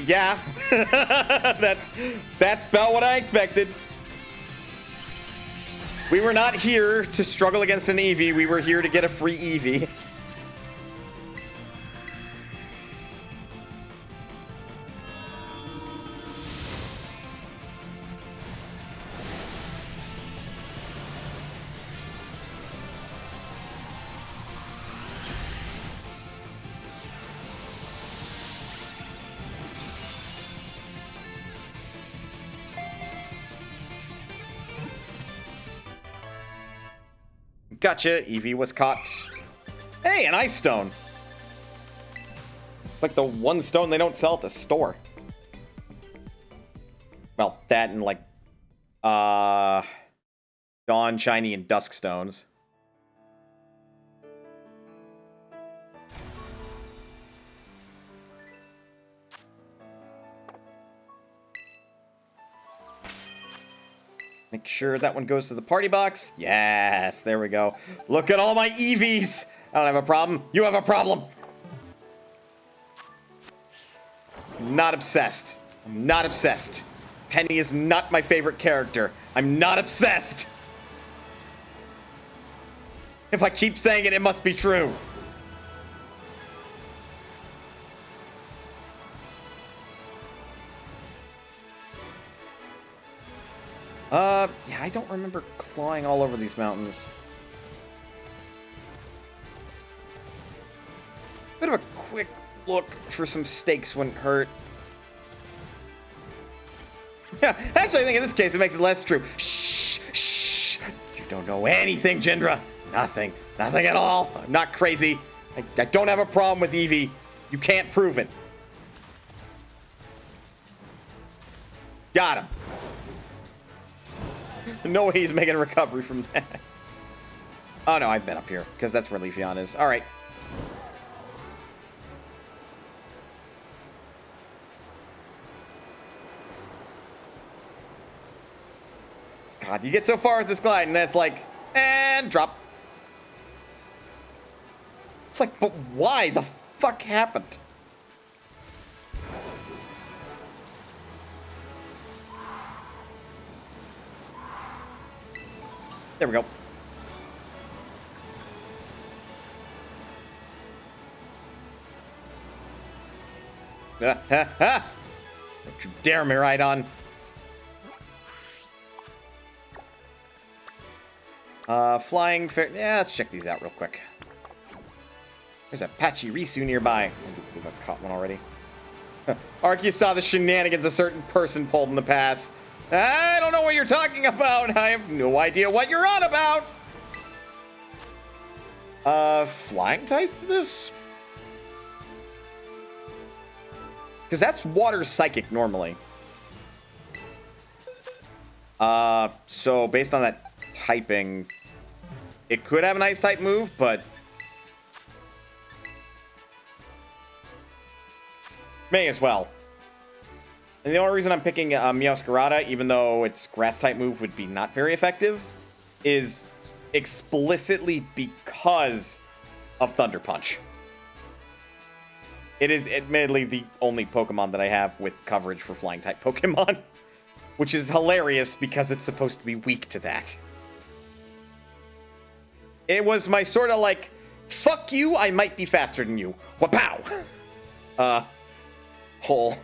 yeah. That's about what I expected. We were not here to struggle against an Eevee, we were here to get a free Eevee. Gotcha, Eevee was caught. Hey, an ice stone. It's like the one stone they don't sell at the store. Well, that and like Dawn, Shiny, and Dusk stones. Make sure that one goes to the party box. Yes, there we go. Look at all my Eevees. I don't have a problem. You have a problem. Not obsessed. I'm not obsessed. Penny is not my favorite character. I'm not obsessed. If I keep saying it, it must be true. Yeah, I don't remember clawing all over these mountains. Bit of a quick look for some stakes wouldn't hurt. Yeah, actually, I think in this case it makes it less true. Shh, shh. You don't know anything, Jindra. Nothing. Nothing at all. I'm not crazy. I don't have a problem with Eevee. You can't prove it. Got him. No way he's making a recovery from that. Oh no, I've been up here, because that's where Leafeon is. Alright. God, you get so far with this glide, and then it's like, and drop. It's like, but why the fuck happened? There we go. Don't you dare me right on. Flying fair. Yeah, let's check these out real quick. There's a Pachirisu nearby. I believe I've caught one already. Arceus saw the shenanigans a certain person pulled in the past. I don't know what you're talking about. I have no idea what you're on about. Flying type this? Because that's water psychic normally. So based on that typing, it could have an ice type move, but may as well. And the only reason I'm picking Meowscarada, even though its grass type move would be not very effective, is explicitly because of Thunder Punch. It is admittedly the only Pokemon that I have with coverage for flying type Pokemon, which is hilarious because it's supposed to be weak to that. It was my sort of like, fuck you, I might be faster than you. Wapow! Hole.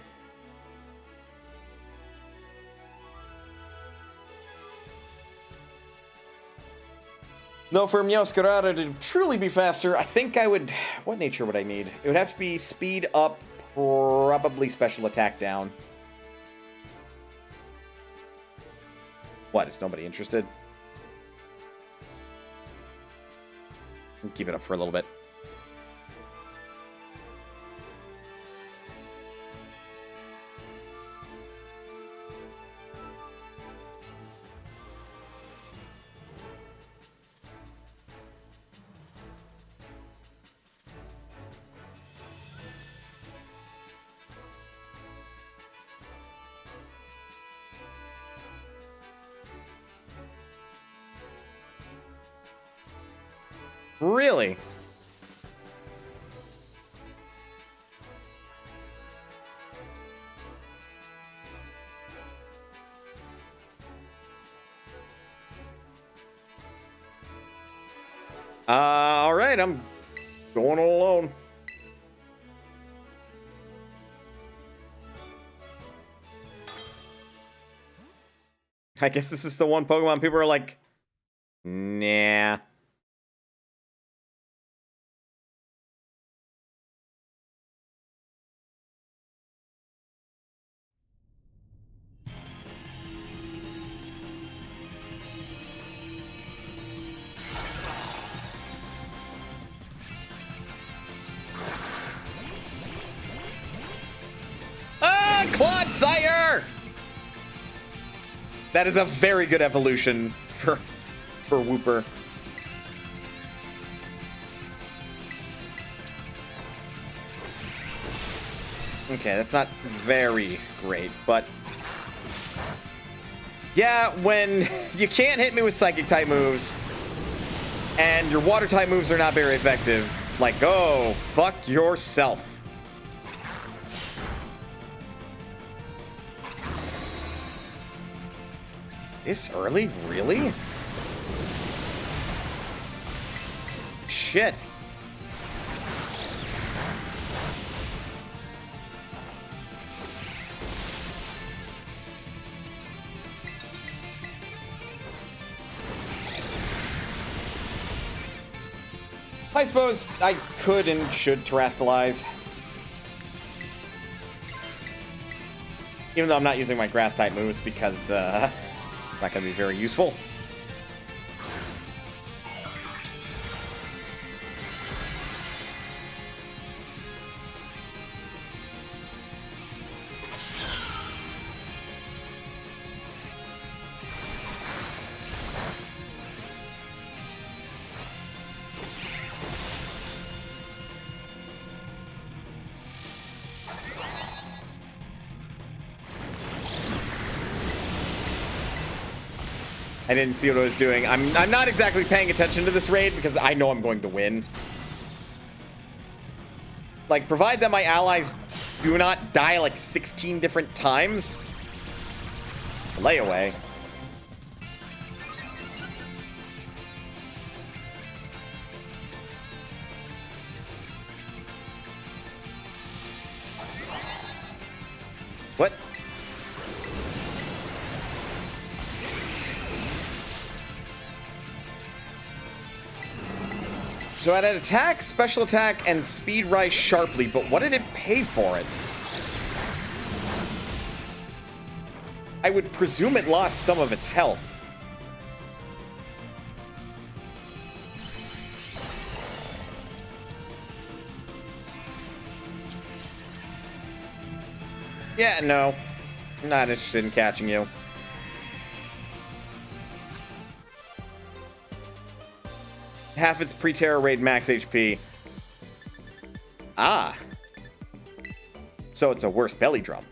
Though for Meowscarada to truly be faster, I think I would... What nature would I need? It would have to be speed up, probably special attack down. What, is nobody interested? Keep it up for a little bit. Really? All right, I'm going all alone. I guess this is the one Pokemon people are like, nah. Clodsire! That is a very good evolution for Wooper. Okay, that's not very great, but... Yeah, when you can't hit me with Psychic-type moves, and your Water-type moves are not very effective, like, oh, fuck yourself. This early? Really? Shit. I suppose I could and should Terrastalize. Even though I'm not using my Grass-type moves because, it's not going to be very useful. I didn't see what I was doing. I'm not exactly paying attention to this raid because I know I'm going to win. Like, provide that my allies do not die like 16 different times. Lay away. What? So I had attack, special attack, and speed rise sharply, but what did it pay for it? I would presume it lost some of its health. Yeah, no. I'm not interested in catching you. Half its pre-terror raid max HP. Ah. So it's a worse belly drum.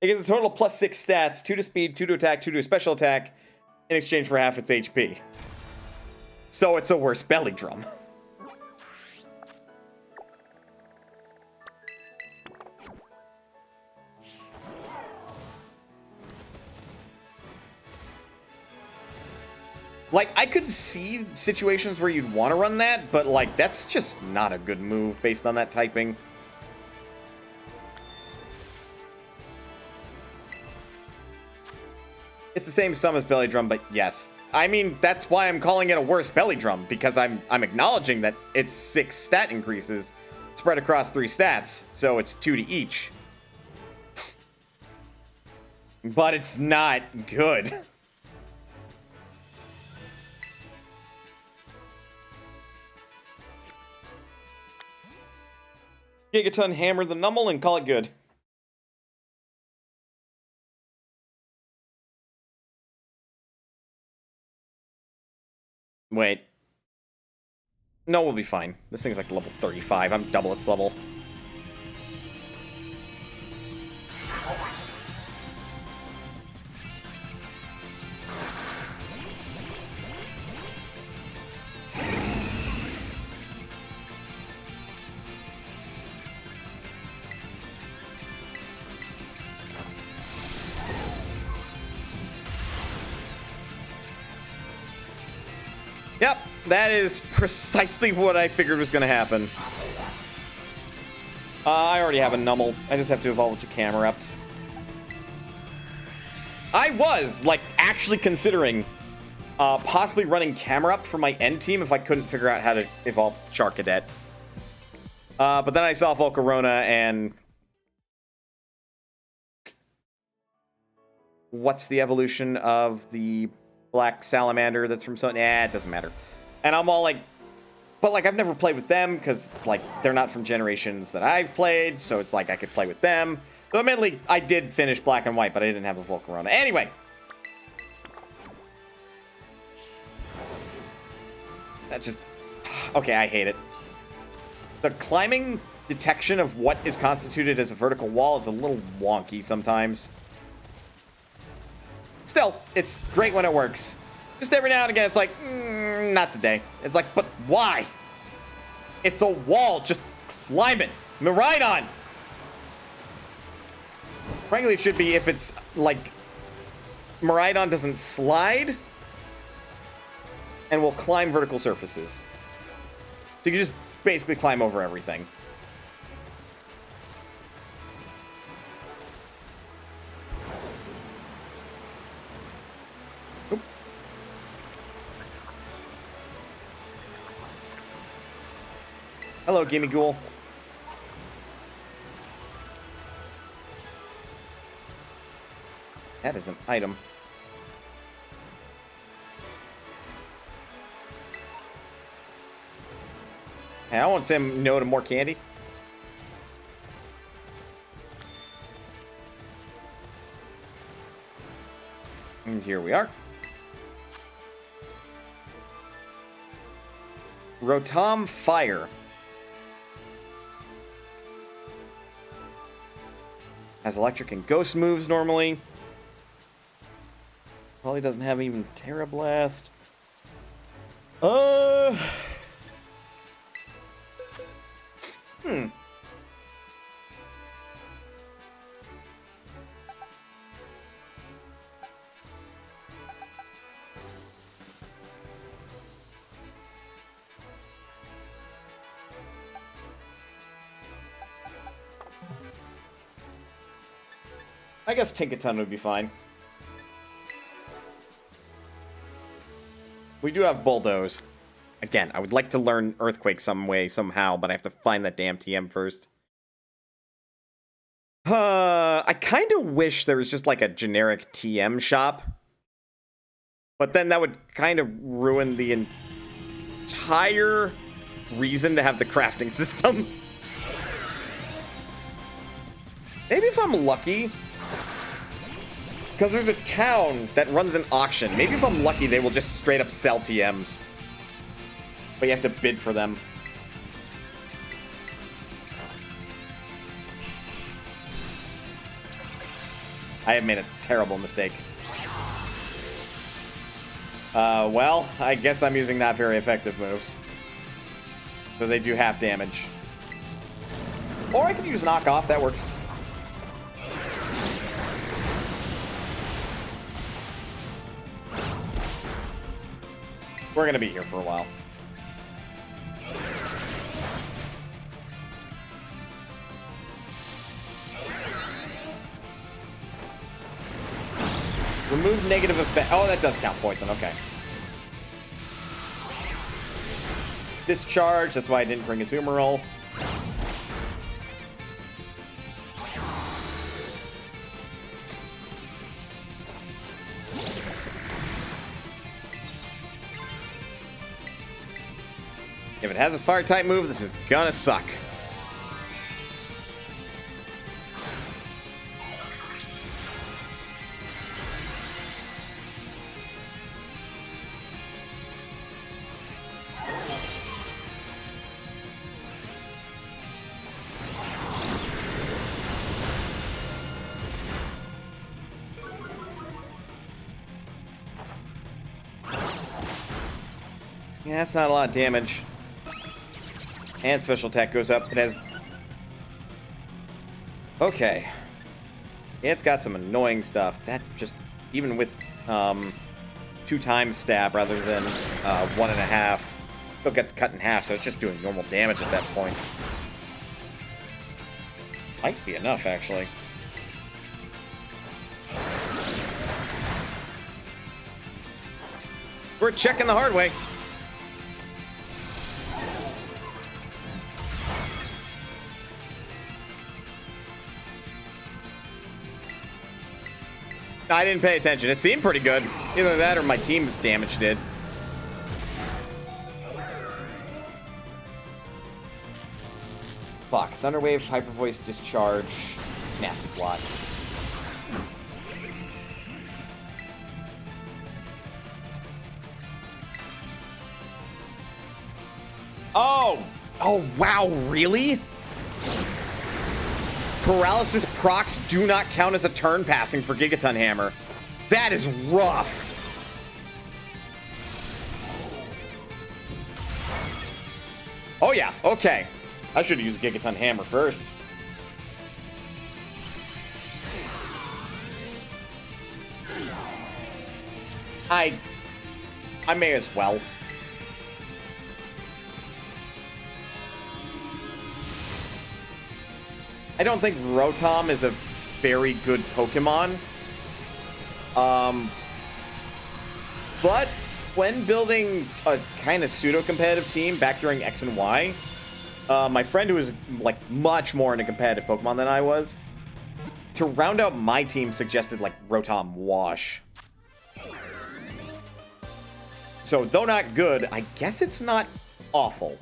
It gets a total of +6 stats, 2 to speed, 2 to attack, 2 to special attack, in exchange for half its HP. So it's a worse belly drum. Like, I could see situations where you'd want to run that, but, like, that's just not a good move based on that typing. the same sum as Belly Drum, but yes. I mean, that's why I'm calling it a worse Belly Drum, because I'm acknowledging that it's 6 stat increases spread across 3 stats, so it's 2 to each. But it's not good. Gigaton hammer the Nummel and call it good. Wait. No, we'll be fine. This thing's like level 35. I'm double its level. Yep, that is precisely what I figured was going to happen. I already have a Nummel. I just have to evolve it to Camerupt. I was, like, actually considering possibly running Camerupt for my end team if I couldn't figure out how to evolve Charcadet. But then I saw Volcarona and... What's the evolution of the black salamander that's from something? It doesn't matter. And I'm all like... But, like, I've never played with them because it's like they're not from generations that I've played, so it's like I could play with them. So admittedly, I did finish Black and White, but I didn't have a Volcarona. Anyway. That just... Okay, I hate it. The climbing detection of what is constituted as a vertical wall is a little wonky sometimes. Still, it's great when it works. Just every now and again, it's like, not today. It's like, but why? It's a wall. Just climb it. Miraidon. Frankly, it should be if it's like Miraidon doesn't slide and will climb vertical surfaces. So you can just basically climb over everything. Oop. Hello, Gimme Ghoul. That is an item. Hey, I want some no to more candy. And here we are. Rotom Fire. Has electric and ghost moves normally. Probably doesn't have even Terra Blast. I guess Tinkaton would be fine. We do have Bulldoze. Again, I would like to learn Earthquake some way, somehow, but I have to find that damn TM first. I kind of wish there was just like a generic TM shop. But then that would kind of ruin the entire reason to have the crafting system. Maybe if I'm lucky... Because there's a town that runs an auction. Maybe if I'm lucky, they will just straight up sell TMs. But you have to bid for them. I have made a terrible mistake. Well, I guess I'm using not very effective moves. So they do half damage. Or I could use knockoff, that works. We're gonna be here for a while. Remove negative effect. Oh, that does count poison. Okay. Discharge. That's why I didn't bring a Zoomer roll. If it has a fire type move, this is gonna suck. Yeah, that's not a lot of damage. And special attack goes up. It has... Okay. Yeah, it's got some annoying stuff. That just... Even with 2 times stab rather than 1.5. Still gets cut in half, so it's just doing normal damage at that point. Might be enough, actually. We're checking the hard way. I didn't pay attention. It seemed pretty good. Either that or my team's damage did. Fuck. Thunderwave, Hyper Voice, Discharge, Nasty Plot. Oh! Oh, wow, really? Paralysis procs do not count as a turn passing for Gigaton Hammer. That is rough. Oh yeah, okay. I should have used Gigaton Hammer first. I may as well. I don't think Rotom is a very good Pokemon. But when building a kind of pseudo-competitive team back during X and Y, my friend who was like much more into competitive Pokemon than I was, to round out my team suggested like Rotom Wash. So though not good, I guess it's not awful.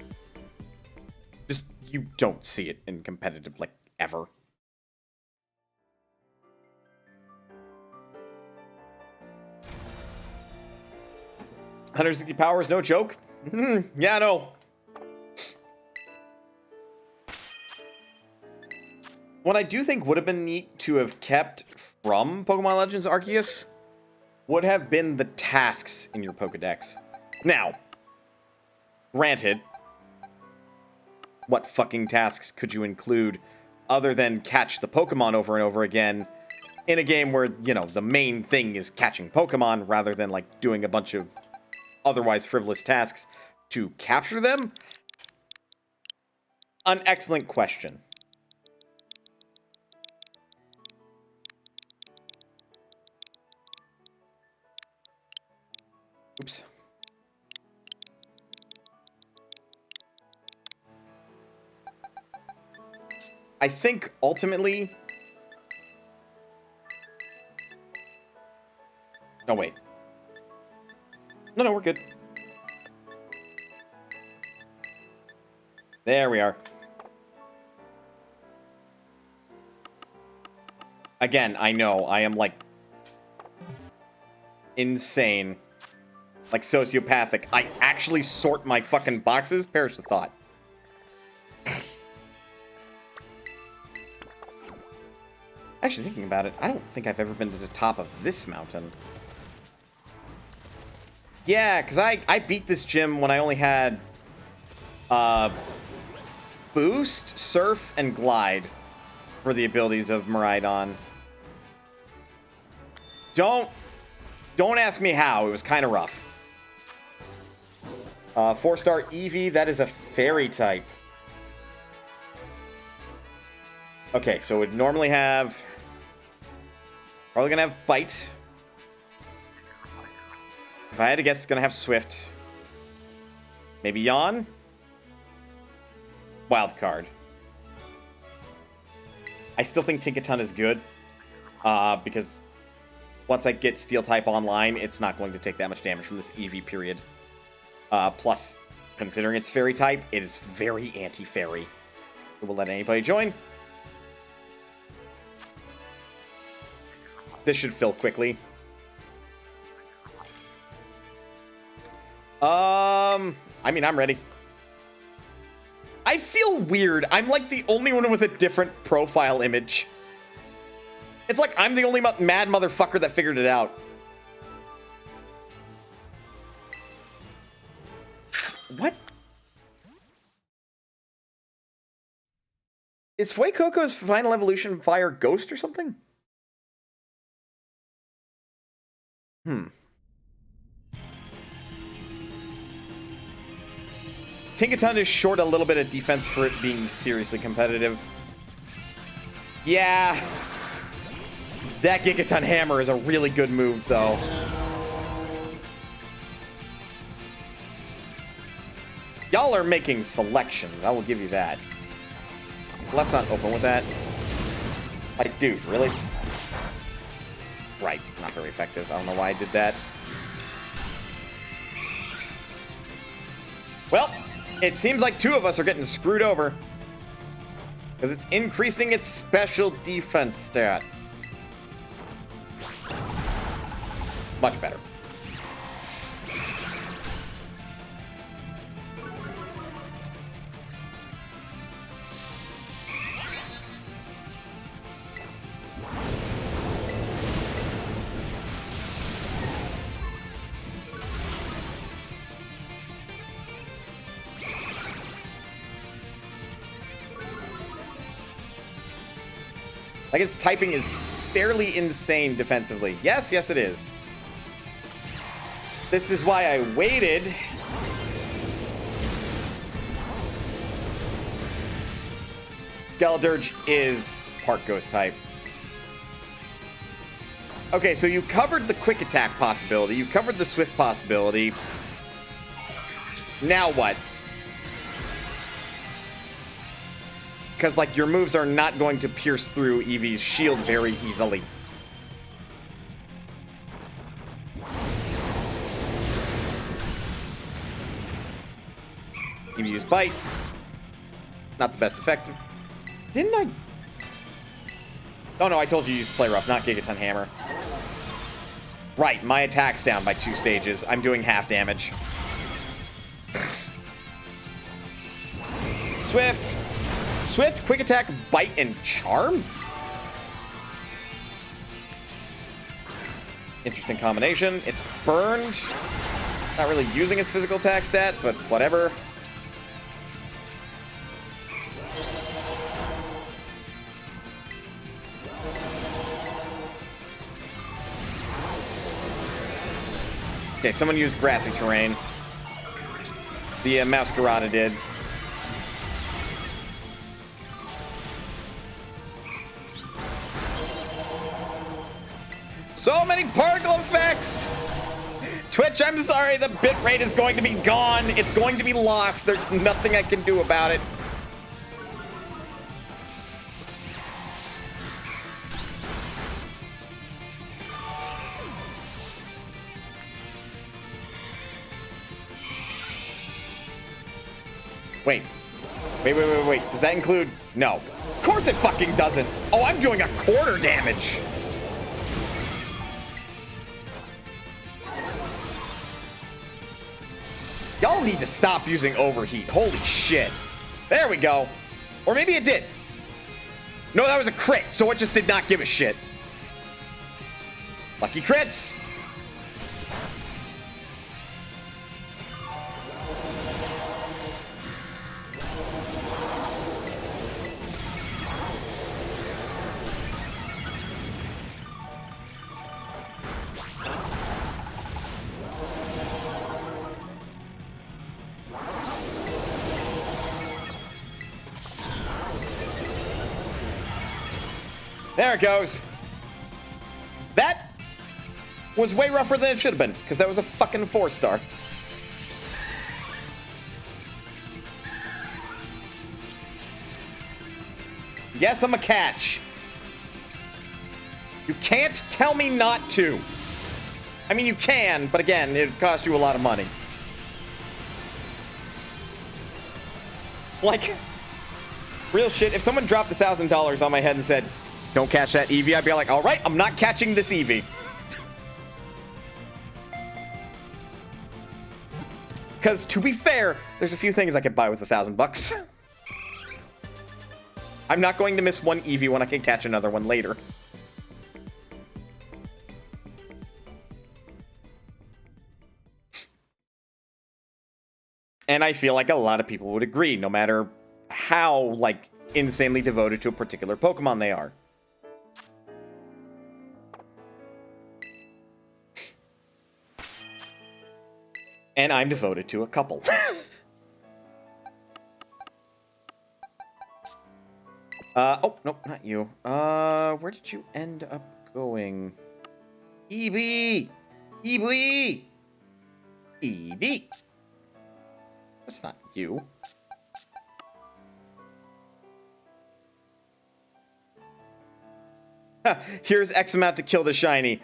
Just you don't see it in competitive like ever. 160 power is no joke. Yeah, no. What I do think would have been neat to have kept from Pokemon Legends Arceus would have been the tasks in your Pokedex. Now, granted, what fucking tasks could you include other than catch the Pokemon over and over again in a game where, you know, the main thing is catching Pokemon rather than, like, doing a bunch of otherwise frivolous tasks to capture them? An excellent question. Oops. I think ultimately... Oh, wait. No, we're good. There we are. Again, I know, I am, like, insane. Like, sociopathic. I actually sort my fucking boxes? Perish the thought. Actually, thinking about it, I don't think I've ever been to the top of this mountain. Yeah, because I beat this gym when I only had Boost, Surf, and Glide for the abilities of Miraidon. Don't ask me how. It was kind of rough. 4-star Eevee, that is a fairy type. Okay, so it would normally have... Probably gonna have Bite. If I had to guess, it's going to have Swift. Maybe Yawn? Wild card. I still think Tinkaton is good. Because once I get Steel type online, it's not going to take that much damage from this EV period. Plus, considering it's Fairy type, it is very anti-Fairy. We will let anybody join. This should fill quickly. I mean, I'm ready. I feel weird. I'm like the only one with a different profile image. It's like I'm the only mad motherfucker that figured it out. What? Is Fuecoco's final evolution Fire Ghost or something? Tinkaton is short a little bit of defense for it being seriously competitive. Yeah. That Gigaton Hammer is a really good move, though. Y'all are making selections. I will give you that. Let's not open with that. Like, dude, really? Right. Not very effective. I don't know why I did that. Well, it seems like two of us are getting screwed over. Because it's increasing its special defense stat. Much better. Like, its typing is fairly insane defensively. Yes, yes it is. This is why I waited. Skeledirge is part Ghost type. Okay, so you covered the quick attack possibility. You covered the swift possibility. Now what? Because, like, your moves are not going to pierce through Eevee's shield very easily. Eevee used Bite. Not the best effective. Didn't I? Oh no, I told you to use Play Rough, not Gigaton Hammer. Right, my attack's down by 2 stages. I'm doing half damage. Swift. Swift, Quick Attack, Bite, and Charm? Interesting combination. It's burned. Not really using its physical attack stat, but whatever. Okay, someone used grassy terrain. The Masquerada did. So many particle effects! Twitch, I'm sorry, the bitrate is going to be gone. It's going to be lost. There's nothing I can do about it. Wait. Wait. Does that include... No. Of course it fucking doesn't. Oh, I'm doing a quarter damage. Y'all need to stop using Overheat. Holy shit. There we go. Or maybe it did. No, that was a crit, so it just did not give a shit. Lucky crits. There it goes. was way rougher than it should have been, because that was a fucking 4-star. Yes, I'm a catch. You can't tell me not to. I mean, you can, but again, it costs you a lot of money. Like, real shit, if someone dropped $1,000 on my head and said, don't catch that Eevee, I'd be like, all right, I'm not catching this Eevee. Because, to be fair, there's a few things I could buy with $1,000. I'm not going to miss one Eevee when I can catch another one later. And I feel like a lot of people would agree, no matter how, like, insanely devoted to a particular Pokemon they are. And I'm devoted to a couple. Oh, nope, not you. Where did you end up going? Eevee! Eevee! Eevee! That's not you. Here's X amount to kill the shiny.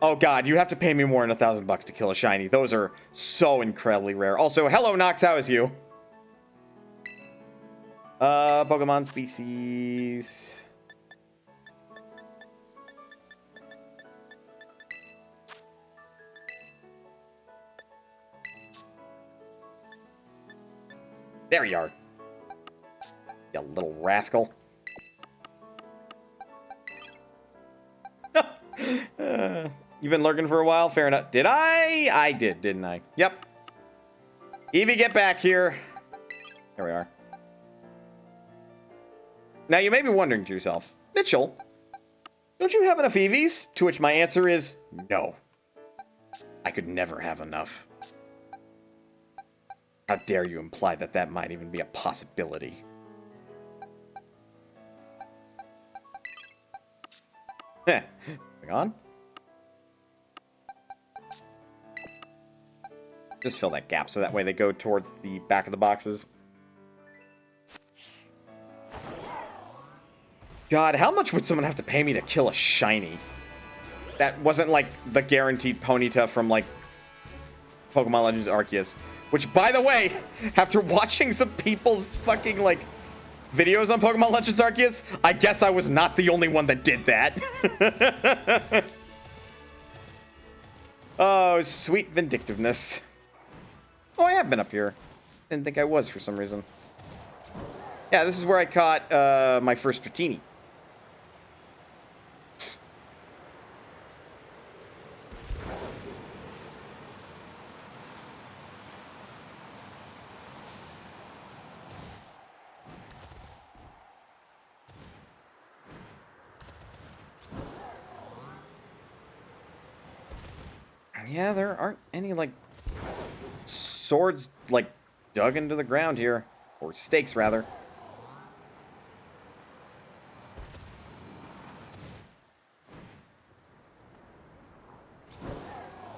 Oh god, you have to pay me more than $1,000 to kill a shiny. Those are so incredibly rare. Also, hello Nox, how is you? Pokemon species. There you are. You little rascal. You've been lurking for a while? Fair enough. Did I? I did, didn't I? Yep. Eevee, get back here. There we are. Now, you may be wondering to yourself, Mitchell, don't you have enough Eevees? To which my answer is no. I could never have enough. How dare you imply that that might even be a possibility? Heh. Hang on. Just fill that gap so that way they go towards the back of the boxes. God, how much would someone have to pay me to kill a shiny? That wasn't like the guaranteed Ponyta from like Pokemon Legends Arceus. Which, by the way, after watching some people's fucking like videos on Pokemon Legends Arceus, I guess I was not the only one that did that. Oh, sweet vindictiveness. Oh, I have been up here. Didn't think I was for some reason. Yeah, this is where I caught my first Dratini. Yeah, there aren't any, like, swords, like, dug into the ground here. Or stakes, rather.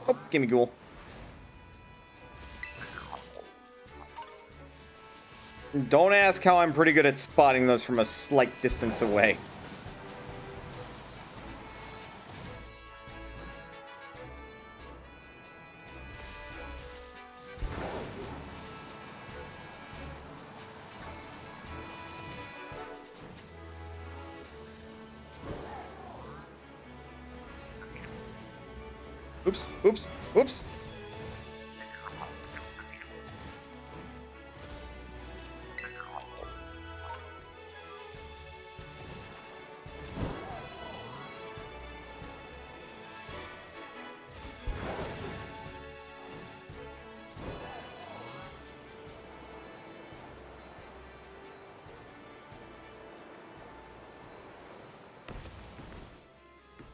Oh, gimme ghoul. Don't ask how I'm pretty good at spotting those from a slight distance away. Oops, oops, oops.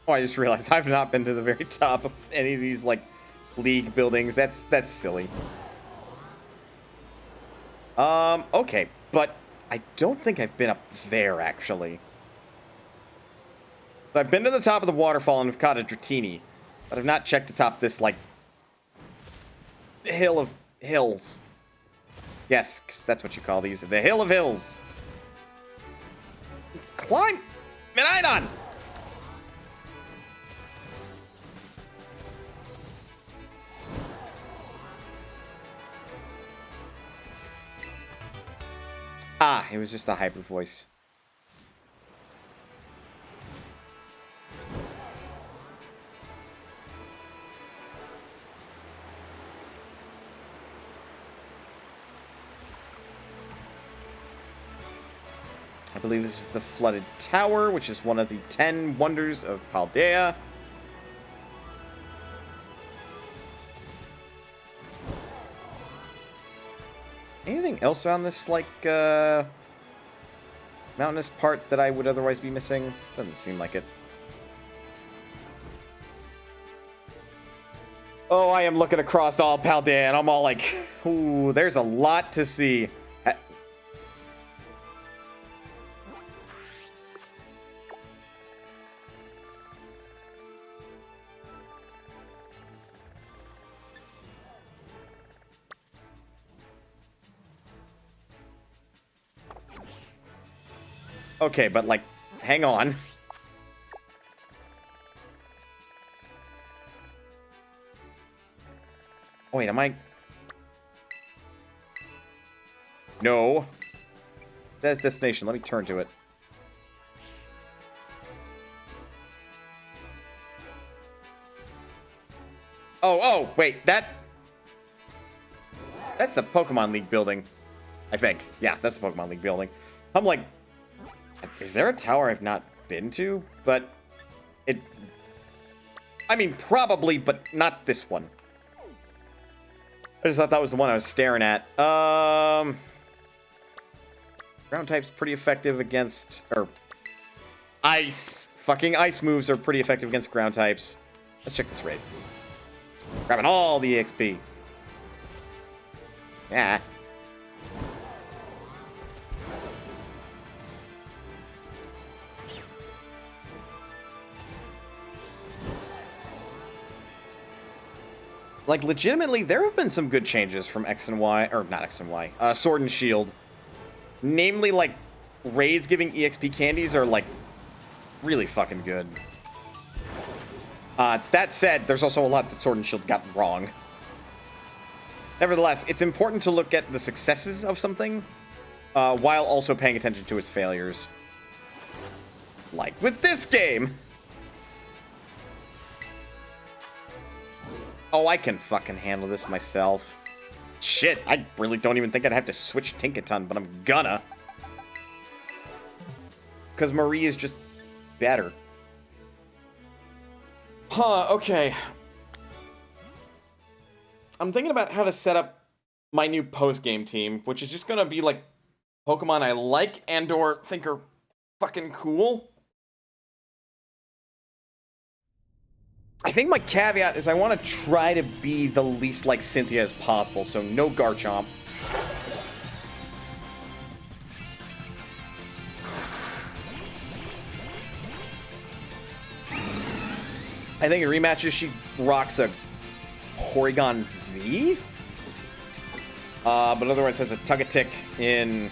Oh, I just realized I've not been to the very top of any of these, like, league buildings. That's silly. Okay, but I don't think I've been up there, actually. I've been to the top of the waterfall and I've caught a Dratini. But I've not checked atop this, like, hill of hills. Yes, 'cause that's what you call these. The hill of hills. Climb! Miraidon! Ah, it was just a hyper voice. I believe this is the Flooded Tower, which is one of the 10 wonders of Paldea. Anything else on this, like, mountainous part that I would otherwise be missing? Doesn't seem like it. Oh, I am looking across all Paldea, and I'm all like, ooh, there's a lot to see. Okay, but, like, hang on. Oh, wait, am I... No. That's destination. Let me turn to it. Oh, wait, that's the Pokemon League building, I think. Yeah, that's the Pokemon League building. I'm like, is there a tower I've not been to? But it... I mean, probably, but not this one. I just thought that was the one I was staring at. Ground type's pretty effective against... Or... Ice! Fucking ice moves are pretty effective against ground types. Let's check this raid. Grabbing all the EXP. Yeah. Like, legitimately, there have been some good changes from X and Y, or not X and Y, Sword and Shield. Namely, like, raids giving EXP candies are, like, really fucking good. That said, there's also a lot that Sword and Shield got wrong. Nevertheless, it's important to look at the successes of something, while also paying attention to its failures. Like with this game! Oh, I can fucking handle this myself. Shit, I really don't even think I'd have to switch Tinkaton, but I'm gonna. Because Marie is just better. Huh, okay. I'm thinking about how to set up my new post-game team, which is just gonna be, like, Pokemon I like and or think are fucking cool. I think my caveat is I want to try to be the least like Cynthia as possible, so no Garchomp. I think in rematches she rocks a Porygon Z? But otherwise has a Togetic in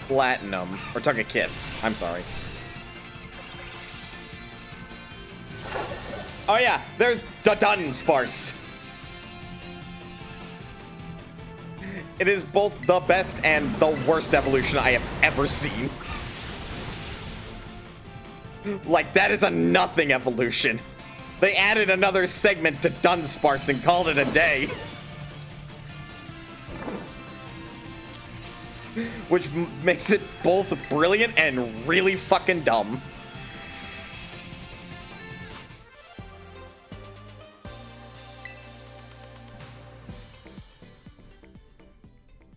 Platinum. Or Togekiss, I'm sorry. Oh yeah, there's the Dunsparce. It is both the best and the worst evolution I have ever seen. Like, that is a nothing evolution. They added another segment to Dunsparce and called it a day. Which makes it both brilliant and really fucking dumb.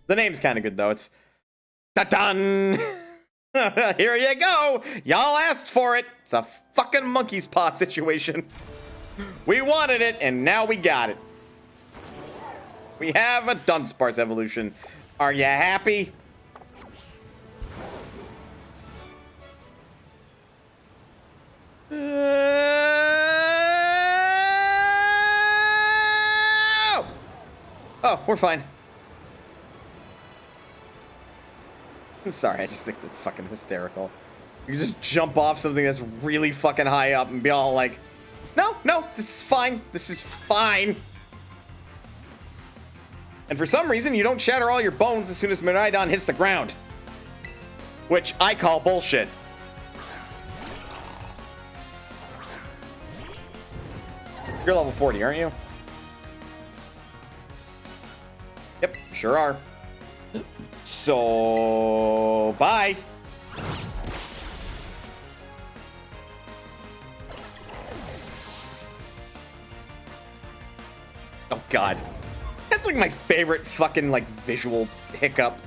The name's kind of good, though. It's... Ta-dun! Here you go! Y'all asked for it! It's a fucking monkey's paw situation. We wanted it, and now we got it. We have a Dunsparce evolution. Are you happy? Oh, we're fine. Sorry, I just think that's fucking hysterical. You just jump off something that's really fucking high up and be all like, no, no, this is fine. This is fine. And for some reason, you don't shatter all your bones as soon as Miraidon hits the ground. Which I call bullshit. You're level 40, aren't you? Yep, sure are. So, bye. Oh, God. That's like my favorite fucking, like, visual hiccup.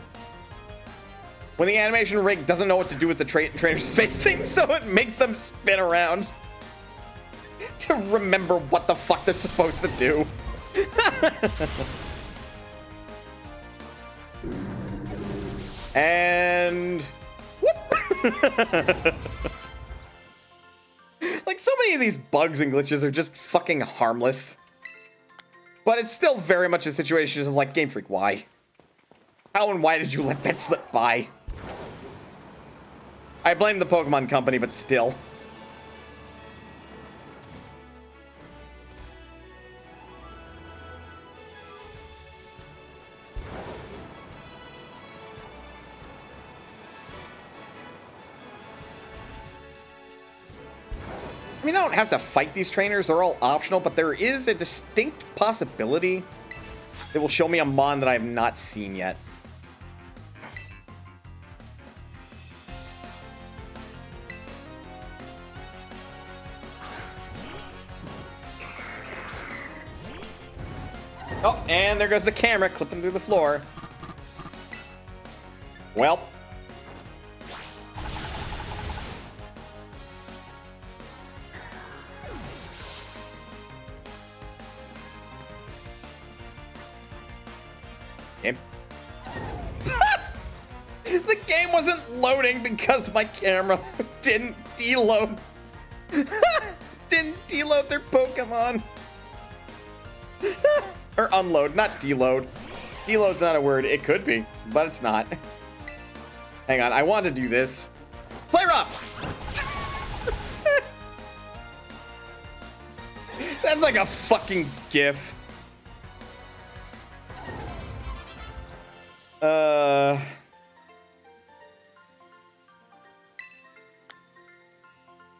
When the animation rig doesn't know what to do with the trainers facing, so it makes them spin around to remember what the fuck they're supposed to do. And whoop. Like, so many of these bugs and glitches are just fucking harmless. But it's still very much a situation of like, Game Freak, why? How and why did you let that slip by? I blame the Pokemon Company, but still. I mean, I don't have to fight these trainers. They're all optional, but there is a distinct possibility it will show me a Mon that I have not seen yet. Oh, and there goes the camera clipping through the floor. Well. Okay. The game wasn't loading because my camera didn't deload. Didn't deload their Pokemon. Or unload, not deload. Deload's not a word. It could be, but it's not. Hang on, I want to do this. Play rough! That's like a fucking GIF.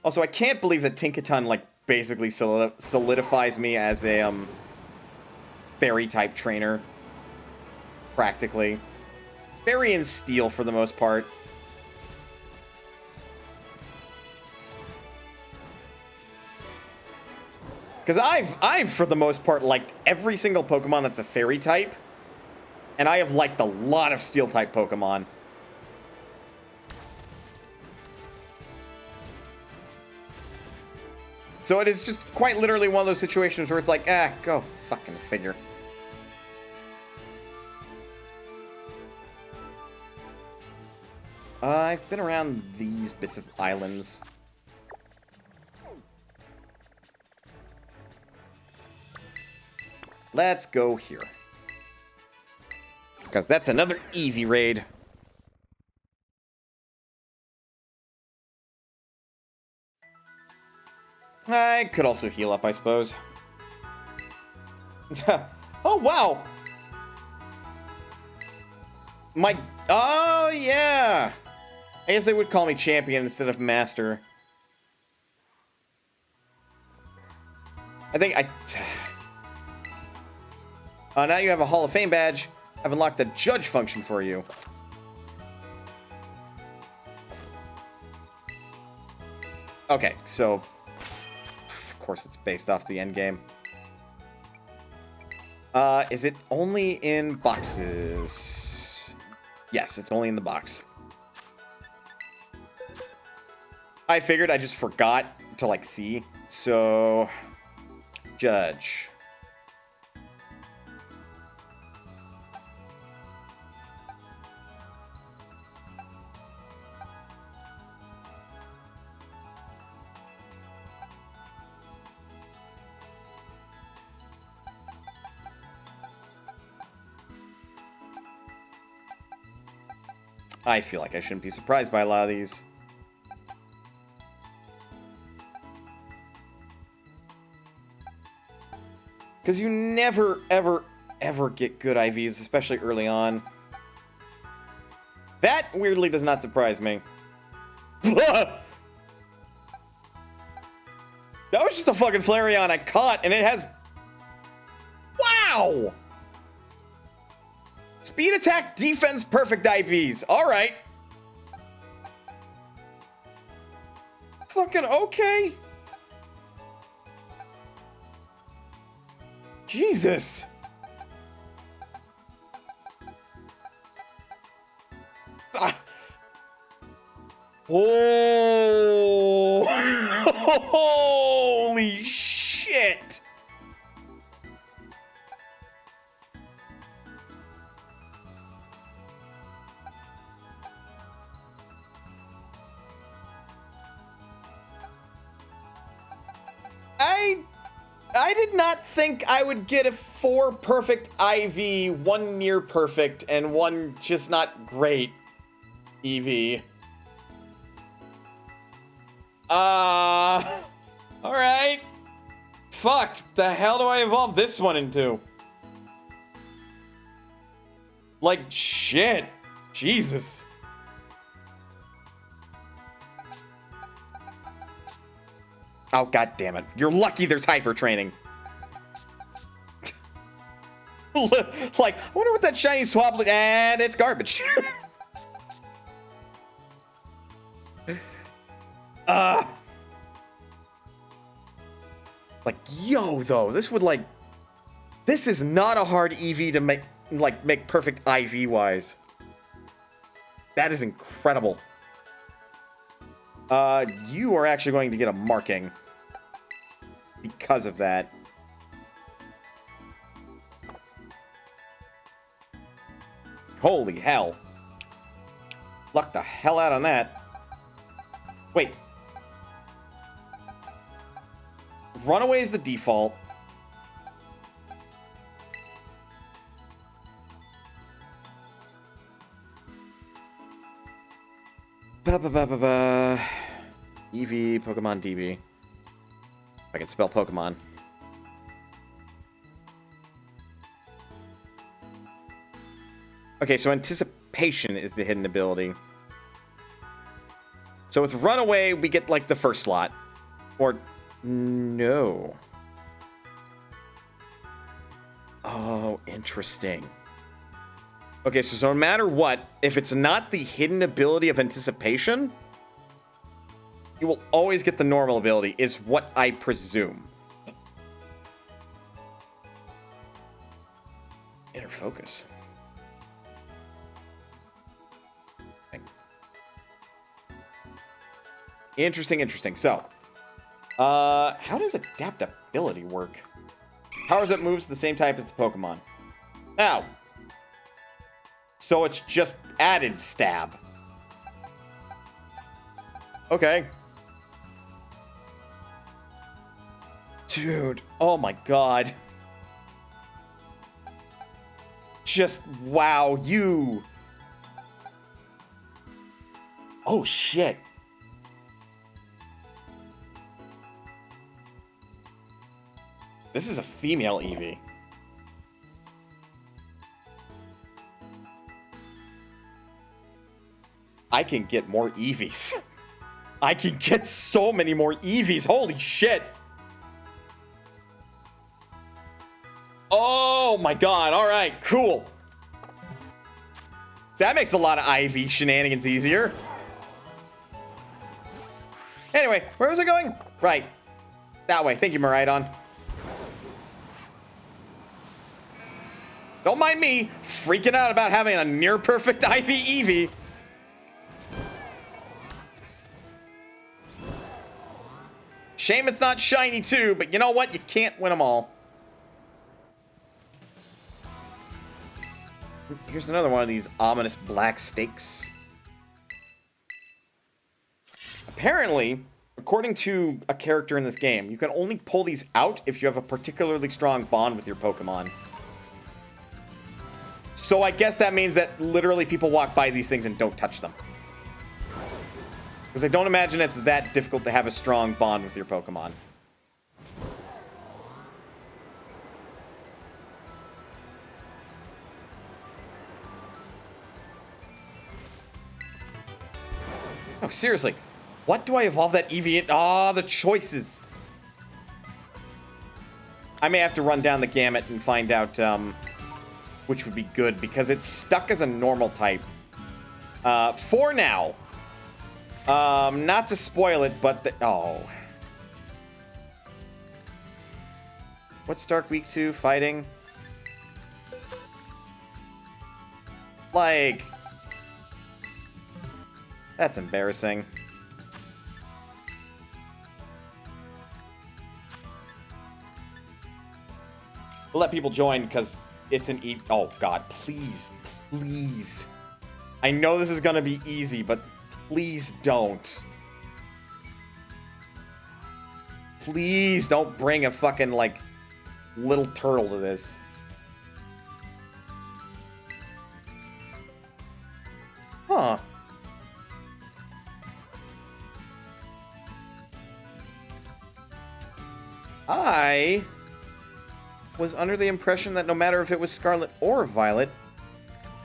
Also, I can't believe that Tinkaton, like, basically solidifies me as a, Fairy-type trainer. Practically. Fairy and Steel, for the most part. Because I've, for the most part, liked every single Pokemon that's a Fairy-type. And I have liked a lot of Steel-type Pokemon. So it is just quite literally one of those situations where it's like, go fucking figure. I've been around these bits of islands. Let's go here. Because that's another Eevee raid. I could also heal up, I suppose. Oh, wow! Oh, yeah! I guess they would call me champion instead of master. I think now you have a Hall of Fame badge. I've unlocked a judge function for you. Okay, so... Of course it's based off the end game. Is it only in boxes? Yes, it's only in the box. I figured, I just forgot to, like, see. So... Judge. I feel like I shouldn't be surprised by a lot of these. Because you never, ever, ever get good IVs, especially early on. That weirdly does not surprise me. That was just a fucking Flareon I caught, and it has... Wow! Speed, attack, defense, perfect IVs. Alright. Fucking okay. Jesus. Ah. Oh. Holy shit. I did not think I would get a 4 perfect IV, 1 near perfect, and 1 just not great EV. Alright. Fuck, the hell do I evolve this one into? Like, shit. Jesus. Oh, god damn it. You're lucky there's hyper training. Like, I wonder what that shiny swab look, and it's garbage. Like, yo, though, this would, like, this is not a hard EV to make, like, make perfect IV-wise. That is incredible. You are actually going to get a marking because of that. Holy hell. Luck the hell out on that. Wait. Runaway is the default. EV, Pokemon DB. If I can spell Pokemon. Okay, so Anticipation is the hidden ability. So with Runaway, we get, like, the first slot. Or, no. Oh, interesting. Okay, so no matter what, if it's not the hidden ability of Anticipation, you will always get the normal ability, is what I presume. Inner Focus. Interesting, interesting. So, how does adaptability work? Powers up moves the same type as the Pokemon. Now, so it's just added stab. Okay. Dude, oh my god. Just, wow, you. Oh shit. This is a female Eevee. I can get more Eevees. I can get so many more Eevees. Holy shit. Oh my god. All right, cool. That makes a lot of IV shenanigans easier. Anyway, where was I going? Right. That way. Thank you, Miraidon. Don't mind me freaking out about having a near perfect IV Eevee. Shame it's not shiny too, but you know what? You can't win them all. Here's another one of these ominous black stakes. Apparently, according to a character in this game, you can only pull these out if you have a particularly strong bond with your Pokemon. So I guess that means that literally people walk by these things and don't touch them. Because I don't imagine it's that difficult to have a strong bond with your Pokemon. No, seriously. What do I evolve that Eevee in? Ah, the choices. I may have to run down the gamut and find out which would be good, because it's stuck as a normal type. For now. Not to spoil it, but oh. What's Stark weak to? Fighting? Like... That's embarrassing. We'll let people join because it's an oh god, please, please. I know this is gonna be easy, but please don't. Please don't bring a fucking, like, little turtle to this. Huh. I was under the impression that no matter if it was Scarlet or Violet,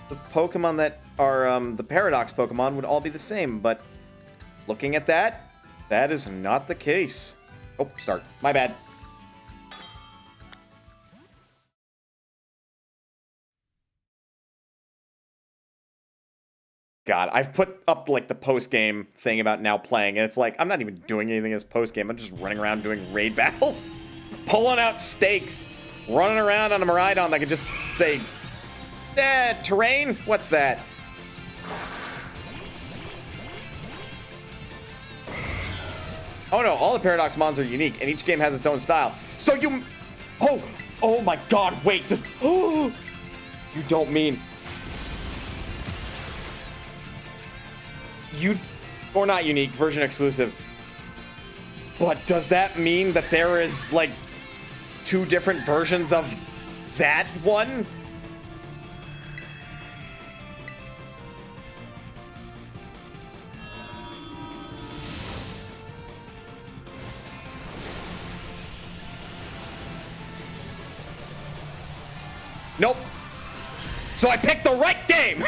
the Pokemon that are the Paradox Pokemon would all be the same, but looking at that, that is not the case. Oh, start. My bad. God, I've put up, like, the post-game thing about now playing, and it's like, I'm not even doing anything as post-game. I'm just running around doing raid battles, pulling out stakes, running around on a Miraidon that could just say, terrain? What's that? Oh no, all the Paradox Mons are unique, and each game has its own style. So you... Oh my god, wait, just... Oh, you don't mean... Or not unique, version exclusive. But does that mean that there is, like, 2 different versions of that one? Nope. So I picked the right game!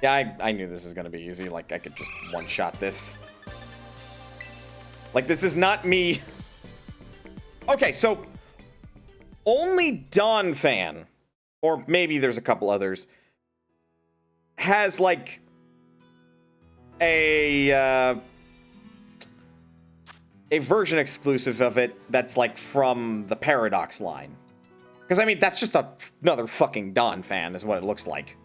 Yeah, I knew this was going to be easy. Like, I could just one-shot this. Like, this is not me. Okay, so only Dawn Fan, or maybe there's a couple others, has, like, a version exclusive of it that's, like, from the Paradox line. Because, I mean, that's just another fucking Dawn Fan is what it looks like.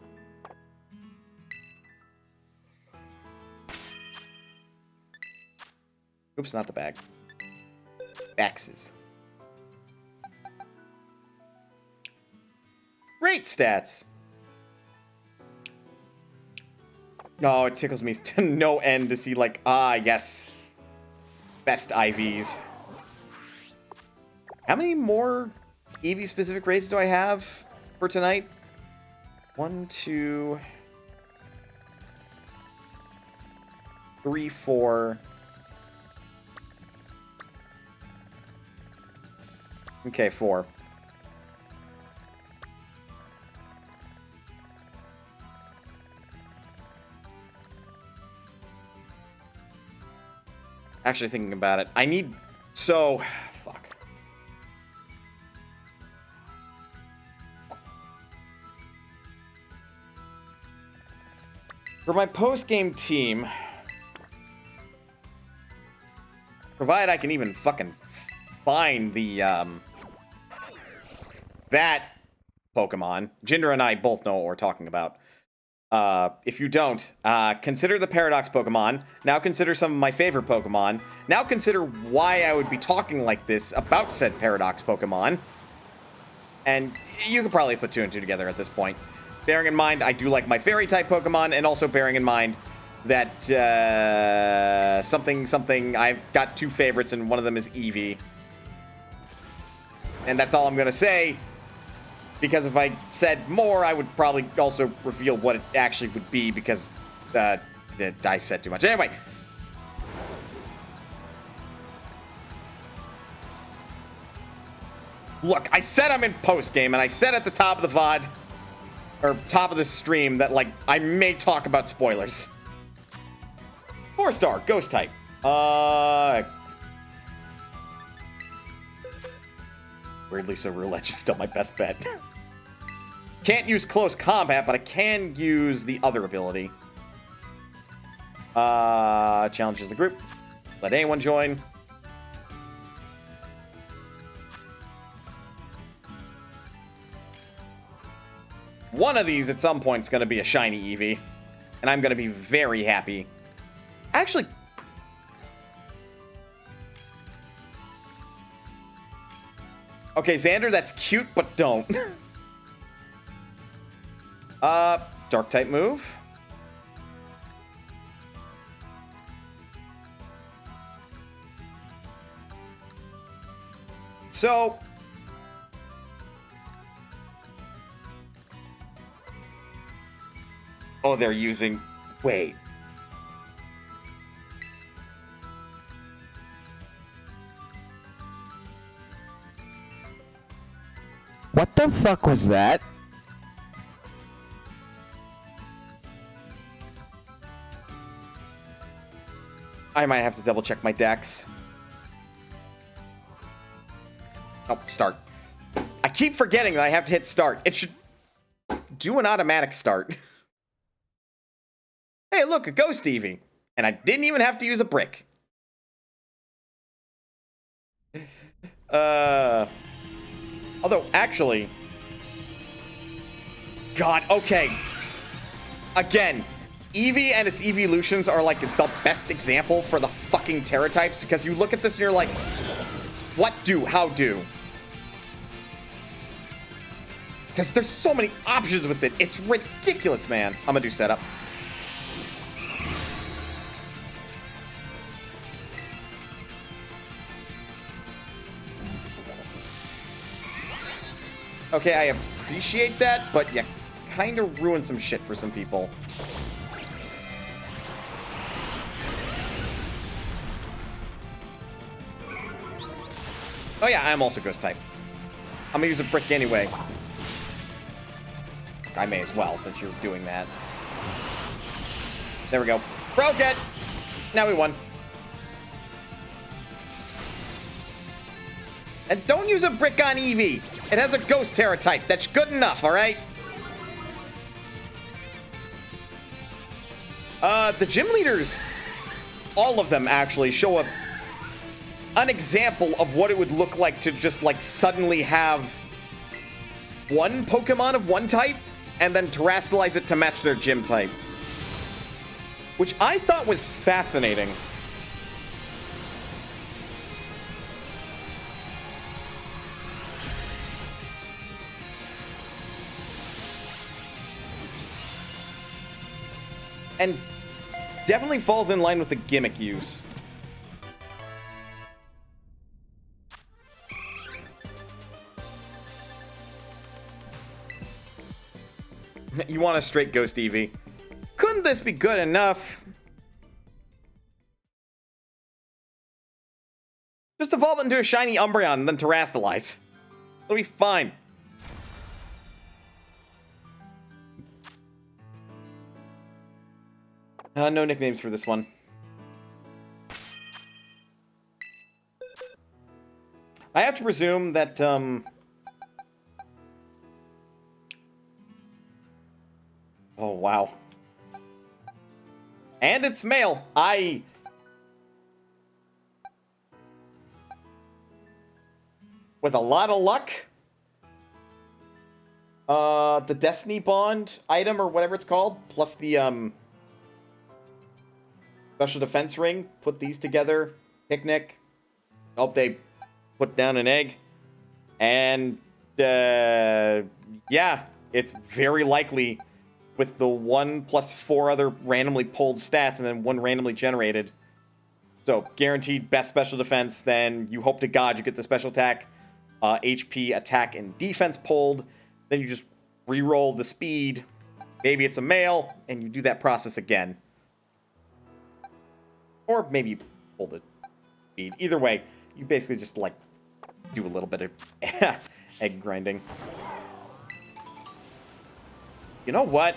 Oops, not the bag. Axes. Great stats. Oh, it tickles me to no end to see, like, yes. Best IVs. How many more Eevee-specific raids do I have for tonight? 1, 2... 3, 4... Okay, 4. Actually thinking about it, I need... So... Fuck. For my post-game team... Provided I can even fucking find the, that Pokemon. Jinder and I both know what we're talking about. If you don't, consider the Paradox Pokemon. Now consider some of my favorite Pokemon. Now consider why I would be talking like this about said Paradox Pokemon. And you could probably put 2 and 2 together at this point. Bearing in mind, I do like my Fairy-type Pokemon, and also bearing in mind that something. I've got two favorites, and one of them is Eevee. And that's all I'm going to say, because if I said more, I would probably also reveal what it actually would be, because I said too much. Anyway. Look, I said I'm in post-game, and I said at the top of the VOD, or top of the stream, that, like, I may talk about spoilers. 4-star, Ghost type. Weirdly, so Roulette is still my best bet. Can't use close combat, but I can use the other ability. Challenges the group. Let anyone join. One of these at some point is going to be a shiny Eevee, and I'm going to be very happy. Actually, okay, Xander, that's cute, but don't. Dark type move. So, oh, they're using, wait. What the fuck was that? I might have to double check my decks. Oh, start. I keep forgetting that I have to hit start. It should do an automatic start. Hey, look, a Ghost Eevee. And I didn't even have to use a brick. Although, actually... God, okay. Again, Eevee and its evolutions are like the best example for the fucking Terra types, because you look at this and you're like, what do, how do? Because there's so many options with it. It's ridiculous, man. I'm gonna do setup. Okay, I appreciate that, but you kind of ruined some shit for some people. Oh yeah, I'm also Ghost type. I'm gonna use a brick anyway. I may as well, since you're doing that. There we go. Broke it! Now we won. And don't use a brick on Eevee. It has a Ghost Terra type. That's good enough, alright? The gym leaders, all of them actually, show an example of what it would look like to just, like, suddenly have one Pokemon of one type and then terrestrialize it to match their gym type. Which I thought was fascinating. And definitely falls in line with the gimmick use. You want a straight Ghost Eevee. Couldn't this be good enough? Just evolve it into a shiny Umbreon and then terrestrialize. It'll be fine. No nicknames for this one. I have to presume that, oh, wow. And it's male. With a lot of luck, the Destiny Bond item, or whatever it's called, plus the, Special Defense Ring, put these together, Picnic, hope they put down an egg, and, yeah, it's very likely with the 1 plus 4 other randomly pulled stats and then 1 randomly generated. So guaranteed best special defense, then you hope to God you get the special attack, HP, attack, and defense pulled. Then you just re-roll the speed. Maybe it's a male, and you do that process again. Or maybe you pull the speed. Either way, you basically just, like, do a little bit of egg grinding. You know what?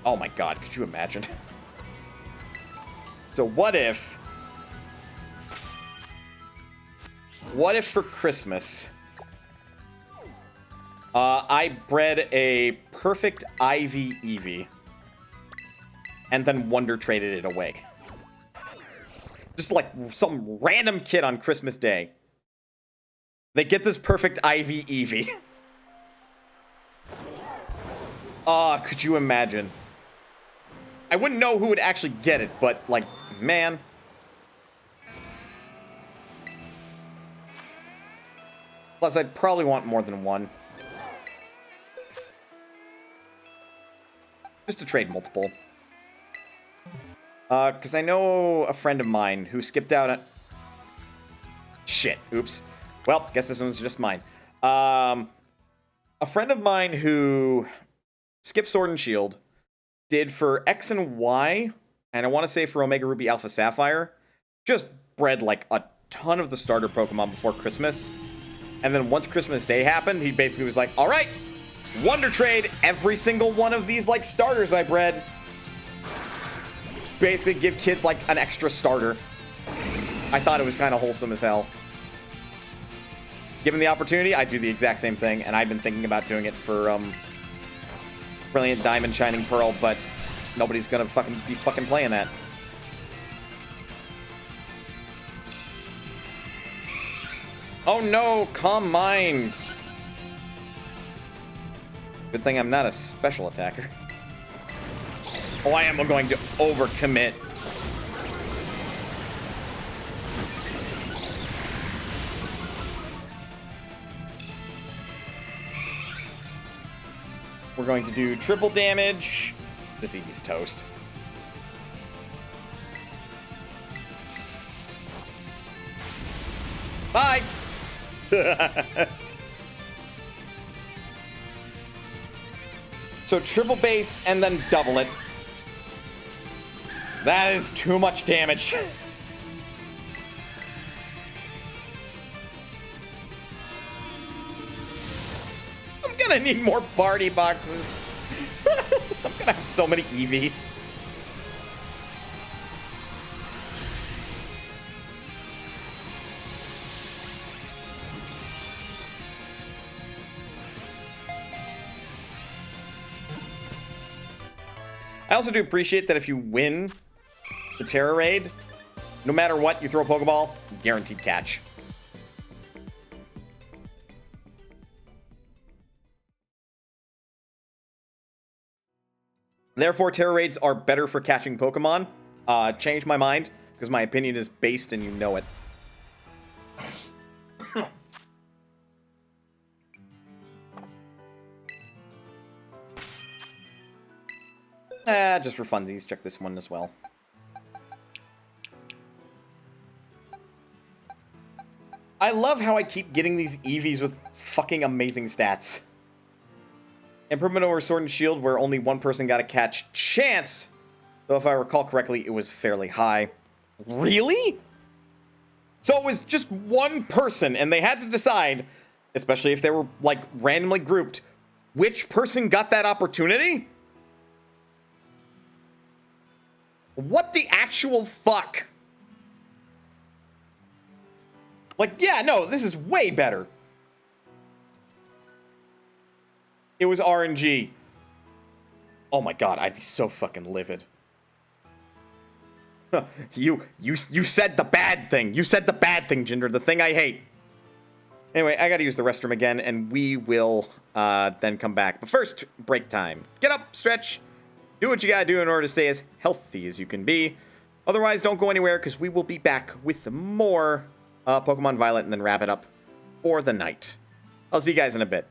Oh my God, could you imagine? So what if for Christmas, I bred a perfect Ivy Eevee and then Wonder traded it away? Just like some random kid on Christmas Day. They get this perfect Ivy Eevee. Could you imagine? I wouldn't know who would actually get it, but, like, man. Plus, I'd probably want more than one. Just to trade multiple. Because I know a friend of mine who skipped out on... Shit, oops. Well, guess this one's just mine. A friend of mine who skipped Sword and Shield, did for X and Y, and I want to say for Omega Ruby Alpha Sapphire, just bred like a ton of the starter Pokemon before Christmas. And then once Christmas Day happened, he basically was like, all right, Wonder Trade every single one of these like starters I bred. Basically give kids like an extra starter. I thought it was kind of wholesome as hell. Given the opportunity, I'd do the exact same thing, and I've been thinking about doing it for Brilliant Diamond, Shining Pearl, but nobody's gonna be fucking playing that. Oh no, Calm Mind. Good thing I'm not a special attacker. Oh, I am going to overcommit. We're going to do triple damage. This Eevee's toast. Bye! So triple base and then double it. That is too much damage. I'm gonna need more party boxes. I'm gonna have so many Eevee. I also do appreciate that if you win the Terror Raid, no matter what, you throw a Pokeball, guaranteed catch. Therefore, Terror Raids are better for catching Pokemon. Changed my mind, because my opinion is based and you know it. Just for funsies, check this one as well. I love how I keep getting these Eevees with fucking amazing stats. Improvement over Sword and Shield, where only one person got a catch chance. Though if I recall correctly, it was fairly high. Really? So it was just one person, and they had to decide, especially if they were, like, randomly grouped, which person got that opportunity? What the actual fuck? Like, yeah, no, this is way better. It was RNG. Oh my god, I'd be so fucking livid. You said the bad thing. You said the bad thing, Jinder. The thing I hate. Anyway, I gotta use the restroom again, and we will then come back. But first, break time. Get up, stretch. Do what you gotta do in order to stay as healthy as you can be. Otherwise, don't go anywhere, because we will be back with more Pokemon Violet and then wrap it up for the night. I'll see you guys in a bit.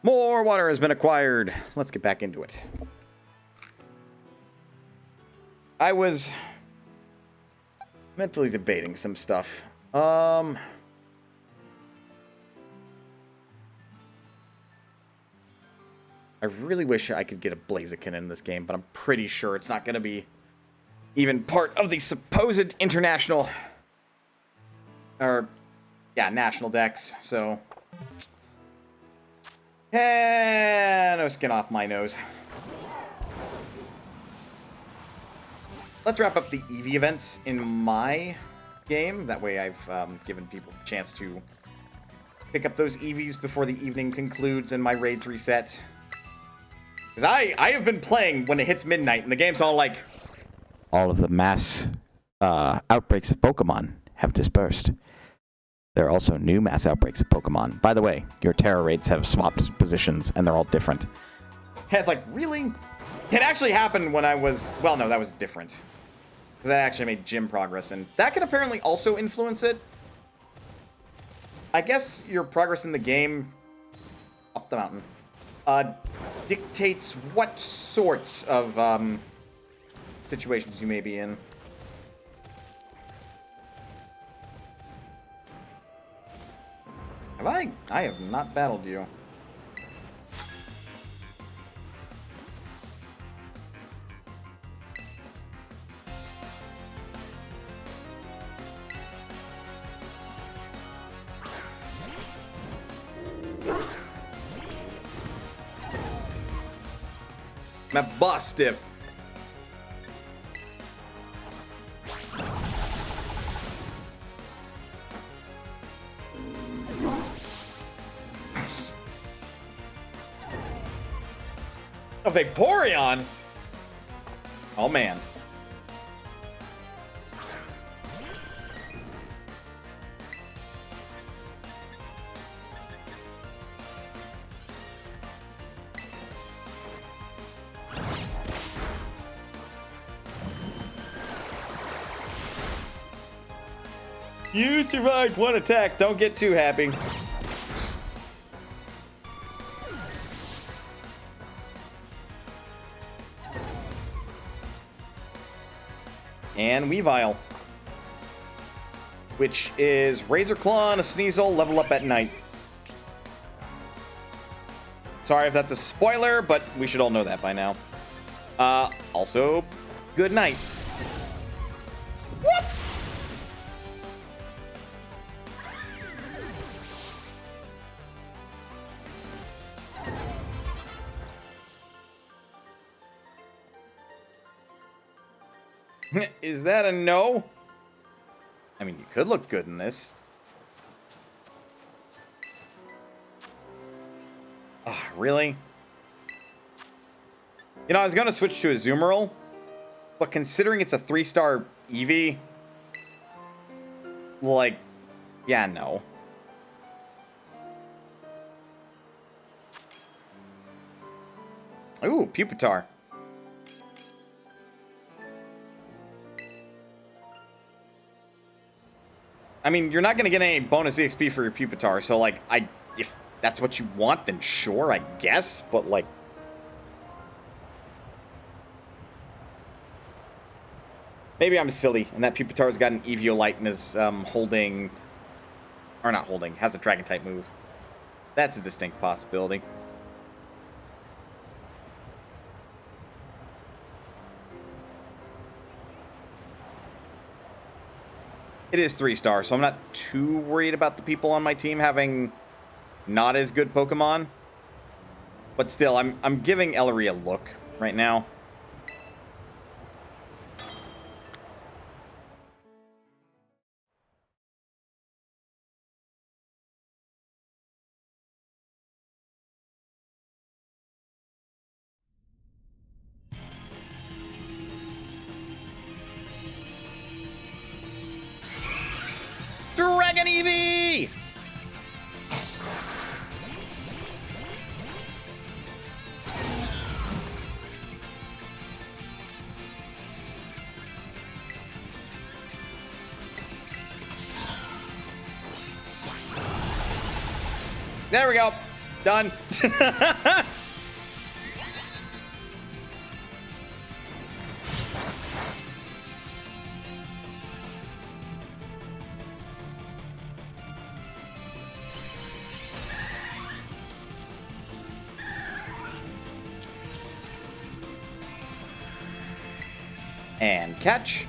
More water has been acquired. Let's get back into it. I was mentally debating some stuff. I really wish I could get a Blaziken in this game, but I'm pretty sure it's not going to be even part of the supposed international or national decks. So no skin off my nose. Let's wrap up the EV events in my game. That way I've given people a chance to pick up those EVs before the evening concludes and my raids reset. Because I have been playing when it hits midnight and the game's all like... All of the mass outbreaks of Pokemon have dispersed. There are also new mass outbreaks of Pokemon. By the way, your Terra raids have swapped positions and they're all different. It's like, really? It actually happened when I was... Well, no, that was different. Because I actually made gym progress, and that can apparently also influence it. I guess your progress in the game... Up the mountain. Dictates what sorts of situations you may be in. Have I? I have not battled you. My boss stiff. A Vaporeon? Oh man. You survived one attack. Don't get too happy. And Weavile, which is Razor Claw and a Sneasel, level up at night. Sorry if that's a spoiler, but we should all know that by now. Also, good night. Whoop! Is that a no? I mean, you could look good in this. Ah, really? You know, I was going to switch to a Azumarill, but considering it's a 3-star Eevee, like, yeah, no. Ooh, Pupitar. I mean, you're not going to get any bonus EXP for your Pupitar, so, like, if that's what you want, then sure, I guess, but, like... Maybe I'm silly, and that Pupitar's got an Eviolite and is, holding... Or not holding, has a Dragon-type move. That's a distinct possibility. It is 3-star, so I'm not too worried about the people on my team having not as good Pokemon. But still, I'm giving Ellery a look right now. Dragon Eevee! There we go. Done. And catch.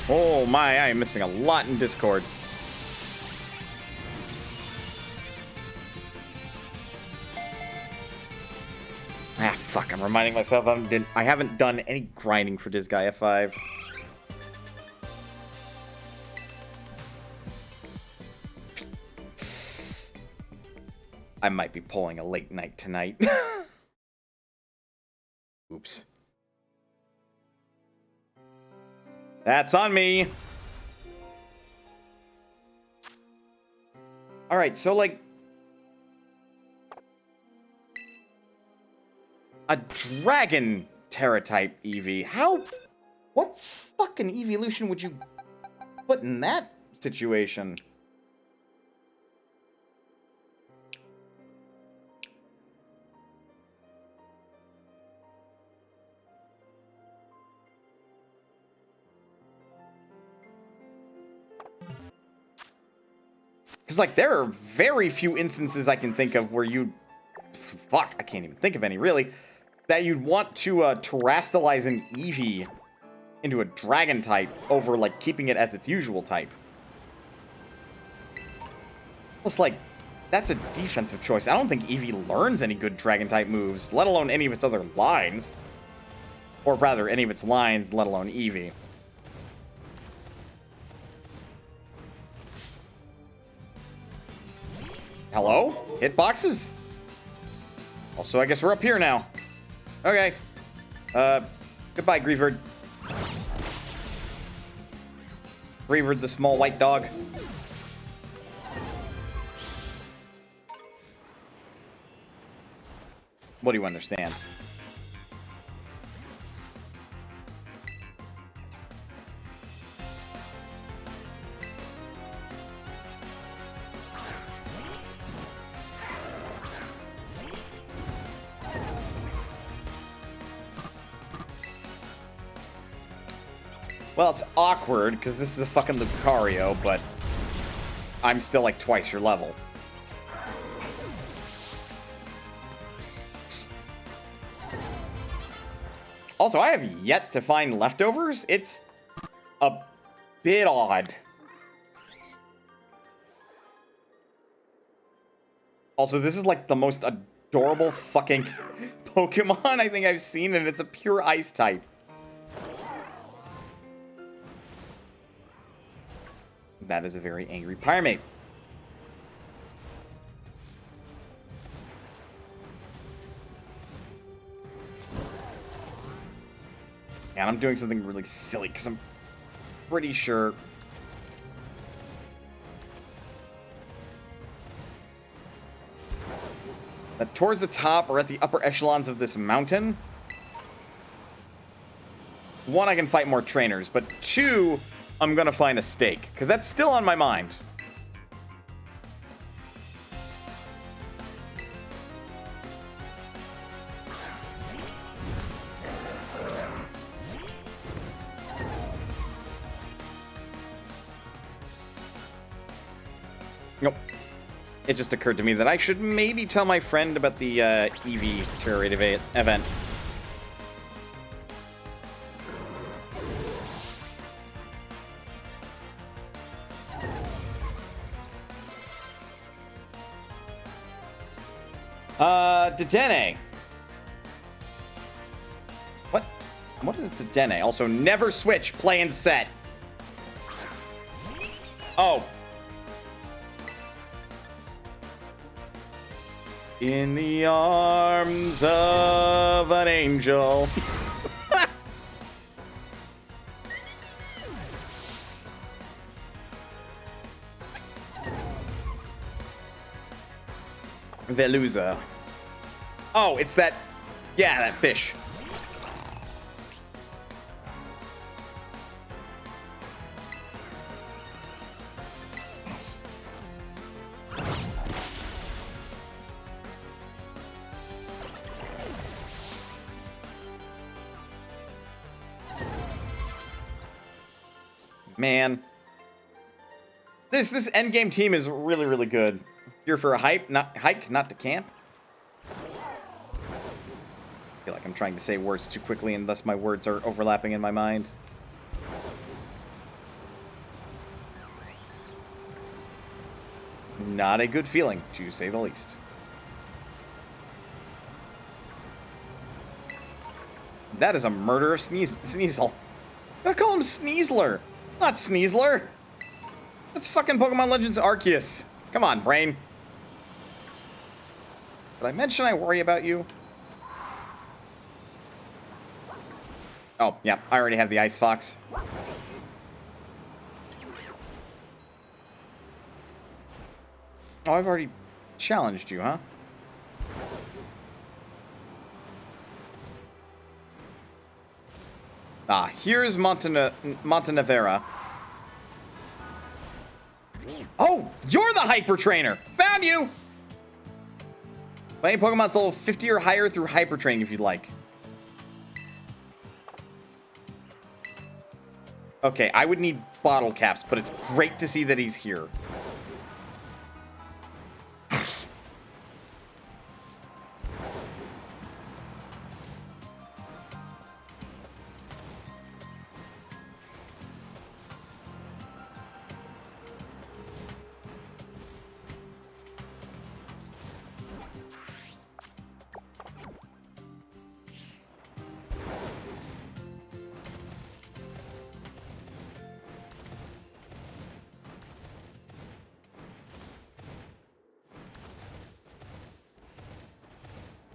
Oh my, I am missing a lot in Discord. Ah, fuck, I'm reminding myself I haven't done any grinding for Disgaea 5. I might be pulling a late night tonight. Oops. That's on me. All right, so like a dragon Terra type Eevee. What fucking evolution would you put in that situation? Because, like, there are very few instances I can think of where you... Fuck, I can't even think of any, really. That you'd want to terrestrialize an Eevee into a dragon type over, like, keeping it as its usual type. Plus, like, that's a defensive choice. I don't think Eevee learns any good dragon type moves, let alone any of its other lines. Or rather, any of its lines, let alone Eevee. Hello? Hitboxes? Also, I guess we're up here now. Okay. Goodbye, Greavard. Greavard, the small white dog. What do you understand? Well, it's awkward, because this is a fucking Lucario, but I'm still like twice your level. Also, I have yet to find leftovers. It's a bit odd. Also, this is like the most adorable fucking Pokemon I think I've seen, and it's a pure ice type. That is a very angry Pyramate. And I'm doing something really silly because I'm pretty sure that towards the top or at the upper echelons of this mountain, one, I can fight more trainers, but two, I'm gonna find a stake, because that's still on my mind. Nope. It just occurred to me that I should maybe tell my friend about the Eevee Terra Raid event. Dedenne. What is Dedenne? Also, never switch, play and set. Oh. In the arms of an angel. Veluza. Oh, it's that Yeah, that fish. Man. This endgame team is really, really good. Here for a hike, not to camp. I feel like I'm trying to say words too quickly and thus my words are overlapping in my mind. Not a good feeling, to say the least. That is a murder of Sneasel. I'm gonna call him Sneasler. It's not Sneasler. That's fucking Pokemon Legends Arceus. Come on, brain. Did I mention I worry about you? Oh, yeah, I already have the Ice Fox. Oh, I've already challenged you, huh? Ah, here's Montenevera. Oh, you're the Hyper Trainer! Found you! Play any Pokemon's level 50 or higher through Hyper Training if you'd like. Okay, I would need bottle caps, but it's great to see that he's here.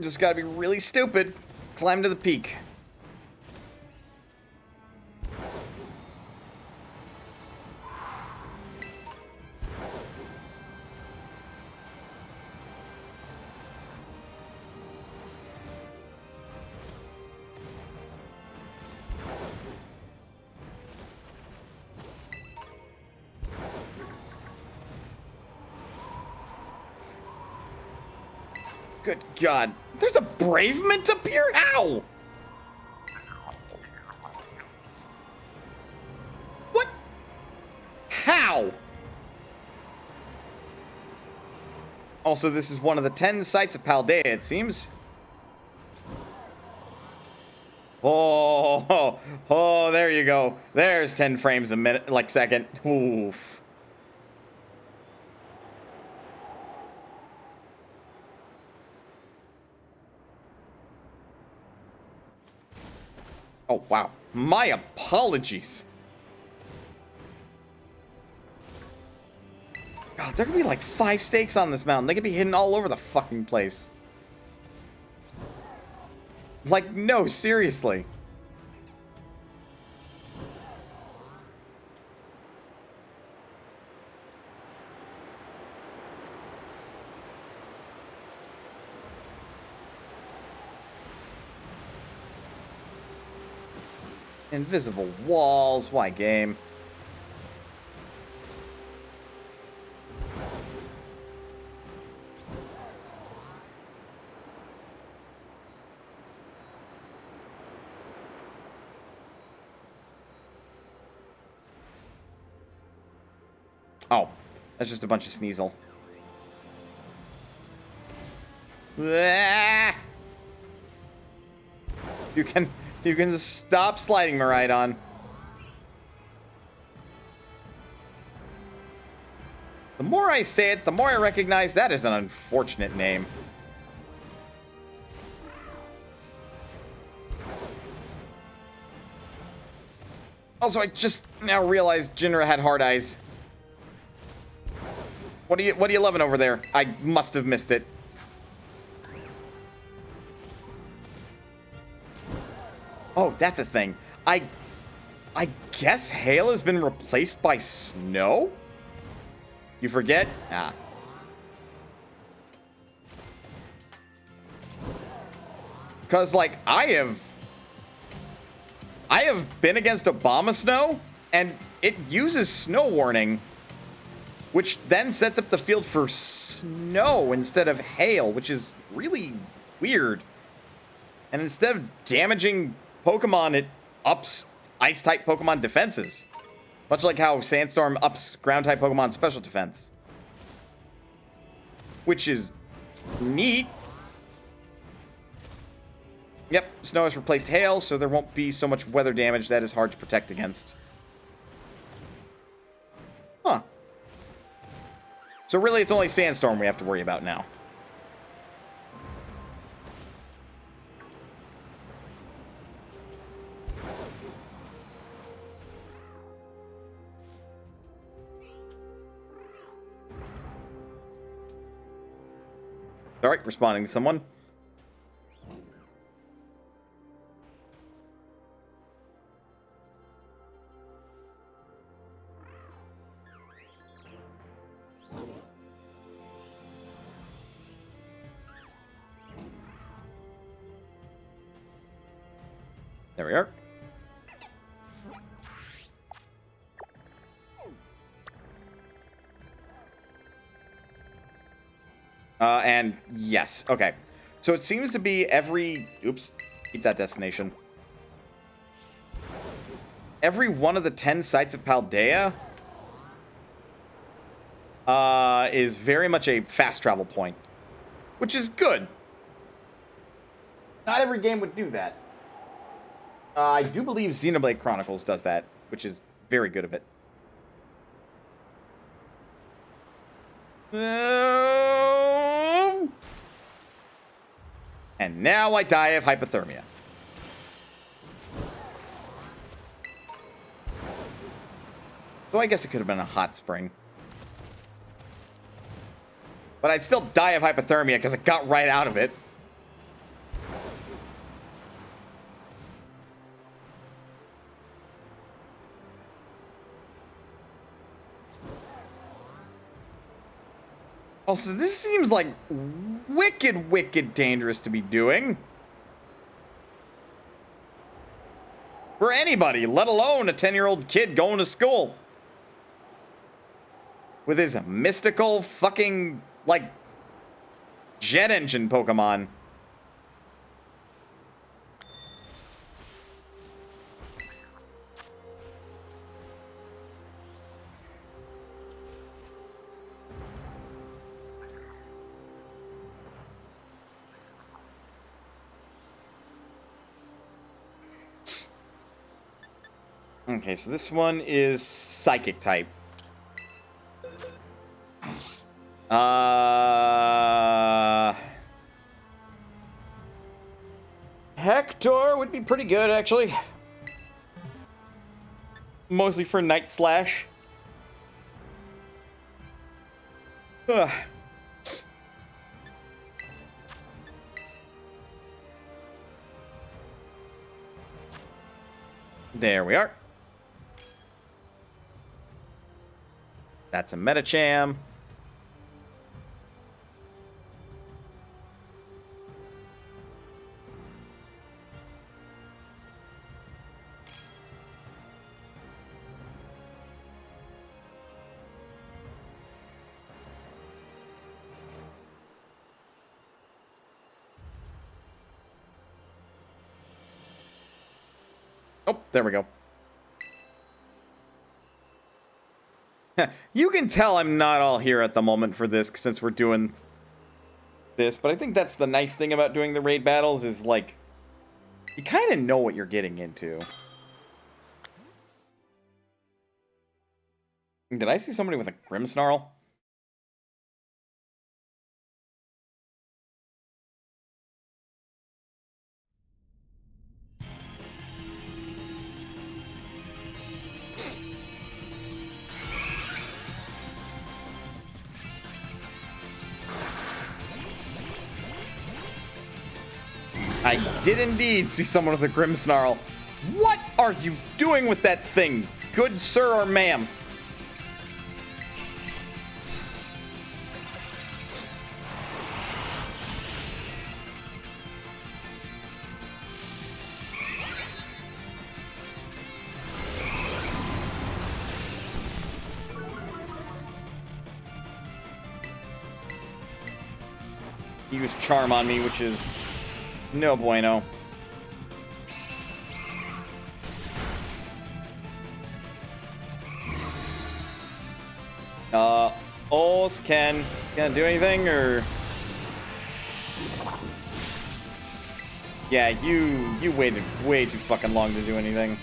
Just gotta be really stupid. Climb to the peak. Good God. There's a Bravement up here? How? What? How? Also, this is one of the 10 sites of Paldea, it seems. Oh, there you go. There's 10 frames a minute, like second. Oof. Oh, wow. My apologies. God, there could be like 5 stakes on this mountain. They could be hidden all over the fucking place. Like, no, seriously. Invisible walls, why game? Oh, that's just a bunch of Sneasel. Ah! You can stop sliding, Miraidon. The more I say it, the more I recognize that is an unfortunate name. Also, I just now realized Jinra had hard eyes. What are you loving over there? I must have missed it. Oh, that's a thing. I guess hail has been replaced by snow? You forget? Ah. Because, like, I have been against Obama Snow, and it uses snow warning, which then sets up the field for snow instead of hail, which is really weird. And instead of damaging Pokemon, it ups Ice-type Pokemon defenses. Much like how Sandstorm ups Ground-type Pokemon special defense. Which is neat. Yep, snow has replaced hail, so there won't be so much weather damage that is hard to protect against. Huh. So really, it's only Sandstorm we have to worry about now. All right, responding to someone. There we are. And yes, okay. So it seems to be every... Oops, keep that destination. Every one of the 10 sites of Paldea is very much a fast travel point, which is good. Not every game would do that. I do believe Xenoblade Chronicles does that, which is very good of it. And now I die of hypothermia. So I guess it could have been a hot spring. But I'd still die of hypothermia because I got right out of it. Also, this seems like wicked, wicked dangerous to be doing. For anybody, let alone a 10-year-old kid going to school. With his mystical fucking, like, jet engine Pokemon. Okay, so this one is Psychic type. Hector would be pretty good, actually. Mostly for Night Slash. Ugh. There we are. That's a Metacham. Oh, there we go. You can tell I'm not all here at the moment for this since we're doing this, but I think that's the nice thing about doing the raid battles is, like, you kind of know what you're getting into. Did I see somebody with a Grimmsnarl? I did indeed see someone with a Grimmsnarl. What are you doing with that thing, good sir or ma'am? use Charm on me, which is no bueno. Ols, gonna do anything, or... Yeah, you waited way too fucking long to do anything.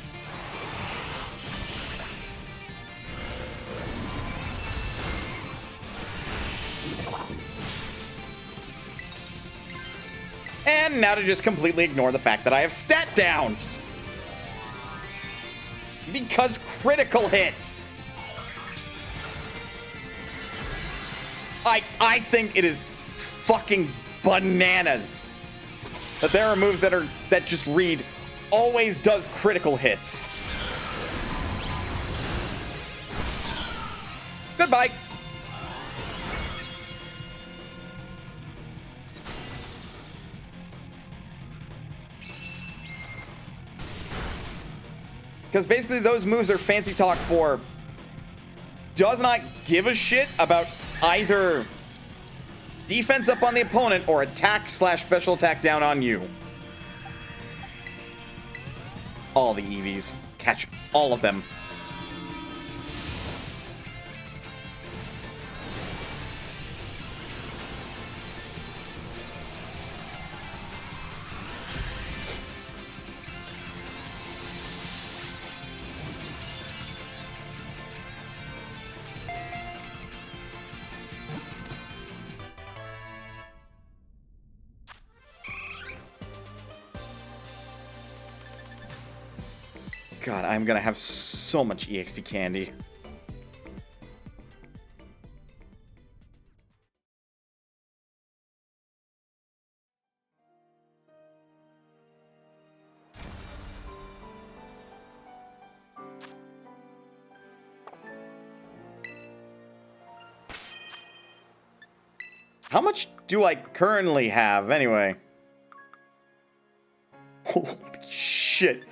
And now to just completely ignore the fact that I have stat downs. Because critical hits. I think it is fucking bananas that there are moves that just read always does critical hits. Goodbye. Because basically those moves are fancy talk for does not give a shit about either defense up on the opponent or attack/special attack down on you. All the EVs. Catch all of them. God, I'm gonna have so much EXP candy. How much do I currently have, anyway? Holy shit.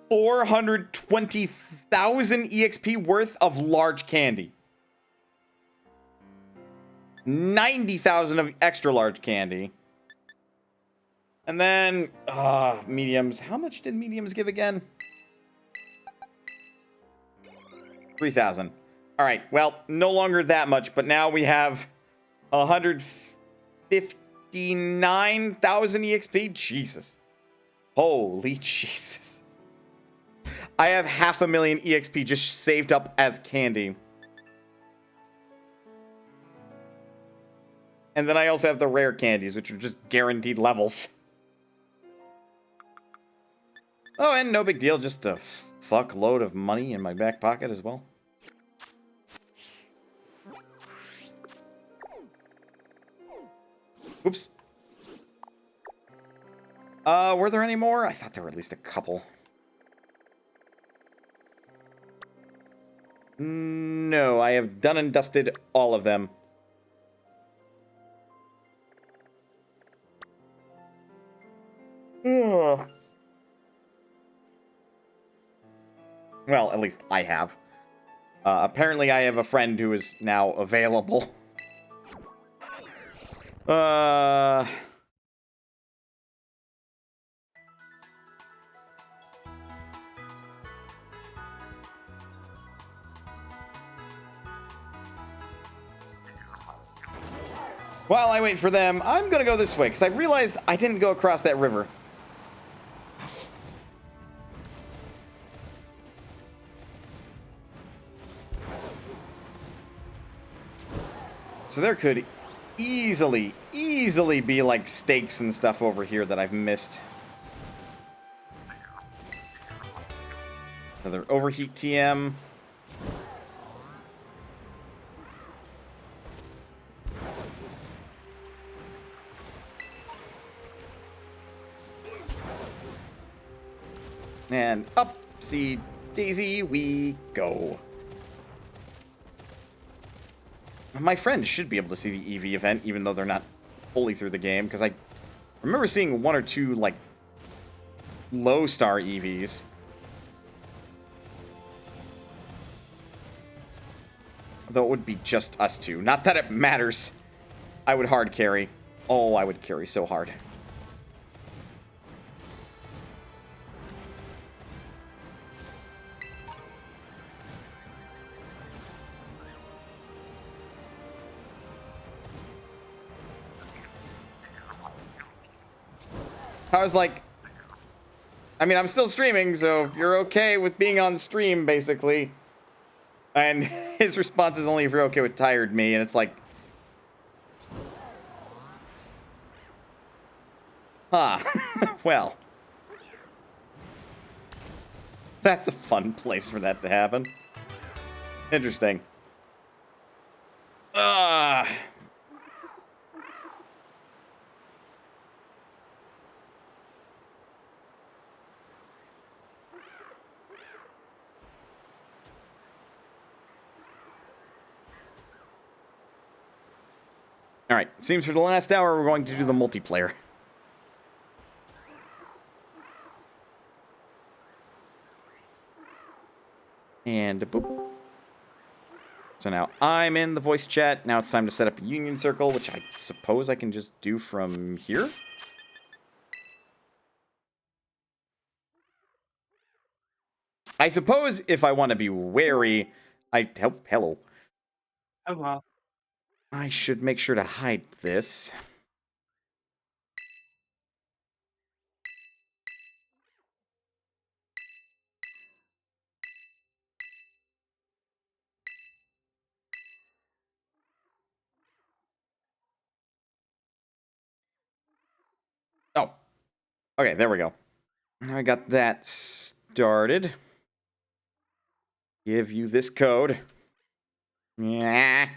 420,000 EXP worth of large candy. 90,000 of extra large candy. And then, mediums. How much did mediums give again? 3,000. All right, well, no longer that much, but now we have 159,000 EXP. Jesus. Holy Jesus. I have 500,000 EXP just saved up as candy. And then I also have the rare candies, which are just guaranteed levels. Oh, and no big deal, just a fuckload of money in my back pocket as well. Oops. Were there any more? I thought there were at least a couple. No, I have done and dusted all of them. Ugh. Well, at least I have. Apparently I have a friend who is now available. While I wait for them, I'm gonna go this way, because I realized I didn't go across that river. So there could easily be like stakes and stuff over here that I've missed. Another overheat TM. And upsy daisy we go. My friends should be able to see the EV event, even though they're not fully through the game, because I remember seeing one or two, like, low-star EVs. Though it would be just us two. Not that it matters. I would hard carry. Oh, I would carry so hard. I was like, I mean, I'm still streaming, so you're okay with being on stream, basically. And his response is only if you're okay with tired me, and it's like, huh, well, that's a fun place for that to happen. Interesting. Alright, seems for the last hour we're going to do the multiplayer. And boop. So now I'm in the voice chat. Now it's time to set up a union circle, which I suppose I can just do from here. I suppose if I want to be wary, hello. Oh, well. I should make sure to hide this. Oh. Okay, there we go. I got that started. Give you this code. Yeah.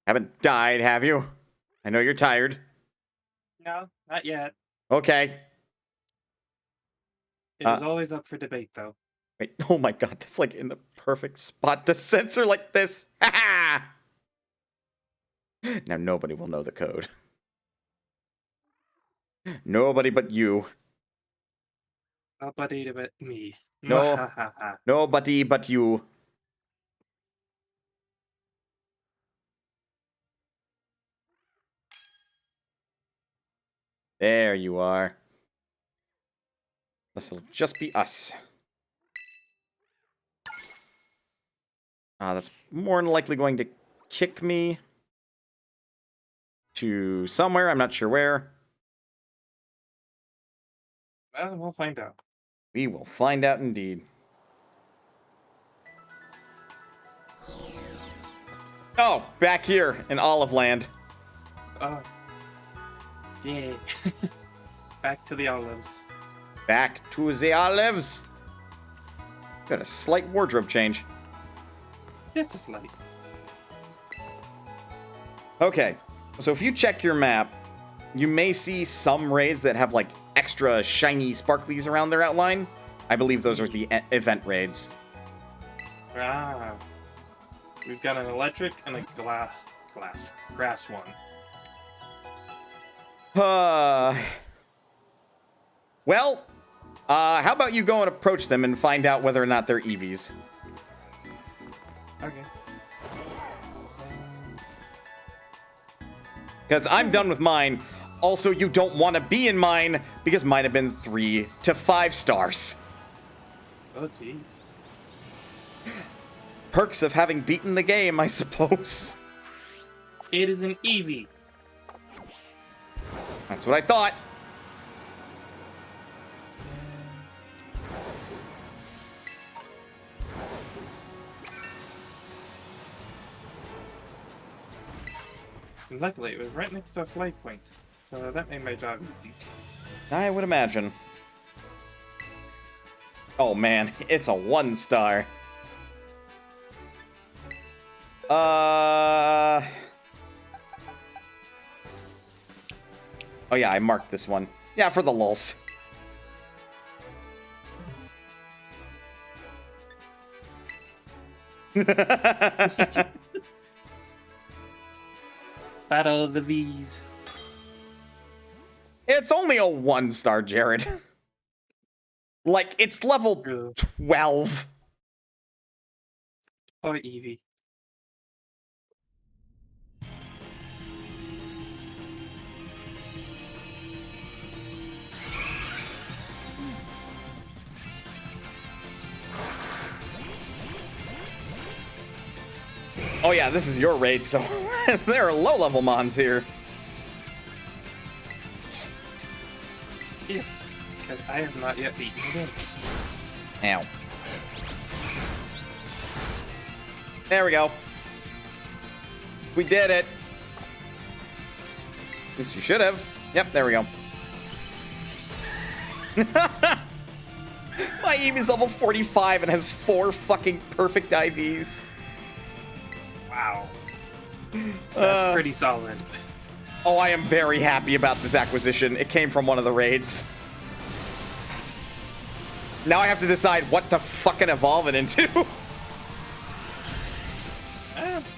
Haven't died, have you? I know you're tired. No, not yet. Okay. It is always up for debate, though. Wait, oh my god, that's like in the perfect spot to censor like this. Ha Now nobody will know the code. Nobody but you. Nobody but me. No. Nobody but you. There you are. This'll just be us. That's more than likely going to kick me to somewhere. I'm not sure where. Well, we'll find out. We will find out indeed. Oh, back here in Olive Land. Oh. Yay. Back to the olives. Back to the olives. Got a slight wardrobe change. Just a slight. Okay, so if you check your map, you may see some raids that have like extra shiny sparklies around their outline. I believe those are the event raids. Ah. We've got an electric and a grass one. Well, how about you go and approach them and find out whether or not they're EVs? Okay. Because I'm done with mine. Also, you don't want to be in mine because mine have been 3 to 5 stars. Oh, jeez. Perks of having beaten the game, I suppose. It is an Eevee. That's what I thought. Luckily, it was right next to a flight point, so that made my job easy. I would imagine. Oh man, it's a 1 star. Oh yeah, I marked this one. Yeah, for the lulz. Battle of the V's. It's only a 1 star, Jared. Like, it's level True. 12. Or Eevee. Oh yeah, this is your raid, so there are low-level mons here. Yes, because I have not yet beaten him. Ow. There we go. We did it. At least you should have. Yep, there we go. My Eevee's level 45 and has 4 fucking perfect IVs. Wow. That's pretty solid. Oh, I am very happy about this acquisition. It came from one of the raids. Now I have to decide what to fucking evolve it into.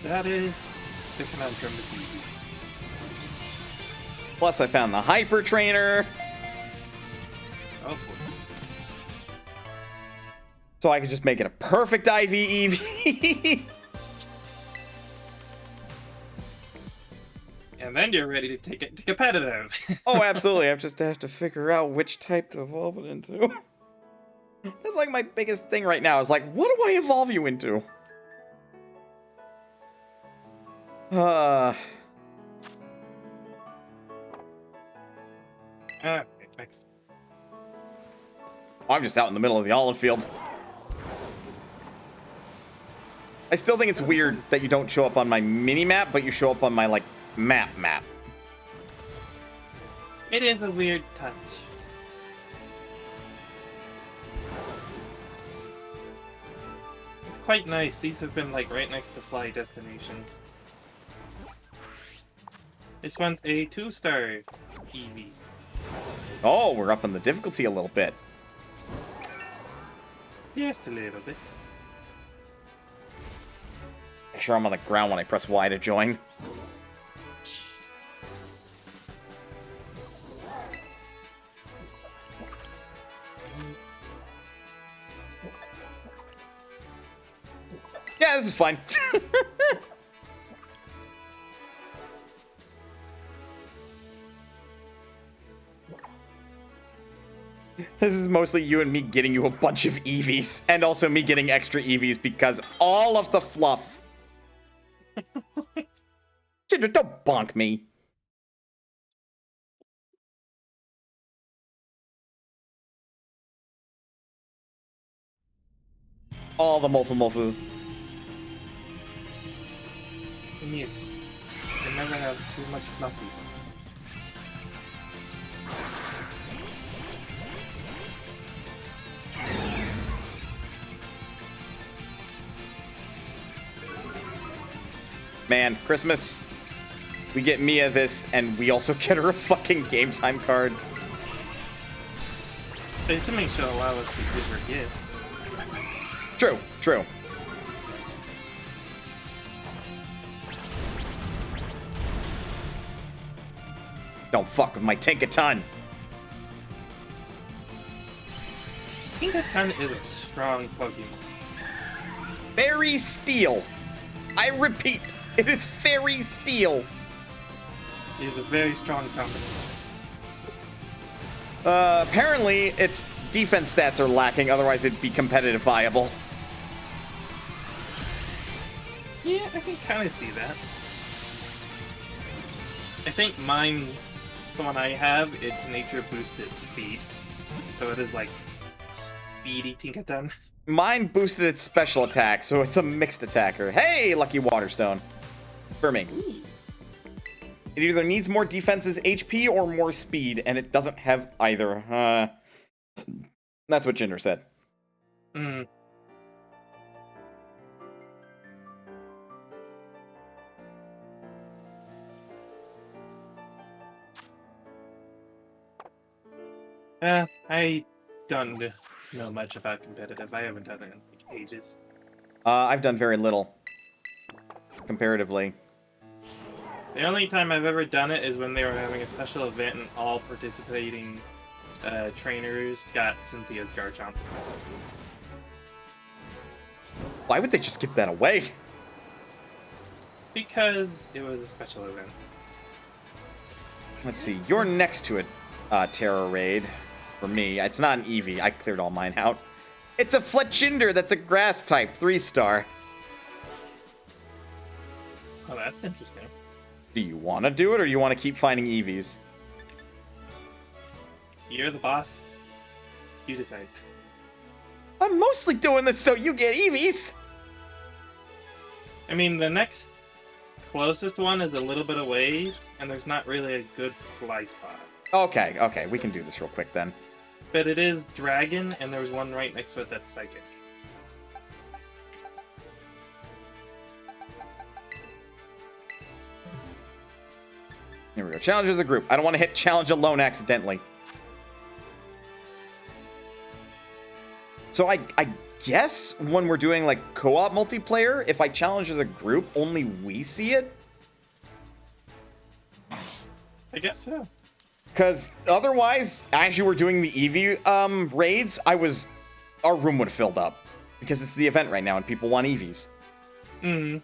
That is the conundrum is easy. Plus, I found the Hyper Trainer. Oh, boy. So I could just make it a perfect IV Eevee. And then you're ready to take it to competitive. Oh, absolutely. I just have to figure out which type to evolve it into. That's like my biggest thing right now. Is like, what do I evolve you into? Okay, next. I'm just out in the middle of the olive field. I still think it's weird that you don't show up on my mini-map, but you show up on my, like, map. It is a weird touch. It's quite nice. These have been, like, right next to fly destinations. This one's a 2-star Eevee. Oh, we're up on the difficulty a little bit. Just a little bit. Make sure I'm on the ground when I press Y to join. Yeah, this is fine. This is mostly you and me getting you a bunch of Eevees, and also me getting extra Eevees because all of the fluff. Ginger, don't bonk me. All the Mofu. And yes, you can never have too much fluffy. Man, Christmas. We get Mia this, and we also get her a fucking game time card. They something should allow us to give her gifts. True. Don't fuck with my Tinkaton. Tinkaton is a strong Pokemon. Fairy Steel. I repeat, it is Fairy Steel. It is a very strong combination. Apparently, its defense stats are lacking, otherwise it'd be competitive viable. Yeah, I can kind of see that. I think mine, the one I have, it's nature boosted speed. So it is like speedy Tinkaton. Mine boosted its special attack, so it's a mixed attacker. Hey, Lucky Waterstone. For me. It either needs more defense's HP or more speed, and it doesn't have either. That's what Jinder said. Hmm. I don't know much about competitive. I haven't done it in like ages. I've done very little. Comparatively. The only time I've ever done it is when they were having a special event and all participating trainers got Cynthia's Garchomp. Why would they just give that away? Because it was a special event. Let's see. You're next to a Terra Raid. For me, it's not an Eevee. I cleared all mine out. It's a Fletchinder that's a grass type, 3-star. Oh, that's interesting. Do you want to do it, or you want to keep finding EVs? You're the boss. You decide. I'm mostly doing this so you get EVs. I mean, the next closest one is a little bit of ways, and there's not really a good fly spot. Okay, we can do this real quick then. But it is dragon, and there's one right next to it that's psychic. Here we go. Challenge as a group. I don't want to hit challenge alone accidentally. So I guess when we're doing like co-op multiplayer, if I challenge as a group, only we see it? I guess so. Because otherwise, as you were doing the Eevee raids, our room would have filled up. Because it's the event right now and people want Eevees. Mm.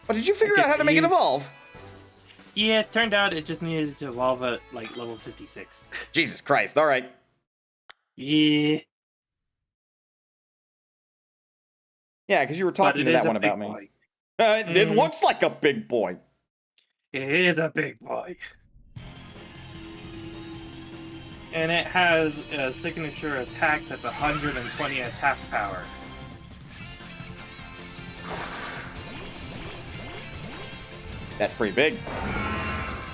But did you figure out how to make it evolve? Yeah, it turned out it just needed to evolve at like level 56. Jesus Christ, alright. Yeah. Yeah, because you were talking to that one about me. It looks like a big boy. It is a big boy. And it has a signature attack that's 120 attack power. That's pretty big.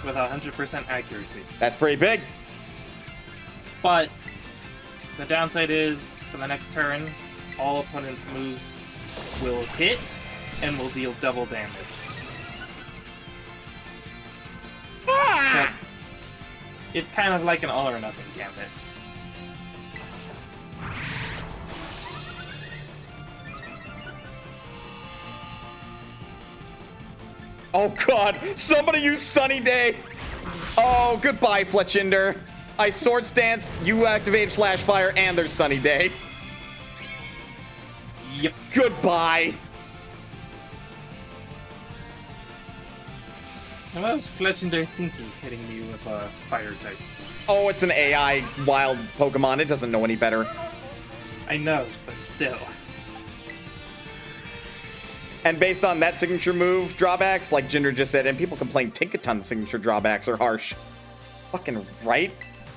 With 100% accuracy. That's pretty big. But the downside is, for the next turn, all opponent moves will hit and will deal double damage. So it's kind of like an all or nothing gambit. Oh god, somebody use Sunny Day! Oh, goodbye, Fletchinder. I Swords Danced, you activate Flash Fire, and there's Sunny Day. Yep. Goodbye! What was Fletchinder thinking, hitting me with a fire type? Oh, it's an AI wild Pokemon, it doesn't know any better. I know, but still. And based on that signature move drawbacks, like Jinder just said, and people complain Tinkaton's signature drawbacks are harsh. Fucking right?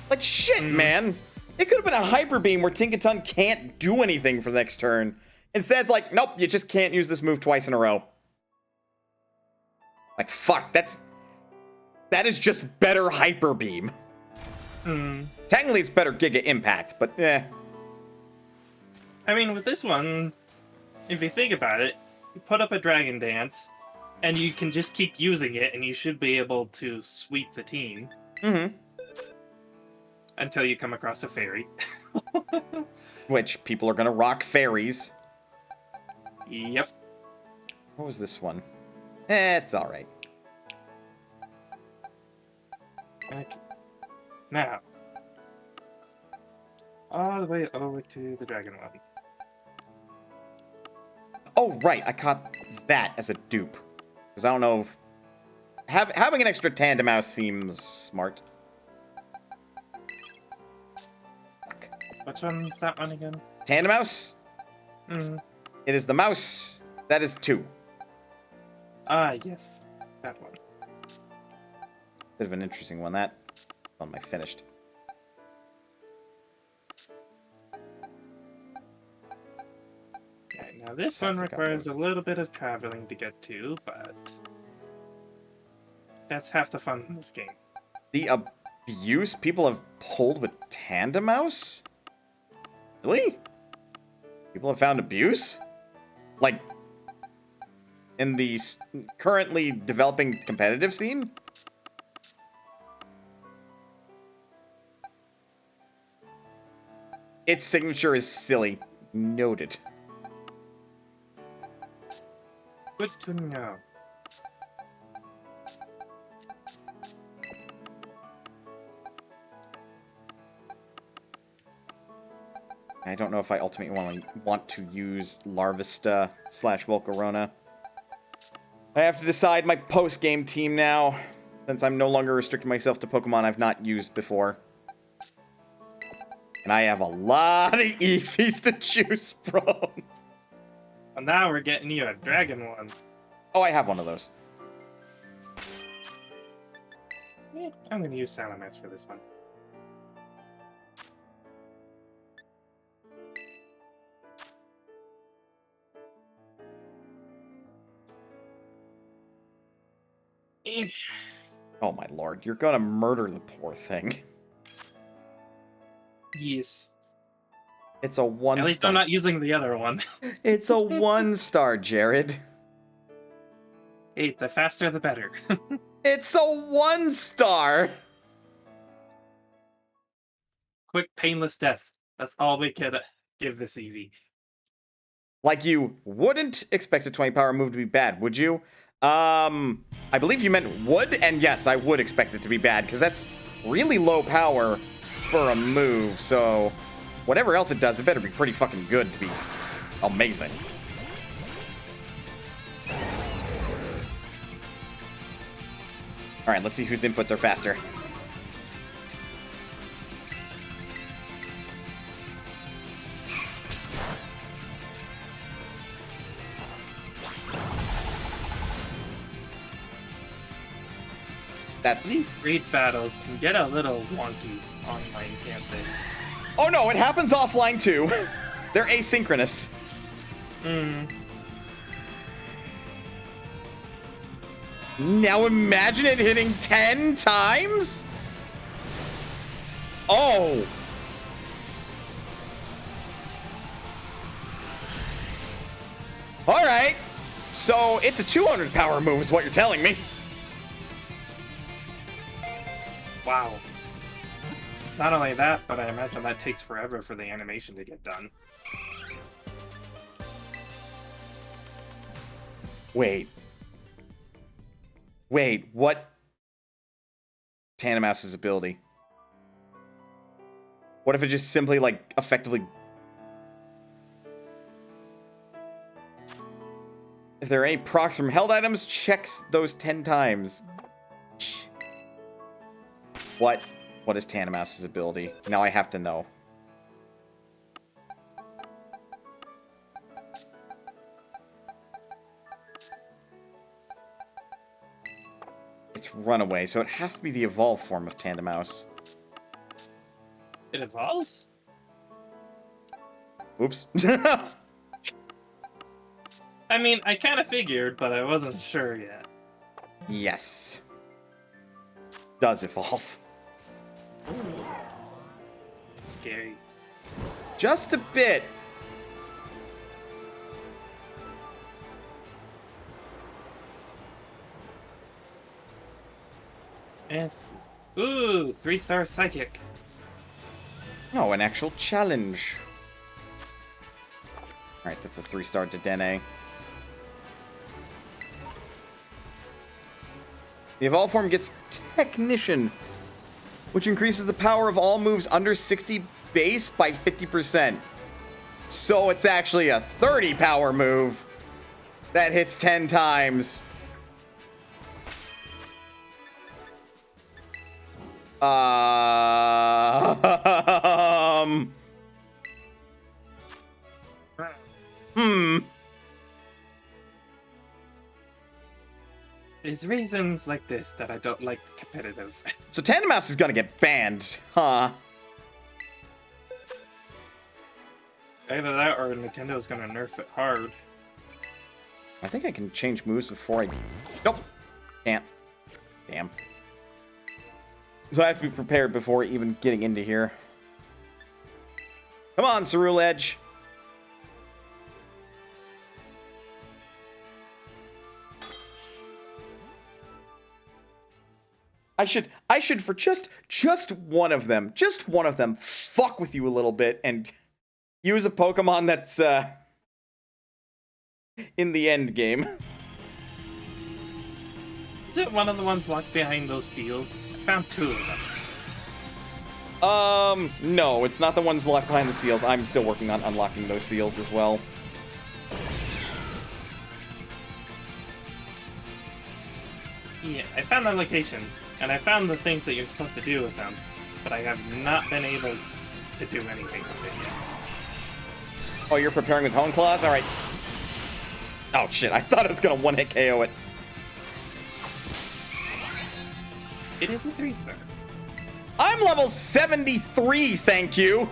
Like shit, man. It could have been a Hyper Beam where Tinkaton can't do anything for the next turn. Instead, it's like, nope, you just can't use this move twice in a row. Like, fuck, that is just better Hyper Beam. Technically, it's better Giga Impact, but eh. I mean, with this one, if you think about it, you put up a Dragon Dance, and you can just keep using it, and you should be able to sweep the team. Until you come across a fairy. Which, people are gonna rock fairies. Yep. What was this one? It's alright. Okay. Now. All the way over to the dragon one. Oh, right, I caught that as a dupe. Because I don't know if... having an extra Tandem Mouse seems smart. Fuck. Which one's that one again? Tandem Mouse? It is the mouse. That is 2. Ah, yes. That one. Bit of an interesting one, that. On my finished. Okay, now this one requires a little bit of traveling to get to, but... that's half the fun in this game. The abuse people have pulled with Tandem Mouse? Really? People have found abuse? Like, in the currently developing competitive scene? Its signature is silly. Noted. Good to know. I don't know if I ultimately want to use Larvesta / Volcarona. I have to decide my post-game team now, since I'm no longer restricting myself to Pokemon I've not used before. And I have a lot of Eevees to choose from. And now we're getting you a dragon one. Oh, I have one of those. Yeah, I'm gonna use Salamence for this one. Eh. Oh my lord, you're gonna murder the poor thing. Yes. It's a 1 At least star. I'm not using the other one. It's a 1 star, Jared. Hey, the faster the better. It's a 1 star. Quick, painless death. That's all we could give this EV. Like, you wouldn't expect a 20 power move to be bad, would you? I believe you meant would, and yes, I would expect it to be bad, because that's really low power for a move, so whatever else it does, it better be pretty fucking good to be amazing. Alright, let's see whose inputs are faster. That's... These breed battles can get a little wonky online, can't they? Oh no, it happens offline too. They're asynchronous. Now imagine it hitting 10 times? Oh. Alright. So it's a 200 power move is what you're telling me. Wow. Not only that, but I imagine that takes forever for the animation to get done. Wait, what? Tandemouse's ability. What if it just simply, like, effectively... If there are any procs from held items, checks those 10 times. What is Tandemouse's ability? Now I have to know. It's Runaway, so it has to be the evolved form of Tandemouse. It evolves? Oops. I mean, I kind of figured, but I wasn't sure yet. Yes. Does evolve. Scary. Just a bit. Yes. Ooh, 3-star psychic. Oh, an actual challenge. Alright, that's a 3-star Dedenne. The evolved form gets Technician, which increases the power of all moves under 60 base by 50%. So it's actually a 30 power move that hits 10 times. It's reasons like this that I don't like competitive. So Tandemouse is gonna get banned, huh? Either that or Nintendo's gonna nerf it hard. I think I can change moves before I... Nope. Can't. Damn. So I have to be prepared before even getting into here. Come on, Cerule Edge. I should for just one of them, fuck with you a little bit and use a Pokemon that's, in the end game. Is it one of the ones locked behind those seals? I found 2 of them. No, it's not the ones locked behind the seals. I'm still working on unlocking those seals as well. Yeah, I found their location, and I found the things that you're supposed to do with them, but I have not been able to do anything with it yet. Oh, you're preparing with Hone Claws? Alright. Oh shit, I thought it was gonna one-hit KO it. It is a 3-star. I'm level 73, thank you.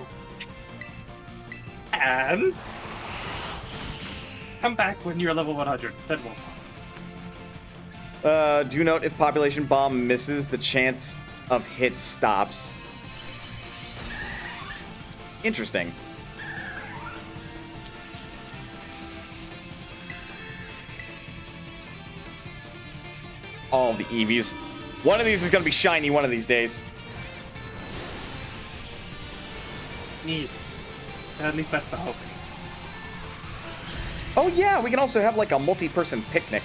And come back when you're level 100. Then we'll Do note if population bomb misses, the chance of hit stops. Interesting. All of the Eevees. One of these is gonna be shiny one of these days. Nice. At least that's the hope. Oh yeah, we can also have like a multi-person picnic.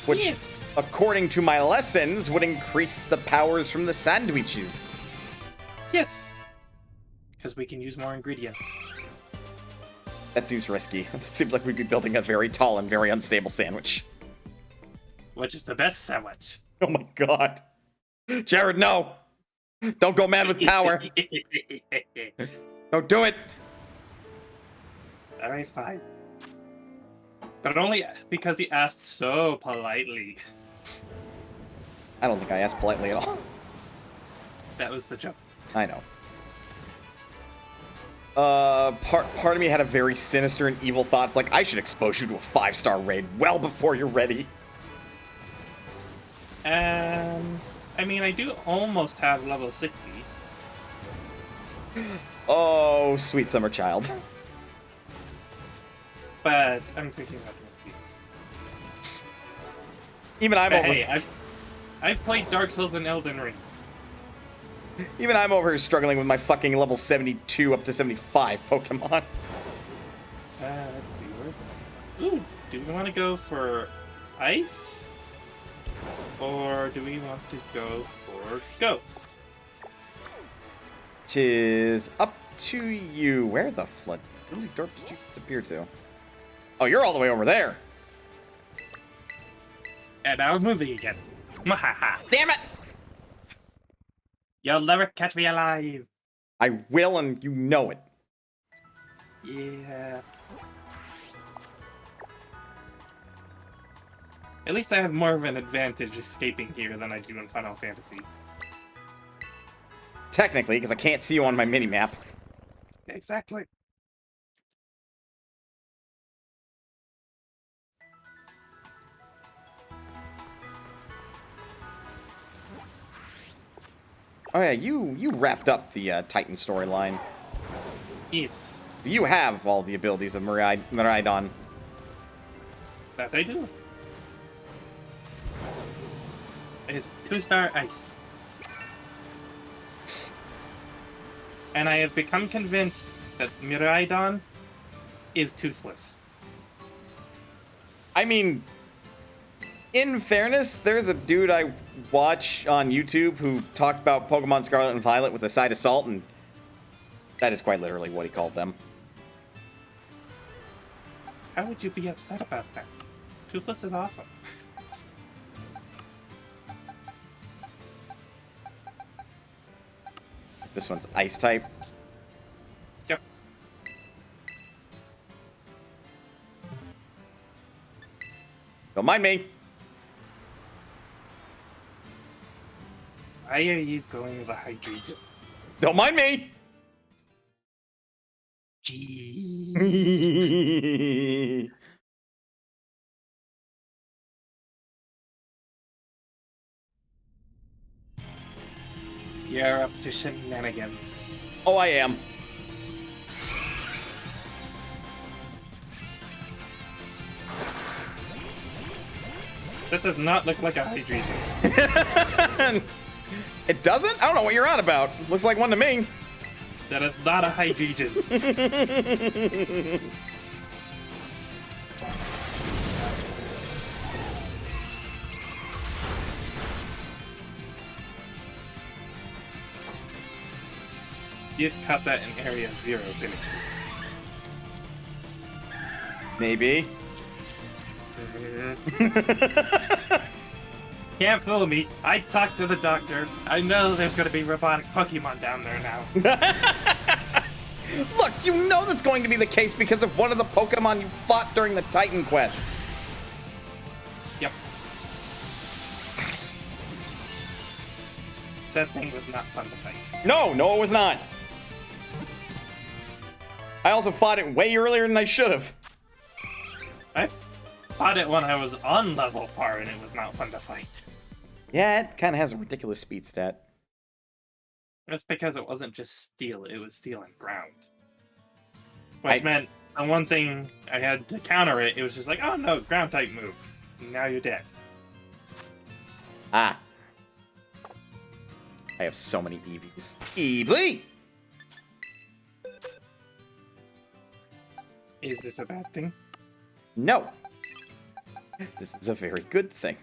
Which, Yes. according to my lessons, would increase the powers from the sandwiches. Yes. Because we can use more ingredients. That seems risky. It seems like we'd be building a very tall and very unstable sandwich. Which is the best sandwich. Oh my god. Jared, no! Don't go mad with power. Don't do it. Alright, fine. But only because he asked so politely. I don't think I asked politely at all. That was the joke. I know. Part of me had a very sinister and evil thoughts, like I should expose you to a 5-star raid well before you're ready. I mean, I do almost have level 60. Oh, sweet summer child. But I'm thinking about it. Even I'm over. Hey, I've played Dark Souls and Elden Ring. Even I'm over here struggling with my fucking level 72 up to 75 Pokemon. Let's see, where's the next one? Ooh, do we want to go for Ice? Or do we want to go for Ghost? Tis up to you. Where the flood? Really dark did you disappear to? Oh, you're all the way over there. And now we're moving again. Mahaha. Damn it! You'll never catch me alive. I will, and you know it. Yeah. At least I have more of an advantage escaping here than I do in Final Fantasy. Technically, because I can't see you on my minimap. Exactly. Oh yeah, you wrapped up the Titan storyline. Yes. You have all the abilities of Miraidon. That I do. It is 2-star Ice. And I have become convinced that Miraidon is toothless. I mean, in fairness, there's a dude I watch on YouTube who talked about Pokemon Scarlet and Violet with a side of salt, and that is quite literally what he called them. How would you be upset about that? Toothless is awesome. This one's Ice type. Yep. Don't mind me. Why are you going with the hydrogen? Don't mind me. You're up to shenanigans. Oh, I am. That does not look like a hydrogen. It doesn't? I don't know what you're on about. Looks like one to me. That is not a hydrogen. You'd cut that in area 0, didn't you? Maybe. Can't fool me. I talked to the doctor. I know there's gonna be robotic Pokemon down there now. Look, you know that's going to be the case because of one of the Pokemon you fought during the Titan Quest. Yep. That thing was not fun to fight. No, it was not. I also fought it way earlier than I should have. I fought it when I was on level par, and it was not fun to fight. Yeah, it kind of has a ridiculous speed stat. That's because it wasn't just steel, it was steel and ground. Which meant the one thing I had to counter it, it was just like, oh no, ground type move. Now you're dead. Ah. I have so many Eevees. Eevee! Is this a bad thing? No. This is a very good thing.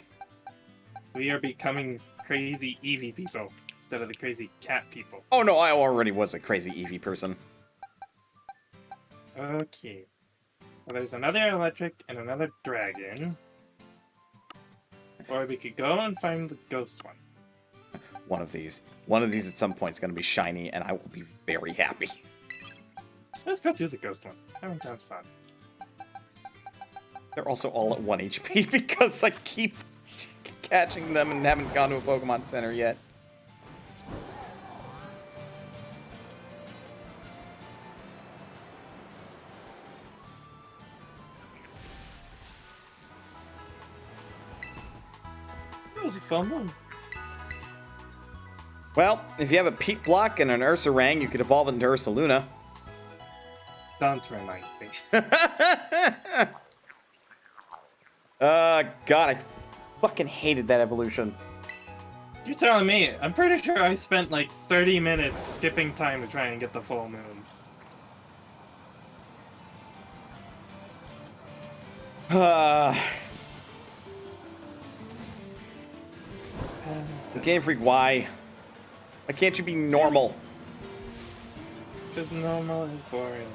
We are becoming crazy Eevee people instead of the crazy cat people. Oh no, I already was a crazy Eevee person. Okay. Well, there's another electric and another dragon. Or we could go and find the ghost one. One of these. One of these at some point is going to be shiny, and I will be very happy. Let's go do the ghost one. That one sounds fun. They're also all at 1 HP because I keep catching them and haven't gone to a Pokemon Center yet. That was a fun one. Well, if you have a Peat Block and an Ursaring, you could evolve it into Ursaluna. Don't remind me. God, I fucking hated that evolution. You're telling me. I'm pretty sure I spent like 30 minutes skipping time to try and get the full moon. Game Freak, why? Why can't you be normal? Because normal is boring.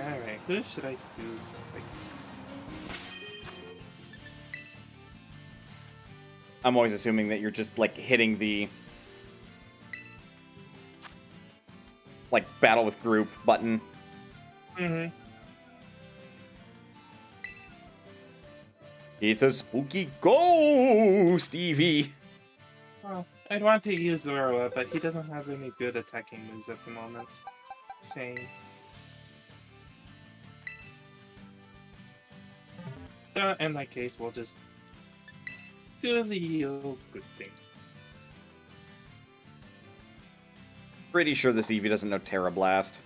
Alright, who should I do stuff like this? I'm always assuming that you're just, like, hitting the... like, battle with group button. Mm-hmm. It's a spooky ghost, Eevee! Well, I'd want to use Zorua, but he doesn't have any good attacking moves at the moment. Shame. So, in that case, we'll just do the old good thing. Pretty sure this Eevee doesn't know Terra Blast.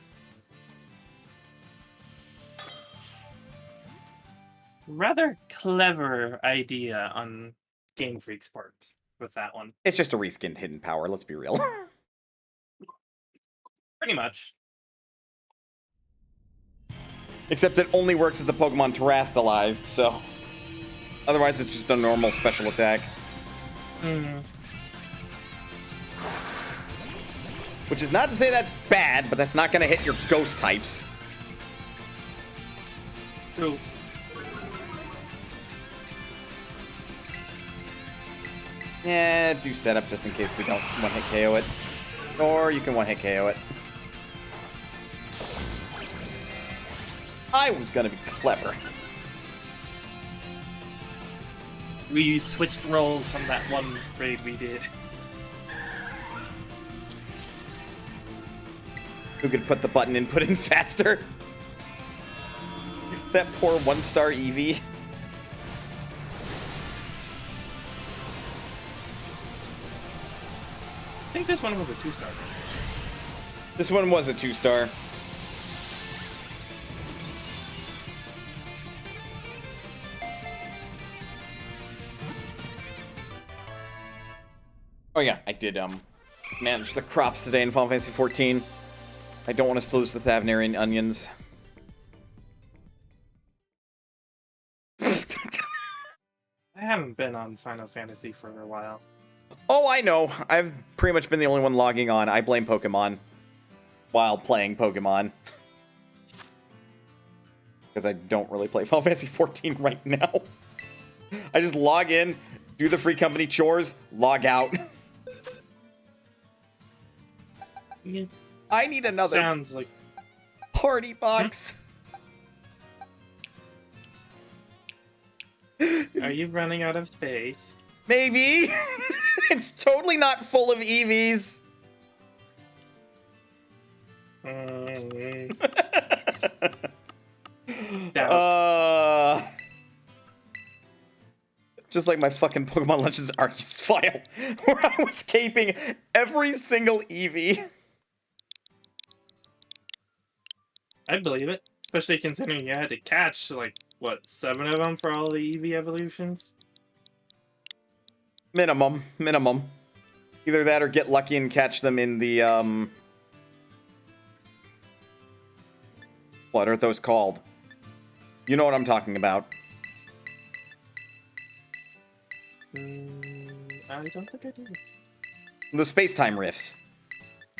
Rather clever idea on Game Freak's part with that one. It's just a reskinned hidden power, let's be real. Pretty much. Except it only works if the Pokemon terastallized, so... Otherwise, it's just a normal special attack. Hmm. Which is not to say that's bad, but that's not going to hit your ghost types. True. Yeah, do setup just in case we don't one-hit KO it. Or you can one-hit KO it. I was gonna be clever. We switched roles from that one raid we did. Who could put the button input in faster? That poor one-star Eevee. I think this one was a 2-star. This one was a 2-star. Oh yeah, I did manage the crops today in Final Fantasy 14. I don't want to lose the Thavnarian onions. I haven't been on Final Fantasy for a while. Oh, I know. I've pretty much been the only one logging on. I blame Pokemon while playing Pokemon. Because I don't really play Final Fantasy 14 right now. I just log in, do the free company chores, log out. Yeah, I need another sounds like party box. Are you running out of space? Maybe. It's totally not full of EVs. Doubt. Just like my fucking Pokemon Legends Arceus file, where I was keeping every single Eevee. I believe it, especially considering you had to catch like what 7 of them for all the EV evolutions. Minimum. Either that or get lucky and catch them in the, what are those called? You know what I'm talking about. I don't think I do. The space-time rifts.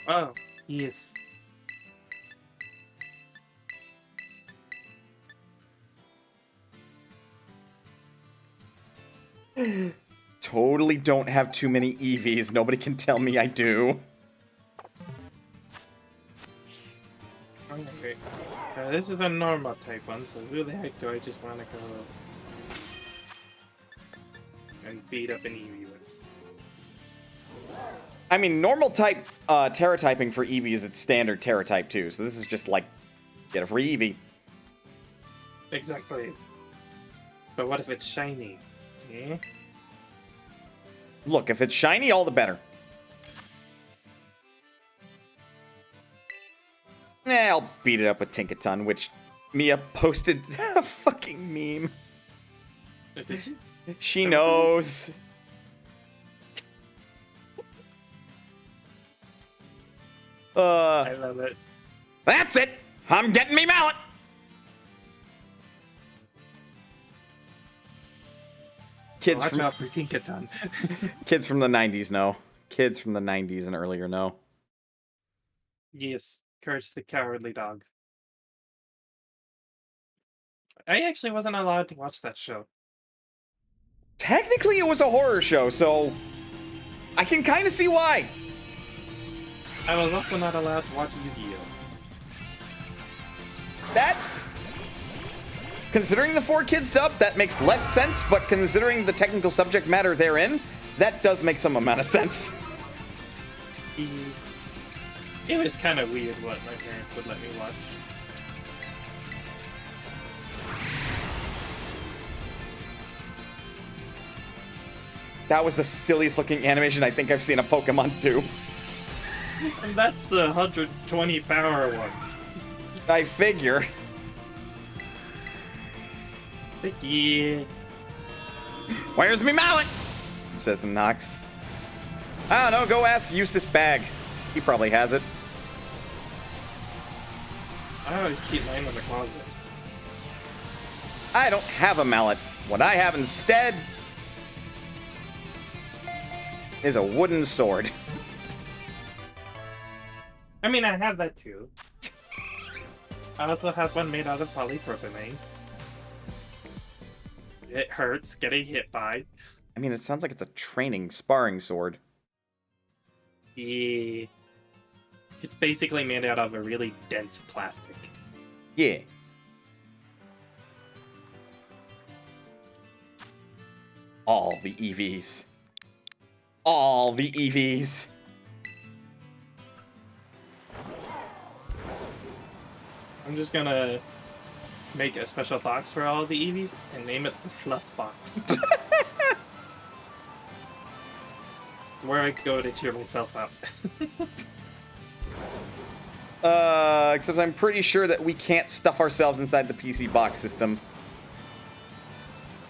Oh, yes. Totally don't have too many EVs. Nobody can tell me I do. Okay. This is a normal type one, so who the heck do I just want to go and beat up an Eevee with? I mean, normal type Terra typing for Eevee is its standard Terra type too, so this is just like, get a free Eevee. Exactly. But what if it's shiny? Eh? Look, if it's shiny, all the better. I'll beat it up with Tinkaton, which Mia posted a fucking meme. Did she? She knows. I love it. That's it! I'm getting me mallet! Kids Watch from out for Tinkaton. kids from the 90s know. Kids from the 90s and earlier know. Yes, Courage the Cowardly Dog. I actually wasn't allowed to watch that show. Technically, it was a horror show, so I can kind of see why. I was also not allowed to watch Yu-Gi-Oh! That, considering the 4-Kids dub, that makes less sense, but considering the technical subject matter therein, that does make some amount of sense. It was kind of weird what my parents would let me watch. That was the silliest looking animation I think I've seen a Pokemon do. And that's the 120 power one. I figure. Yeah. Where's me mallet? Says Nox. I don't know, go ask Eustace Bag. He probably has it. I always keep mine in the closet. I don't have a mallet. What I have instead is a wooden sword. I mean, I have that too. I also have one made out of polypropylene. It hurts getting hit by. I mean, it sounds like it's a training, sparring sword. Yeah. It's basically made out of a really dense plastic. Yeah. All the EVs. All the EVs. I'm just gonna make a special box for all the EVs and name it the Fluff Box. It's where I go to cheer myself up. Except I'm pretty sure that we can't stuff ourselves inside the PC box system.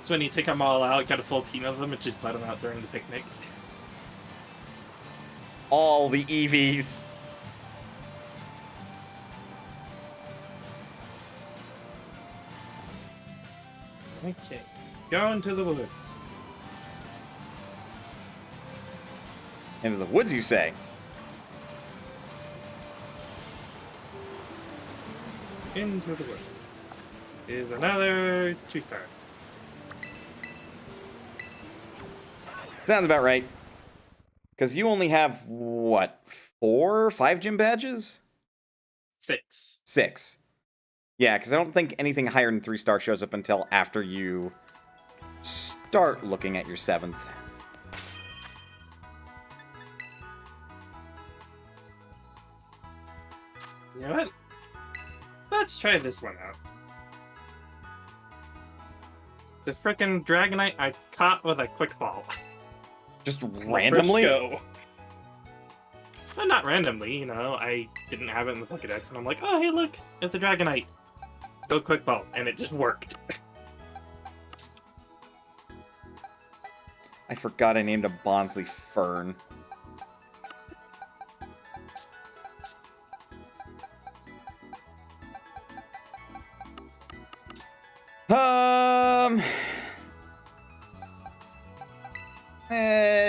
So when you take them all out, get a full team of them, and just let them out during the picnic. All the EVs. Okay, go into the woods. Into the woods, you say? Into the woods. Is another 2-star. Sounds about right. Because you only have, what, 4 or 5 gym badges? 6. 6. Yeah, because I don't think anything higher than 3-star shows up until after you start looking at your 7th. You know what? Let's try this one out. The frickin' Dragonite I caught with a quick ball. Just randomly? First go. Well, not randomly, you know. I didn't have it in the Pokédex, and I'm like, oh, hey, look, it's a Dragonite. Go quick ball, and it just worked. I forgot I named a Bonsly Fern.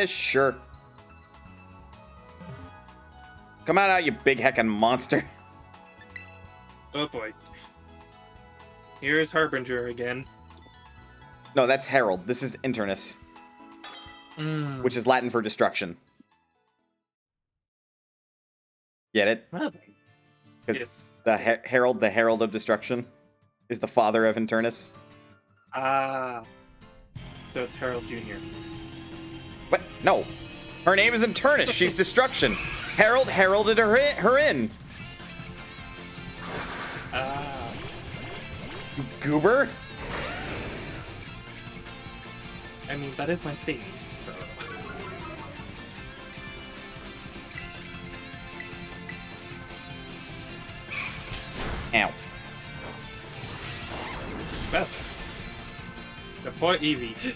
Sure. Come on out, you big heckin' monster. Oh boy. Here's Harbinger again. No, that's Herald. This is Internus, which is Latin for destruction. Get it? Well, Because yes. the Herald of Destruction, is the father of Internus. Ah. So it's Harold Jr. What? No. Her name is Internus. She's destruction. Herald heralded her in. Ah. You goober. I mean, that is my thing, so... Ow. Well, the poor Eevee.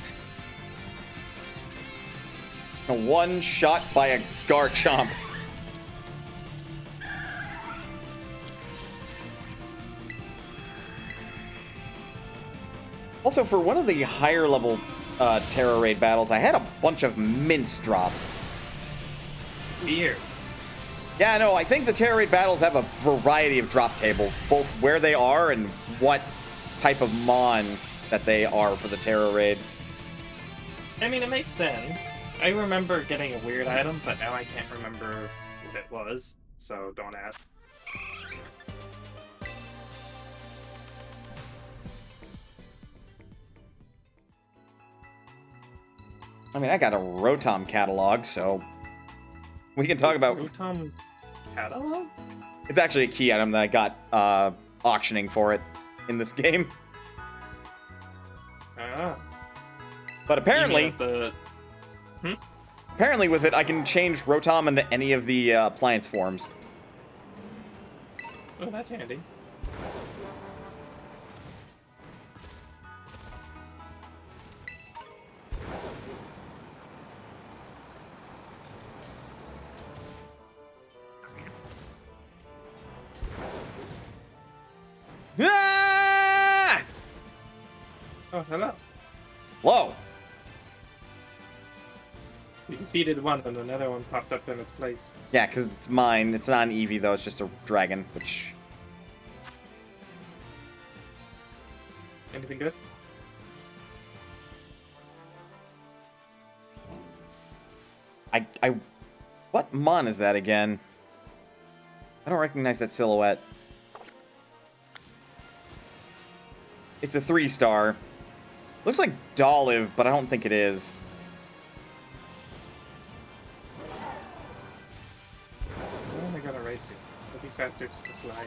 One shot by a Garchomp. Also, for one of the higher level Terra Raid battles, I had a bunch of mints drop. Weird. Yeah, no, I think the Terra Raid battles have a variety of drop tables, both where they are and what type of mon that they are for the Terra Raid. I mean, it makes sense. I remember getting a weird item, but now I can't remember what it was, so don't ask. I mean, I got a Rotom catalog, so we can talk about... Rotom catalog? It's actually a key item that I got auctioning for it in this game. Ah. But apparently... Apparently with it, I can change Rotom into any of the appliance forms. Oh, that's handy. Ah! Oh, hello. Whoa. You defeated one, and another one popped up in its place. Yeah, because it's mine. It's not an Eevee, though. It's just a dragon, which... Anything good? What mon is that again? I don't recognize that silhouette. It's a 3-star. Looks like Dolive, but I don't think it is. Oh, I got a right there. It'll be faster just to fly.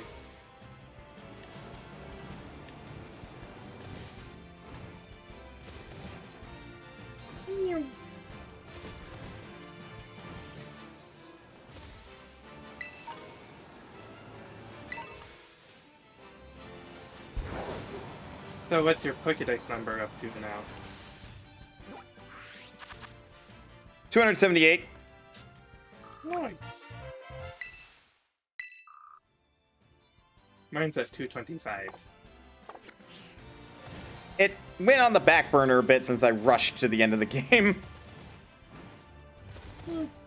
So what's your Pokédex number up to now? 278. Nice. Mine's at 225. It went on the back burner a bit since I rushed to the end of the game.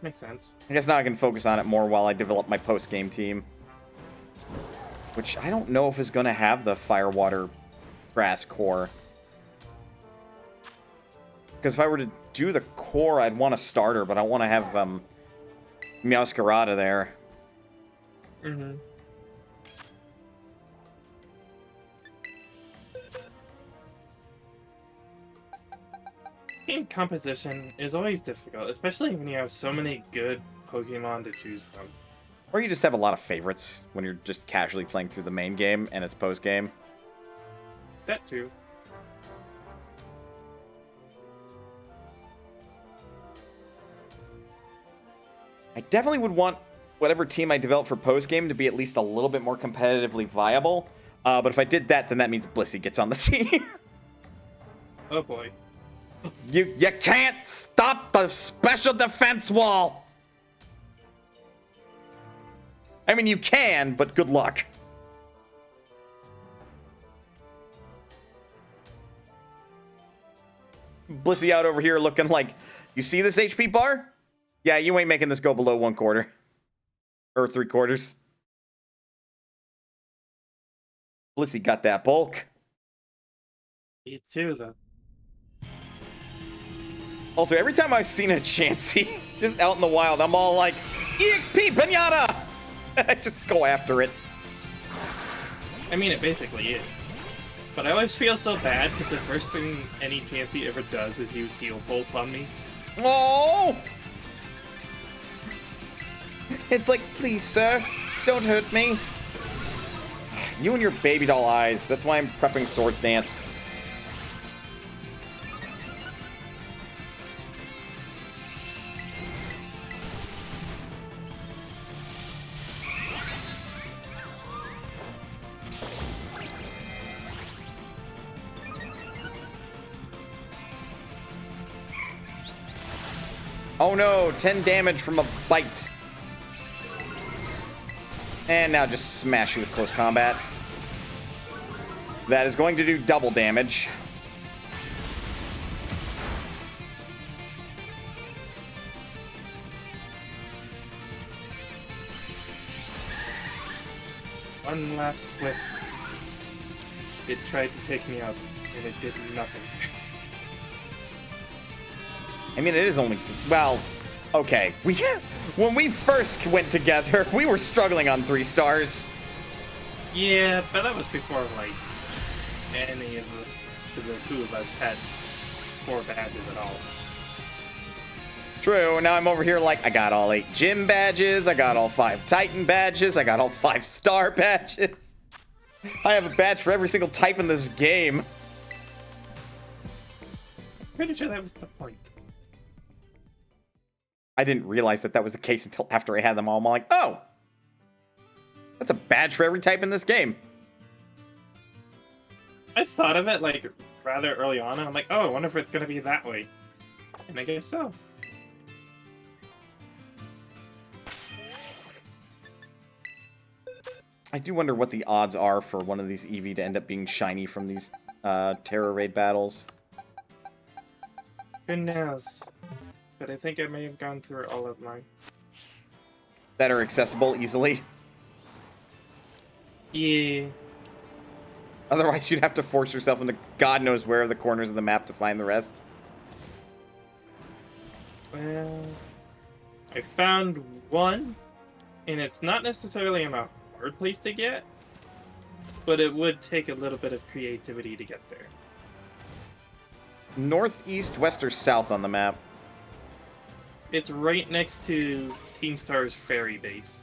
Makes sense. I guess now I can focus on it more while I develop my post-game team. Which I don't know if is going to have the Fire, Water, Grass core. Because if I were to do the core, I'd want a starter, but I want to have Meowscarada there. Mm-hmm. Game composition is always difficult, especially when you have so many good Pokemon to choose from. Or you just have a lot of favorites when you're just casually playing through the main game and it's post-game. That too. I definitely would want whatever team I develop for post-game to be at least a little bit more competitively viable. But if I did that, then that means Blissey gets on the team. Oh boy. You can't stop the special defense wall! I mean, you can, but good luck. Blissey out over here looking like, you see this HP bar? Yeah, you ain't making this go below 1/4. Or 3/4. Blissey got that bulk. Me too, though. Also, every time I've seen a Chansey just out in the wild, I'm all like, EXP Pinata! I just go after it. I mean, it basically is. But I always feel so bad because the first thing any Chansey ever does is use Heal Pulse on me. Oh! It's like, please, sir, don't hurt me. You and your baby doll eyes. That's why I'm prepping Swords Dance. Oh no, 10 damage from a bite. And now just smash you with close combat. That is going to do double damage. One last swift. It tried to take me out, and it did nothing. I mean, it is only... Well, okay. When we first went together, we were struggling on 3 stars. Yeah, but that was before, like, any of the two of us had 4 badges at all. True, now I'm over here like, I got all 8 gym badges, I got all 5 Titan badges, I got all 5 star badges. I have a badge for every single type in this game. Pretty sure that was the point. I didn't realize that was the case until after I had them all. I'm like, oh, that's a badge for every type in this game. I thought of it, like, rather early on, and I'm like, oh, I wonder if it's going to be that way. And I guess so. I do wonder what the odds are for one of these Eevee to end up being shiny from these Terror Raid battles. Who knows? But I think I may have gone through all of mine. That are accessible easily. Yeah. Otherwise, you'd have to force yourself into God knows where of the corners of the map to find the rest. Well, I found one, and it's not necessarily a hard place to get, but it would take a little bit of creativity to get there. North, east, west, or south on the map? It's right next to Team Star's ferry base.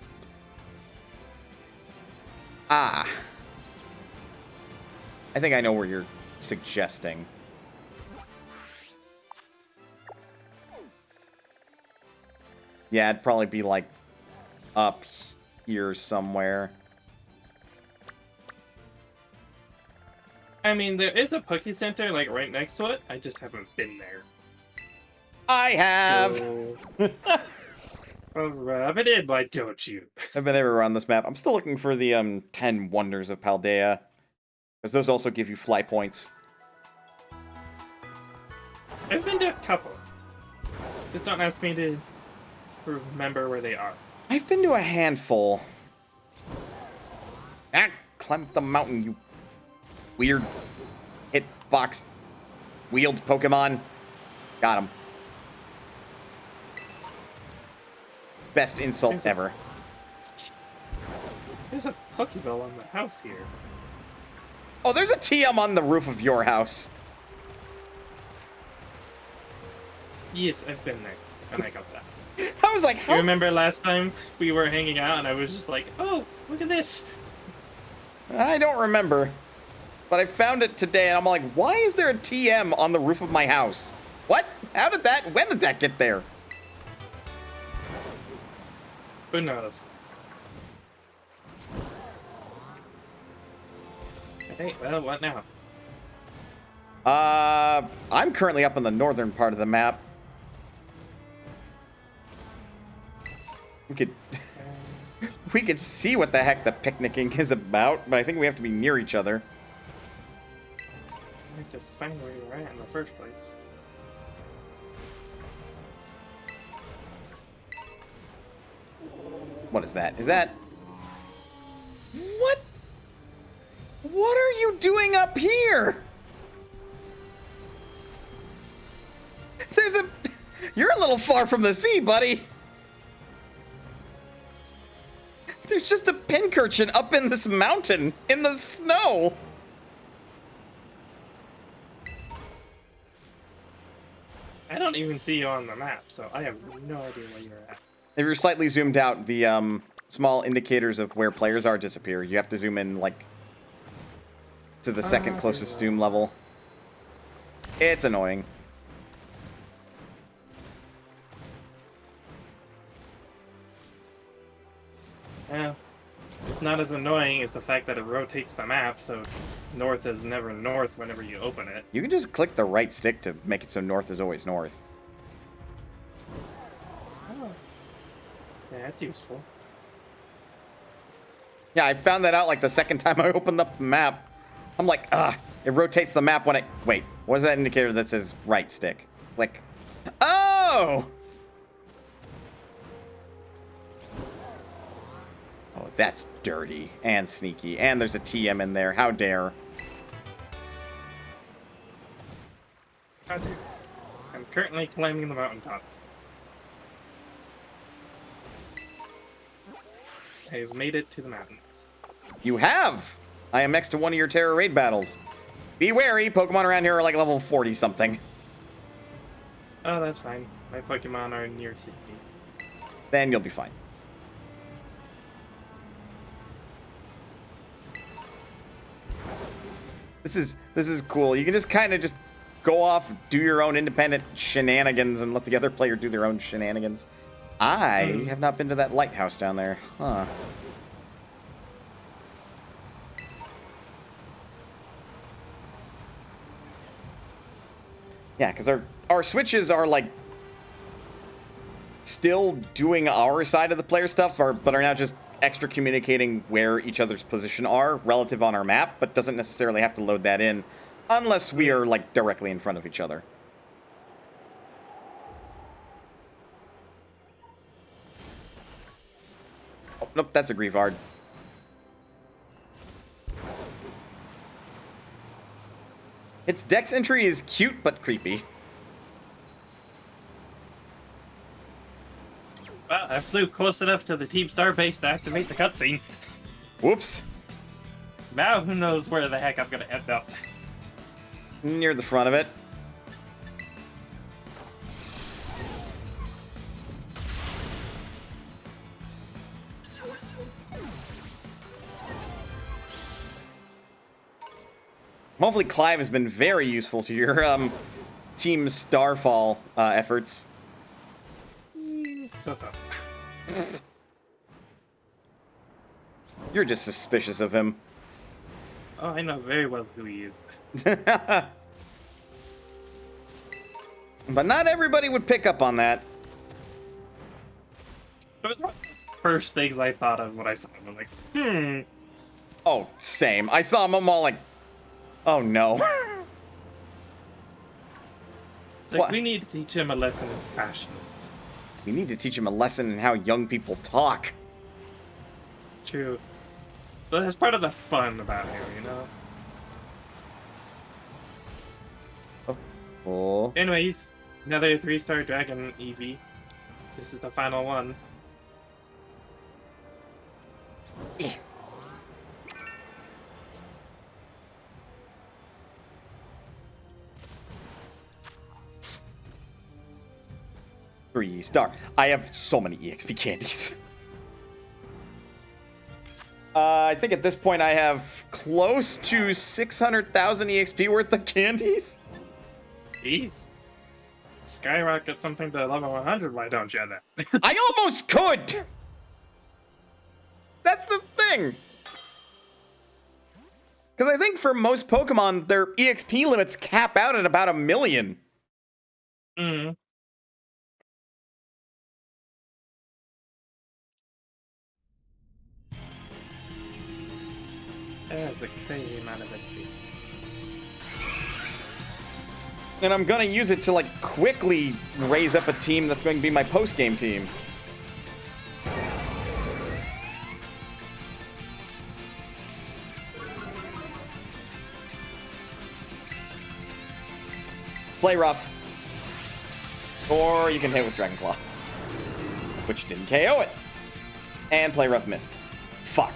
Ah. I think I know where you're suggesting. Yeah, it'd probably be like up here somewhere. I mean, there is a Poke Center like right next to it. I just haven't been there. I have! So... Rub it in, why don't you? I've been everywhere on this map. I'm still looking for the 10 Wonders of Paldea. Because those also give you fly points. I've been to a couple. Just don't ask me to remember where they are. I've been to a handful. Ah, climb up the mountain, you weird hitbox wheeled Pokemon. Got him. best insult ever. There's a Pokeball on the house here. Oh, there's a TM on the roof of your house. Yes, I've been there, and I got that. I was like, how? You remember last time we were hanging out, and I was just like, oh, look at this. I don't remember. But I found it today, and I'm like, why is there a TM on the roof of my house? What? When did that get there? Who knows? Hey, well, what now? I'm currently up in the northern part of the map. We could see what the heck the picnicking is about, but I think we have to be near each other. I have to find where you're at in the first place. What is that? Is that... What? What are you doing up here? There's a... You're a little far from the sea, buddy. There's just a pincurchin up in this mountain in the snow. I don't even see you on the map, so I have no idea where you're at. If you're slightly zoomed out, the small indicators of where players are disappear. You have to zoom in, like, to the second closest zoom level. It's annoying. Yeah. It's not as annoying as the fact that it rotates the map, so it's north is never north whenever you open it. You can just click the right stick to make it so north is always north. Oh. Yeah, that's useful. Yeah, I found that out like the second time I opened up the map. I'm like, it rotates the map when it... Wait, what is that indicator that says right stick? Click. Oh! Oh, that's dirty and sneaky. And there's a TM in there. How dare. How dare. I'm currently climbing the mountaintop. I've made it to the mountains. You have! I am next to one of your Terror Raid battles. Be wary, Pokemon around here are like level 40-something. Oh, that's fine. My Pokemon are near 60. Then you'll be fine. This is cool. You can just kind of just go off, do your own independent shenanigans, and let the other player do their own shenanigans. I have not been to that lighthouse down there. Huh. Yeah, because our switches are, like, still doing our side of the player stuff, but are now just extra communicating where each other's position are relative on our map, but doesn't necessarily have to load that in unless we are, like, directly in front of each other. Oh, nope, that's a Grievard. Its dex entry is cute but creepy. Well, I flew close enough to the Team Star base to activate the cutscene. Whoops. Now who knows where the heck I'm gonna end up. Near the front of it. Hopefully Clive has been very useful to your Team Starfall efforts. So. You're just suspicious of him. Oh, I know very well who he is. But not everybody would pick up on that. First things I thought of when I saw him, I'm like, Oh, same. I saw him, I'm all like, oh no. It's like, What? we need to teach him a lesson in fashion. We need to teach him a lesson in how young people talk. True. But that's part of the fun about him, you know? Oh. Anyways, another 3-star Dragon EV. This is the final one. 3-star. I have so many EXP candies. I think at this point I have close to 600,000 EXP worth of candies. Jeez. Skyrocket something to level 100, why don't you then? I almost could! That's the thing! Because I think for most Pokemon, their EXP limits cap out at about 1 million. Mm. That's a crazy amount of XP. And I'm gonna use it to, like, quickly raise up a team that's going to be my post-game team. Play rough. Or you can hit with Dragon Claw. Which didn't KO it. And play rough missed. Fuck.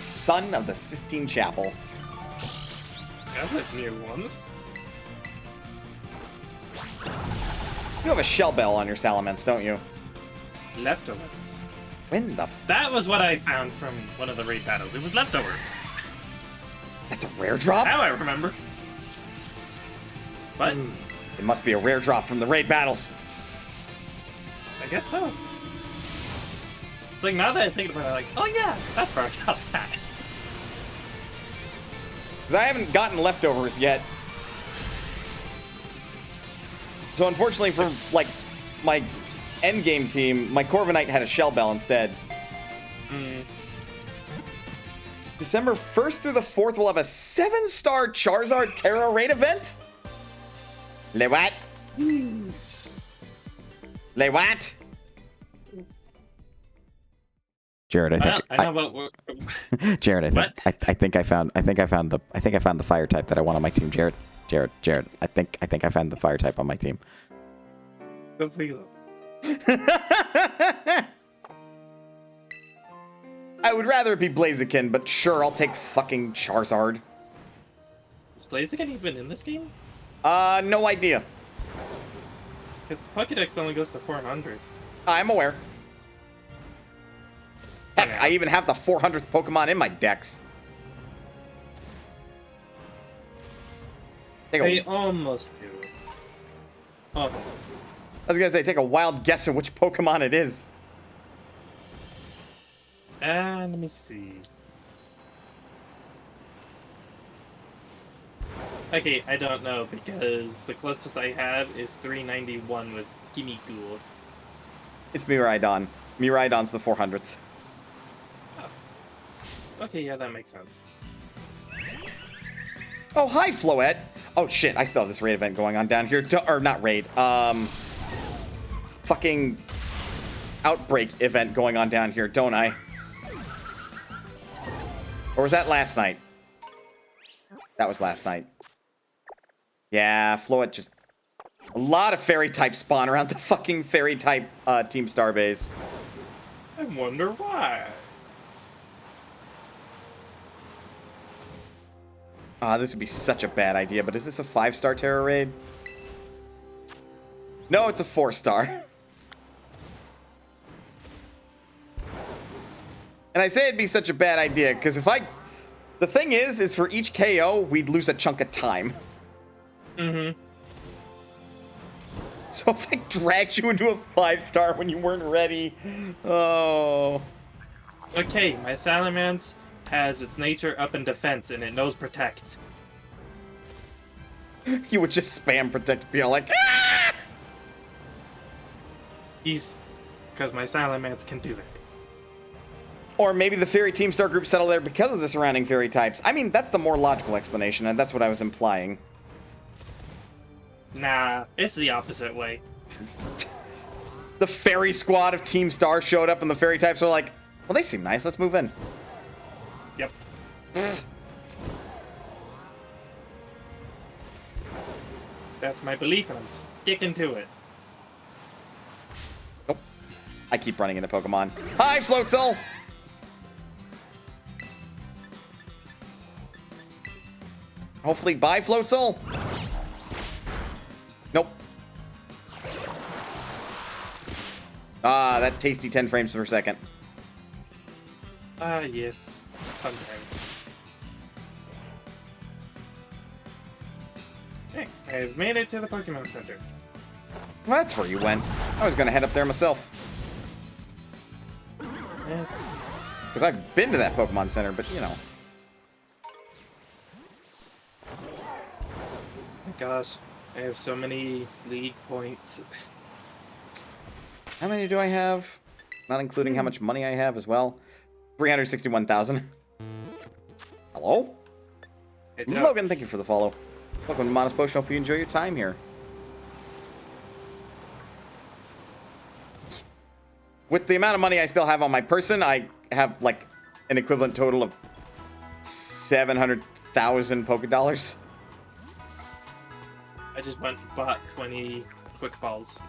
Son of the Sistine Chapel. That's a new one. You have a shell bell on your Salamence, don't you? Leftovers. When the That was what I found from one of the raid battles. It was leftovers. That's a rare drop? Now I remember. What? It must be a rare drop from the raid battles. I guess so. It's like, now that I think about it, I'm like, oh yeah, that's where I got that. Because I haven't gotten leftovers yet. So unfortunately for, like, my endgame team, my Corviknight had a shell bell instead. December 1st through the 4th, we'll have a 7-star Charizard Terra raid event? Le what? Le what? Jared, I know about Jared, I think I found the fire type that I want on my team. Jared, I think I found the fire type on my team. Good for you. I would rather it be Blaziken, but sure, I'll take fucking Charizard. Is Blaziken even in this game? No idea. Because Pokédex only goes to 400. I'm aware. Heck, Yeah. I even have the 400th Pokemon in my decks. They almost do. Almost. I was gonna say, take a wild guess at which Pokemon it is. And let me see. Okay, I don't know because the closest I have is 391 with Gimmigool. It's Miraidon. Miraidon's the 400th. Okay, yeah, that makes sense. Oh, hi, Floette. Oh, shit, I still have this raid event going on down here. Or not raid. Fucking outbreak event going on down here, don't I? Or was that last night? That was last night. Yeah, Floette just... A lot of fairy type spawn around the fucking fairy type Team Starbase. I wonder why. This would be such a bad idea, but is this a 5-star Terra raid? No, it's a 4-star. And I say it'd be such a bad idea, because if I... The thing is for each KO, we'd lose a chunk of time. Mm-hmm. So if I dragged you into a 5-star when you weren't ready... Oh... Okay, my Salamence has its nature up in defense, and it knows protect. You would just spam protect, be all like, ah! Because my Salamence can do that. Or maybe the Fairy Team Star group settled there because of the surrounding fairy types. I mean, that's the more logical explanation, and that's what I was implying. Nah, it's the opposite way. The fairy squad of Team Star showed up, and the fairy types were like, well, they seem nice, let's move in. Yep. That's my belief, and I'm sticking to it. Nope. I keep running into Pokemon. Hi, Floatzel! Hopefully, bye, Floatzel! Nope. Ah, that tasty 10 frames per second. Ah, yes. Sometimes. Okay, I've made it to the Pokemon Center. Well, that's where you went. I was gonna head up there myself. It's... Because I've been to that Pokemon Center, but you know. Gosh, I have so many league points. How many do I have? Not including how much money I have as well. 361,000. Hello? Hey, Joe. Logan, thank you for the follow. Welcome to Modest Potion. Hope you enjoy your time here. With the amount of money I still have on my person, I have like an equivalent total of 700,000 Pokedollars. I just went and bought 20 quick balls.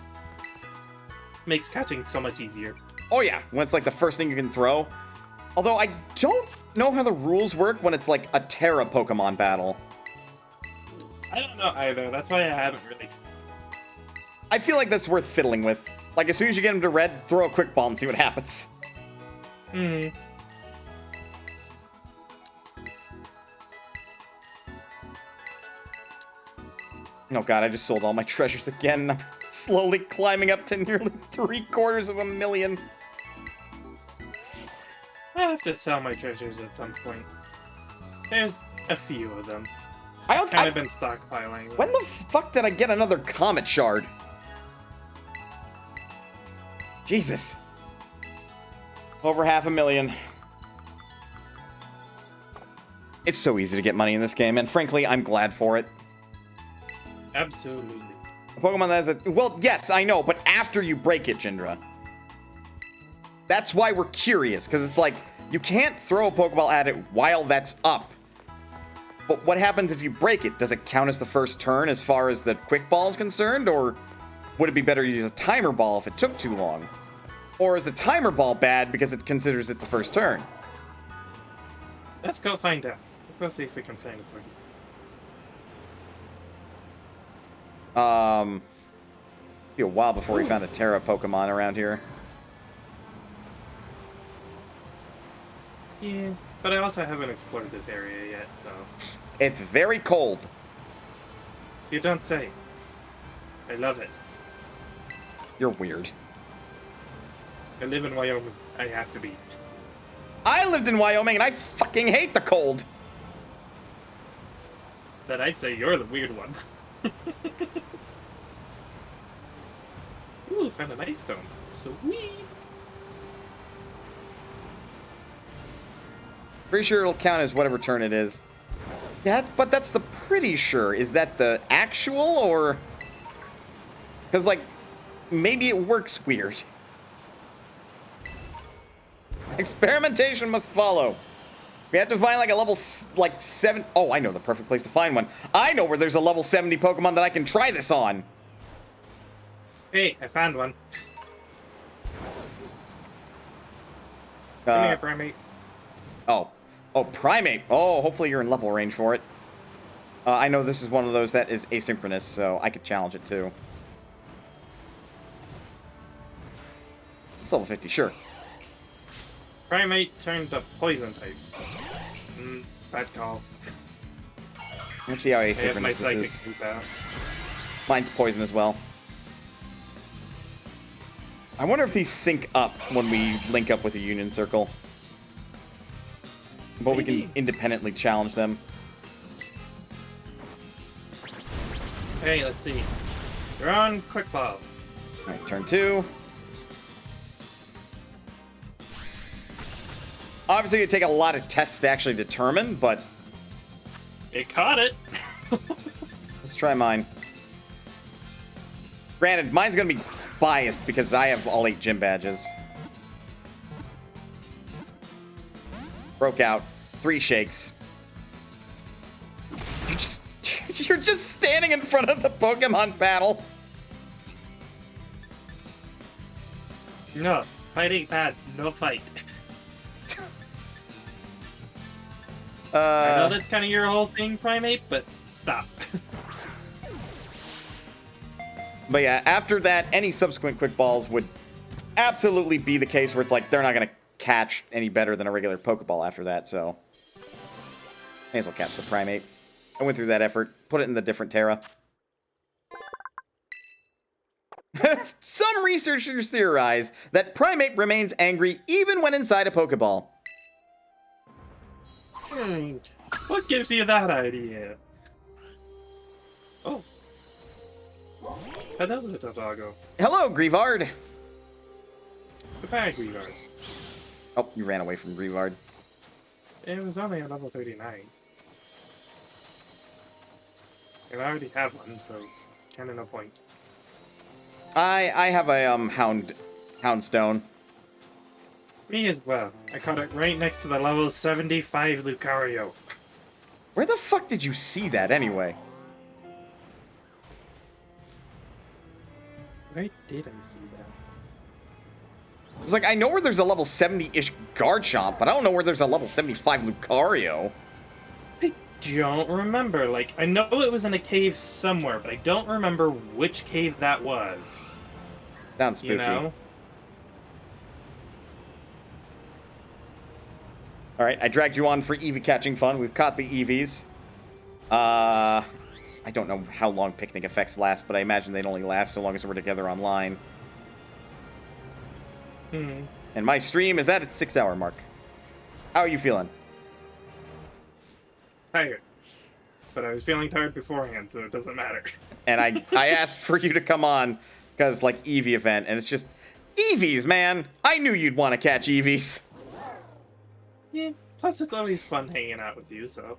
Makes catching so much easier. Oh yeah, when it's like the first thing you can throw. Although I don't know how the rules work when it's like a Terra Pokemon battle. I don't know either. That's why I haven't really. I feel like that's worth fiddling with. Like as soon as you get them to red, throw a quick ball and see what happens. Hmm. Oh god, I just sold all my treasures again. I'm slowly climbing up to nearly 750,000. I have to sell my treasures at some point. There's a few of them. I've Kind of been stockpiling them. When the fuck did I get another Comet Shard? Jesus. Over 500,000. It's so easy to get money in this game, and frankly, I'm glad for it. Absolutely. A Pokemon that has a... Well, yes, I know, but after you break it, Jindra. That's why we're curious, because it's like, you can't throw a Pokeball at it while that's up. But what happens if you break it? Does it count as the first turn as far as the Quick Ball is concerned, or would it be better to use a Timer Ball if it took too long? Or is the Timer Ball bad because it considers it the first turn? Let's go find out. Let's go see if we can find a Pokemon. Be a while before we found a Terra Pokemon around here. Yeah, but I also haven't explored this area yet, so... It's very cold. You don't say. I love it. You're weird. I live in Wyoming. I have to be. I lived in Wyoming and I fucking hate the cold. But I'd say you're the weird one. Ooh, found an ice stone. Sweet. Pretty sure it'll count as whatever turn it is. But that's the pretty sure. Is that the actual or? Because like, maybe it works weird. Experimentation must follow. We have to find like a level like 7. Oh, I know the perfect place to find one. I know where there's a level 70 Pokemon that I can try this on. Hey, I found one. Come here, Primate. Oh, Primate. Oh, hopefully you're in level range for it. I know this is one of those that is asynchronous, so I could challenge it too. It's level 50, sure. Primate turned to poison type. Bad call. Let's see how I have asynchronous my this psychic is. move out. Mine's poison as well. I wonder if these sync up when we link up with a Union Circle. But we can independently challenge them. Hey, let's see. You're on Quick Ball. Alright, turn 2. Obviously, it'd take a lot of tests to actually determine, but It caught it. let's try mine. Granted, mine's gonna be biased because I have all 8 gym badges. Broke out. 3 shakes. You're just standing in front of the Pokemon battle. No, fighting bad. No fight. I know that's kind of your whole thing, Primate, but stop. But yeah, after that, any subsequent quick balls would absolutely be the case where it's like they're not going to catch any better than a regular Pokeball after that, so may as well catch the Primate. I went through that effort, put it in the different Terra. Some researchers theorize that Primate remains angry even when inside a Pokeball. What gives you that idea? Oh. Hello, little doggo. Hello, Grievard. Goodbye, Greavard. Oh, you ran away from Grievard. It was only a level 39. And I already have one, so kind of no point. I have a Houndstone. Me as well. I caught it right next to the level 75 Lucario. Where the fuck did you see that anyway? Where did I see that? It's like, I know where there's a level 70-ish Garchomp, but I don't know where there's a level 75 Lucario. I don't remember. Like, I know it was in a cave somewhere, but I don't remember which cave that was. Sounds spooky. You know? Alright, I dragged you on for Eevee catching fun. We've caught the Eevees. I don't know how long picnic effects last, but I imagine they'd only last so long as we're together online. And my stream is at its 6-hour mark. How are you feeling? Tired. But I was feeling tired beforehand, so it doesn't matter. And I asked for you to come on, because, like, Eevee event, and it's just... Eevees, man! I knew you'd want to catch Eevees! Yeah, plus it's always fun hanging out with you, so...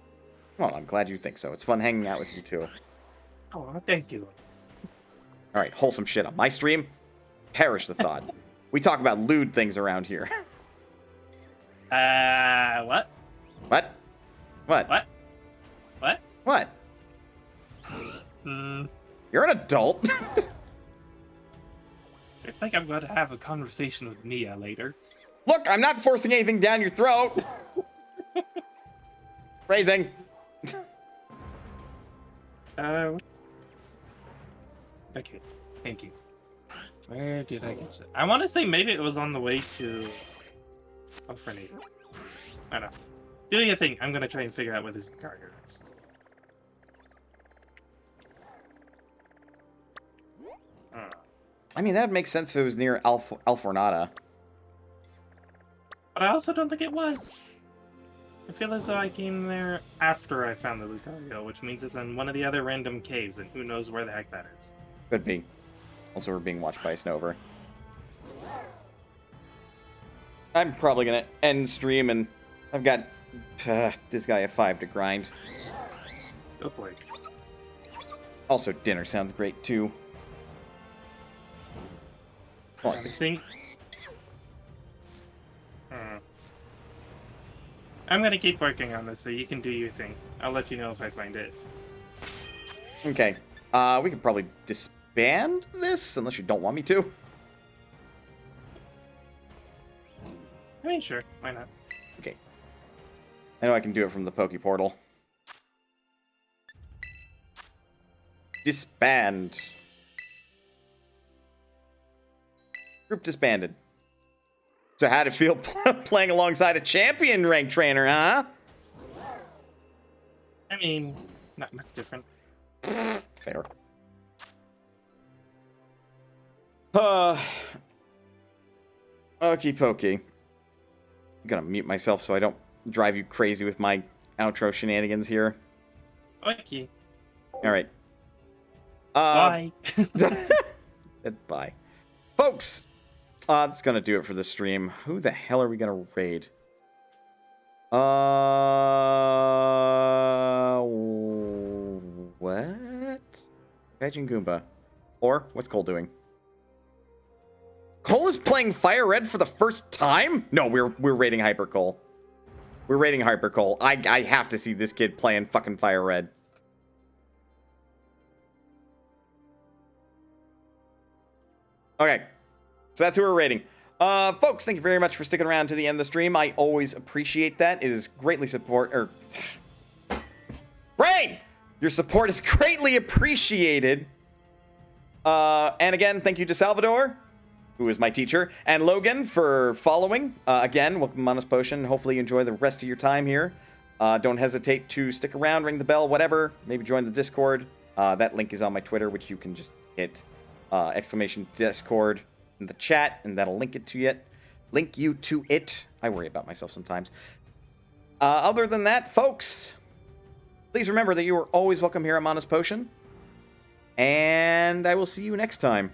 Well, I'm glad you think so. It's fun hanging out with you, too. Oh, thank you. Alright, wholesome shit on my stream. Perish the thought. We talk about lewd things around here. What? What? What? What? What? What? You're an adult. I think I'm going to have a conversation with Mia later. Look, I'm not forcing anything down your throat. Phrasing. Okay, thank you. Where did I get it? I want to say maybe it was on the way to... Oh, Fernator. I don't know. Do your thing. I'm going to try and figure out where this character is. I mean, that would make sense if it was near Alfornata. But I also don't think it was. I feel as though I came there after I found the Lucario, which means it's in one of the other random caves, and who knows where the heck that is. Could be. Also, we're being watched by a Snover. I'm probably going to end stream, and I've got this guy a 5 to grind. Go play. Also, dinner sounds great, too. Well, I think... I'm gonna keep working on this, so you can do your thing. I'll let you know if I find it. okay. We could probably disband this, unless you don't want me to. I mean, sure. Why not? Okay. I know I can do it from the Poke Portal. Disband. Group disbanded. So how'd it feel playing alongside a champion rank trainer, huh? I mean, not much different. Fair. Okie pokey. I'm gonna mute myself so I don't drive you crazy with my outro shenanigans here. Okay. Alright. Bye. Goodbye. Folks! That's gonna do it for the stream. Who the hell are we gonna raid? What? Gaijin Goomba. Or, what's Cole doing? Cole is playing Fire Red for the first time? No, we're raiding Hyper Cole. We're raiding Hyper Cole. I have to see this kid playing fucking Fire Red. Okay. So that's who we're raiding. Folks, thank you very much for sticking around to the end of the stream. I always appreciate that. It is greatly Brain! Your support is greatly appreciated. And again, thank you to Salvador, who is my teacher, and Logan for following. Again, welcome to Manus Potion. Hopefully you enjoy the rest of your time here. Don't hesitate to stick around, ring the bell, whatever. Maybe join the Discord. That link is on my Twitter, which you can just hit exclamation Discord in the chat, and that'll link you to it. I worry about myself sometimes. Other than that, folks, please remember that you are always welcome here at Manus Potion, and I will see you next time.